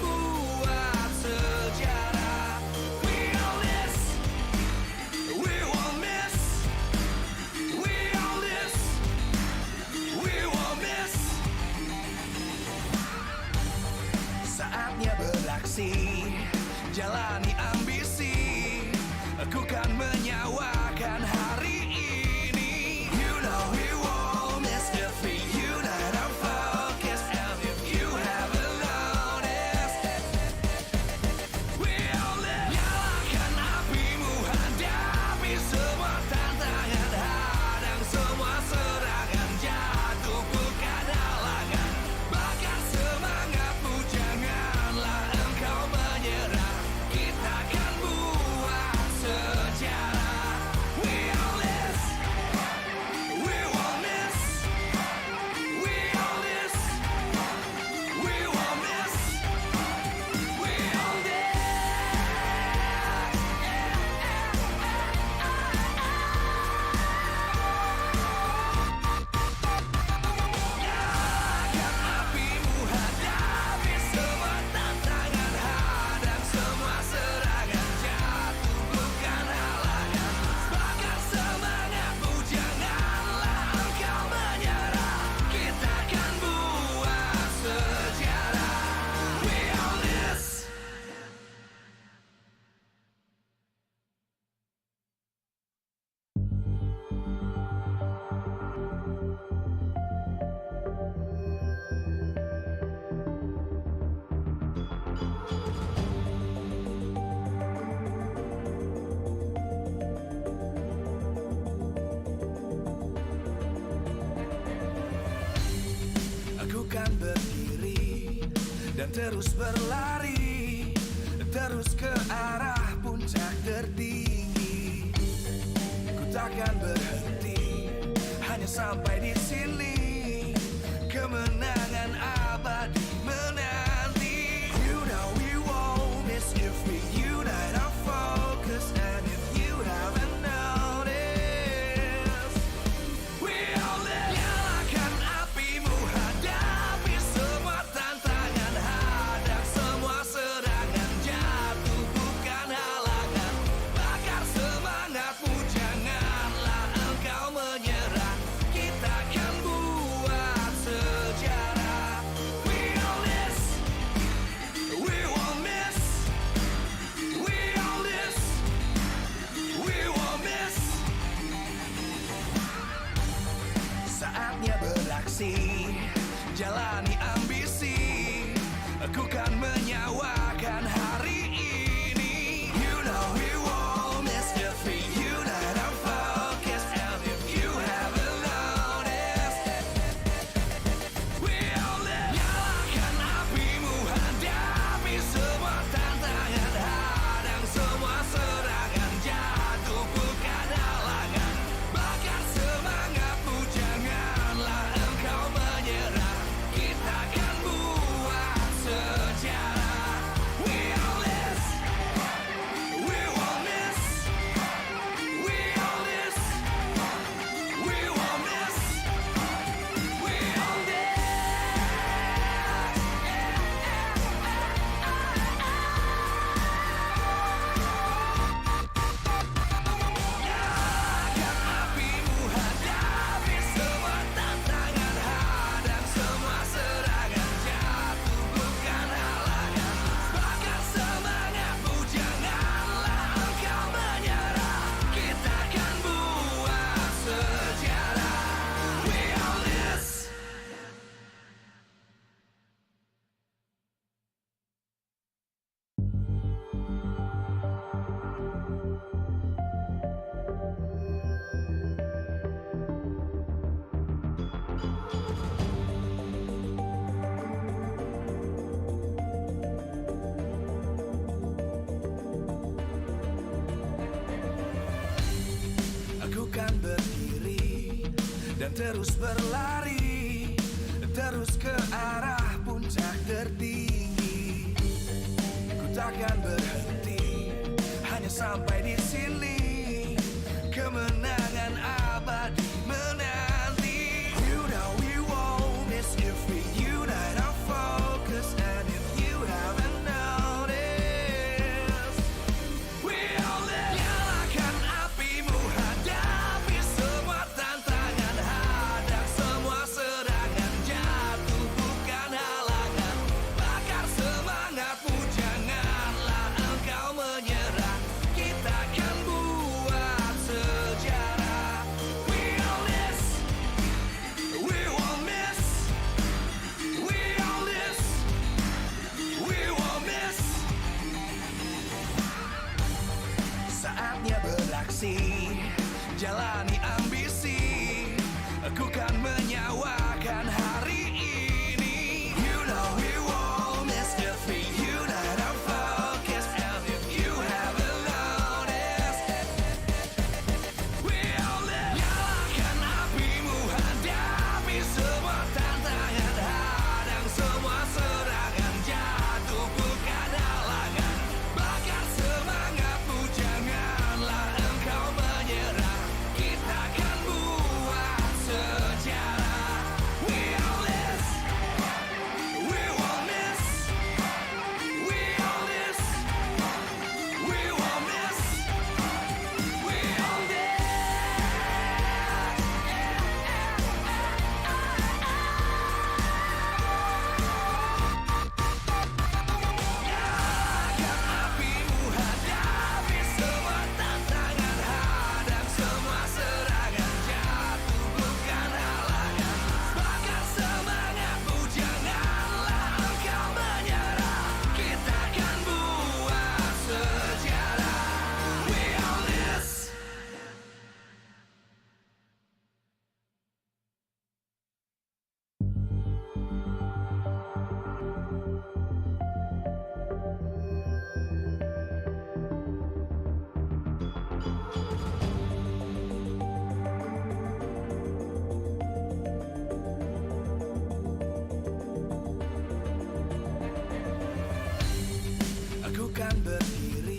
berdiri dan terus berlari, terus ke arah puncak tertinggi. Ku takkan berhenti, hanya sampai di sini. Kemenangan abadi menanti. You know we won't miss if we unite our focus. And if you haven't noticed, we all live. Nyalakan apimu, hadapi semua tantangan, hadang semua serangan, jatuh bukan halangan. Bakar semangatmu, janganlah engkau menyerah. Kita akan buat sejarah. We all this, we won't miss. We all this, we won't miss. Saatnya beraksi, jalani ambisi. Aku kan menyawakan hari ini. You know we won't miss if we unite our focus. And if you haven't noticed, we all live. Nyalakan apimu, hadapi semua tantangan, hadang semua serangan, jatuh bukan halangan. Bakar semangatmu, janganlah engkau menyerah. Kita akan buat sejarah. We all this, we won't miss. We all this, we won't miss. We all this. Nyalakan apimu, hadapi semua tantangan, hadang semua serangan, jatuh bukan halangan. Bakar semangatmu, janganlah engkau menyerah. Kita akan buat sejarah. We all this. Aku kan berdiri dan terus berlari, terus ke arah puncak tertinggi. Ku takkan berhenti, hanya sampai di sini. Kemenangan abadi menanti. You know we won't miss if we unite our focus. And if you haven't noticed, we all live. Nyalakan apimu, hadapi semua tantangan, hadang semua akan berdiri.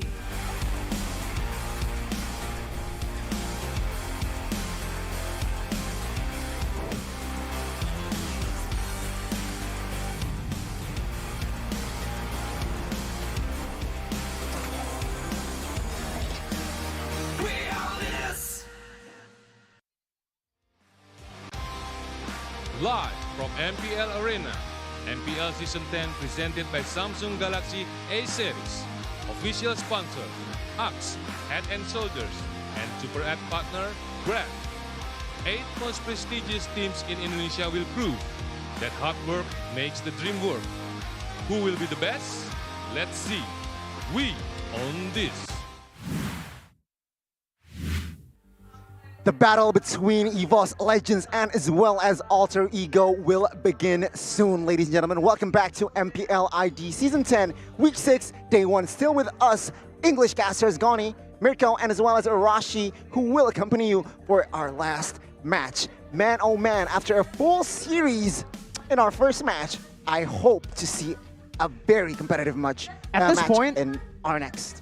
Live from MPL Arena, MPL Season 10 presented by Samsung Galaxy A Series. Official sponsor, Axe, Head and Shoulders, and Super App partner, Grab. 8 most prestigious teams in Indonesia will prove that hard work makes the dream work. Who will be the best? Let's see. We own this. The battle between EVOS Legends and as well as Alter Ego will begin soon, ladies and gentlemen. Welcome back to MPL ID Season 10, Week 6, Day 1. Still with us, English casters Goni, Mirko, and as well as Arashi, who will accompany you for our last match. Man, oh man, after a full series in our first match, I hope to see a very competitive match At this point, in our next.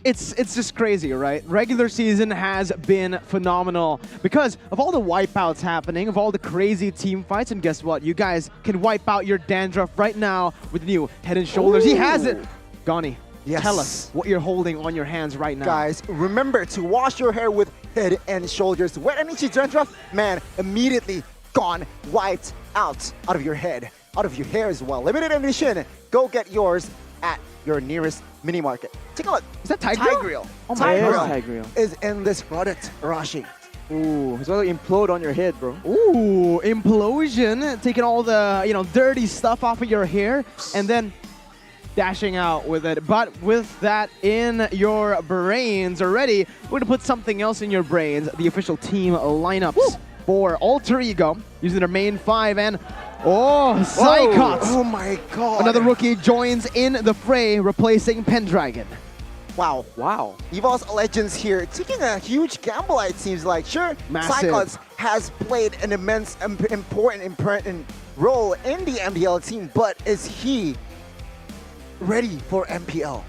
It's just crazy, right? Regular season has been phenomenal because of all the wipeouts happening, of all the crazy team fights, and guess what? You guys can wipe out your dandruff right now with the new Head and Shoulders. Ooh. He has it. Gani, yes. Tell us what you're holding on your hands right now. Guys, remember to wash your hair with Head and Shoulders. Wet and itchy dandruff, man, immediately gone, wiped out of your head, out of your hair as well. Limited edition. Go get yours at your nearest mini market. Take a look. Is that Tigreal? Tigreal. Oh my God. Tigreal is in this product, Rashi. Ooh, it's going to implode on your head, bro. Ooh, implosion, taking all the dirty stuff off of your hair and then dashing out with it. But with that in your brains already, we're gonna put something else in your brains. The official team lineups for Alter Ego using their main 5 and Psychots. Oh my God. Another rookie joins in the fray, replacing Pendragon. Wow. Wow. EVOS Legends here, taking a huge gamble, it seems like. Sure, Massive. Psychots has played an immense, important role in the MPL team, but is he ready for MPL?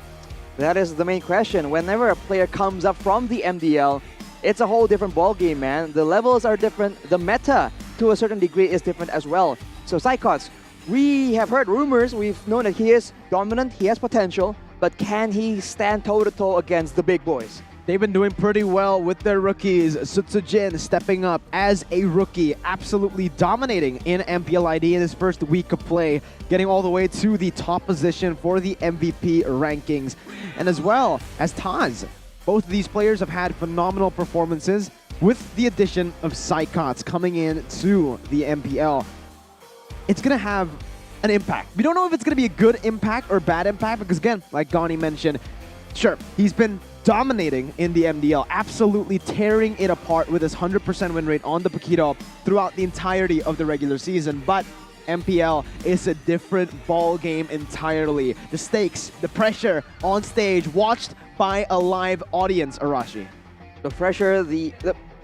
That is the main question. Whenever a player comes up from the MDL, it's a whole different ballgame, man. The levels are different. The meta, to a certain degree, is different as well. So Psychots, we have heard rumors. We've known that he is dominant. He has potential. But can he stand toe-to-toe against the big boys? They've been doing pretty well with their rookies. Sutsujin stepping up as a rookie, absolutely dominating in MPL ID in his first week of play, getting all the way to the top position for the MVP rankings. And as well as Taz. Both of these players have had phenomenal performances with the addition of Psychots coming in to the MPL. It's going to have an impact. We don't know if it's going to be a good impact or bad impact because, again, like Gani mentioned, sure, he's been dominating in the MDL, absolutely tearing it apart with his 100% win rate on the Paquito throughout the entirety of the regular season. But MPL is a different ball game entirely. The stakes, the pressure on stage, watched by a live audience, Arashi. The pressure, the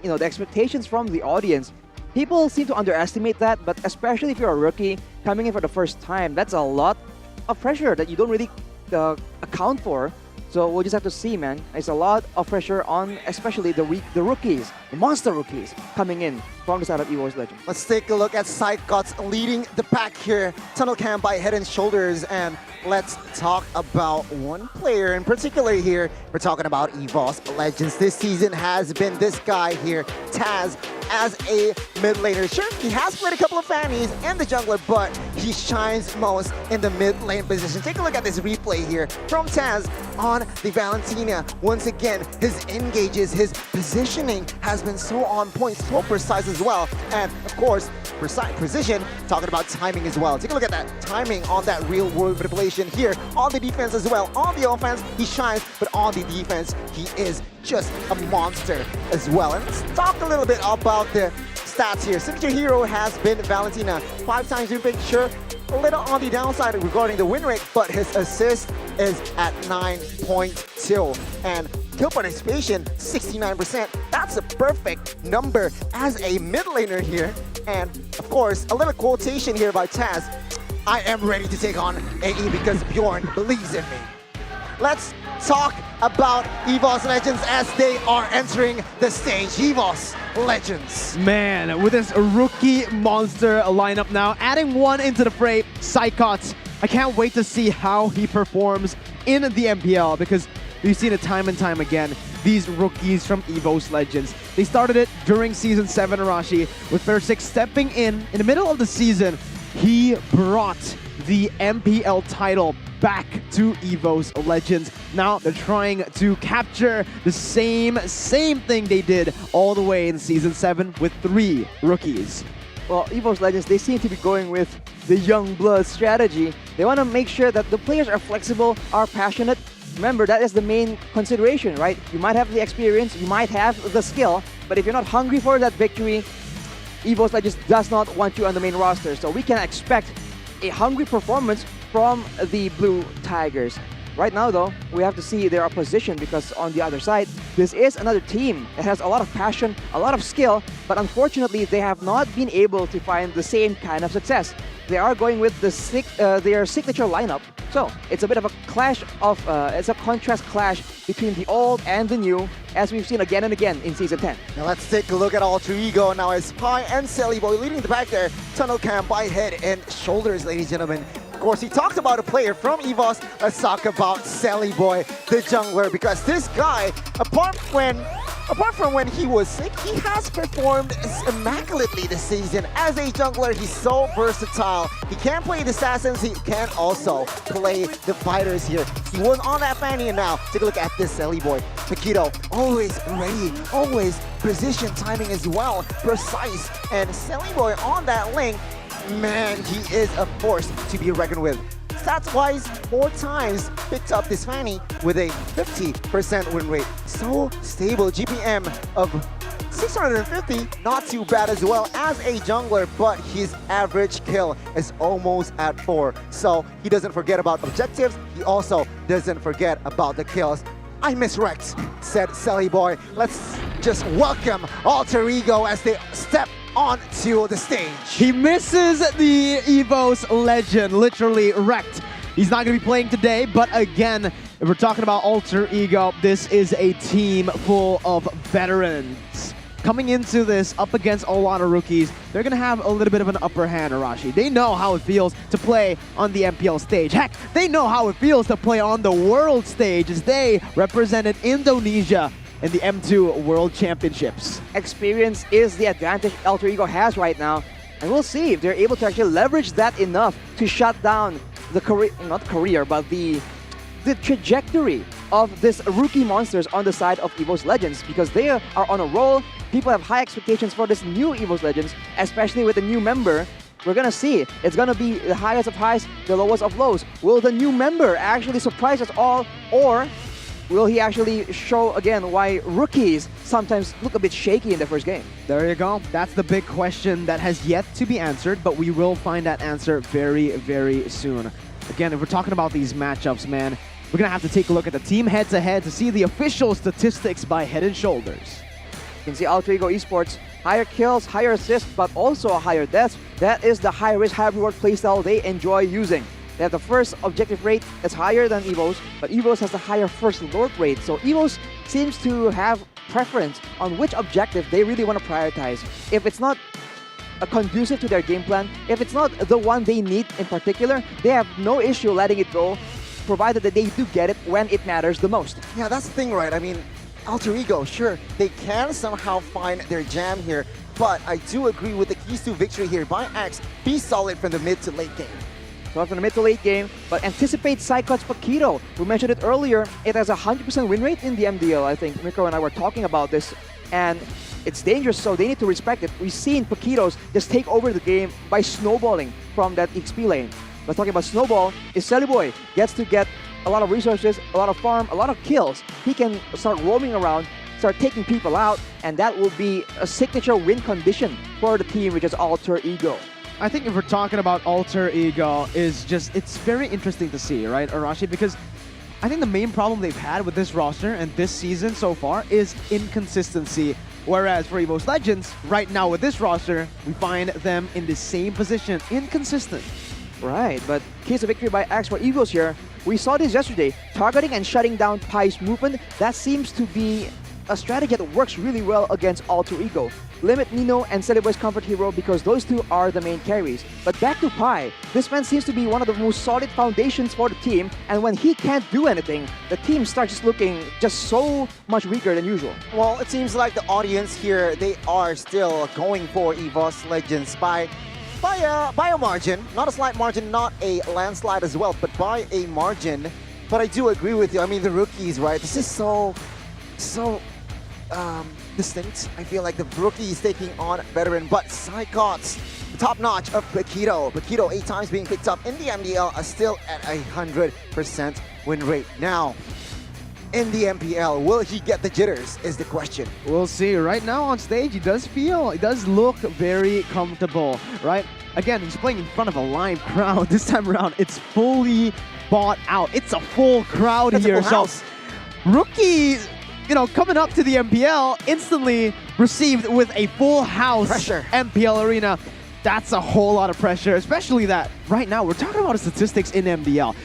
expectations from the audience. People seem to underestimate that, but especially if you're a rookie coming in for the first time, that's a lot of pressure that you don't really account for. So we'll just have to see, man. It's a lot of pressure on especially the rookies, the monster rookies coming in from the side of EVOS Legends. Let's take a look at Psychots leading the pack here. Tunnel cam by Head and Shoulders, and let's talk about one player in particular here. We're talking about EVOS Legends. This season has been this guy here, Taz, as a mid laner. Sure, he has played a couple of Fannies and the jungler, but he shines most in the mid lane position. Take a look at this replay here from Taz on the Valentina. Once again, his engages, his positioning has been so on point, so precise as well. And of course, precision, talking about timing as well. Take a look at that timing on that real world manipulation here. On the defense as well. On the offense, he shines, but on the defense, he is just a monster as well. And let's talk a little bit about the stats here. Signature hero has been Valentina. 5 times repick, sure, a little on the downside regarding the win rate, but his assist is at 9.2. And kill participation, 69%. That's a perfect number as a mid laner here. And of course, a little quotation here by Taz. I am ready to take on AE because Bjorn believes in me. let's talk about EVOS Legends as they are entering the stage. EVOS Legends. Man, with this rookie monster lineup now, adding one into the fray, Psychots. I can't wait to see how he performs in the MPL because we've seen it time and time again. These rookies from EVOS Legends. They started it during Season 7, Arashi, with Fair6 stepping in the middle of the season. He brought the MPL title back to EVOS Legends. Now they're trying to capture the same thing they did all the way in Season 7 with 3 rookies. Well, EVOS Legends, they seem to be going with the young blood strategy. They want to make sure that the players are flexible, are passionate. Remember, that is the main consideration, right? You might have the experience, you might have the skill, but if you're not hungry for that victory, EVOS Legends does not want you on the main roster. So we can expect a hungry performance from the Blue Tigers. Right now, though, we have to see their opposition because on the other side, this is another team that has a lot of passion, a lot of skill, but unfortunately, they have not been able to find the same kind of success. They are going with their signature lineup. So it's a bit of a clash of, it's a contrast clash between the old and the new, as we've seen again and again in Season 10. Now let's take a look at Alter Ego now as Pi and Sally Boy leading the back there. Tunnel Cam by Head and Shoulders, ladies and gentlemen. Of course, he talked about a player from EVOS. Let's talk about Sally Boy, the jungler, because this guy, apart from when he was sick, he has performed immaculately this season. As a jungler, he's so versatile. He can play the assassins, he can also play the fighters here. He was on that Fanny, and now take a look at this Sally Boy. Paquito, always ready, always position timing as well, precise. And Sally Boy on that link, man, he is a force to be reckoned with. Stats-wise, 4 times picked up this Fanny with a 50% win rate. So stable, GPM of 650, not too bad as well as a jungler, but his average kill is almost at 4. So he doesn't forget about objectives, he also doesn't forget about the kills. I misread, said Sally Boy. Let's just welcome Alter Ego as they step onto the stage. He misses the EVOS Legend, literally wrecked. He's not going to be playing today, but again, if we're talking about Alter Ego, this is a team full of veterans. Coming into this up against a lot of rookies, they're going to have a little bit of an upper hand, Arashi. They know how it feels to play on the MPL stage. Heck, they know how it feels to play on the world stage as they represented Indonesia in the M2 World Championships. Experience is the advantage Alter Ego has right now, and we'll see if they're able to actually leverage that enough to shut down the the trajectory of this rookie monsters on the side of EVOS Legends, because they are on a roll. People have high expectations for this new EVOS Legends, especially with the new member. We're gonna see. It's gonna be the highest of highs, the lowest of lows. Will the new member actually surprise us all, or will he actually show again why rookies sometimes look a bit shaky in the first game? There you go. That's the big question that has yet to be answered, but we will find that answer very, very soon. Again, if we're talking about these matchups, man, we're going to have to take a look at the team head-to-head to see the official statistics by Head & Shoulders. You can see Alter Ego Esports, higher kills, higher assists, but also a higher deaths. That is the high-risk, high-reward playstyle they enjoy using. They have the first objective rate that's higher than EVOS, but EVOS has the higher first lord rate. So EVOS seems to have preference on which objective they really want to prioritize. If it's not conducive to their game plan, if it's not the one they need in particular, they have no issue letting it go, provided that they do get it when it matters the most. Yeah, that's the thing, right? I mean, Alter Ego, sure, they can somehow find their jam here, but I do agree with the keys to victory here by Axe. Be solid from the mid to late game. So from the mid to late game, but anticipate Psychot's Paquito. We mentioned it earlier, it has a 100% win rate in the MDL. I think Miko and I were talking about this, and it's dangerous, so they need to respect it. We've seen Paquitos just take over the game by snowballing from that XP lane. Let's talk about snowball. Is Sally Boy gets to get a lot of resources, a lot of farm, a lot of kills. He can start roaming around, start taking people out, and that will be a signature win condition for the team, which is Alter Ego. I think if we're talking about Alter Ego, it's very interesting to see, right, Arashi? Because I think the main problem they've had with this roster and this season so far is inconsistency. Whereas for EVOS Legends, right now with this roster, we find them in the same position, inconsistent. Right, but keys to victory by Axe for EVOS here. We saw this yesterday, targeting and shutting down Pai's movement. That seems to be a strategy that works really well against Alter Ego. Limit Nino and Celeboy's comfort hero because those two are the main carries. But back to Pai, this man seems to be one of the most solid foundations for the team, and when he can't do anything, the team starts just looking just so much weaker than usual. Well, it seems like the audience here, they are still going for EVOS Legends by a margin, not a slight margin, not a landslide as well, but by a margin. But I do agree with you. I mean, the rookies, right? This is so distinct. I feel like the rookie is taking on veteran, but Psychots, the top notch of Paquito. Paquito 8 times being picked up in the MDL, are still at 100% win rate. Now, in the MPL, will he get the jitters is the question. We'll see. Right now on stage, he does look very comfortable, right? Again, he's playing in front of a live crowd. This time around, it's fully bought out. It's a full crowd here. So, rookies, coming up to the MPL, instantly received with a full house pressure. MPL arena. That's a whole lot of pressure, especially that right now we're talking about the statistics in MDL.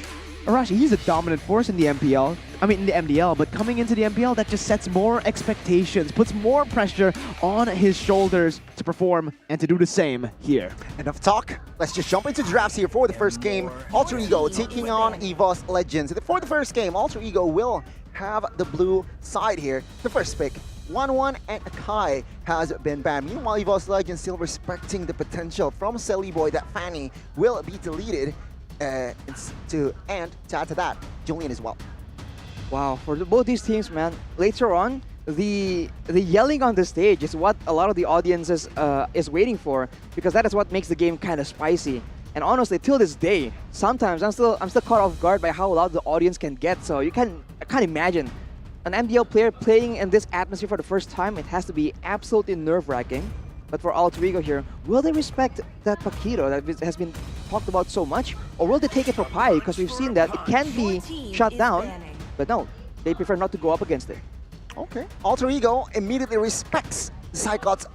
Arashi, he's a dominant force in the MPL. I mean, in the MDL, but coming into the MPL, that just sets more expectations, puts more pressure on his shoulders to perform and to do the same here. Enough talk. Let's just jump into drafts here for the first game. Alter Ego taking on EVOS Legends. For the first game, Alter Ego will have the blue side here. The first pick, 1-1 and Kai has been banned. Meanwhile, EVOS Legends still respecting the potential from Celeboy that Fanny will be deleted. And to add to that, Julian as well. Wow, for both these teams, man, later on, the yelling on the stage is what a lot of the audience is waiting for, because that is what makes the game kind of spicy. And honestly, till this day, sometimes I'm still caught off guard by how loud the audience can get. So I can't imagine an MDL player playing in this atmosphere for the first time. It has to be absolutely nerve-wracking. But for Alter Ego here, will they respect that Paquito that has been talked about so much? Or will they take it for Pai? Because we've seen that it can be shut down. But no, they prefer not to go up against it. Okay. Alter Ego immediately respects Psychot's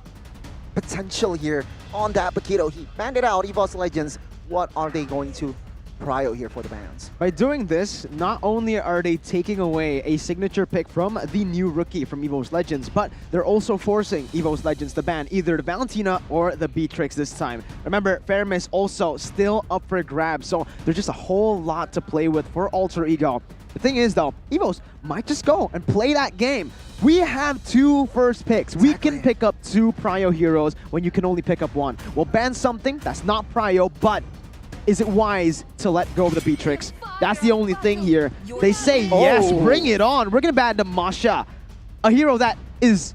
potential here on that Paquito. He banned it out. EVOS Legends, what are they going to prio here for the bans? By doing this, not only are they taking away a signature pick from the new rookie from EVOS Legends, but they're also forcing EVOS Legends to ban either the Valentina or the Beatrix this time. Remember, Fairness also still up for grabs, so there's just a whole lot to play with for Alter Ego. The thing is, though, EVOS might just go and play that game. We have 2 first picks. Exactly. We can pick up 2 prio heroes when you can only pick up 1. We'll ban something that's not prio, but is it wise to let go of the Beatrix? That's the only thing here. They say, yes, bring it on. We're going to ban the Masha, a hero that is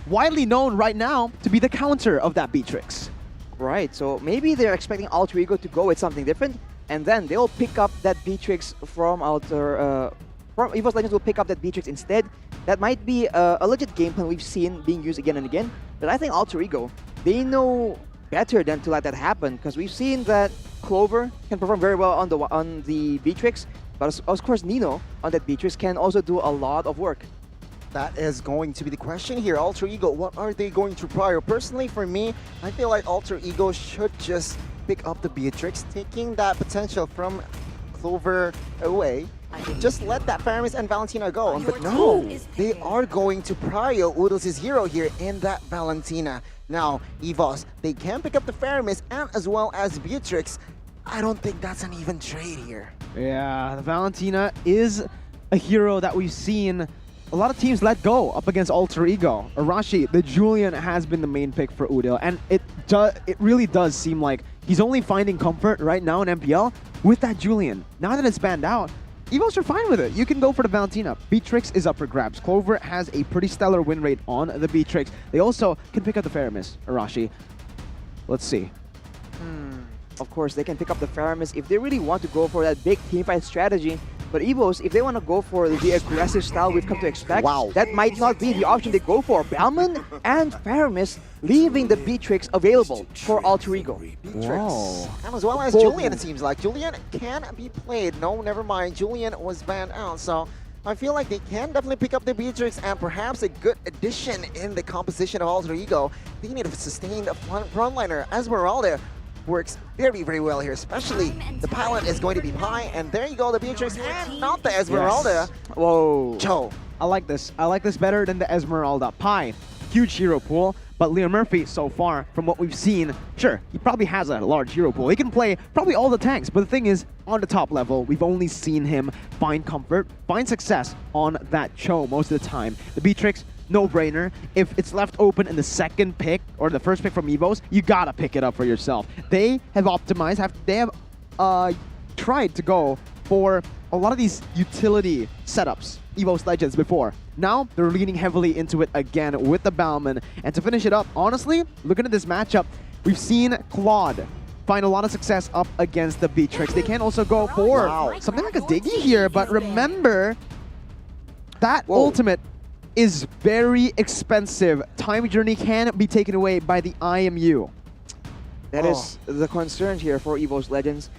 widely known right now to be the counter of that Beatrix. Right, so maybe they're expecting Alter Ego to go with something different, and then they'll pick up that Beatrix from EVOS Legends will pick up that Beatrix instead. That might be a legit game plan we've seen being used again and again, but I think Alter Ego, they know better than to let that happen, because we've seen that Clover can perform very well on the Beatrix, but of course Nino on that Beatrix can also do a lot of work. That is going to be the question here. Alter Ego, what are they going to prior? Personally, for me, I feel like Alter Ego should just pick up the Beatrix, taking that potential from Clover away. Just let that Faramis and Valentina go. But no, they are going to prio Oodles' hero here in that Valentina. Now, EVOS, they can pick up the Faramis and as well as Beatrix. I don't think that's an even trade here. Yeah, the Valentina is a hero that we've seen a lot of teams let go up against Alter Ego. Arashi, the Julian has been the main pick for Udil, and it really does seem like he's only finding comfort right now in MPL with that Julian. Now that it's banned out, EVOS are fine with it. You can go for the Valentina. Beatrix is up for grabs. Clover has a pretty stellar win rate on the Beatrix. They also can pick up the Faramis, Arashi. Let's see. Of course, they can pick up the Faramis if they really want to go for that big teamfight strategy. But EVOS, if they want to go for the aggressive style we've come to expect, that might not be the option they go for. Balman and Faramis leaving the Beatrix available for Alter Ego. Beatrix. And as well as Julian, it seems like. Julian can be played. No, never mind. Julian was banned out. So I feel like they can definitely pick up the Beatrix and perhaps a good addition in the composition of Alter Ego. They need a sustained frontliner. Esmeralda, works very, very well here, especially the pilot is going to be Pi, and there you go, the Beatrix, and not the Esmeralda. Yes. Whoa. Cho. I like this. I like this better than the Esmeralda. Pi, huge hero pool, but Leo Murphy, so far, from what we've seen, sure, he probably has a large hero pool. He can play probably all the tanks, but the thing is, on the top level, we've only seen him find comfort, find success on that Cho most of the time. The Beatrix, no-brainer. If it's left open in the second pick, or the first pick from EVOS, you gotta pick it up for yourself. They have optimized, they have tried to go for a lot of these utility setups, EVOS Legends before. Now, they're leaning heavily into it again with the Bauman. And to finish it up, honestly, looking at this matchup, we've seen Claude find a lot of success up against the Beatrix. They can also go for something like a Diggy here, but remember, that ultimate is very expensive. Time Journey can be taken away by the IMU. That is the concern here for EVOS Legends.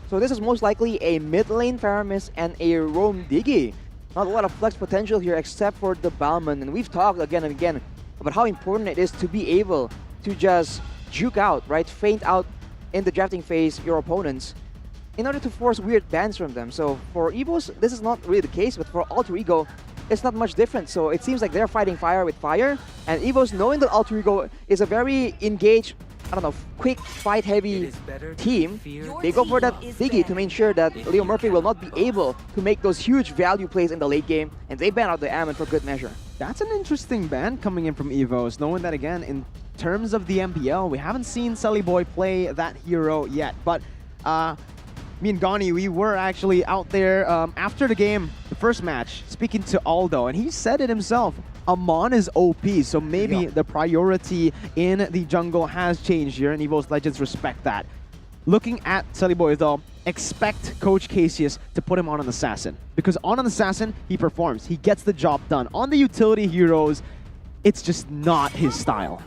So this is most likely a mid lane Faramis and a roam Diggy. Not a lot of flex potential here except for the Bauman. And we've talked again and again about how important it is to be able to just juke out, right? Feint out in the drafting phase your opponents in order to force weird bans from them. So for EVOS, this is not really the case, but for Alter Ego, it's not much different. So it seems like they're fighting fire with fire. And EVOS, knowing that Alter Ego is a very engaged, I don't know, quick fight-heavy team, they go for that Diggy to make sure that Leo Murphy will not be able to make those huge value plays in the late game, and they ban out the Ammon for good measure. That's an interesting ban coming in from EVOS, knowing that, again, in terms of the MPL, we haven't seen Sully Boy play that hero yet. But me and Gani, we were actually out there after the game, the first match, speaking to Aldo, and he said it himself. Amon is OP, so maybe the priority in the jungle has changed here, and EVOS Legends respect that. Looking at Sully Boy, though, expect Coach Casius to put him on an assassin, because on an assassin, he performs. He gets the job done. On the utility heroes, it's just not his style.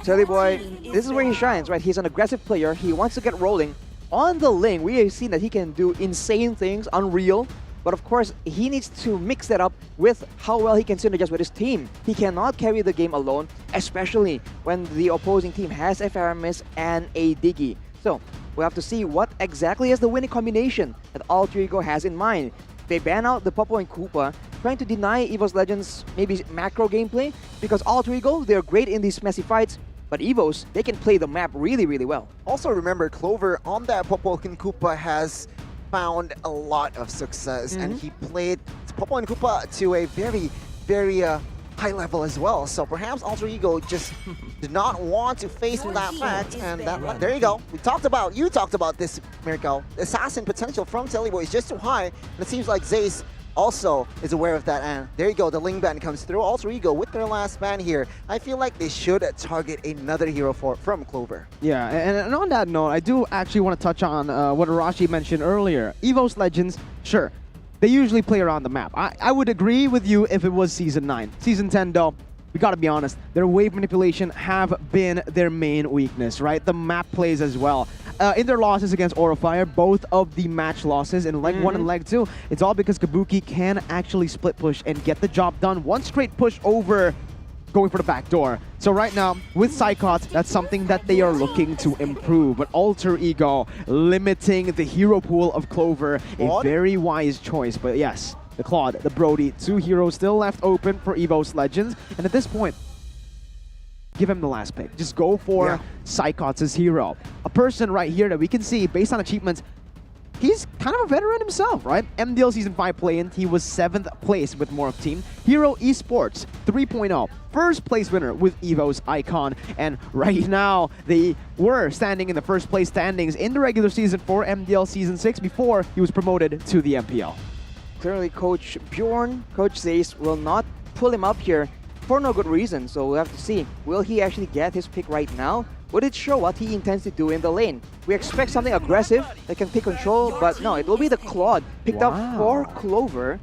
Sully Boy, this is where he shines, right? He's an aggressive player. He wants to get rolling. On the lane, we have seen that he can do insane things, unreal. But of course, he needs to mix that up with how well he can synergize with his team. He cannot carry the game alone, especially when the opposing team has a Faramis and a Diggy. So, we'll have to see what exactly is the winning combination that Alter Ego has in mind. They ban out the Popo and Koopa, trying to deny EVOS Legends maybe macro gameplay, because Alter Ego, they're great in these messy fights, but EVOS, they can play the map really, really well. Also remember, Clover on that Popo and Koopa has found a lot of success, and he played Popo and Koopa to a very, very high level as well. So perhaps Alter Ego just did not want to face that fact, and that there you go. You talked about this, Mirko. Assassin potential from Sully Boy is just too high, and it seems like Zace also is aware of that, and there you go, the Ling ban comes through. Alter Ego with their last ban here. I feel like they should target another hero from Clover. Yeah, and on that note, I do actually want to touch on what Arashi mentioned earlier. EVOS Legends, sure, they usually play around the map. I would agree with you if it was Season 9. Season 10, though, we gotta be honest, their wave manipulation have been their main weakness, right? The map plays as well. In their losses against Orofire, both of the match losses in Leg 1 and Leg 2, it's all because Kabuki can actually split push and get the job done. One straight push over, going for the back door. So right now, with Psychot, that's something that they are looking to improve. But Alter Ego, limiting the hero pool of Clover, a very wise choice. But yes, the Claude, the Brody, 2 heroes still left open for EVOS Legends. And at this point, give him the last pick. Just go for Psychot's hero. A person right here that we can see, based on achievements, he's kind of a veteran himself, right? MDL Season 5 play-in, he was 7th place with Morph Team. Hero Esports 3.0, first place winner with EVOS Icon. And right now, they were standing in the first place standings in the regular season for MDL Season 6 before he was promoted to the MPL. Clearly, Coach Bjorn, Coach Zace will not pull him up here for no good reason. So we'll have to see, will he actually get his pick right now? Would it show what he intends to do in the lane? We expect something aggressive that can take control, but no, it will be the Claude picked up for Clover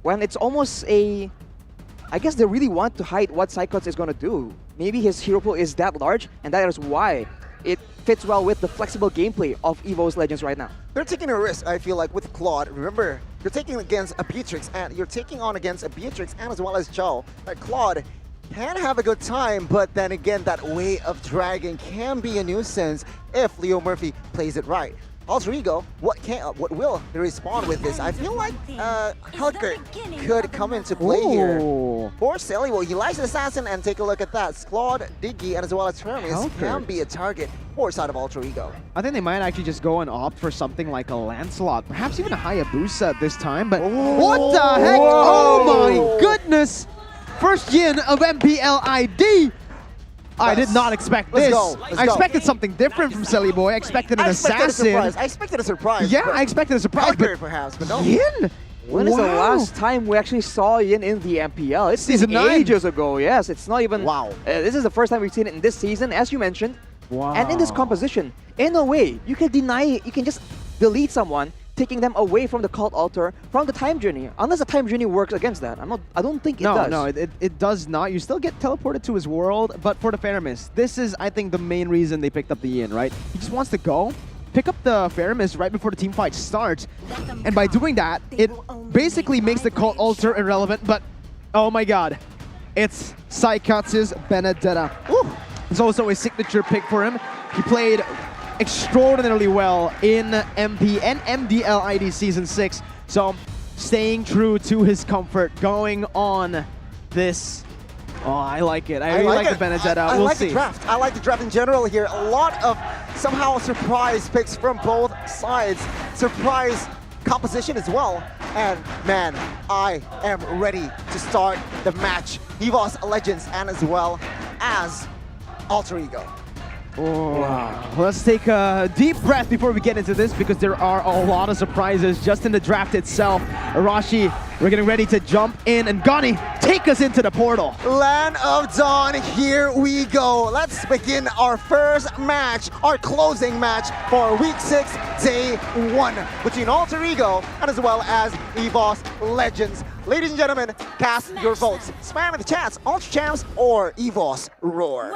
when it's almost a... I guess they really want to hide what Psychot is going to do. Maybe his hero pool is that large, and that is why it fits well with the flexible gameplay of EVOS Legends right now. They're taking a risk, I feel like, with Claude. Remember, you're taking against a Beatrix, and you're taking on against a Beatrix and as well as Cho. Claude, can have a good time, but then again, that way of dragging can be a nuisance if Leo Murphy plays it right. Alter Ego, what will he respond with this? I feel like Helker could come into play here. For Celibo, he likes the Assassin, and take a look at that. Claude, Diggy, and as well as Hermes can be a target for side of Alter Ego. I think they might actually just go and opt for something like a Lancelot, perhaps even a Hayabusa this time, but what the heck? Oh my goodness! First Yin of MPL ID! I did not expect this. I expected something different from Selly Boy. I expected an assassin. I expected a surprise. Yeah, I expected a surprise. But perhaps, but no. Yin? When is the last time we actually saw Yin in the MPL? It's Season 9. ages ago, yes. It's not even... Wow. This is the first time we've seen it in this season, as you mentioned. Wow. And in this composition, in a way, you can deny it. You can just delete someone, taking them away from the cult altar from the time journey. Unless the time journey works against that. I don't think it does. No, it does not. You still get teleported to his world, but for the Faramis, this is, I think, the main reason they picked up the Yin, right? He just wants to go, pick up the Faramis right before the team fight starts, and by doing that, it basically makes the cult altar irrelevant, but oh my god, it's Saikatsu's Benedetta. Ooh. It's also a signature pick for him. He played extraordinarily well in MP and MDL ID Season 6. So staying true to his comfort, going on this. Oh, I like it. I really like the Benedetta. I we'll like see. the draft. I like the draft in general here. A lot of somehow surprise picks from both sides. Surprise composition as well. And man, I am ready to start the match. EVOS Legends and as well as Alter Ego. Oh. Wow. Let's take a deep breath before we get into this, because there are a lot of surprises just in the draft itself. Arashi, we're getting ready to jump in, and Gani, take us into the portal. Land of Dawn, here we go. Let's begin our first match, our closing match for Week 6, Day 1, between Alter Ego and as well as EVOS Legends. Ladies and gentlemen, cast your votes. Spam in the chats, Ultra Champs or EVOS Roar.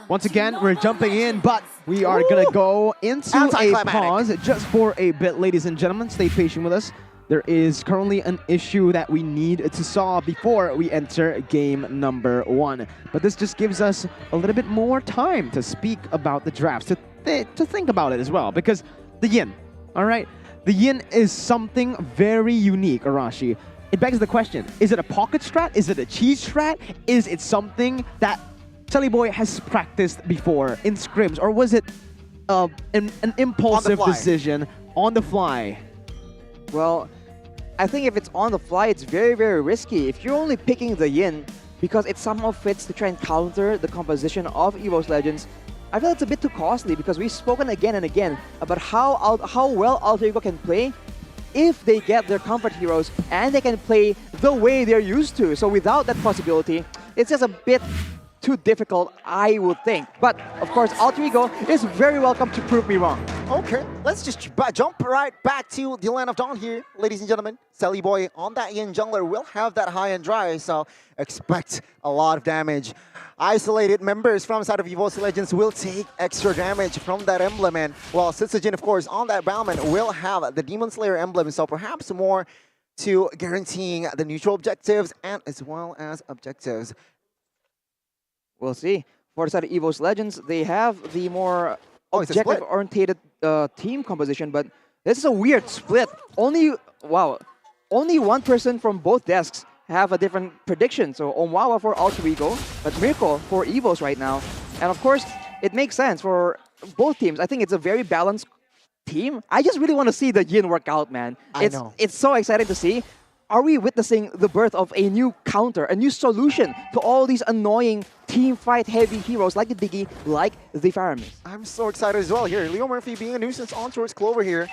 Once again, we're jumping in, but we are going to go into a pause just for a bit, ladies and gentlemen. Stay patient with us. There is currently an issue that we need to solve before we enter game number 1. But this just gives us a little bit more time to speak about the drafts, to think about it as well. Because the Yin, all right? The Yin is something very unique, Arashi. It begs the question, is it a pocket strat? Is it a cheese strat? Is it something that Selly Boy has practiced before in scrims? Or was it an impulsive decision on the fly? Well, I think if it's on the fly, it's very, very risky. If you're only picking the Yin because it somehow fits to try and counter the composition of EVOS Legends, I feel it's a bit too costly, because we've spoken again and again about how well Alter Ego can play if they get their comfort heroes and they can play the way they're used to. So without that possibility, it's just a bit too difficult, I would think. But of course, Alter Ego is very welcome to prove me wrong. Okay, let's just jump right back to the Land of Dawn here, ladies and gentlemen. Selly Boy on that Yin jungler will have that high and dry, so expect a lot of damage. Isolated members from side of EVOS Legends will take extra damage from that emblem, and while Sitsujin, of course, on that Balman will have the Demon Slayer emblem, so perhaps more to guaranteeing the neutral objectives and as well as objectives. We'll see. For the side of EVOS Legends, they have the more objective-oriented team composition, but this is a weird split. Only one person from both desks have a different prediction. So Omwawa for Alter Ego, but Mirko for EVOS right now. And of course, it makes sense for both teams. I think it's a very balanced team. I just really want to see the Yin work out, man. It's so exciting to see. Are we witnessing the birth of a new counter, a new solution to all these annoying team fight heavy heroes like the Diggy, like the Faramis? I'm so excited as well here. Leo Murphy being a nuisance on towards Clover here.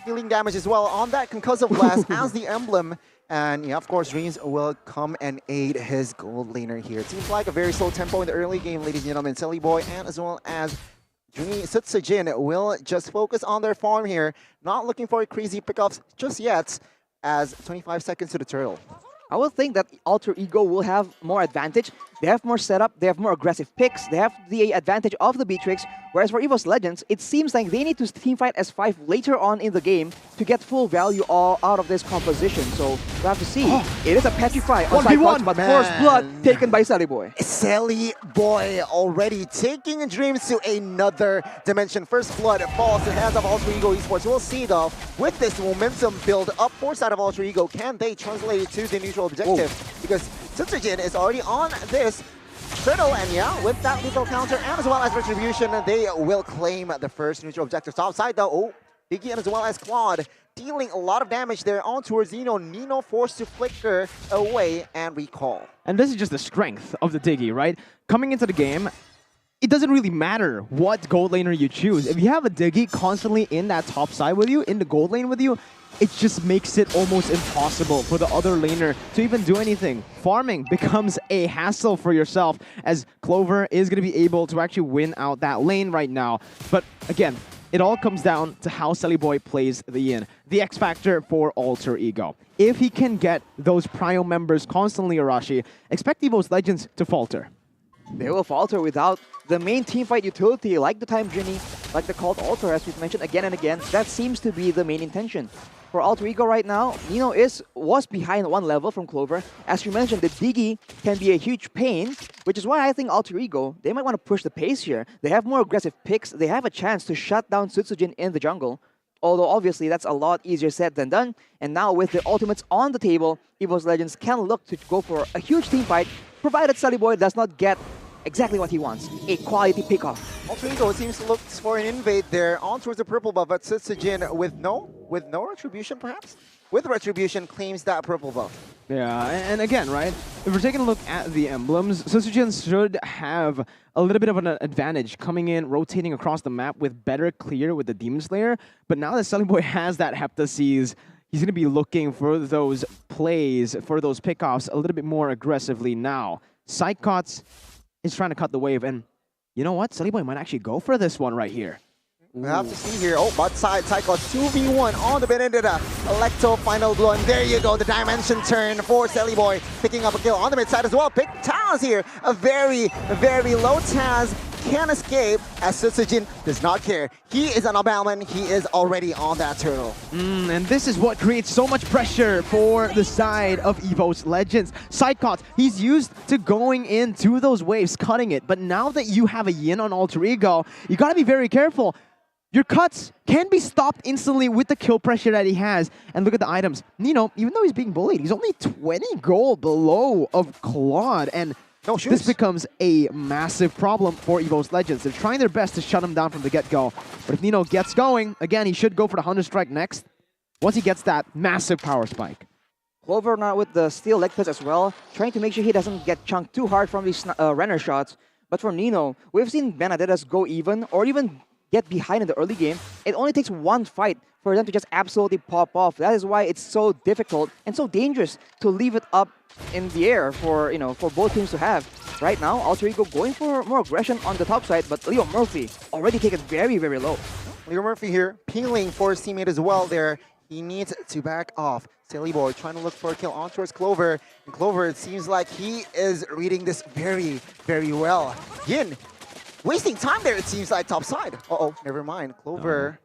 Dealing damage as well on that Concussive Blast as the emblem. And yeah, of course, Dreams will come and aid his gold laner here. It seems like a very slow tempo in the early game, ladies and gentlemen. Selly Boy and as well as Sitsujin will just focus on their farm here. Not looking for crazy pickups just yet, as 25 seconds to the turtle. I would think that Alter Ego will have more advantage They have more setup, they have more aggressive picks, they have the advantage of the Beatrix, whereas for EVOS Legends, it seems like they need to teamfight S5 later on in the game to get full value all out of this composition. So we'll have to see. It is a Petrify on side punch, but Force Blood taken by Sally Boy. Sally Boy already taking Dreams to another dimension. First Blood falls in the hands of Alter Ego Esports. We'll see though, with this momentum build up for side of Alter Ego, can they translate it to the neutral objective? Because Sutsujin is already on this turtle, and yeah, with that lethal counter and as well as Retribution, they will claim the first neutral objective. Top side though, Diggy and as well as Claude dealing a lot of damage there on towards Nino. Nino forced to flicker away and recall. And this is just the strength of the Diggy, right? Coming into the game, it doesn't really matter what gold laner you choose. If you have a Diggy constantly in that top side with you, in the gold lane with you, it just makes it almost impossible for the other laner to even do anything. Farming becomes a hassle for yourself, as Clover is going to be able to actually win out that lane right now. But again, it all comes down to how Sally Boy plays the Yin, the X factor for Alter Ego. If he can get those Prio members constantly Arashi, expect EVOS Legends to falter. They will falter without the main teamfight utility, like the Time Journey, like the Called Altar, as we've mentioned again and again. That seems to be the main intention. For Alter Ego right now, Nino was behind one level from Clover. As you mentioned, the Diggy can be a huge pain, which is why I think Alter Ego, they might want to push the pace here. They have more aggressive picks. They have a chance to shut down Sutsujin in the jungle. Although obviously that's a lot easier said than done. And now with the ultimates on the table, EVOS Legends can look to go for a huge team fight, provided Sally Boy does not get exactly what he wants, a quality pickoff. Alter Ego seems to look for an invade there on towards the purple buff, but Sutsujin with no Retribution perhaps? With Retribution claims that purple buff. Yeah, and again, right, if we're taking a look at the emblems, Sutsujin should have a little bit of an advantage coming in, rotating across the map with better clear with the Demon Slayer, but now that Sally Boy has that Heptaseas, he's going to be looking for those plays, for those pickoffs a little bit more aggressively now. Psychots is trying to cut the wave, and you know what? Sally Boy might actually go for this one right here. We'll have to see here. Oh, but side cycle 2v1 on the Benedetta. Electo final blow, and there you go. The dimension turn for Sally Boy, picking up a kill on the mid side as well. Pick Taz here. A very, very low Taz can escape as Sutsujin does not care. He is an Abalman. He is already on that turtle. And this is what creates so much pressure for the side of EVOS Legends. Psychot, he's used to going into those waves, cutting it. But now that you have a Yin on Alter Ego, you gotta be very careful. Your cuts can be stopped instantly with the kill pressure that he has. And look at the items. Nino, even though he's being bullied, he's only 20 gold below of Claude. And this becomes a massive problem for EVOS Legends. They're trying their best to shut him down from the get-go. But if Nino gets going, again, he should go for the Hunter Strike next. Once he gets that massive power spike. Clover now with the steel leg press as well, trying to make sure he doesn't get chunked too hard from these runner shots. But for Nino, we've seen Benedettas go even, or even get behind in the early game. It only takes one fight for them to just absolutely pop off. That is why it's so difficult and so dangerous to leave it up in the air for, for both teams to have. Right now, Alter Ego going for more aggression on the top side, but Leo Murphy already taken very, very low. Leo Murphy here, peeling for his teammate as well there. He needs to back off. Silly Boy trying to look for a kill on towards Clover. And Clover, it seems like he is reading this very, very well. Yin wasting time there, it seems like top side. Uh-oh, never mind. Clover,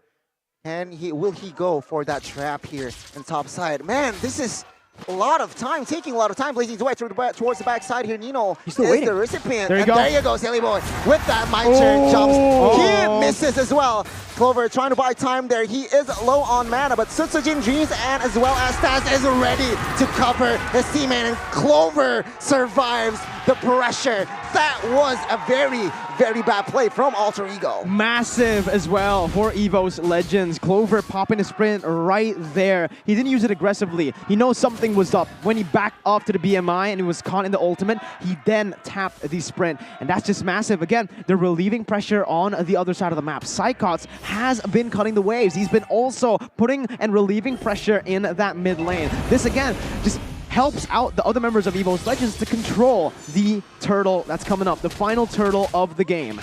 and will he go for that trap here in top side? Man, this is a lot of time, taking a lot of time, blazing his way towards the back side here. Nino is the recipient. There you go, Silly Boy. With that, my turn jumps. He misses as well. Clover trying to buy time there. He is low on mana, but Sutsujin Dreams and as well as Taz is ready to cover his teammate, and Clover survives the pressure. That was a very, very bad play from Alter Ego. Massive as well for EVOS Legends. Clover popping a sprint right there. He didn't use it aggressively. He knows something was up. When he backed off to the BMI and he was caught in the ultimate, he then tapped the sprint. And that's just massive. Again, they're relieving pressure on the other side of the map. Psychots has been cutting the waves. He's been also putting and relieving pressure in that mid lane. This again just helps out the other members of EVOS Legends to control the turtle that's coming up, the final turtle of the game.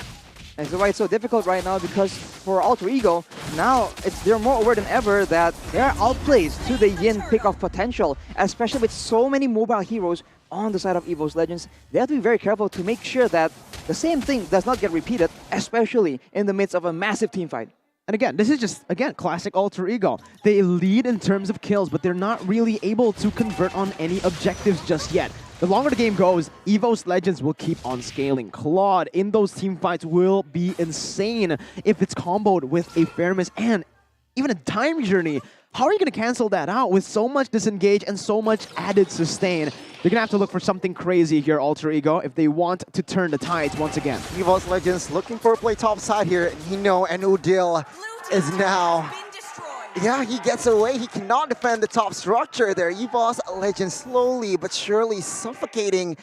That's why it's so difficult right now, because for Alter Ego, now they're more aware than ever that there are outplays to the Yin pick-off potential, especially with so many mobile heroes on the side of EVOS Legends. They have to be very careful to make sure that the same thing does not get repeated, especially in the midst of a massive team fight. And again, this is just, again, classic Alter Ego. They lead in terms of kills, but they're not really able to convert on any objectives just yet. The longer the game goes, EVOS Legends will keep on scaling. Claude in those team fights will be insane if it's comboed with a Fairness and even a Time Journey. How are you going to cancel that out with so much disengage and so much added sustain? They're going to have to look for something crazy here, Alter Ego, if they want to turn the tides once again. EVOS Legends looking for a play top side here. Nino and Udil is now... Yeah, he gets away. He cannot defend the top structure there. EVOS Legends slowly but surely suffocating.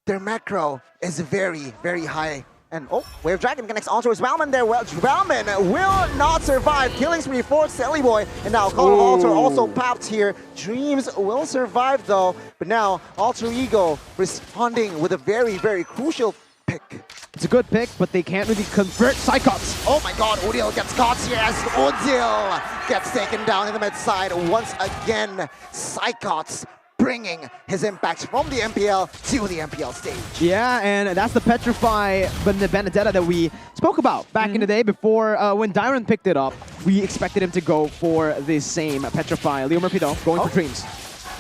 Their macro is very, very high. And oh, Wave Dragon connects onto his Valman there. Well, Valman will not survive. Killing spree for Sellyboy. And now Call Alter also popped here. Dreams will survive though. But now Alter Ego responding with a very, very crucial pick. It's a good pick, but they can't really convert Cyclops. Oh my god, Udil gets caught here as Udil gets taken down in the mid side. Once again, Cyclops bringing his impact from the MPL to the MPL stage. Yeah, and that's the Petrify Benedetta that we spoke about back in the day before when Dyron picked it up. We expected him to go for the same Petrify. Leo Murphy though, going for Dreams.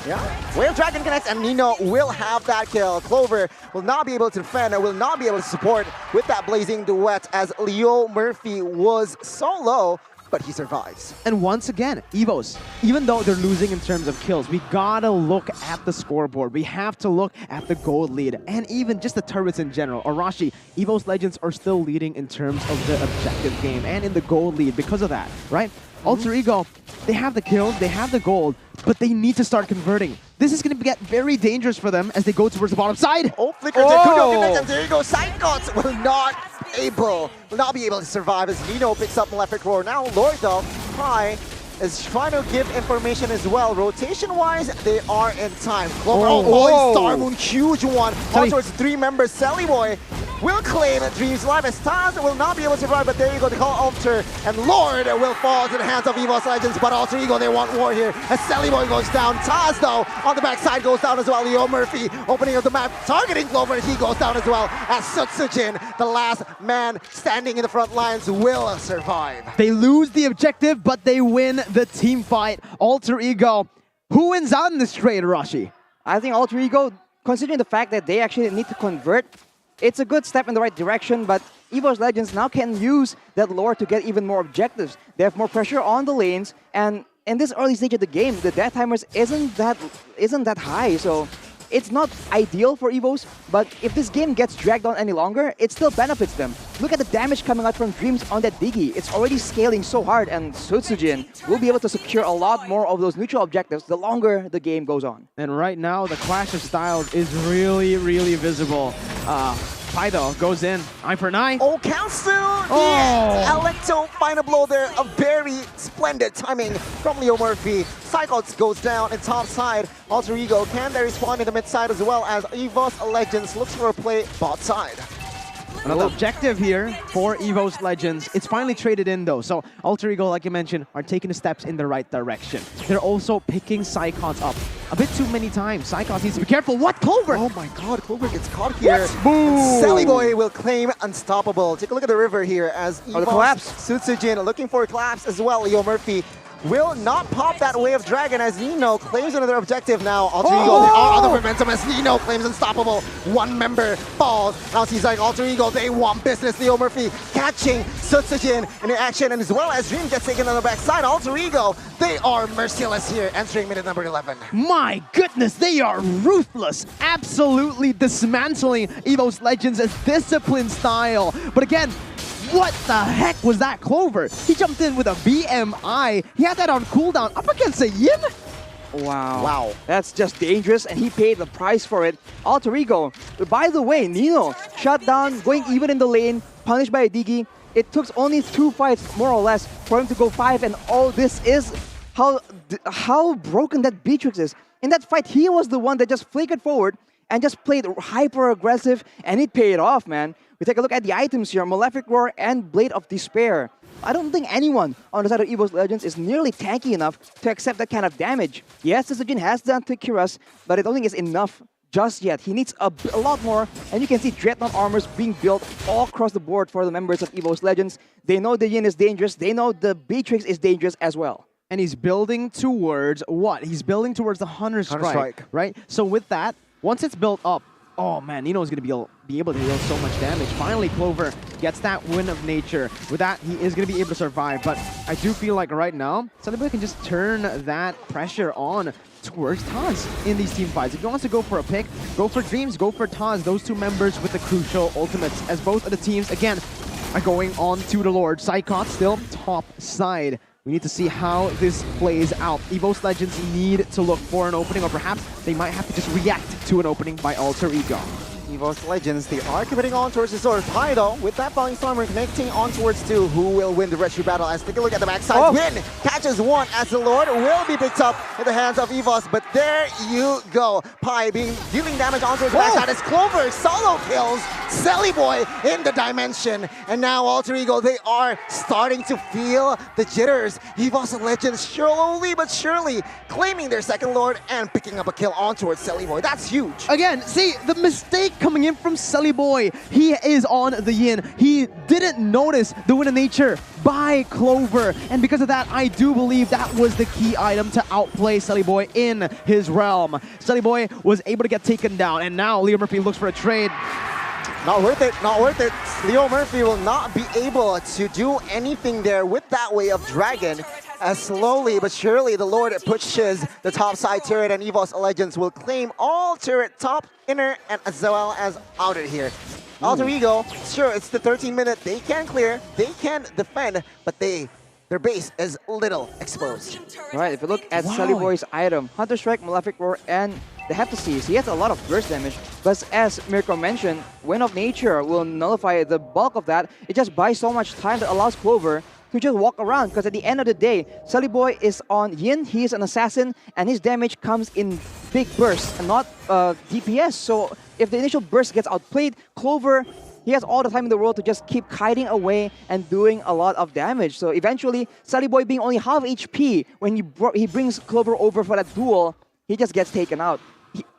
Yeah, Wave Dragon connects and Nino will have that kill. Clover will not be able to defend and will not be able to support with that blazing duet as Leo Murphy was so low, but he survives. And once again, EVOS, even though they're losing in terms of kills, we gotta look at the scoreboard. We have to look at the gold lead and even just the turrets in general. Arashi, EVOS Legends are still leading in terms of the objective game and in the gold lead because of that, right? Alter Ego, they have the kills, they have the gold, but they need to start converting. This is going to get very dangerous for them as they go towards the bottom side. Oh, Flicker connect, and there you go. Cyclops will not be able to survive as Nino picks up Malefic Roar. Now Lord though, High is trying to give information as well. Rotation-wise, they are in time. Clover, Star Moon, huge one. On towards 3 members. Sellyboy will claim Dreams life as Taz will not be able to survive, but there you go, the Call Alter, and Lord will fall to the hands of EVOS Legends, but Alter Ego, they want war here as Sellyboy goes down. Taz though, on the backside goes down as well. Leo Murphy opening up the map, targeting Clover, he goes down as well, as Sutsujin, the last man standing in the front lines, will survive. They lose the objective, but they win the team fight. Alter Ego, who wins out in this trade, Arashi? I think Alter Ego, considering the fact that they actually need to convert, it's a good step in the right direction, but EVOS Legends now can use that lore to get even more objectives. They have more pressure on the lanes, and in this early stage of the game, the death timers isn't that high, so it's not ideal for EVOS, but if this game gets dragged on any longer, it still benefits them. Look at the damage coming out from Dreams on that Diggy. It's already scaling so hard, and Sutsujin will be able to secure a lot more of those neutral objectives the longer the game goes on. And right now, the clash of styles is really, really visible. Pytho goes in, eye for an eye. Oh, cancel! Yes! Alecto, final blow there. A very splendid timing from Leo Murphy. Cyclops goes down in top side. Alter Ego, can they respond in the mid side as well as EVOS Legends looks for a play bot side. Another objective here for EVOS Legends. It's finally traded in though, so Alter Ego, like you mentioned, are taking the steps in the right direction. They're also picking Psychons up a bit too many times. Psychons needs to be careful. What? Clover? Oh my god, Clover gets caught here. Sellyboy will claim unstoppable. Take a look at the river here as EVOS collapse. Sutsujin looking for a collapse as well. Leo Murphy will not pop that Wave Dragon as Nino claims another objective now. Alter Ego, they are on the momentum as Nino claims unstoppable. 1 member falls. Now he's like Alter Ego, they want business. Leo Murphy catching Sutsujin in action, and as well as Dream gets taken on the backside. Alter Ego, they are merciless here, entering minute number 11. My goodness, they are ruthless. Absolutely dismantling EVOS Legends' discipline style. But again, what the heck was that Clover? He jumped in with a BMI. He had that on cooldown up against a Yin. Wow. That's just dangerous, and he paid the price for it. Alter Ego. By the way, Nino shut down, going even in the lane, punished by a Diggy. It took only 2 fights, more or less, for him to go 5, and all this is how broken that Beatrix is. In that fight, he was the one that just flickered forward and just played hyper-aggressive, and it paid off, man. We take a look at the items here, Malefic Roar and Blade of Despair. I don't think anyone on the side of EVOS Legends is nearly tanky enough to accept that kind of damage. Yes, Sujin has done to Kiras, but I don't think it's enough just yet. He needs a lot more, and you can see Dreadnought armors being built all across the board for the members of EVOS Legends. They know the Yin is dangerous, they know the Beatrix is dangerous as well. And he's building towards what? He's building towards the Hunter Strike, right? So with that, once it's built up, oh man, Nino is going to be able to deal so much damage. Finally, Clover gets that Wind of Nature. With that, he is going to be able to survive. But I do feel like right now, Celebi can just turn that pressure on towards Taz in these team fights. If he wants to go for a pick, go for Dreams, go for Taz, those two members with the crucial ultimates, as both of the teams, again, are going on to the Lord. Psychot still top side. We need to see how this plays out. EVOS Legends need to look for an opening, or perhaps they might have to just react to an opening by Alter Ego. EVOS Legends, they are committing on towards the sword. Pi though, with that Falling Stormer connecting on towards two, who will win the retro battle? Let's take a look at the backside. Win catches one as the Lord will be picked up in the hands of EVOS, but there you go. Pi dealing damage on towards the backside as Clover solo kills Selly Boy in the dimension. And now Alter Ego, they are starting to feel the jitters. EVOS Legends slowly but surely claiming their second Lord and picking up a kill on towards Selly Boy. That's huge. Again, see, the mistake coming in from Selly Boy. He is on the Yin. He didn't notice the Wind of Nature by Clover. And because of that, I do believe that was the key item to outplay Selly Boy in his realm. Selly Boy was able to get taken down. And now Leo Murphy looks for a trade. Not worth it, not worth it. Leo Murphy will not be able to do anything there with that Way of Dragon. As slowly but surely the Lord pushes the top side turret, and EVOS Legends will claim all turret top, inner, and as well as outer here. Alter Ego, sure, it's the 13-minute. They can clear, they can defend, but their base is little exposed. All right, if you look at Selly Boy's item, Hunter Strike, Malefic Roar, and the Heptasis, he has a lot of burst damage, but as Mirko mentioned, Wind of Nature will nullify the bulk of that. It just buys so much time that allows Clover to just walk around, because at the end of the day, Selly Boy is on Yin, he is an assassin, and his damage comes in big bursts and not DPS. So if the initial burst gets outplayed, Clover, he has all the time in the world to just keep kiting away and doing a lot of damage. So eventually, Selly Boy being only half HP, when he brings Clover over for that duel, he just gets taken out.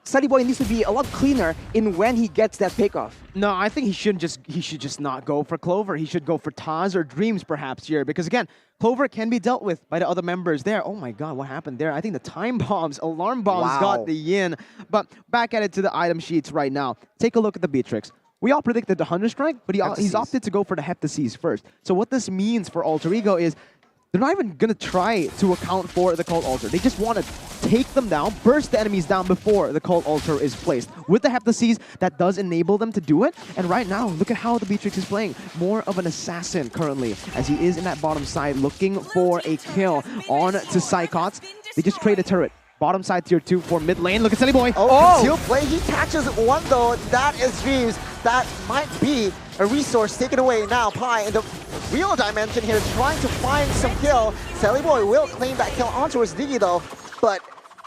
Selly Boy needs to be a lot cleaner in when he gets that pickoff. No, I think he should just not go for Clover. He should go for Taz or Dreams perhaps here, because again, Clover can be dealt with by the other members there. Oh my god, what happened there? I think the time bombs, alarm bombs got the Yin. But back at it to the item sheets right now. Take a look at the Beatrix. We all predicted the Hunter Strike, but he's opted to go for the Heptasis first. So what this means for Alter Ego is they're not even going to try to account for the Cult Altar. They just want to take them down, burst the enemies down before the Cult Altar is placed. With the Heptasis, that does enable them to do it. And right now, look at how the Beatrix is playing. More of an assassin currently, as he is in that bottom side looking for a kill on to Psychots. They just trade a turret. Bottom side tier 2 for mid lane. Look at Selly Boy. Concealed play. He catches one though. That is Dreams. That might be a resource taken away now. Pi in the real dimension here trying to find some kill. Selly Boy will claim that kill on towards Diggy though. But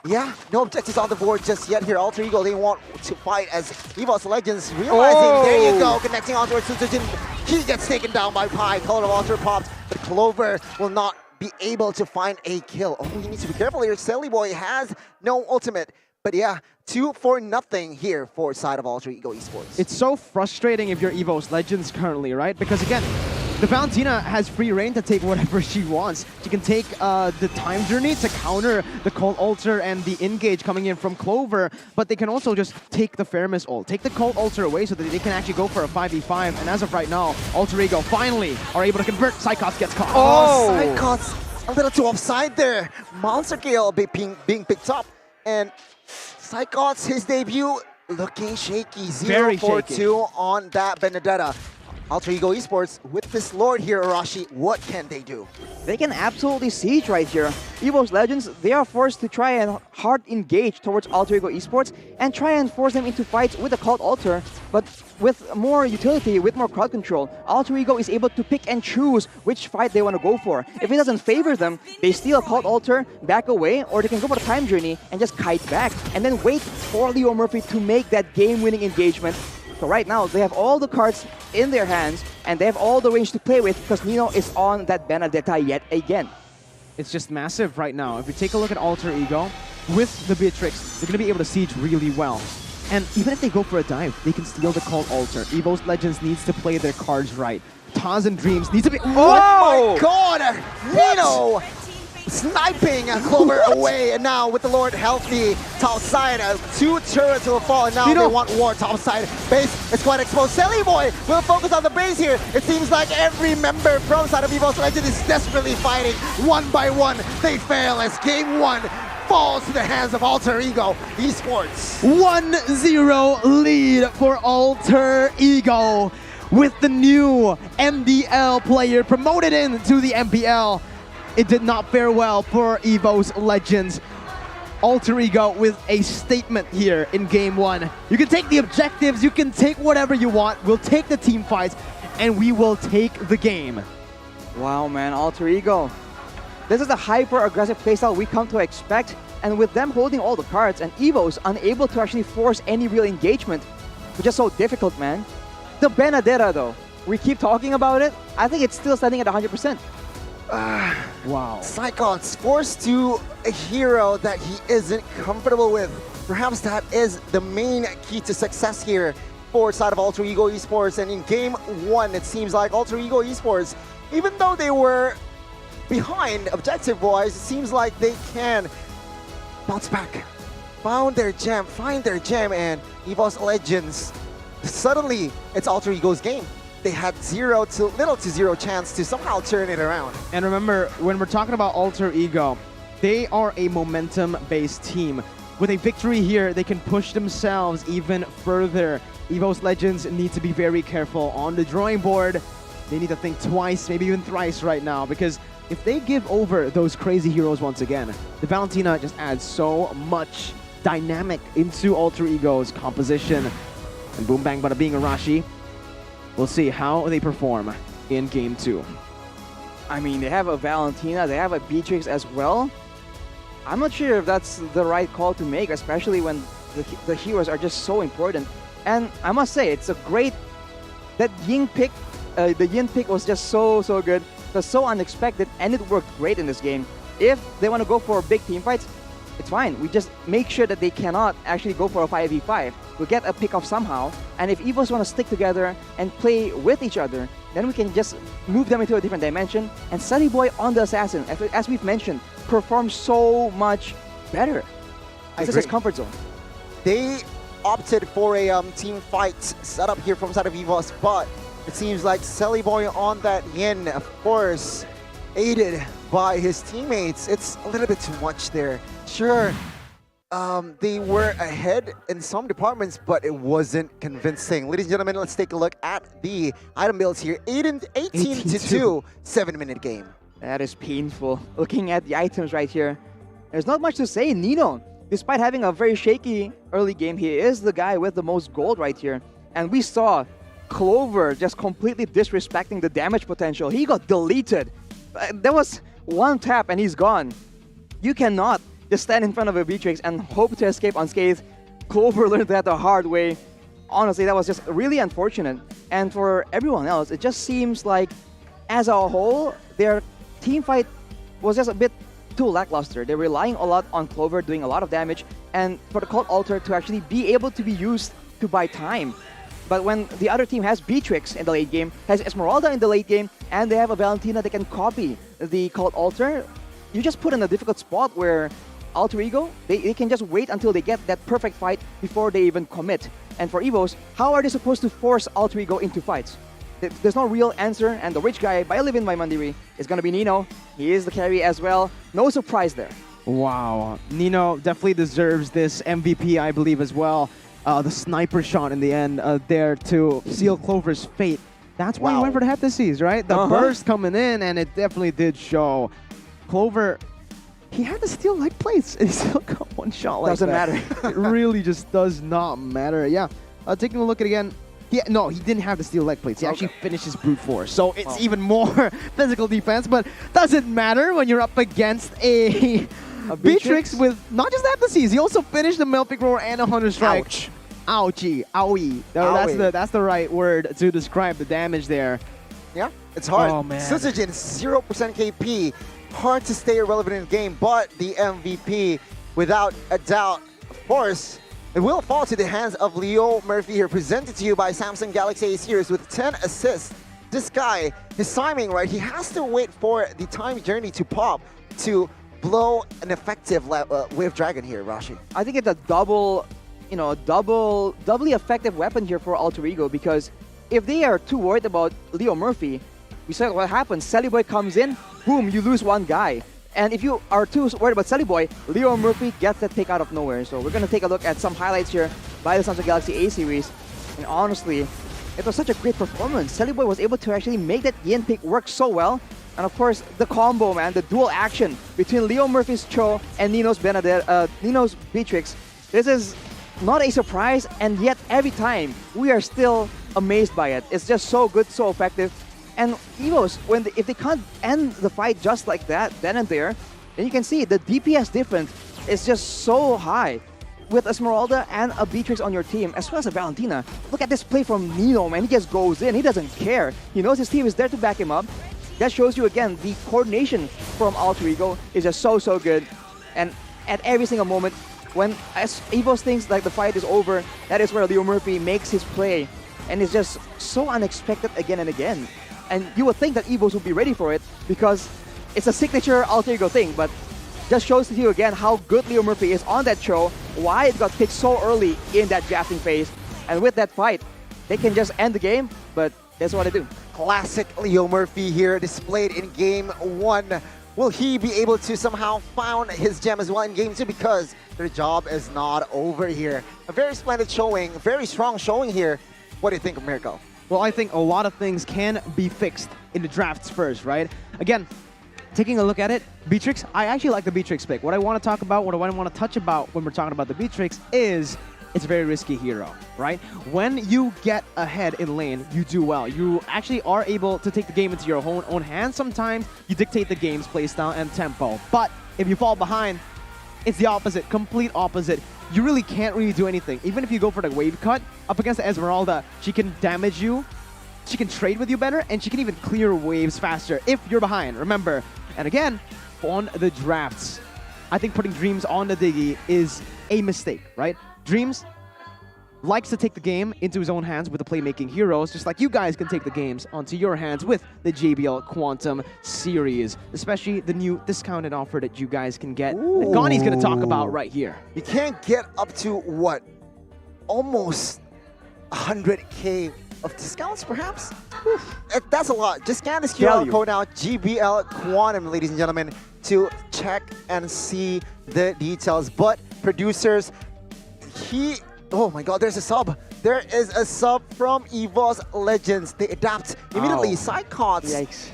yeah, no objectives on the board just yet here. Alter Ego, they want to fight as EVOS Legends realizing, there you go, connecting on towards Sujin. He gets taken down by Pi. Color of Alter popped, but Clover will not be able to find a kill. Oh, he needs to be careful here. Selly Boy has no ultimate. But yeah, 2-0 here for side of Alter Ego Esports. It's so frustrating if you're EVOS Legends currently, right? Because again, the Valentina has free reign to take whatever she wants. She can take the time journey to counter the Cult Altar and the engage coming in from Clover, but they can also just take the Fairness ult, take the Cult Altar away so that they can actually go for a 5v5. And as of right now, Alter Ego finally are able to convert. Psychots gets caught. Oh, Psychots a little too offside there. Monster kill being picked up. And Psychots, his debut, looking shaky. 0-4-2 on that Benedetta. Alter Ego Esports, with this Lord here, Arashi, what can they do? They can absolutely siege right here. EVOS Legends, they are forced to try and hard engage towards Alter Ego Esports and try and force them into fights with the Cult Altar. But with more utility, with more crowd control, Alter Ego is able to pick and choose which fight they want to go for. If it doesn't favor them, they steal a Cult Altar, back away, or they can go for the time journey and just kite back and then wait for Leo Murphy to make that game-winning engagement. So right now, they have all the cards in their hands, and they have all the range to play with because Nino is on that Benedetta yet again. It's just massive right now. If you take a look at Alter Ego, with the Beatrix, they're going to be able to siege really well. And even if they go for a dive, they can steal the Cult Altar. EVOS Legends needs to play their cards right. Taz and Dreams needs to be... Oh my god! Nino sniping Clover away, and now with the Lord healthy, top side, 2 turrets will fall, and now Nino. they want war top side. Base is quite exposed. Selly Boy will focus on the base here. It seems like every member from side of EVOS Legends is desperately fighting. One by one, they fail as game 1 falls to the hands of Alter Ego Esports. 1-0 lead for Alter Ego with the new MDL player promoted into the MPL. It did not fare well for EVOS Legends. Alter Ego with a statement here in game 1. You can take the objectives, you can take whatever you want. We'll take the team fights, and we will take the game. Wow, man, Alter Ego. This is the hyper-aggressive playstyle we come to expect, and with them holding all the cards and EVOS unable to actually force any real engagement, which is so difficult, man. The Benedetta, though, we keep talking about it. I think it's still standing at 100%. Wow. Psychon's forced to a hero that he isn't comfortable with. Perhaps that is the main key to success here for side of Alter Ego Esports. And in game 1, it seems like Alter Ego Esports, even though they were behind objective-wise, it seems like they can bounce back. Find their gem, and EVOS Legends, suddenly it's Alter Ego's game. They had little to zero chance to somehow turn it around. And remember, when we're talking about Alter Ego, they are a momentum-based team. With a victory here, they can push themselves even further. EVOS Legends need to be very careful on the drawing board. They need to think twice, maybe even thrice right now, because if they give over those crazy heroes once again, the Valentina just adds so much dynamic into Alter Ego's composition. And boom bang bada being Arashi. We'll see how they perform in game 2. I mean, they have a Valentina, they have a Beatrix as well. I'm not sure if that's the right call to make, especially when the heroes are just so important. And I must say, it's a great... That Yin pick, the Yin pick was just so good. It was so unexpected, and it worked great in this game. If they want to go for big team fights, it's fine. We just make sure that they cannot actually go for a 5v5. We'll get a pick-off somehow, and if EVOS want to stick together and play with each other, then we can just move them into a different dimension. And Sunny Boy on the Assassin, as we've mentioned, performs so much better. This is his comfort zone. They opted for a team fight setup here from side of EVOS, but it seems like Selly Boy on that Yin, of course, aided by his teammates. It's a little bit too much there. Sure, they were ahead in some departments, but it wasn't convincing. Ladies and gentlemen, let's take a look at the item builds here. 18-2, 7-minute game. That is painful. Looking at the items right here, there's not much to say. Nino, despite having a very shaky early game, he is the guy with the most gold right here. And we saw Clover just completely disrespecting the damage potential. He got deleted. There was one tap and he's gone. You cannot just stand in front of a Beatrix and hope to escape unscathed. Clover learned that the hard way. Honestly, that was just really unfortunate. And for everyone else, it just seems like, as a whole, their team fight was just a bit too lackluster. They're relying a lot on Clover doing a lot of damage, and for the Cult Altar to actually be able to be used to buy time. But when the other team has Beatrix in the late game, has Esmeralda in the late game, and they have a Valentina that can copy the Cult Altar, you just put in a difficult spot where Alter Ego, they can just wait until they get that perfect fight before they even commit. And for EVOS, how are they supposed to force Alter Ego into fights? There's no real answer, and the rich guy, by Livin by Mandiri, is going to be Nino. He is the carry as well. No surprise there. Wow. Nino definitely deserves this MVP, I believe, as well. The sniper shot in the end there to seal Clover's fate. That's why he went for the head disease, right? The burst coming in, and it definitely did show. Clover, he had to steal leg plates, and he still got one shot like that. Doesn't matter. It really just does not matter. Yeah. Taking a look at it again. Yeah, no, he didn't have to steal leg plates. He actually finished his brute force. So it's even more physical defense, but doesn't matter when you're up against a Beatrix with not just that disease. He also finished the Melpic Roar and a Hunter Strike. Ouch. Ouchie, owie. That's the right word to describe the damage there. Yeah, it's hard. Oh, man. Sutsujin, 0% KP. Hard to stay relevant in the game, but the MVP, without a doubt, of course, it will fall to the hands of Leo Murphy here, presented to you by Samsung Galaxy A series with 10 assists. This guy, his timing, right? He has to wait for the time journey to pop to blow an effective Wave Dragon here, Rashi. I think it's a doubly effective weapon here for Alter Ego, because if they are too worried about Leo Murphy, we saw what happens. Sally Boy comes in, boom, you lose one guy. And if you are too worried about Sally Boy, Leo Murphy gets that pick out of nowhere. So we're going to take a look at some highlights here by the Samsung Galaxy A series. And honestly, it was such a great performance. Sally Boy was able to actually make that Yin pick work so well. And of course, the combo, man, the dual action between Leo Murphy's Cho and Nino's Beatrix. This is not a surprise, and yet every time we are still amazed by it. It's just so good, so effective. And EVOS, if they can't end the fight just like that, then and there, then you can see the DPS difference is just so high. With Esmeralda and a Beatrix on your team, as well as a Valentina. Look at this play from Nino, man. He just goes in. He doesn't care. He knows his team is there to back him up. That shows you again, the coordination from Alter Ego is just so good. And at every single moment, when EVOS thinks like the fight is over, that is where Leo Murphy makes his play. And it's just so unexpected again and again. And you would think that EVOS would be ready for it because it's a signature Alter Ego thing, but just shows to you again how good Leo Murphy is on that show, why it got picked so early in that drafting phase. And with that fight, they can just end the game, but that's what they do. Classic Leo Murphy here displayed in Game 1. Will he be able to somehow find his gem as well in Game 2? Because their job is not over here. A very splendid showing, very strong showing here. What do you think of Mirko? Well, I think a lot of things can be fixed in the drafts first, right? Again, taking a look at it, Beatrix, I actually like the Beatrix pick. What I want to talk about, what I want to touch about when we're talking about the Beatrix is it's a very risky hero, right? When you get ahead in lane, you do well. You actually are able to take the game into your own hands. Sometimes you dictate the game's playstyle and tempo. But if you fall behind, it's the opposite, complete opposite. You really can't really do anything. Even if you go for the wave cut, up against the Esmeralda, she can damage you, she can trade with you better, and she can even clear waves faster if you're behind, remember. And again, on the drafts, I think putting Dreams on the Diggy is a mistake, right? Dreams likes to take the game into his own hands with the playmaking heroes, just like you guys can take the games onto your hands with the JBL Quantum series, especially the new discounted offer that you guys can get that Gonny's going to talk about right here. You can't get up to, what, almost 100K of discounts, perhaps? That's a lot. Just scan this QR code now, GBL Quantum, ladies and gentlemen, to check and see the details. But producers, oh my god, there's a sub. There is a sub from EVOS Legends. They adapt immediately. Psychots,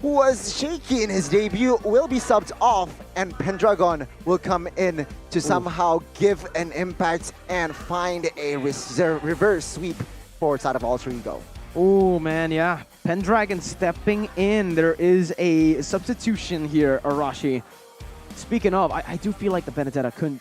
who was shaky in his debut, will be subbed off, and Pendragon will come in to somehow give an impact and find a reverse sweep for side of Alter Ego. Oh man, yeah. Pendragon stepping in. There is a substitution here, Arashi. Speaking of, I do feel like the Benedetta couldn't.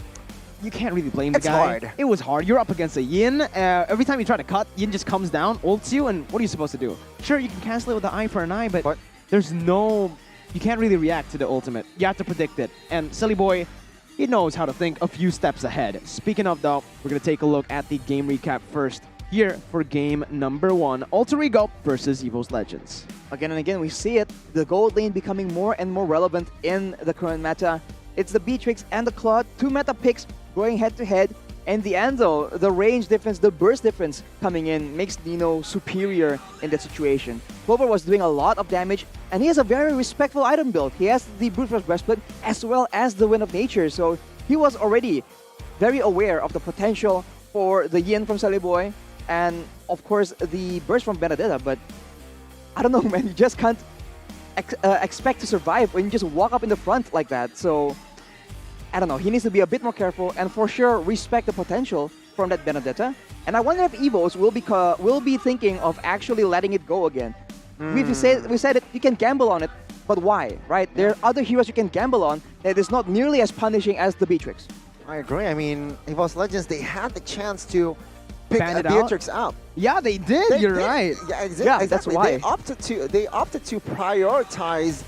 You can't really blame the guy. It's hard. It was hard. You're up against a Yin. Every time you try to cut, Yin just comes down, ults you, and what are you supposed to do? Sure, you can cancel it with the eye for an eye, but there's no... You can't really react to the ultimate. You have to predict it. And Silly Boy, he knows how to think a few steps ahead. Speaking of, though, we're going to take a look at the game recap first. Here for game number 1, Alter Ego versus EVOS Legends. Again and again, we see it. The gold lane becoming more and more relevant in the current meta. It's the Beatrix and the Claude, 2 meta picks going head-to-head. And the end, though, the range difference, the burst difference coming in makes Nino superior in that situation. Clover was doing a lot of damage, and he has a very respectful item build. He has the Brute Force Breastplate as well as the Wind of Nature, so he was already very aware of the potential for the Yin from Sally Boy, and of course the burst from Benedetta, but I don't know, man, you just can't expect to survive when you just walk up in the front like that, so I don't know, he needs to be a bit more careful and for sure respect the potential from that Benedetta. And I wonder if EVOS will be thinking of actually letting it go again. We said it, you can gamble on it, but why, right? There are other heroes you can gamble on that is not nearly as punishing as the Beatrix. I agree. I mean, EVOS Legends, they had the chance to pick banned it Beatrix out. out. Yeah, they did. You're right. Yeah, Yeah, exactly. that's why. They opted to prioritize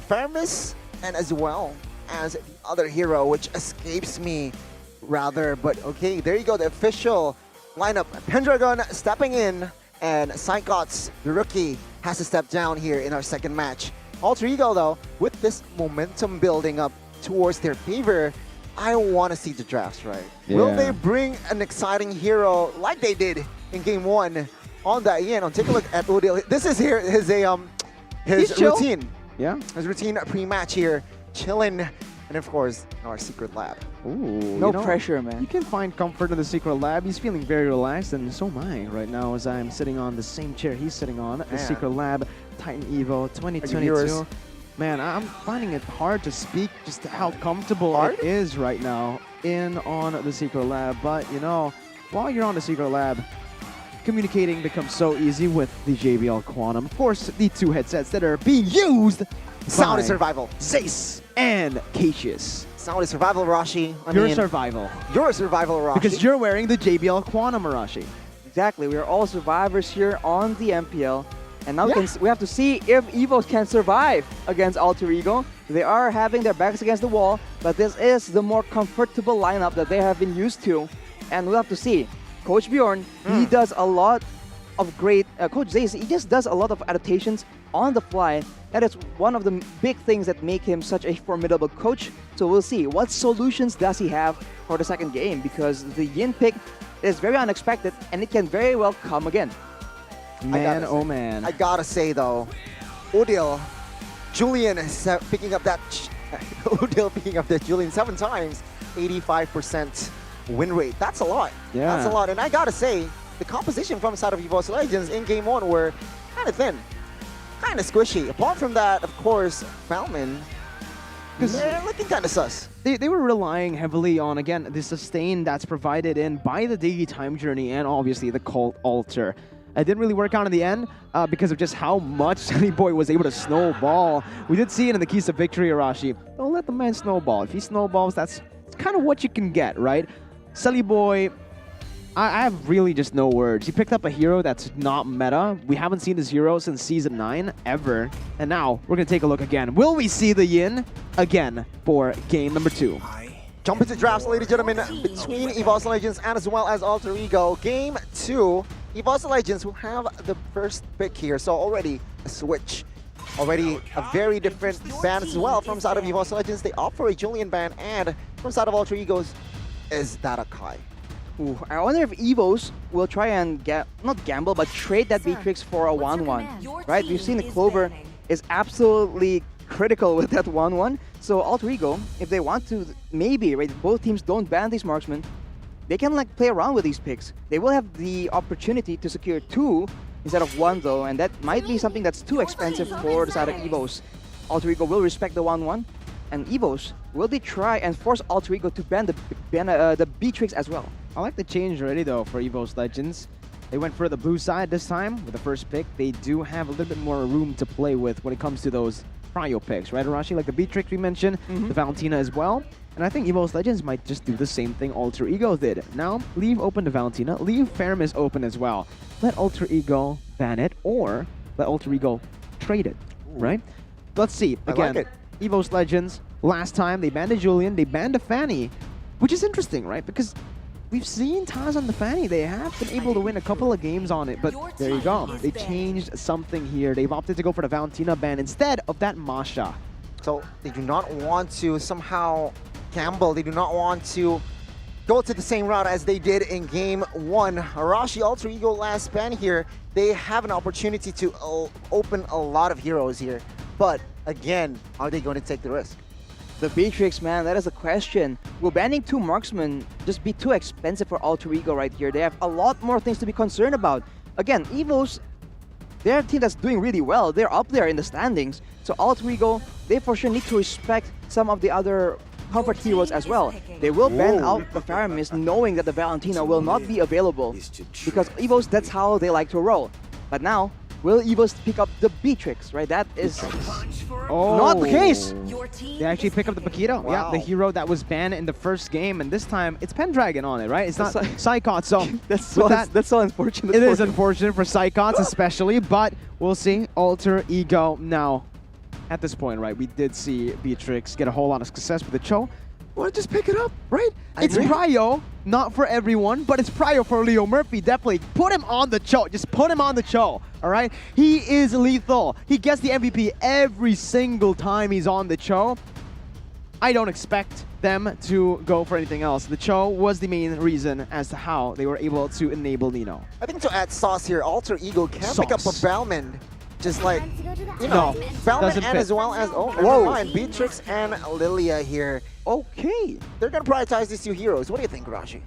Fermis and as well as the other hero, which escapes me rather. But okay, there you go. The official lineup. Pendragon stepping in, and Psychots, the rookie, has to step down here in our second match. Alter Ego, though, with this momentum building up towards their favor, I want to see the drafts, right? Yeah. Will they bring an exciting hero like they did in Game 1 on that end? Take a look at Odil. This is here his chill. routine. Yeah. His routine pre-match here, chilling, and of course, in our secret lab. Ooh, No pressure, man. You can find comfort in the secret lab. He's feeling very relaxed, and so am I right now as I'm sitting on the same chair he's sitting on. The secret lab, Titan Evo 2022. Man, I'm finding it hard to speak just how comfortable it is right now on the secret lab. But you know, while you're on the secret lab, communicating becomes so easy with the JBL Quantum. Of course, the two headsets that are being used. Sound by is survival. Zace and Cassius. Sound is survival, Arashi. You're survival. You're survival, Arashi. Because you're wearing the JBL Quantum, Arashi. Exactly. We are all survivors here on the MPL. And now we have to see if EVOS can survive against Alter Ego. They are having their backs against the wall, but this is the more comfortable lineup that they have been used to. And we'll have to see. Coach Bjorn, he does a lot of great... Coach Zace, he just does a lot of adaptations on the fly. That is one of the big things that make him such a formidable coach. So we'll see. What solutions does he have for the second game? Because the Yin pick is very unexpected, and it can very well come again. Man, oh man. I gotta say though, Odil, Julian is picking up that Odil picking up that Julian 7 times, 85% win rate. That's a lot. Yeah. That's a lot. And I gotta say, the composition from the side of EVOS Legends in Game 1 were kind of thin, kind of squishy. Apart from that, of course, Falman, they're looking kind of sus. They were relying heavily on, again, the sustain that's provided in by the Daily Time Journey and obviously the Cult Altar. It didn't really work out in the end because of just how much Sunny Boy was able to snowball. We did see it in the keys of victory, Arashi. Don't let the man snowball. If he snowballs, that's kind of what you can get, right? Sully Boy, I have really just no words. He picked up a hero that's not meta. We haven't seen this hero since Season 9, ever. And now, we're going to take a look again. Will we see the Yin again for game number 2? Jump into drafts, ladies and gentlemen, between EVOS Legends and as well as Alter Ego. Game 2, EVOS Legends will have the first pick here, so already a switch. Already a very different ban as well from side of EVOS Legends. They opt for a Julian ban, and from side of Alter Egos is that a Kai. Ooh, I wonder if EVOS will try and not gamble, but trade that Beatrix for a 1-1. Right? We've seen the Clover is absolutely critical with that 1-1. So Alter Ego, if they want to, maybe, right, both teams don't ban these marksmen, they can like play around with these picks. They will have the opportunity to secure 2 instead of 1 though, and that might be something that's too expensive for the side of EVOS. Alter Ego will respect the 1-1, and EVOS, will they try and force Alter Ego to ban the Beatrix as well? I like the change already though for EVOS Legends. They went for the blue side this time with the first pick. They do have a little bit more room to play with when it comes to those prio picks, right, Arashi? Like the Beatrix we mentioned, the Valentina as well. And I think EVOS Legends might just do the same thing Alter Ego did. Now, leave open the Valentina, leave Fermis open as well. Let Alter Ego ban it, or let Alter Ego trade it, right? Let's see. Again, like EVOS Legends, last time they banned a Julian, they banned a Fanny, which is interesting, right? Because we've seen Taz on the Fanny. They have been able to win a couple of games on it, but there you go. They changed something here. They've opted to go for the Valentina ban instead of that Masha. So they do not want to somehow gamble. They do not want to go to the same route as they did in Game 1. Arashi, Alter Ego last ban here. They have an opportunity to open a lot of heroes here. But again, are they going to take the risk? The Beatrix, man, that is a question. Will banning 2 marksmen just be too expensive for Alter Ego right here? They have a lot more things to be concerned about. Again, EVOS, they're a team that's doing really well. They're up there in the standings. So Alter Ego, they for sure need to respect some of the other comfort heroes as well. They will ban out the Faramis knowing that the Valentina will not be available. Because EVOS, that's how they like to roll. But now, Will EVOS pick up the Beatrix, right? That is Oh, not the case. They actually pick up the Paquito. Yeah, Wow. the hero that was banned in the first game, and this time it's Pendragon on it, right? It's not Psychots. So that's so unfortunate. It is unfortunate for Psychots especially, but we'll see. Alter Ego now. At this point, right, we did see Beatrix get a whole lot of success with the Cho. Want to just pick it up, right? It's prio, not for everyone, but it's prio for Leo Murphy. Definitely put him on the Cho. Just put him on the Cho, all right? He is lethal. He gets the MVP every single time he's on the Cho. I don't expect them to go for anything else. The Cho was the main reason as to how they were able to enable Nino. I think to add sauce here, Alter Ego can pick up a Bellman. Just like, you know, Bellman and as well as, never mind, Beatrix and Lilia here. Okay. They're going to prioritize these two heroes. What do you think, Rashi?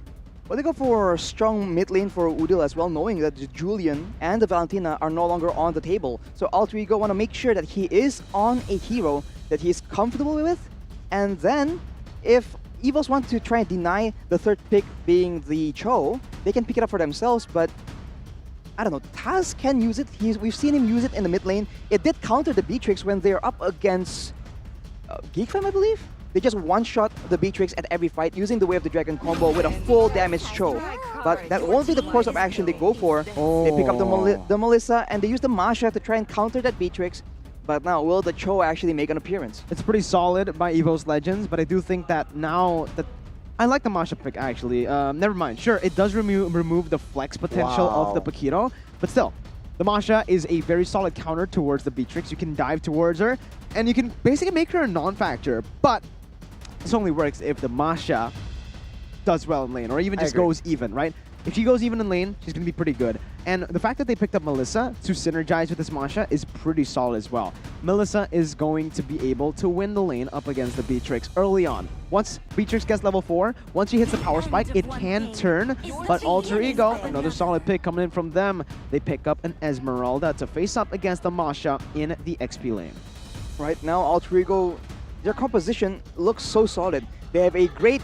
Well, they go for a strong mid lane for Udil as well, knowing that the Julian and the Valentina are no longer on the table. So Alter Ego want to make sure that he is on a hero that he is comfortable with. And then, if EVOS want to try and deny the third pick being the Cho, they can pick it up for themselves, but I don't know, Taz can use it. We've seen him use it in the mid lane. It did counter the Beatrix when they're up against Geekfam, I believe. They just one-shot the Beatrix at every fight using the Way of the Dragon combo with a full damage Cho. But that won't be the course of action they go for. They pick up the Melissa and they use the Masha to try and counter that Beatrix. But now, will the Cho actually make an appearance? It's pretty solid by EVOS Legends, but I do think that now that I like the Masha pick, actually. Never mind. Sure, it does remove the flex potential of the Paquito, but still, the Masha is a very solid counter towards the Beatrix. You can dive towards her, and you can basically make her a non-factor, but this only works if the Masha does well in lane, or even just goes even, right? If she goes even in lane, she's going to be pretty good. And the fact that they picked up Melissa to synergize with this Masha is pretty solid as well. Melissa is going to be able to win the lane up against the Beatrix early on. Once Beatrix gets level 4, once she hits the power spike, it can turn. But Alter Ego, another solid pick coming in from them. They pick up an Esmeralda to face up against the Masha in the XP lane. Right now, Alter Ego, their composition looks so solid. They have a great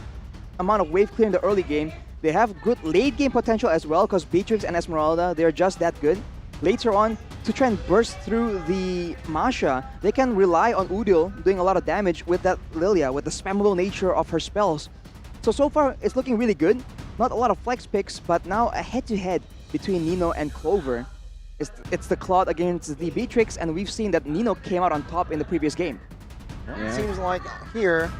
amount of wave clear in the early game. They have good late game potential as well because Beatrix and Esmeralda, they're just that good. Later on, to try and burst through the Masha, they can rely on Udil doing a lot of damage with that Lilia, with the spammable nature of her spells. So far, it's looking really good. Not a lot of flex picks, but now a head-to-head between Nino and Clover. It's the Claude against the Beatrix, and we've seen that Nino came out on top in the previous game. Seems like here,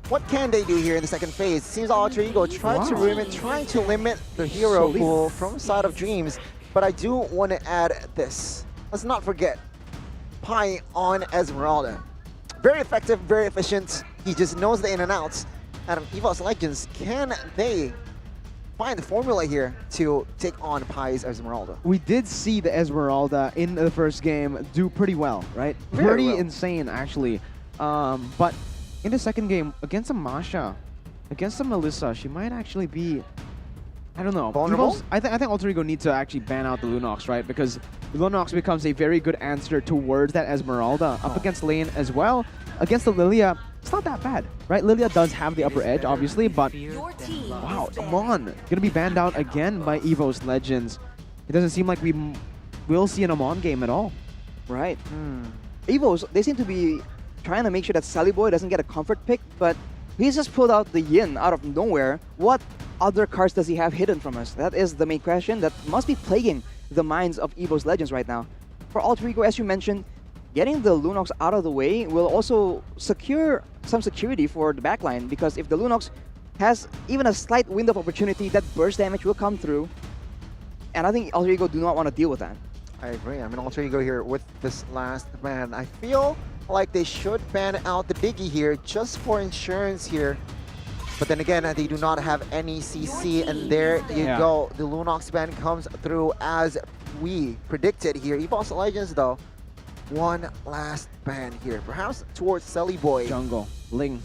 what can they do here in the second phase? Seems Alter Ego trying to limit the hero pool from side of Dreams. But I do want to add this. Let's not forget, Pi on Esmeralda. Very effective, very efficient. He just knows the in and outs. And EVOS Legends, can they find the formula here to take on Pi's Esmeralda? We did see the Esmeralda in the first game do pretty well, right? Pretty insane, actually. But in the second game, against a Masha, against a Melissa, she might actually be, I don't know. Vulnerable? I think Alter Ego needs to actually ban out the Lunox, right? Because Lunox becomes a very good answer towards that Esmeralda. Up against lane as well. Against the Lilia, it's not that bad, right? Lilia does have the upper edge, obviously, but wow, Amon gonna be banned out again by EVOS Legends. It doesn't seem like we will see an Amon game at all. Right. EVOS, they seem to be trying to make sure that Sally Boy doesn't get a comfort pick, but he's just pulled out the Yin out of nowhere. What other cards does he have hidden from us? That is the main question that must be plaguing the minds of EVOS Legends right now. For Alter Ego, as you mentioned, getting the Lunox out of the way will also secure some security for the backline, because if the Lunox has even a slight window of opportunity, that burst damage will come through. And I think Alter Ego do not want to deal with that. I agree. I mean, Alter Ego here with this last ban. I feel like they should ban out the Biggie here just for insurance here. But then again, they do not have any CC, and there you go. The Lunox ban comes through as we predicted here. EVOS Legends, though, one last ban here. Perhaps towards Selly Boy. Jungle. Ling.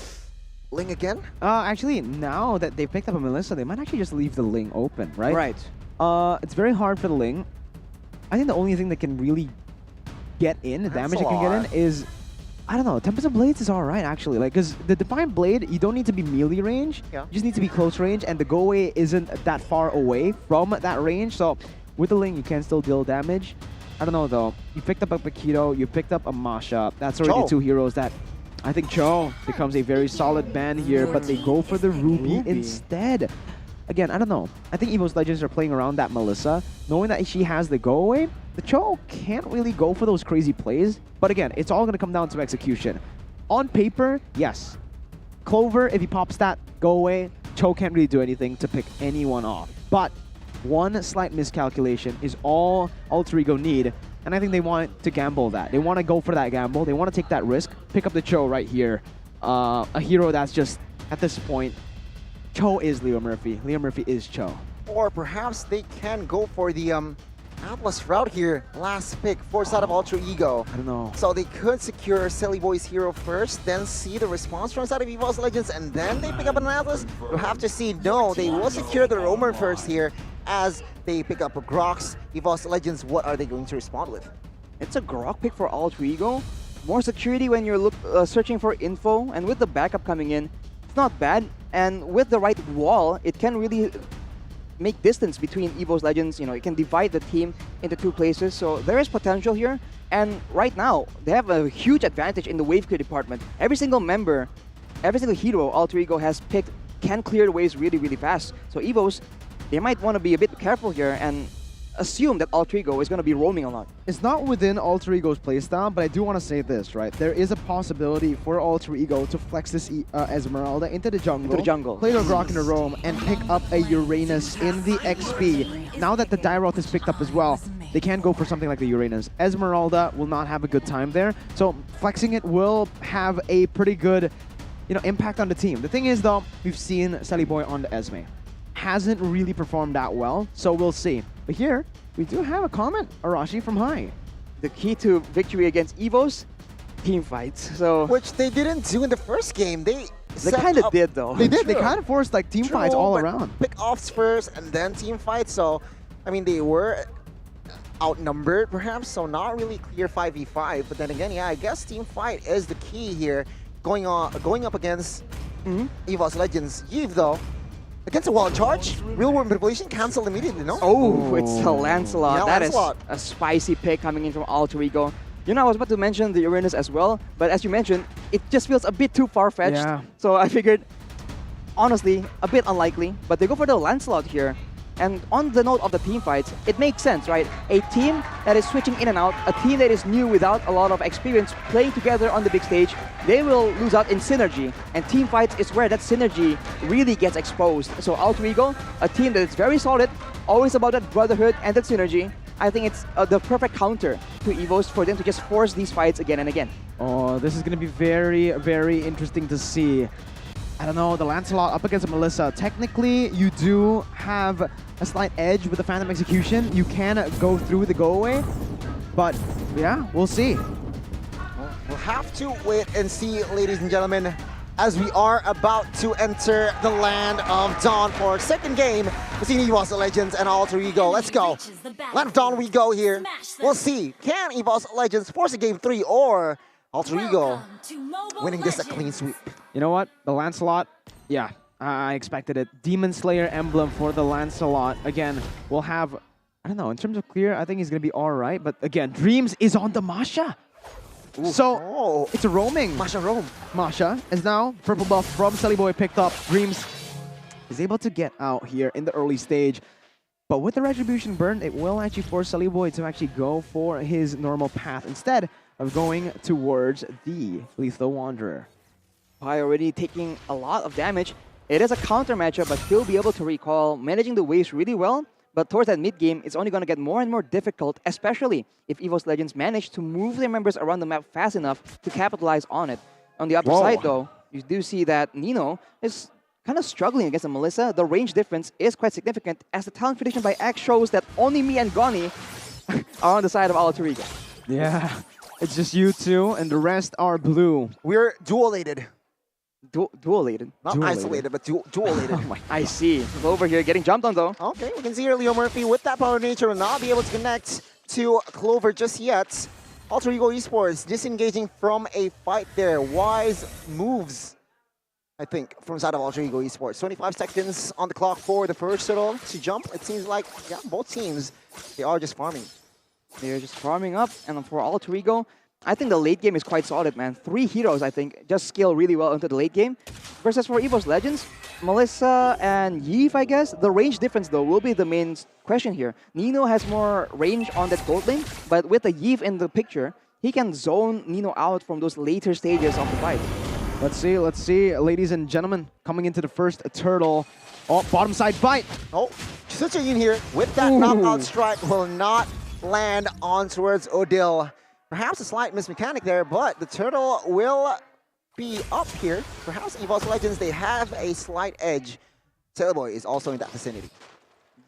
Ling again? Actually, now that they picked up a Melissa, they might actually just leave the Ling open, right? Right. It's very hard for the Ling. I think the only thing that can really get in, the damage it can get in, is, I don't know, Tempest of Blades is alright, actually. Like, because the Defiant Blade, you don't need to be melee range. You just need to be close range, and the go away isn't that far away from that range. So, with the Ling, you can still deal damage. I don't know though. You picked up a Paquito, you picked up a Masha. That's already Cho. 2 heroes that I think Cho becomes a very solid ban here, but they go for the Ruby instead. Again, I don't know. I think EVOS Legends are playing around that Melissa, knowing that she has the go away. The Cho can't really go for those crazy plays, but again, it's all going to come down to execution. On paper, yes. Clover, if he pops that go away, Cho can't really do anything to pick anyone off. But one slight miscalculation is all Alter Ego need, and I think they want to gamble that. They want to go for that gamble. They want to take that risk, pick up the Cho right here. A hero that's just, at this point, Cho is Leo Murphy. Leo Murphy is Cho. Or perhaps they can go for the Atlas route here. Last pick, force out of Alter Ego. I don't know. So they could secure Silly Boy's hero first, then see the response from side of EVOS Legends, and then they pick up an Atlas. We'll have to see. No, they will secure the Roamer first here as they pick up a Grox. EVOS Legends, what are they going to respond with? It's a Grok pick for Alter Ego. More security when you're searching for info, and with the backup coming in, it's not bad. And with the right wall, it can really make distance between EVOS Legends. You know, it can divide the team into 2 places. So there is potential here. And right now, they have a huge advantage in the wave clear department. Every single member, every single hero Alter Ego has picked can clear the waves really, really fast. So EVOS, they might want to be a bit careful here and assume that Alter Ego is going to be roaming a lot. It's not within Alter Ego's playstyle, but I do want to say this, right? There is a possibility for Alter Ego to flex this Esmeralda into the jungle, play the Grok in a roam, and pick up a Uranus in the XP. Now that the Dairoth is picked up as well, they can go for something like the Uranus. Esmeralda will not have a good time there, so flexing it will have a pretty good, impact on the team. The thing is, though, we've seen Sally Boy on the Esme. Hasn't really performed that well, so we'll see. But here, we do have a comment, Arashi from High. The key to victory against EVOS, team fights. So which they didn't do in the first game. They kind of did, though. They did. They kind of forced like team fights all around. Pick-offs first and then team fights. So, I mean, they were outnumbered perhaps, so not really clear 5v5. But then again, yeah, I guess team fight is the key here. Going up against EVOS Legends. Yves, though, against a wall charge, real world manipulation cancelled immediately, no? Oh, it's a Lancelot. Yeah, that Lancelot. is a spicy pick coming in from Alter Ego. I was about to mention the Uranus as well, but as you mentioned, it just feels a bit too far-fetched. Yeah. So I figured, honestly, a bit unlikely, but they go for the Lancelot here. And on the note of the team fights, it makes sense, right? A team that is switching in and out, a team that is new without a lot of experience playing together on the big stage, they will lose out in synergy. And team fights is where that synergy really gets exposed. So Alter Ego, a team that is very solid, always about that brotherhood and that synergy. I think it's the perfect counter to EVOS for them to just force these fights again and again. Oh, this is going to be very, very interesting to see. I don't know, the Lancelot up against Melissa. Technically, you do have a slight edge with the Phantom Execution. You can go through the go away, but yeah, we'll see. We'll have to wait and see, ladies and gentlemen, as we are about to enter the land of Dawn for our second game between EVOS Legends and Alter Ego. Let's go. Land of Dawn we go here. We'll see, can EVOS Legends force a game 3 or Alter Ego winning this a clean sweep? You know what? The Lancelot, yeah, I expected it. Demon Slayer emblem for the Lancelot. Again, we'll have, I don't know, in terms of clear, I think he's going to be all right. But again, Dreams is on the Masha. Ooh. So, it's a roaming. Masha roam. Masha is now purple buff from Sally Boy picked up. Dreams is able to get out here in the early stage. But with the Retribution burn, it will actually force Sally Boy to actually go for his normal path instead of going towards the Lethal Wanderer. Pi already taking a lot of damage. It is a counter matchup, but he'll be able to recall, managing the waves really well. But towards that mid-game, it's only going to get more and more difficult, especially if EVOS Legends manage to move their members around the map fast enough to capitalize on it. On the other side, though, you do see that Nino is kind of struggling against the Melissa. The range difference is quite significant, as the talent prediction by X shows that only me and Goni are on the side of Alter Ego. Yeah, it's just you two, and the rest are blue. We're duelated. Duelated? Not Duelated. isolated, but duelated. Oh my, I see. Over here getting jumped on, though. Okay, we can see here Leo Murphy with that power nature will not be able to connect to Clover just yet. Alter Ego Esports disengaging from a fight there. Wise moves, I think, from side of Alter Ego Esports. 25 seconds on the clock for the first turtle to jump. It seems like, yeah, both teams, they are just farming. They're just farming up, and for Alter Ego, I think the late game is quite solid, man. 3 heroes, I think, just scale really well into the late game. Versus for EVOS Legends, Melissa and Yves, I guess. The range difference, though, will be the main question here. Nino has more range on that gold lane, but with the Yves in the picture, he can zone Nino out from those later stages of the fight. Let's see, ladies and gentlemen, coming into the first turtle. Oh, bottom side bite. Oh, Suchajin here with that knockout strike will not land on towards Odil. Perhaps a slight mismechanic there, but the turtle will be up here. Perhaps EVOS Legends, they have a slight edge. Sailboy is also in that vicinity.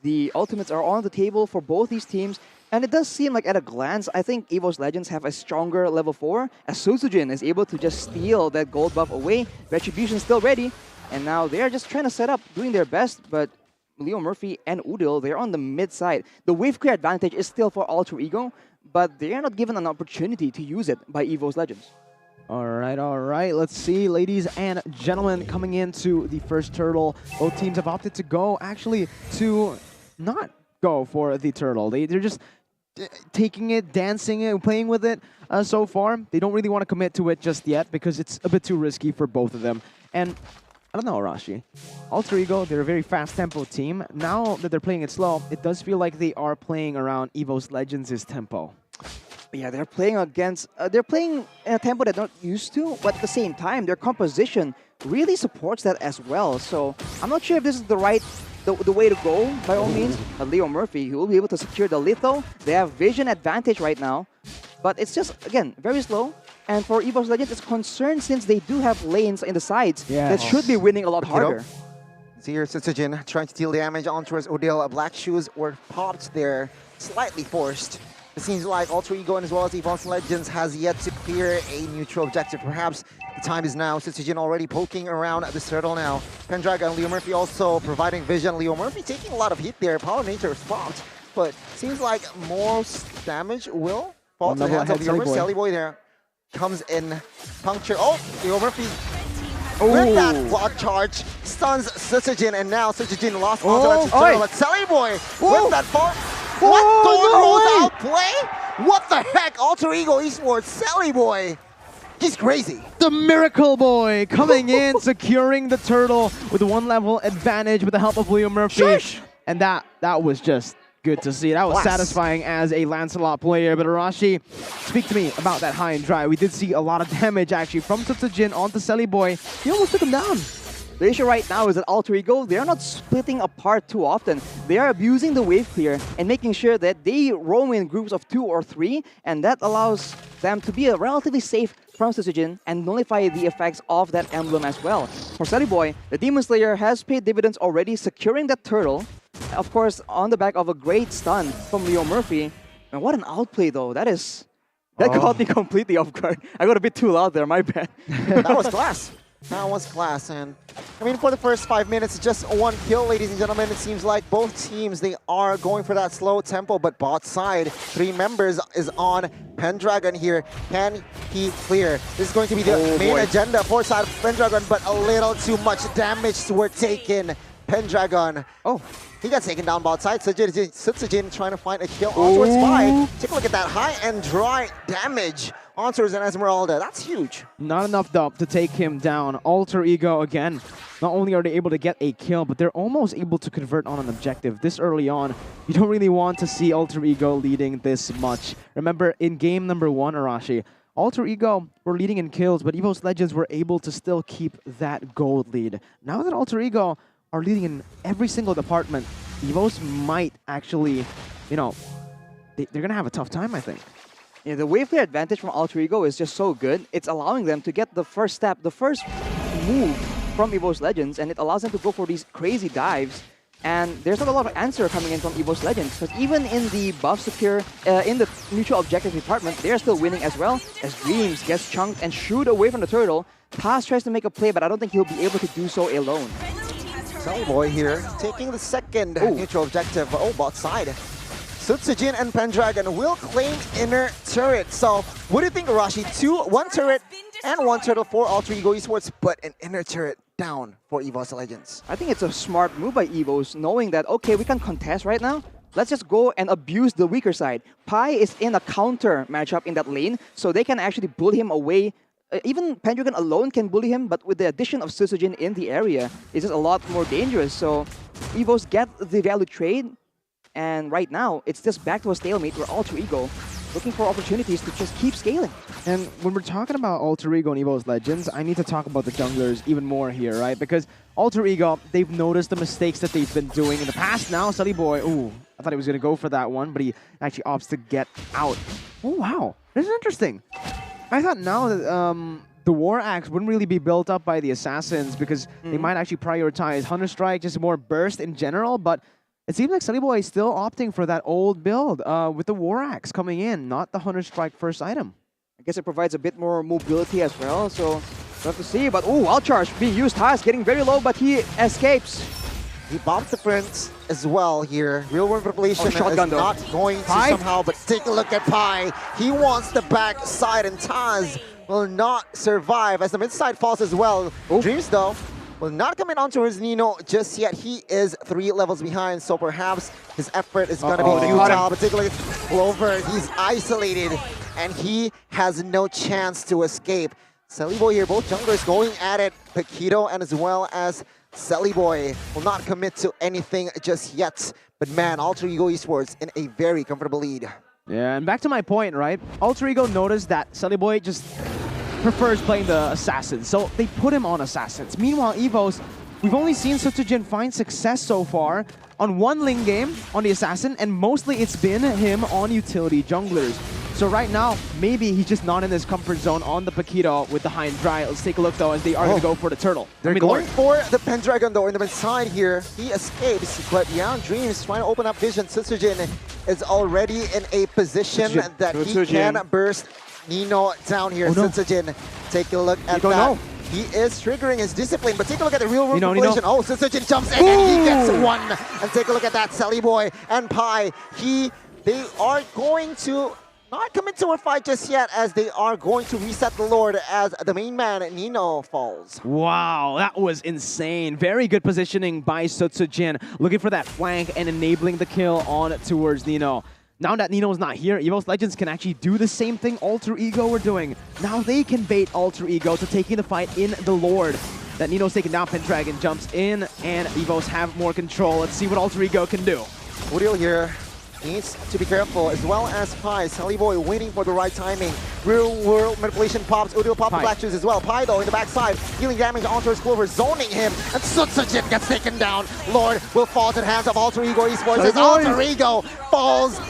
The ultimates are on the table for both these teams, and it does seem like at a glance, I think EVOS Legends have a stronger level 4, as Suzujin is able to just steal that gold buff away. Retribution still ready, and now they're just trying to set up, doing their best, but Leo Murphy and Udil, they're on the mid side. The wave clear advantage is still for Alter Ego, but they are not given an opportunity to use it by EVOS Legends. All right. Let's see, ladies and gentlemen, coming into the first turtle. Both teams have opted to go, actually, to not go for the turtle. They're just taking it, dancing it, playing with it so far. They don't really want to commit to it just yet because it's a bit too risky for both of them. And I don't know, Arashi. Alter Ego, they're a very fast tempo team. Now that they're playing it slow, it does feel like they are playing around EVOS Legends' tempo. Yeah, they're playing against, they're playing in a tempo that they're not used to, but at the same time, their composition really supports that as well. So I'm not sure if this is the right, the way to go, by all means. Leo Murphy, he will be able to secure the litho. They have vision advantage right now, but it's just, again, very slow. And for EVOS Legends, it's concerned since they do have lanes in the sides that should be winning a lot harder. See here, Sutsujin trying to deal damage on towards Odil. Black shoes were popped there, slightly forced. It seems like Alter Ego and as well as EVOS Legends has yet to clear a neutral objective. Perhaps the time is now. Sutsujin already poking around this turtle now. Pendragon and Leo Murphy also providing vision. Leo Murphy taking a lot of heat there. Power Nature is popped, but seems like most damage will fall to the hands of Leo Murphy. Sally Boy there comes in, puncture. Oh, Leo Murphy with that block charge stuns Sutsujin, and now Sutsujin lost onto that turtle. But Sally Boy with that fall. What? Don't outplay? What the heck? Alter Ego Esports, Sally Boy. He's crazy. The Miracle Boy coming in, securing the turtle with 1 level advantage with the help of Leo Murphy. Shush. And that was just good to see. That was satisfying as a Lancelot player. But Arashi, speak to me about that high and dry. We did see a lot of damage actually from Sutsujin onto Sally Boy. He almost took him down. The issue right now is that Alter Ego, they're not splitting apart too often. They are abusing the wave clear and making sure that they roam in groups of 2 or 3, and that allows them to be relatively safe from Sutsujin and nullify the effects of that emblem as well. For Sally Boy, the Demon Slayer has paid dividends already, securing that turtle, of course, on the back of a great stun from Leo Murphy. And what an outplay, though. That caught me completely off guard. I got a bit too loud there, my bad. That was class. That was class, and I mean, for the first 5 minutes, just 1 kill, ladies and gentlemen. It seems like both teams, they are going for that slow tempo, but bot side, 3 members is on Pendragon here. Can he clear? This is going to be the main agenda for side of Pendragon, but a little too much damage were taken. Pendragon. He got taken down bot side. Sutsujin trying to find a kill on towards Spy. Take a look at that high and dry damage on towards an Esmeralda. That's huge. Not enough though to take him down. Alter Ego again. Not only are they able to get a kill, but they're almost able to convert on an objective this early on. You don't really want to see Alter Ego leading this much. Remember, in game number 1, Arashi, Alter Ego were leading in kills, but EVOS Legends were able to still keep that gold lead. Now that Alter Ego are leading in every single department, EVOS might actually, you know, they're going to have a tough time, I think. Yeah, the wave clear advantage from Alter Ego is just so good. It's allowing them to get the first step, the first move from EVOS Legends, and it allows them to go for these crazy dives. And there's not a lot of answer coming in from EVOS Legends, because even in the buff secure, in the neutral objective department, they're still winning as well, as Dreams gets chunked and shooed away from the turtle. Paz tries to make a play, but I don't think he'll be able to do so alone. Sally Boy here, taking the second neutral objective, bot side. Sutsujin and Pendragon will claim inner turret. So, what do you think, Arashi? 1 turret and 1 turtle for Alter Ego Esports, but an inner turret down for EVOS Legends. I think it's a smart move by EVOS, knowing that, okay, we can contest right now, let's just go and abuse the weaker side. Pi is in a counter matchup in that lane, so they can actually bully him away. Even Pendragon alone can bully him, but with the addition of Susujin in the area, it's just a lot more dangerous. So EVOS get the value trade, and right now, it's just back to a stalemate where Alter Ego looking for opportunities to just keep scaling. And when we're talking about Alter Ego and EVOS Legends, I need to talk about the junglers even more here, right? Because Alter Ego, they've noticed the mistakes that they've been doing in the past now. Sully Boy, ooh, I thought he was going to go for that one, but he actually opts to get out. Oh, wow. This is interesting. I thought now that the War Axe wouldn't really be built up by the Assassins because they might actually prioritize Hunter Strike, just more burst in general, but it seems like Sully Boy is still opting for that old build with the War Axe coming in, not the Hunter Strike first item. I guess it provides a bit more mobility as well, so we'll have to see. But ooh, Wild Charge being used. Taz getting very low, but he escapes. He bombs the Prince as well here. Real world revelation is shotgun, though. not going to somehow, but take a look at Pi. He wants the back side, and Taz will not survive as the mid side falls as well. Dreams, though, will not come in on towards Nino just yet. He is 3 levels behind, so perhaps his effort is going to be futile. But take a look at Clover. He's isolated, and he has no chance to escape. Sully Boy here, both junglers going at it. Paquito and as well as Sully Boy will not commit to anything just yet. But man, Alter Ego Esports in a very comfortable lead. Yeah, and back to my point, right? Alter Ego noticed that Sully Boy just prefers playing the Assassins, so they put him on Assassins. Meanwhile, EVOS, we've only seen Sutsujin find success so far on one lane game on the Assassin, and mostly it's been him on utility junglers. So right now, maybe he's just not in his comfort zone on the Paquito with the high and dry. Let's take a look, though, as they are going to go for the turtle. They're going for the Pendragon, though, in the mid side here. He escapes, but yeah, Dreams trying to open up vision. Sutsujin is already in a position that he can burst Nino down here. Sutsujin, take a look at that. He is triggering his discipline, but take a look at the real world population. Oh, Sutsujin jumps in and he gets one. And take a look at that, Sully Boy and Pi. They are going to not commit to a fight just yet, as they are going to reset the Lord as the main man, Nino, falls. Wow, that was insane. Very good positioning by Sutsujin, looking for that flank and enabling the kill on towards Nino. Now that Nino's not here, EVOS Legends can actually do the same thing Alter Ego were doing. Now they can bait Alter Ego to taking the fight in the Lord. That Nino's taken down, Pendragon jumps in, and EVOS have more control. Let's see what Alter Ego can do. Uriel here needs to be careful, as well as Pi. Sully Boy waiting for the right timing. Real world manipulation pops. Uriel pops the black shoes as well. Pi, though, in the backside, dealing damage onto his Clover, zoning him, and Sutsujin gets taken down. Lord will fall to the hands of Alter Ego Esports as Alter Ego falls,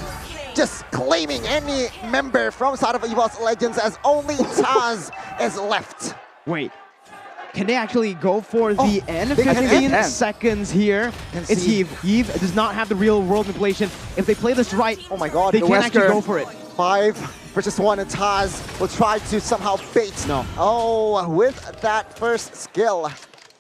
just claiming any member from side of EVOS Legends, as only Taz is left. Wait. Can they actually go for the end? 15 seconds here. It's Yves. Yves does not have the real world manipulation. If they play this right, oh my god, they can actually go for it. 5 versus 1, and Taz will try to somehow bait. No. Oh, with that first skill,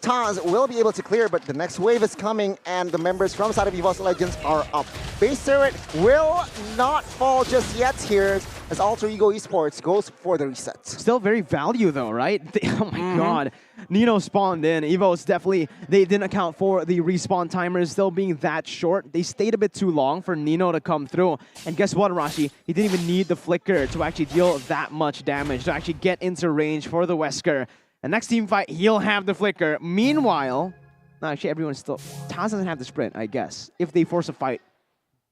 Taz will be able to clear, but the next wave is coming, and the members from side of EVOS Legends are up. Base turret will not fall just yet here, as Alter Ego Esports goes for the reset. Still very value though, right? Oh my god. Nino spawned in. EVOS definitely, they didn't account for the respawn timers still being that short. They stayed a bit too long for Nino to come through. And guess what, Arashi? He didn't even need the flicker to actually deal that much damage, to actually get into range for the Wesker. And next team fight, he'll have the flicker. Meanwhile, no, actually everyone's still, Taz doesn't have the sprint, I guess, if they force a fight.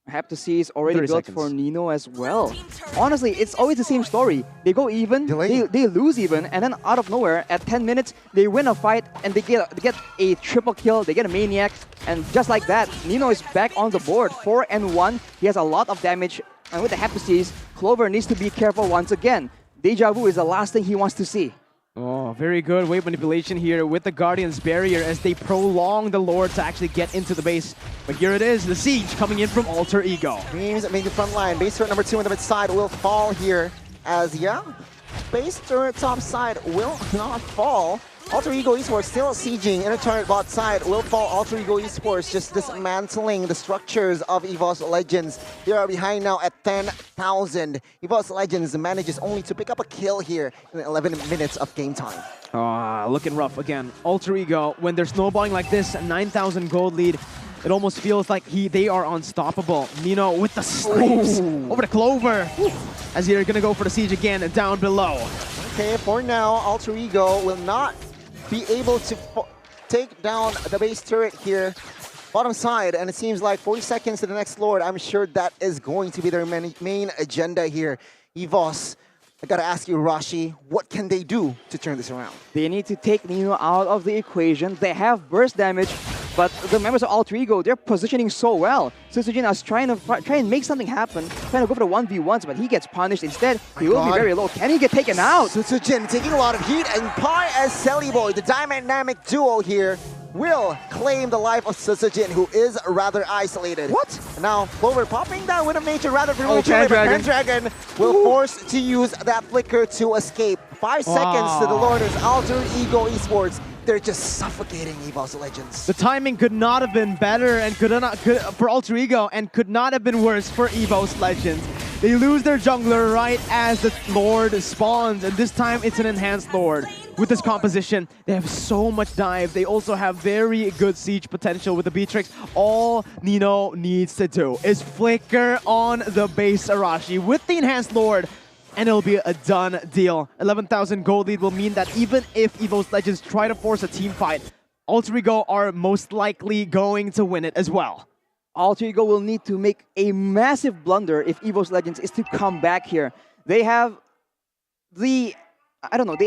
I have to see it's already built for Nino as well. Honestly, it's always the same story. They go even, they lose even, and then out of nowhere, at 10 minutes, they win a fight, and they get a triple kill, they get a Maniac, and just like that, Nino is back on the board. 4-1, he has a lot of damage, and with the Hephaestus, Clover needs to be careful once again. Deja Vu is the last thing he wants to see. Oh, very good wave manipulation here with the Guardian's Barrier as they prolong the Lord to actually get into the base. But here it is, the siege coming in from Alter Ego. Dreams making the front line. Base turret number 2 on the mid side will fall here, as base turret top side will not fall. Alter Ego Esports still sieging. Inner turret bot side will fall. Alter Ego Esports just dismantling the structures of EVOS Legends. They are behind now at 10,000. EVOS Legends manages only to pick up a kill here in 11 minutes of game time. Looking rough again. Alter Ego, when they're snowballing like this, 9,000 gold lead, It almost feels like they are unstoppable. Nino with the snipes over the Clover. As they're gonna go for the siege again down below. Okay, for now, Alter Ego will not be able to take down the base turret here. Bottom side, and it seems like 40 seconds to the next Lord. I'm sure that is going to be their main agenda here. EVOS, I gotta ask you, Rashi, what can they do to turn this around? They need to take Nino out of the equation. They have burst damage, but the members of Alter Ego, they're positioning so well. Sutsujin is trying to make something happen, trying to go for the 1v1s, but he gets punished instead. He will be very low. Can he get taken out? Sutsujin taking a lot of heat, and Pi as Selly Boy, the dynamic duo here, will claim the life of Sutsujin, who is rather isolated. What? Now, Clover popping down with a major rather Pendragon. Pendragon will force to use that flicker to escape. 5 seconds to the Lorders, Alter Ego Esports. They're just suffocating EVOS Legends. The timing could not have been better and for Alter Ego and could not have been worse for EVOS Legends. They lose their jungler right as the Lord spawns, and this time it's an enhanced Lord. With this composition, they have so much dive. They also have very good siege potential with the Beatrix. All Nino needs to do is flicker on the base Arashi with the enhanced Lord, and it'll be a done deal. 11,000 gold lead will mean that even if EVOS Legends try to force a team fight, Alter Ego are most likely going to win it as well. Alter Ego will need to make a massive blunder if EVOS Legends is to come back here. They have they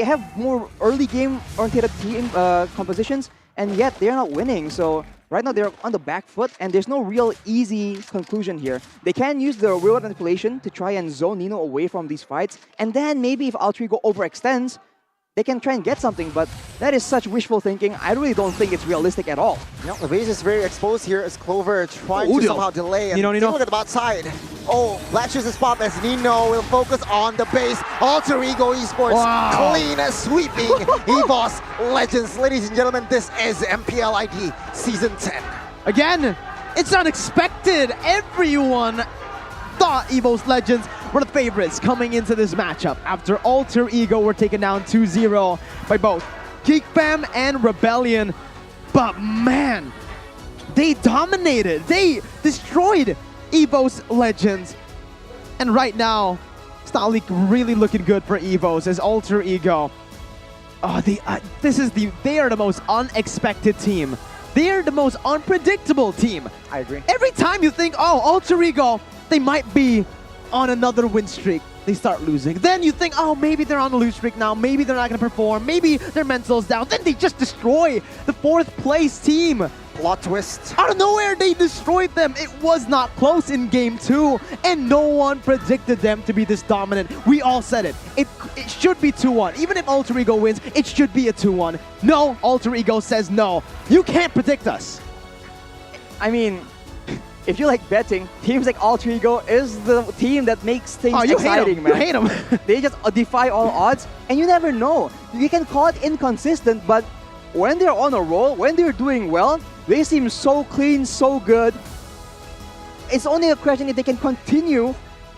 have more early game oriented team compositions, and yet they're not winning. So right now they're on the back foot, and there's no real easy conclusion here. They can use the real manipulation to try and zone Nino away from these fights, and then maybe if Alter Ego overextends, they can try and get something, but that is such wishful thinking. I really don't think it's realistic at all. No, the base is very exposed here as Clover trying to somehow delay. And Nino. look at the bot side. Oh, Black chooses the spot as Nino will focus on the base. Alter Ego Esports clean as sweeping EVOS Legends. Ladies and gentlemen, this is MPL ID Season 10. Again, it's unexpected. Everyone thought EVOS Legends were the favorites coming into this matchup after Alter Ego were taken down 2-0 by both Geek Fam and Rebellion. But man, they dominated. They destroyed EVOS Legends. And right now, Stalik really looking good for EVOS as Alter Ego. They are the most unexpected team. They are the most unpredictable team. I agree. Every time you think, oh, Alter Ego, they might be on another win streak, they start losing. Then you think, oh, maybe they're on a lose streak now. Maybe they're not going to perform. Maybe their mental's down. Then they just destroy the 4th place team. Plot twist. Out of nowhere, they destroyed them. It was not close in Game 2, and no one predicted them to be this dominant. We all said it. It should be 2-1. Even if Alter Ego wins, it should be a 2-1. No, Alter Ego says no. You can't predict us. I mean, if you like betting, teams like Alter Ego is the team that makes things exciting, man. You hate them. They just defy all odds, and you never know. You can call it inconsistent, but when they're on a roll, when they're doing well, they seem so clean, so good. It's only a question if they can continue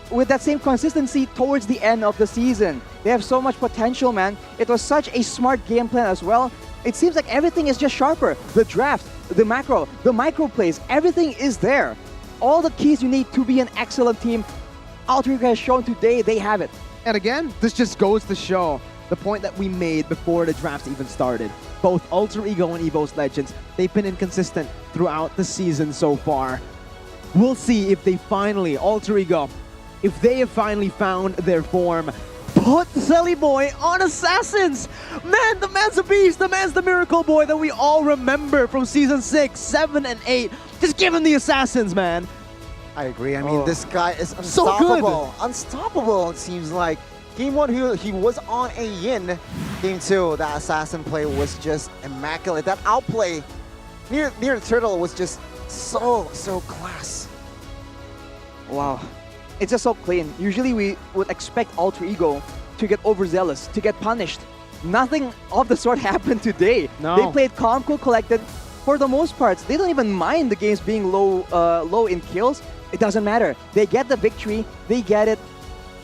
with that same consistency towards the end of the season. They have so much potential, man. It was such a smart game plan as well. It seems like everything is just sharper. The draft, the macro, the micro plays, everything is there. All the keys you need to be an excellent team, Alter Ego has shown today they have it. And again, this just goes to show the point that we made before the draft even started. Both Alter Ego and EVOS Legends, they've been inconsistent throughout the season so far. We'll see if they finally, Alter Ego, if they have finally found their form. Put Selly Boy on Assassins! Man, the man's a beast! The man's the miracle boy that we all remember from Season 6, 7, and 8. Just give him the Assassins, man! I agree. I mean, this guy is So unstoppable. Unstoppable, it seems like. Game 1, he was on a yin. Game 2, that Assassin play was just immaculate. That outplay near the turtle was just so class. Wow. It's just so clean. Usually we would expect Alter Ego to get overzealous, to get punished. Nothing of the sort happened today. No. They played calm, cool, collected. For the most part, they don't even mind the games being low in kills. It doesn't matter. They get the victory. They get it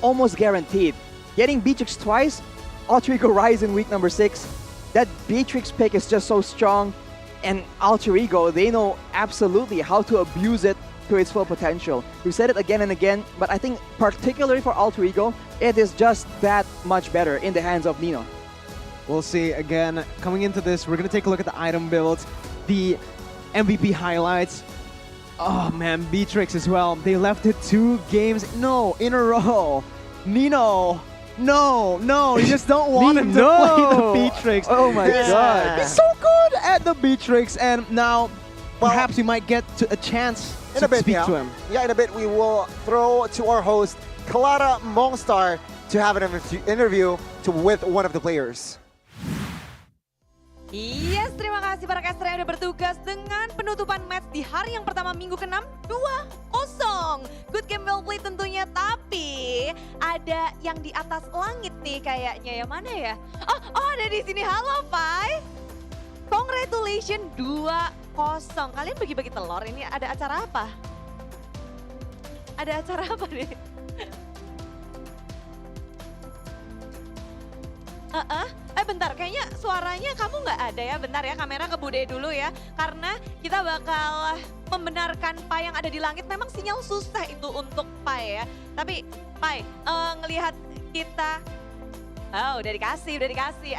almost guaranteed. Getting Beatrix twice, Alter Ego Rise in week number 6. That Beatrix pick is just so strong. And Alter Ego, they know absolutely how to abuse it to its full potential. We've said it again and again, but I think particularly for Alter Ego, it is just that much better in the hands of Nino. We'll see. Again, coming into this, we're going to take a look at the item builds, the MVP highlights. Oh man, Beatrix as well. They left it 2 games in a row. Nino, no, you just don't want him to play the Beatrix. Oh my god. He's so good at the Beatrix, and now perhaps we might get to a chance to speak to him. Yeah, in a bit we will throw to our host, Clara Mongstar, to have an interview with one of the players. Yes, terima kasih para caster yang sudah bertugas dengan penutupan match di hari yang pertama minggu ke-6, 2-0. Good game, well played tentunya, tapi ada yang di atas langit nih kayaknya, ya mana ya? Oh ada di sini, halo Pai. Congratulations, 2-0. Kalian bagi-bagi telur, ini ada acara apa? Ada acara apa nih? Bentar, kayaknya suaranya kamu nggak ada ya. Bentar ya, kamera ke Bude dulu ya. Karena kita bakal membenarkan Pai yang ada di langit. Memang sinyal susah itu untuk Pai ya. Tapi Pai, ngelihat kita... Oh, udah dikasih.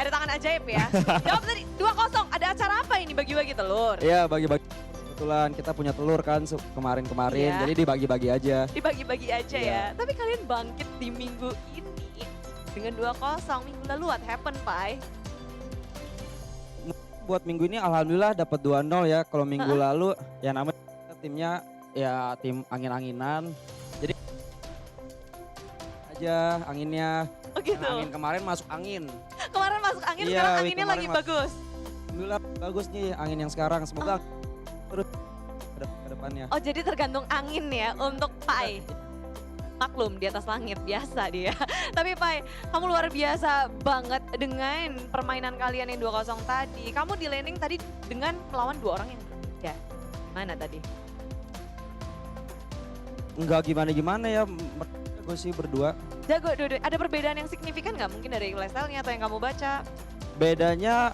Ada tangan ajaib ya. Jawab tadi, 2-0. Ada acara apa ini bagi-bagi telur? Iya, bagi-bagi. Kebetulan kita punya telur kan kemarin-kemarin, Iya. jadi dibagi-bagi aja. Dibagi-bagi aja ya. Tapi kalian bangkit di minggu ini dengan 2-0. Minggu lalu what happened, Pai? Buat minggu ini alhamdulillah dapat 2-0 ya. Kalau minggu lalu ya namanya timnya ya tim angin-anginan. Jadi aja anginnya. Oh gitu. Angin kemarin masuk angin. Kemarin masuk angin, Iya, sekarang week anginnya kemarin lagi bagus. Alhamdulillah bagus nih angin yang sekarang. Semoga terus ke depannya. Oh jadi tergantung angin ya untuk Pai. Maklum di atas langit, biasa dia. Tapi Pai, kamu luar biasa banget dengan permainan kalian yang 2-0 tadi. Kamu di laning tadi dengan melawan 2 orang yang berbeda. Mana tadi? Enggak gimana-gimana ya, gue sih berdua. Jago, ada perbedaan yang signifikan nggak mungkin dari playstyle-nya atau yang kamu baca? Bedanya,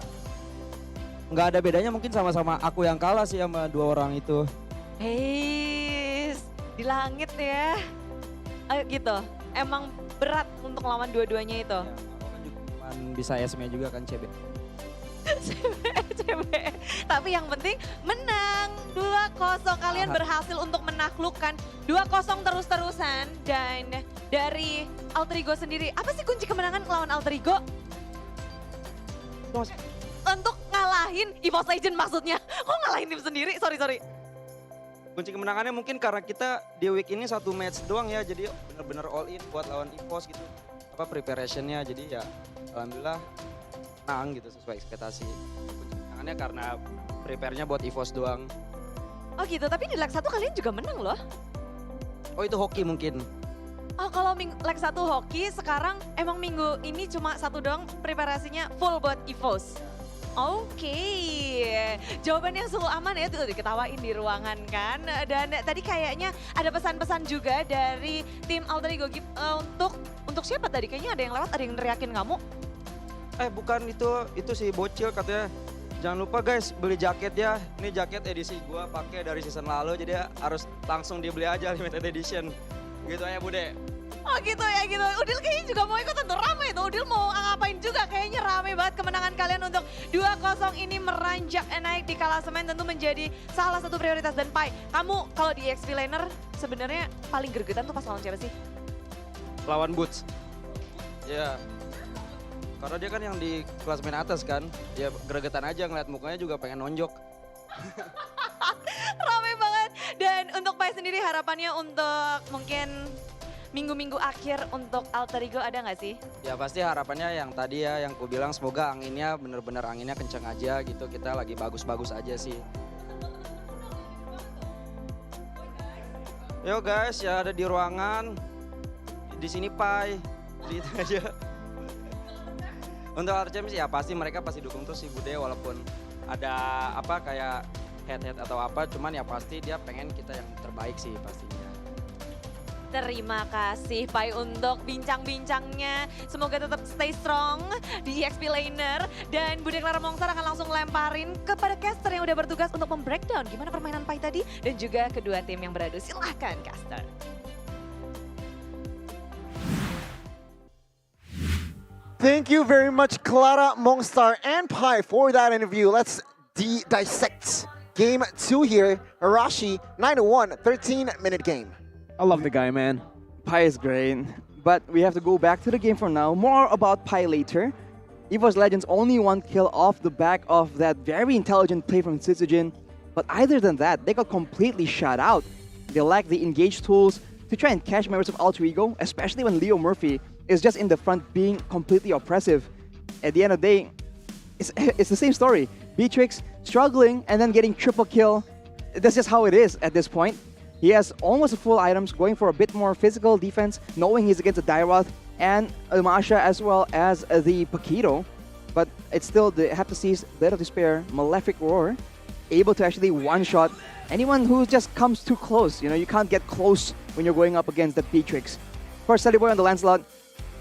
nggak ada bedanya mungkin sama-sama aku yang kalah sih sama 2 orang itu. Hei, di langit ya. Gitu, emang berat untuk lawan dua-duanya itu. Ya, aku kan juga cuman bisa SM-nya juga kan CB. CB. Tapi yang penting menang 2-0. Kalian berhasil untuk menaklukkan 2-0 terus-terusan. Dan dari Alter Ego sendiri, apa sih kunci kemenangan lawan Alter Ego? Untuk ngalahin EVOS Legends maksudnya. Kok ngalahin tim sendiri? Sorry. Kunci kemenangannya mungkin karena kita di week ini 1 match doang ya, jadi benar-benar all in buat lawan EVOS gitu. Preparationnya, jadi ya alhamdulillah menang gitu sesuai ekspektasi. Kunci kemenangannya karena prepare-nya buat EVOS doang. Oh gitu, tapi di leg 1 kalian juga menang loh. Oh itu hoki mungkin. Oh kalau leg 1 hoki, sekarang emang minggu ini cuma 1 doang preparasinya full buat EVOS. Oke, jawaban yang selalu aman ya, tuh diketawain di ruangan kan. Dan tadi kayaknya ada pesan-pesan juga dari tim Alter Ego untuk siapa tadi? Kayaknya ada yang lewat, ada yang neriakin kamu. Bukan itu si bocil katanya. Jangan lupa guys beli jaket ya. Ini jaket edisi gua pakai dari season lalu, jadi harus langsung dibeli aja limited edition. Gitu aja Bude. Oh gitu ya gitu. Udil kayaknya juga mau ikutan tuh, ramai tuh. Udil mau ngapain juga, kayaknya ramai banget kemenangan kalian untuk 2-0 ini meranjak naik di klasemen, tentu menjadi salah satu prioritas. Dan Pai, kamu kalau di XP laner sebenarnya paling gregetan tuh pas lawan siapa sih? Lawan Boots. Ya. Karena dia kan yang di klasemen atas kan. Ya gregetan aja ngeliat mukanya juga pengen nonjok. Ramai banget. Dan untuk Pai sendiri harapannya untuk mungkin minggu-minggu akhir untuk Alter Ego ada nggak sih? Ya pasti harapannya yang tadi ya, yang ku bilang semoga anginnya bener-bener anginnya kenceng aja gitu. Kita lagi bagus-bagus aja sih. Yo guys, ya ada di ruangan. Di sini Pai. Gitu aja. Untuk RCM sih ya pasti mereka pasti dukung terus si Bude, walaupun ada apa kayak head-head atau apa, cuman ya pasti dia pengen kita yang terbaik sih pastinya. Terima kasih Pai untuk bincang-bincangnya. Semoga tetap stay strong di EXP Laner. Dan Bunda Clara Mongsar akan langsung lemparin kepada caster yang udah bertugas untuk membreakdown gimana permainan Pai tadi. Dan juga kedua tim yang beradu. Silahkan caster. Thank you very much, Clara, Mongstar, and Pai for that interview. Let's dissect game 2 here. Arashi, 9-1, 13-minute game. I love the guy, man. Pai is great, but we have to go back to the game for now. More about Pai later. EVOS Legends only 1 kill off the back of that very intelligent play from Sitsujin. But other than that, they got completely shut out. They lack the engage tools to try and catch members of Alter Ego, especially when Leo Murphy is just in the front being completely oppressive. At the end of the day, it's the same story. Beatrix struggling and then getting triple kill. That's just how it is at this point. He has almost full items, going for a bit more physical defense, knowing he's against a Dairoth and a Masha as well as the Paquito. But it's still the Heptasea's Blade of Despair, Malefic Roar, able to actually one-shot anyone who just comes too close. You know, you can't get close when you're going up against the Beatrix. Of course, Sally Boy on the Lancelot.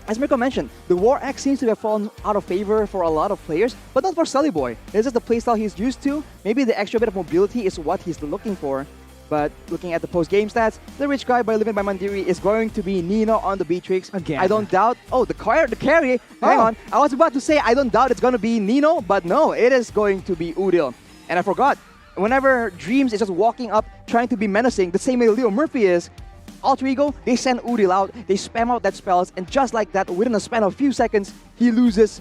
As Mirko mentioned, the War Axe seems to have fallen out of favor for a lot of players, but not for Sully Boy. This is the playstyle he's used to. Maybe the extra bit of mobility is what he's looking for. But looking at the post-game stats, the rich guy by Living by Mandiri is going to be Nino on the Beatrix. Again. I don't doubt... Oh, the carry. Hang on. I was about to say I don't doubt it's going to be Nino, but no, it is going to be Udil. And I forgot, whenever Dreams is just walking up trying to be menacing, the same way Leo Murphy is, Alter Ego, they send Udil out, they spam out that spells, and just like that, within a span of a few seconds, he loses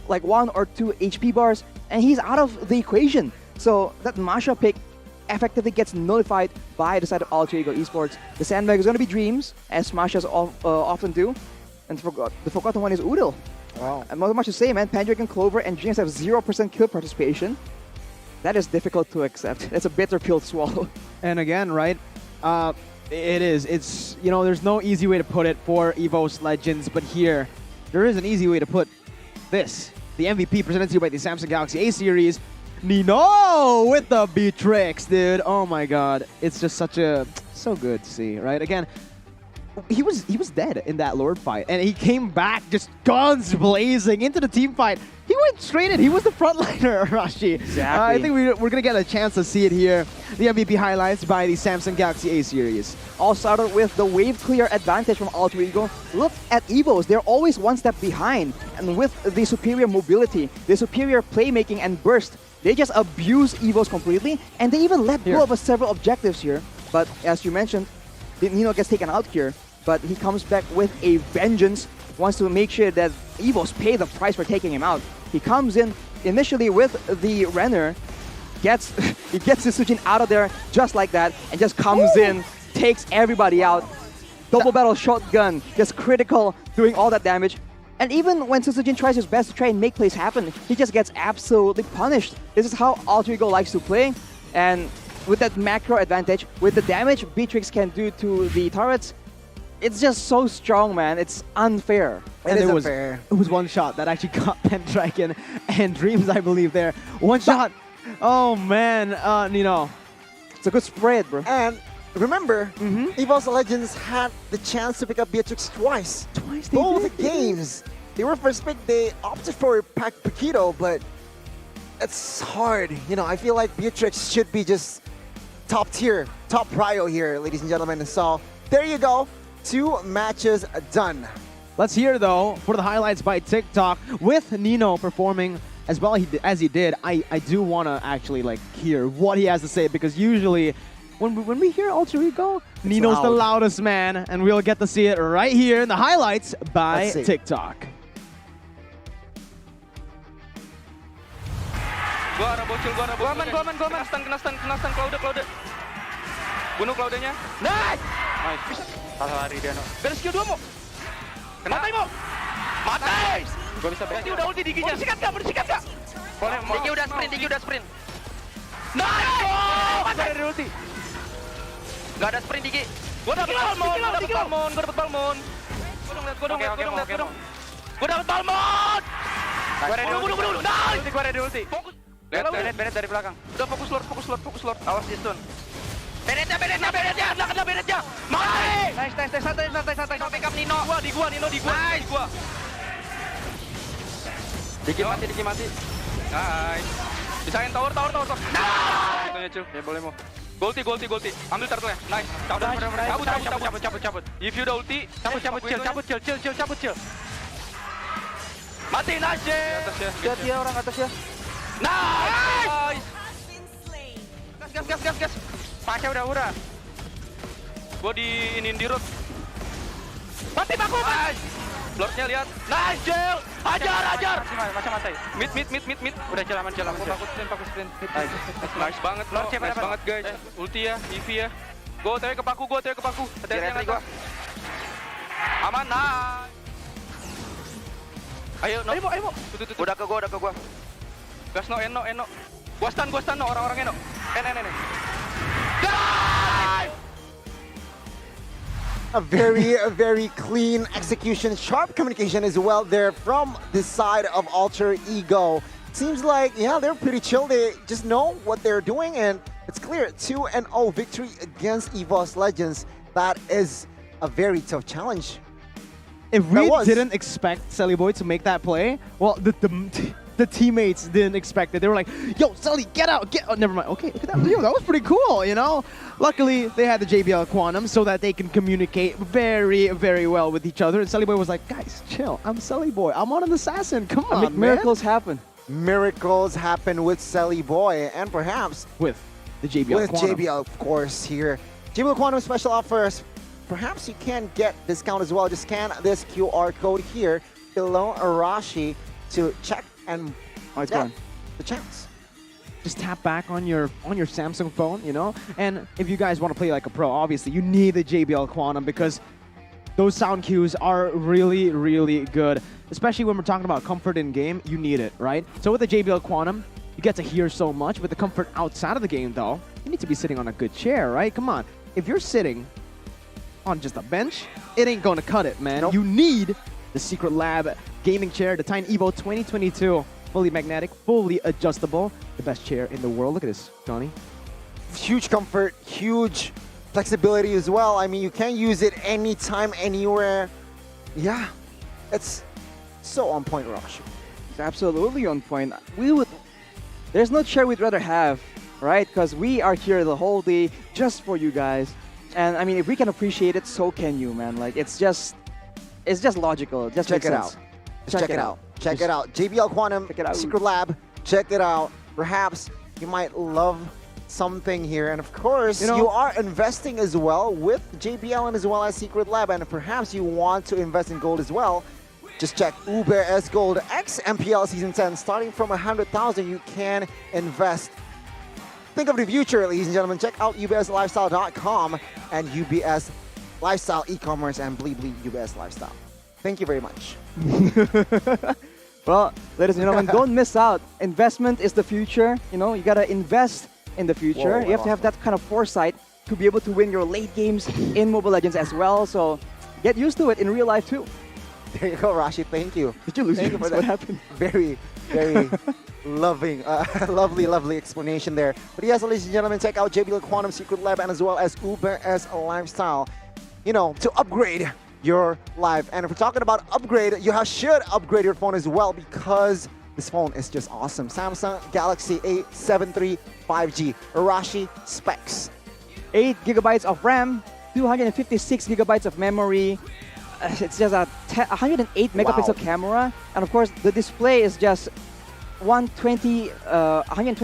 like 1 or 2 HP bars, and he's out of the equation. So that Masha pick effectively gets nullified by the side of Alter Ego Esports. The sandbag is going to be Dreams, as Mashas often do, and the forgotten one is Udil. Wow. And not much to say, man. Pandrake and Clover and Dreams have 0% kill participation. That is difficult to accept. It's a bitter pill to swallow. And again, right? It is. It's, you know, there's no easy way to put it for EVOS Legends, but here, there is an easy way to put this. The MVP presented to you by the Samsung Galaxy A series. Nino with the Beatrix, dude. Oh my god. It's just so good to see, right? Again, he was dead in that Lord fight, and he came back just guns blazing into the team fight. He went straight in. He was the frontliner, Arashi. Exactly. I think we're going to get a chance to see it here. The MVP highlights by the Samsung Galaxy A series. All started with the wave clear advantage from Alter Ego. Look at EVOS, they're always one step behind. And with the superior mobility, the superior playmaking and burst, they just abuse EVOS completely, and they even let go of several objectives here. But as you mentioned, Nino gets taken out here, but he comes back with a vengeance, wants to make sure that EVOS pay the price for taking him out. He comes in initially with the Renner, he gets Sitsujin out of there just like that, and just comes in, takes everybody out. Double barrel shotgun, just critical, doing all that damage. And even when Sitsujin tries his best to try and make plays happen, he just gets absolutely punished. This is how Alter Ego likes to play. And with that macro advantage, with the damage Beatrix can do to the turrets, it's just so strong, man. It's unfair. And it was one shot that actually got Pendragon and Dreams, I believe, there. One shot. Oh, man. Nino. It's a good spread, bro. And remember, EVOS Legends had the chance to pick up Beatrix twice. Both games. They were first pick. They opted for Paquito, but it's hard. You know, I feel like Beatrix should be just top tier, top prio here, ladies and gentlemen. So there you go. 2 matches done. Let's hear, though, for the highlights by TikTok, with Nino performing as well as he did. I do want to actually like hear what he has to say, because usually when we hear Alter Ego, Nino's the loudest man, and we'll get to see it right here in the highlights by TikTok. Gua arah bocil, gua aman. Kena stun, Claude. Bunuh Claude-nya. Nice! Salah lari dia, no. Beres Q2 mo. Matai mo! Matai! Gua bisa back. Udah ulti Digi-nya. Mau disikat gak? Boleh, Digi udah sprint. Nice! Gua ada ulti. Gak ada sprint Digi. Gua dapet Balmon. Gua dapet Balmon. Gua dong. Gua dapet Balmon! Bunuh. Nice! Gua ada ulti. Fokus. Bennett dari belakang. Udah fokus Lord. Awas di stun. Benetnya, kena Benetnya. Nice, santai. Pick up Nino. Di gua. Diki mati. Nice. Pisahin tower. Nice. Itunya Cil, ya boleh mau. Ulti. Ambil turtle-nya. Nice. Cabut. If you udah ulti, cabut Cil. Mati, nice Cil. Lihat dia orang atas ya. Nice. Gas. Pasnya udah. Gua di root. Mati baku. Nice. Lordnya lihat. Nice Cil. Ajar. Masih mati. Mid. Udah Cil aman. Paku sprint. Nice banget. Nice banget guys. Ulti ya, EV ya. Go TW ke paku. Hati-hati gua. Aman, nice. Ayo, no. Udah ke gua. Gas no, Eno. Gua stun no, orang-orang Eno. A very clean execution, sharp communication as well there from the side of Alter Ego. Seems like, yeah, they're pretty chill. They just know what they're doing, and it's clear 2-0 victory against EVOS Legends. That is a very tough challenge. If we didn't expect Sully Boy to make that play, well, the teammates didn't expect it. They were like, yo, Sully, get out, oh, never mind. Okay, look at that. Yo, that was pretty cool, you know? Luckily, they had the JBL Quantum so that they can communicate very, very well with each other. And Sully Boy was like, guys, chill. I'm Sully Boy. I'm on an assassin. Come on, man. Miracles happen. Miracles happen with Sully Boy, and perhaps with the JBL Quantum. With JBL, of course, here. JBL Quantum special offers. Perhaps you can get discount as well. Just scan this QR code here below Arashi to check and gone. The chance. Just tap back on your Samsung phone, you know? And if you guys want to play like a pro, obviously you need the JBL Quantum because those sound cues are really, really good. Especially when we're talking about comfort in game, you need it, right? So with the JBL Quantum, you get to hear so much. With the comfort outside of the game though, you need to be sitting on a good chair, right? Come on. If you're sitting on just a bench, it ain't gonna cut it, man. Nope. You need the Secret Lab gaming chair, the Titan Evo 2022. Fully magnetic, fully adjustable. The best chair in the world. Look at this, Johnny. Huge comfort, huge flexibility as well. I mean, you can use it anytime, anywhere. Yeah, it's so on point, Rosh. It's absolutely on point. There's no chair we'd rather have, right? Because we are here the whole day just for you guys. And I mean, if we can appreciate it, so can you, man. Like, it's just logical. Just check it out. Check it out. Check it out. JBL Quantum, Secret Lab. Check it out. Perhaps you might love something here. And of course, you are investing as well with JBL and as well as Secret Lab. And perhaps you want to invest in gold as well. Just check Uber S Gold X MPL Season 10. Starting from 100,000, you can invest. Think of the future, ladies and gentlemen. Check out ubslifestyle.com and UBS Lifestyle e-commerce and Bleebly UBS Lifestyle. Thank you very much. Well, ladies and gentlemen, don't miss out. Investment is the future. You know, you gotta invest in the future. You have to have that kind of foresight to be able to win your late games in Mobile Legends as well. So get used to it in real life too. There you go, Rashi. Thank you. Did you lose Thank you for that. What happened? Very lovely explanation there. But yes, ladies and gentlemen, check out JBL Quantum, Secret Lab, and as well as Uber S Lifestyle. You know, to upgrade your life. And if we're talking about upgrade, you should upgrade your phone as well because this phone is just awesome. Samsung Galaxy A7 III 5G. Arashi specs. 8 GB of RAM, 256 GB of memory. It's just a 108 megapixel camera. And of course, the display is just 120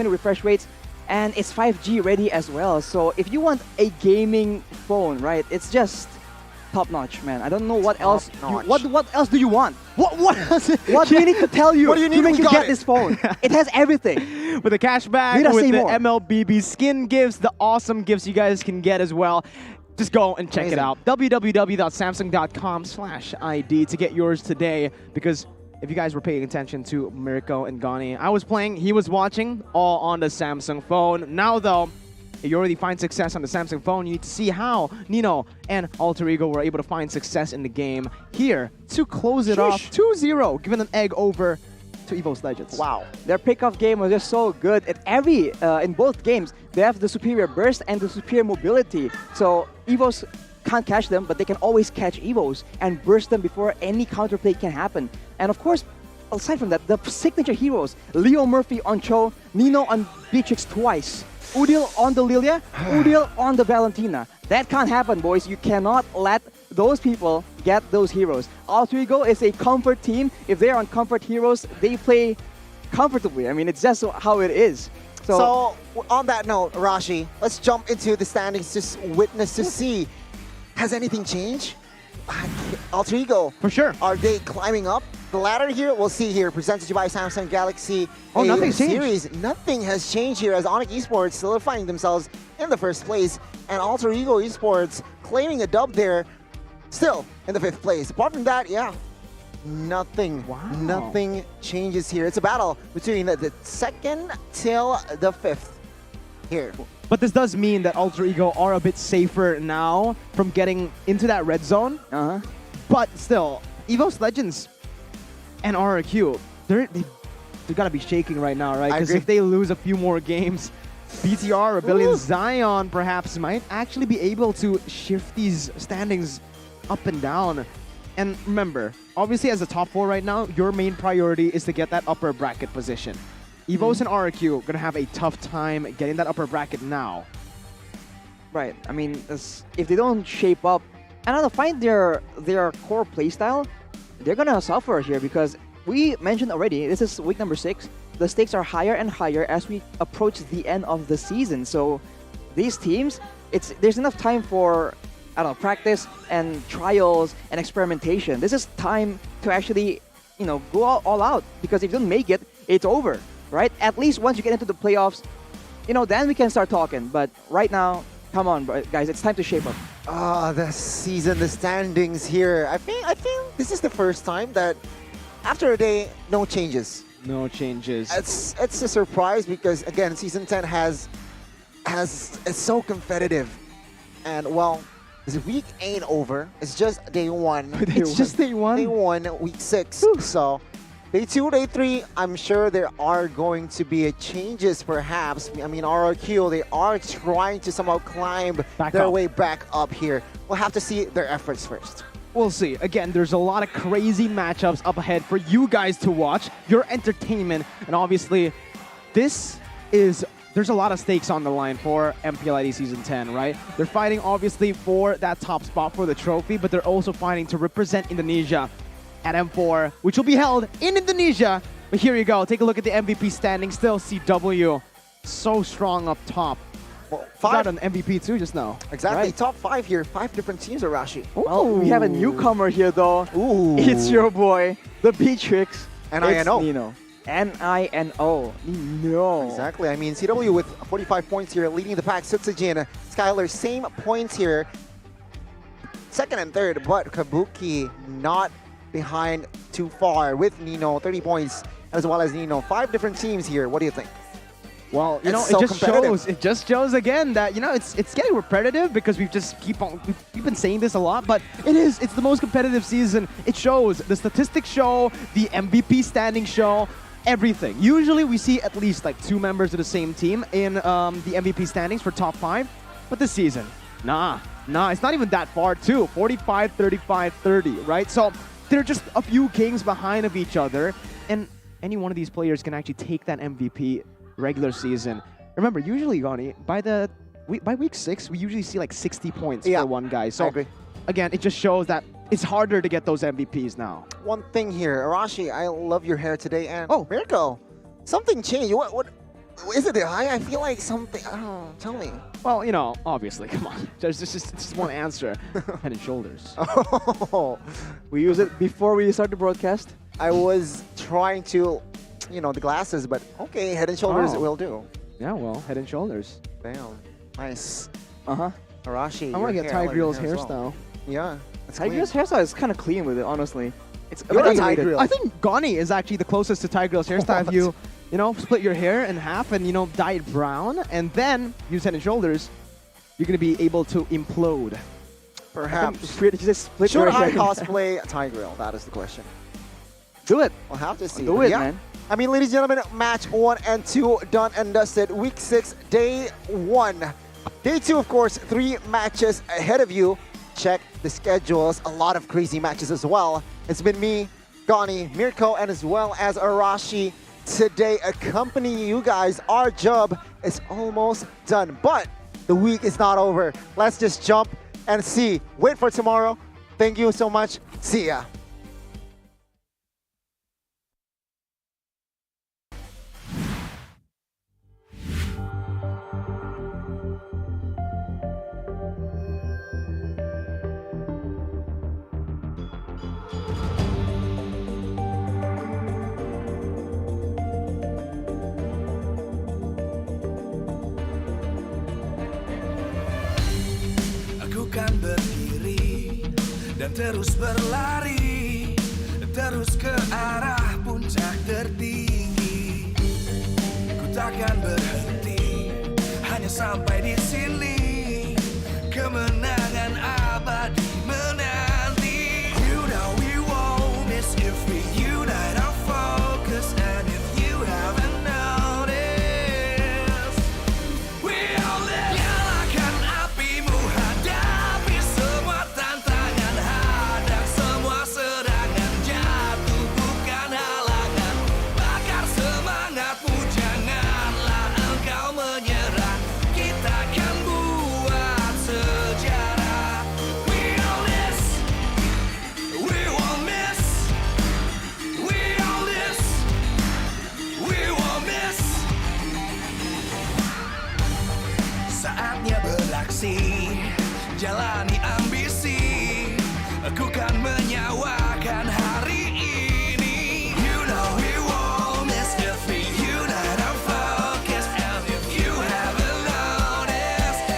refresh rates. And it's 5G ready as well. So if you want a gaming phone, right, it's just top notch, man. I don't know what else. What else do you want? What else? What do you need to tell you? What do you need to make you get it. this phone? It has everything. With the cashback, with the MLBB skin gifts, the awesome gifts you guys can get as well. Just go and check it out. www.samsung.com/ID to get yours today. Because if you guys were paying attention to Mirko and Gani, I was playing, he was watching, all on the Samsung phone. Now though, if you already find success on the Samsung phone, you need to see how Nino and Alter Ego were able to find success in the game here to close it off 2-0, giving an egg over to EVOS Legends. Wow. Their pickoff game was just so good. In both games, they have the superior burst and the superior mobility. So EVOS can't catch them, but they can always catch EVOS and burst them before any counterplay can happen. And of course, aside from that, the signature heroes, Leo Murphy on Cho, Nino on Beatrix twice, Udil on the Lilia, Udil on the Valentina. That can't happen, boys. You cannot let those people get those heroes. Alter Ego is a comfort team. If they're on comfort heroes, they play comfortably. I mean, it's just how it is. So on that note, Rashi, let's jump into the standings, just witness to see. Has anything changed? Alter Ego. For sure. Are they climbing up the ladder here? We'll see here. Presented to you by Samsung Galaxy nothing's Series. changed. Nothing has changed here as ONIC Esports solidifying themselves in the first place. And Alter Ego Esports claiming a dub there, still in the 5th place. Apart from that, yeah, nothing. Wow. Nothing changes here. It's a battle between the 2nd till the 5th here. But this does mean that Alter Ego are a bit safer now from getting into that red zone. But still, EVOS Legends and RRQ, they gotta be shaking right now, right? Because if they lose a few more games, BTR, Rebellion, Zion perhaps might actually be able to shift these standings up and down. And remember, obviously as a top 4 right now, your main priority is to get that upper bracket position. EVOS and RRQ gonna have a tough time getting that upper bracket now. Right. I mean, if they don't shape up and find their core playstyle, they're gonna suffer here because we mentioned already, this is week number 6. The stakes are higher and higher as we approach the end of the season. So these teams, there's enough time for practice and trials and experimentation. This is time to actually, go all out because if you don't make it, it's over. Right? At least once you get into the playoffs, then we can start talking. But right now, come on, guys, it's time to shape up. The season, the standings here. I think this is the first time that after a day, no changes. No changes. It's a surprise because again, season 10 it's so competitive, and well, this week ain't over. It's just day 1. It's just day 1. Day 1, week 6. So. Day 2, Day 3, I'm sure there are going to be changes perhaps. I mean, RRQ, they are trying to somehow climb their way back up here. We'll have to see their efforts first. We'll see. Again, there's a lot of crazy matchups up ahead for you guys to watch, your entertainment, and obviously, there's a lot of stakes on the line for MPL ID Season 10, right? They're fighting obviously for that top spot for the trophy, but they're also fighting to represent Indonesia at M4, which will be held in Indonesia. But here you go. Take a look at the MVP standing. Still CW so strong up top. Well, got an MVP too just now. Exactly. Right. Top 5 here. 5 different teams, Arashi. Well, we have a newcomer here though. It's your boy, the Beatrix. N-I-N-O. Nino. N-I-N-O. Nino. Exactly. I mean, CW with 45 points here, leading the pack. Sutsujin, Skylar, same points here. 2nd and 3rd, but Kabuki not behind too far with Nino, 30 points, as well as Nino. 5 different teams here. What do you think? Well, it just shows again that it's getting repetitive because we've been saying this a lot, but it's the most competitive season. It shows, the statistics show, the MVP standing show, everything. Usually we see at least like 2 members of the same team in the MVP standings for top 5, but this season, nah, it's not even that far too. 45, 35, 30, right? So they're just a few kings behind of each other, and any one of these players can actually take that MVP regular season. Remember, usually, Gani, by week 6, we usually see like 60 points for one guy. So again, it just shows that it's harder to get those MVPs now. One thing here, Arashi, I love your hair today, and Mirko, something changed. What is it? I feel like something. I don't know. Tell me. Well, obviously, come on. There's just one answer. Head and Shoulders. Oh, we use it before we start the broadcast. I was trying to, the glasses, but okay, Head and Shoulders will do. Yeah, well, Head and Shoulders. Damn, nice. Arashi, I want to get Tigreal's hairstyle. Yeah, Tigreal's hairstyle is kind of clean with it, honestly. It's I think Gani is actually the closest to Tigreal's hairstyle. If you split your hair in half and, dye it brown and then use Head and Shoulders, you're going to be able to implode. Perhaps. Just split Should your I hair. cosplay Tigreal? That is the question. Do it. We'll have to see. Do it, man. I mean, ladies and gentlemen, match 1 and 2 done and dusted. Week 6, day 1. Day 2, of course, 3 matches ahead of you. Check the schedules. A lot of crazy matches as well. It's been me, Gani, Mirko, and as well as Arashi today accompanying you guys. Our job is almost done, but the week is not over. Let's just jump and see. Wait for tomorrow. Thank you so much. See ya. Aku kan berdiri dan terus berlari, terus ke arah puncak tertinggi. Ku takkan berhenti, hanya sampai di sini. Kemenangan abadi menanti. You know we won't miss if we unite our focus. And if you haven't noticed, we all live. Nyalakan apimu, hadapi semua tantangan, hadang semua serangan, jatuh bukan halangan. Bakar semangatmu, janganlah engkau menyerah. Kita akan buat sejarah. We all this, we won't miss. We all this, we won't miss. Saatnya beraksi, jalani ambisi. Aku kan menyawakan hari ini. You know we won't miss if we unite our focus. And if you haven't noticed,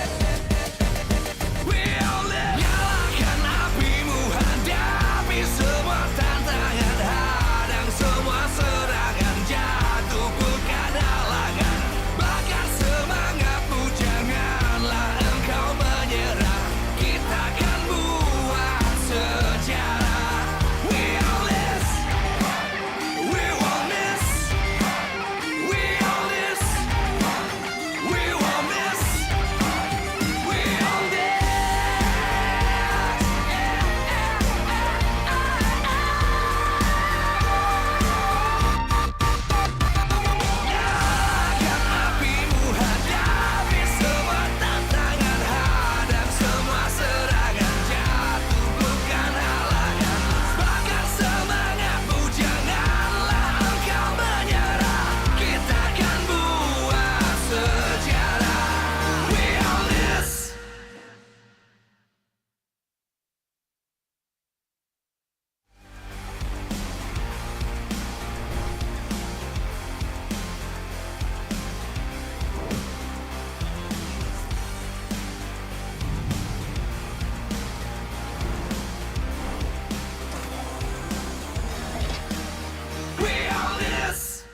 we all live. Nyalakan apimu, hadapi semua tantangan, hadang semua serangan, jatuh bukan halangan. Bakar semangatmu, janganlah engkau menyerah. Kita akan buat sejarah. We all this, we won't miss. We all this, we won't miss. We all this. Nyalakan apimu, hadapi semua tantangan, hadang semua serangan, jatuh bukan halangan. Bakar semangatmu, janganlah engkau menyerah. Kita akan buat sejarah. We all this. We all this.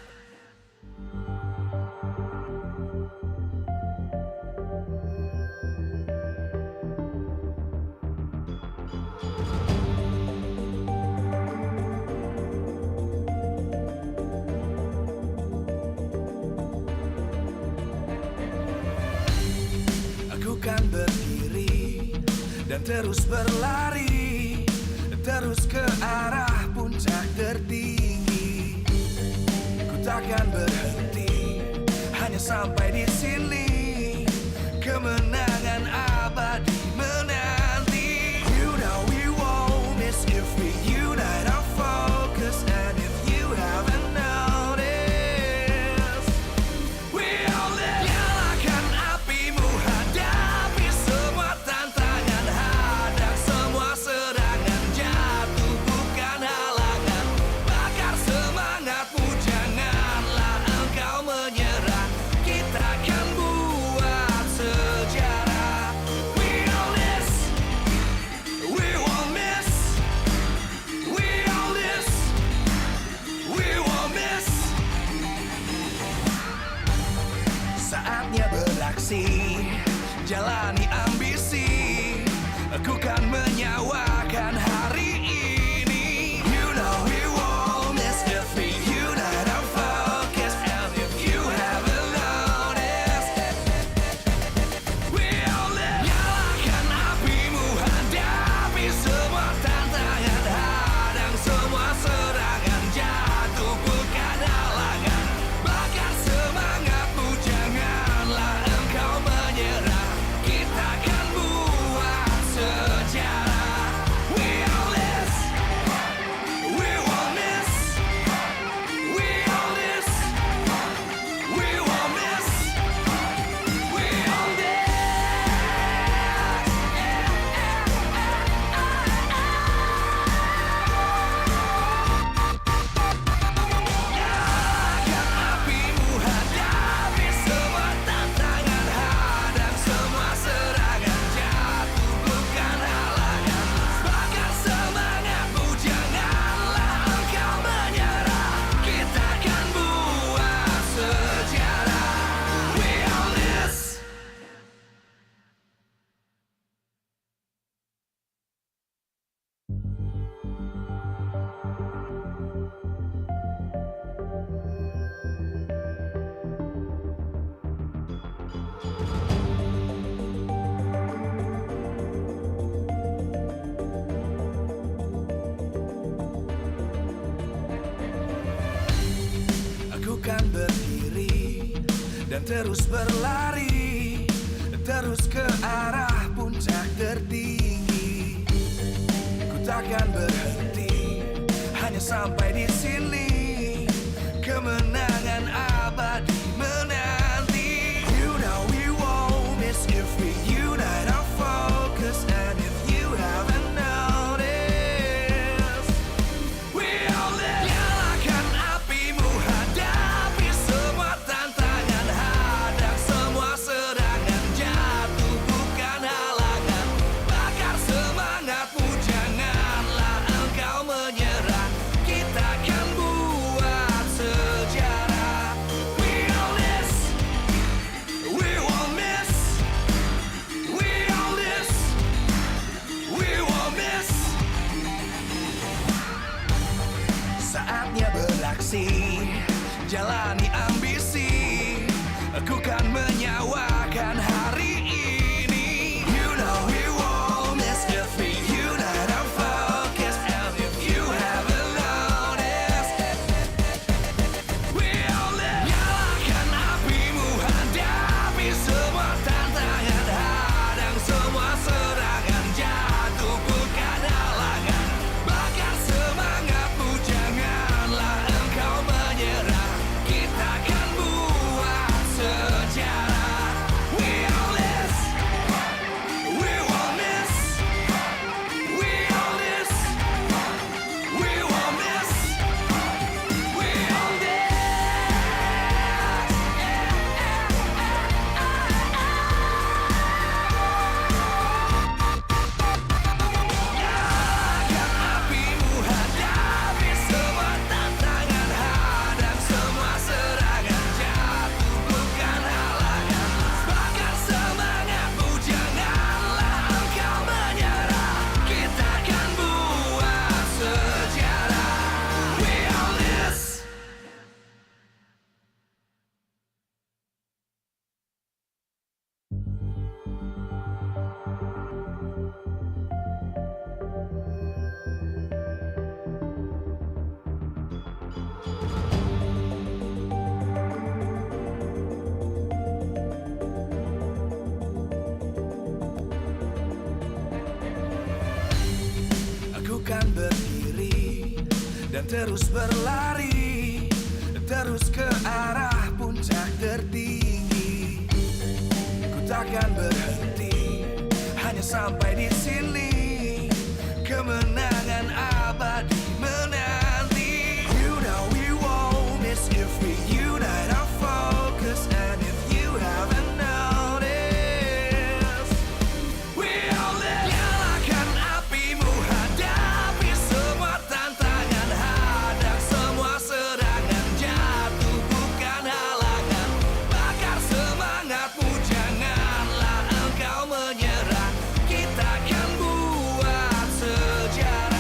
Aku kan berdiri dan terus berlari, terus ke arah puncak tertinggi. Ku takkan berhenti, hanya sampai di sini. Kemenangan abadi menanti. You know we won't miss if we unite our focus. And if you haven't noticed, we all live. Nyalakan apimu, hadapi semua tantangan, hadang semua serangan, jatuh bukan halangan. Bakar semangatmu, janganlah engkau menyerah. Kita akan buat sejarah. We all this, we won't miss. We all this, we won't miss. Saatnya beraksi, jalani ambisi. Aku kan menyawakan hari ini. You know we won't miss if we unite our focus. terus berlari, terus ke arah puncak tertinggi. Ku takkan berhenti, hanya sampai di sini. Kemenangan abadi menanti. You know we won't miss if we unite our focus. And if you haven't noticed, we all live. Nyalakan apimu, hadapi semua tantangan, hadang semua serangan, jatuh bukan halangan. Bakar semangatmu, janganlah engkau menyerah. Kita akan buat sejarah. We all this, we won't miss. We all this, we won't miss. Saatnya beraksi, jalani ambisi. Aku kan menyawakan hari ini. You know we won't miss if we unite our focus. And if you haven't noticed, we all live. Nyalakan apimu, hadapi semua tantangan, hadang semua serangan, jatuh bukan halangan. Bakar semangatmu, janganlah engkau menyerah. Kita akan buat sejarah. We all this, we won't miss. We all this, we won't miss. We all this. Nyalakan apimu, hadapi semua tantangan, hadang semua serangan, jatuh bukan halangan. Bakar semangatmu, janganlah engkau menyerah. Kita akan buat sejarah. We all this. Aku kan berdiri dan terus berlari, terus ke arah puncak tertinggi. Ku takkan berhenti, hanya sampai di sini. Kemenangan abadi menanti. You know we won't miss if we unite our focus. And if you haven't noticed, we all live. Nyalakan apimu, hadapi semua tantangan, hadang semua serangan, jatuh bukan halangan. Bakar semangatmu, janganlah engkau menyerah. Kita akan buat sejarah.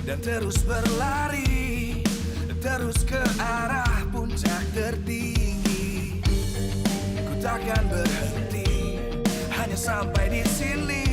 dan terus berlari, terus ke arah puncak tertinggi. Ku takkan berhenti, hanya sampai di sini.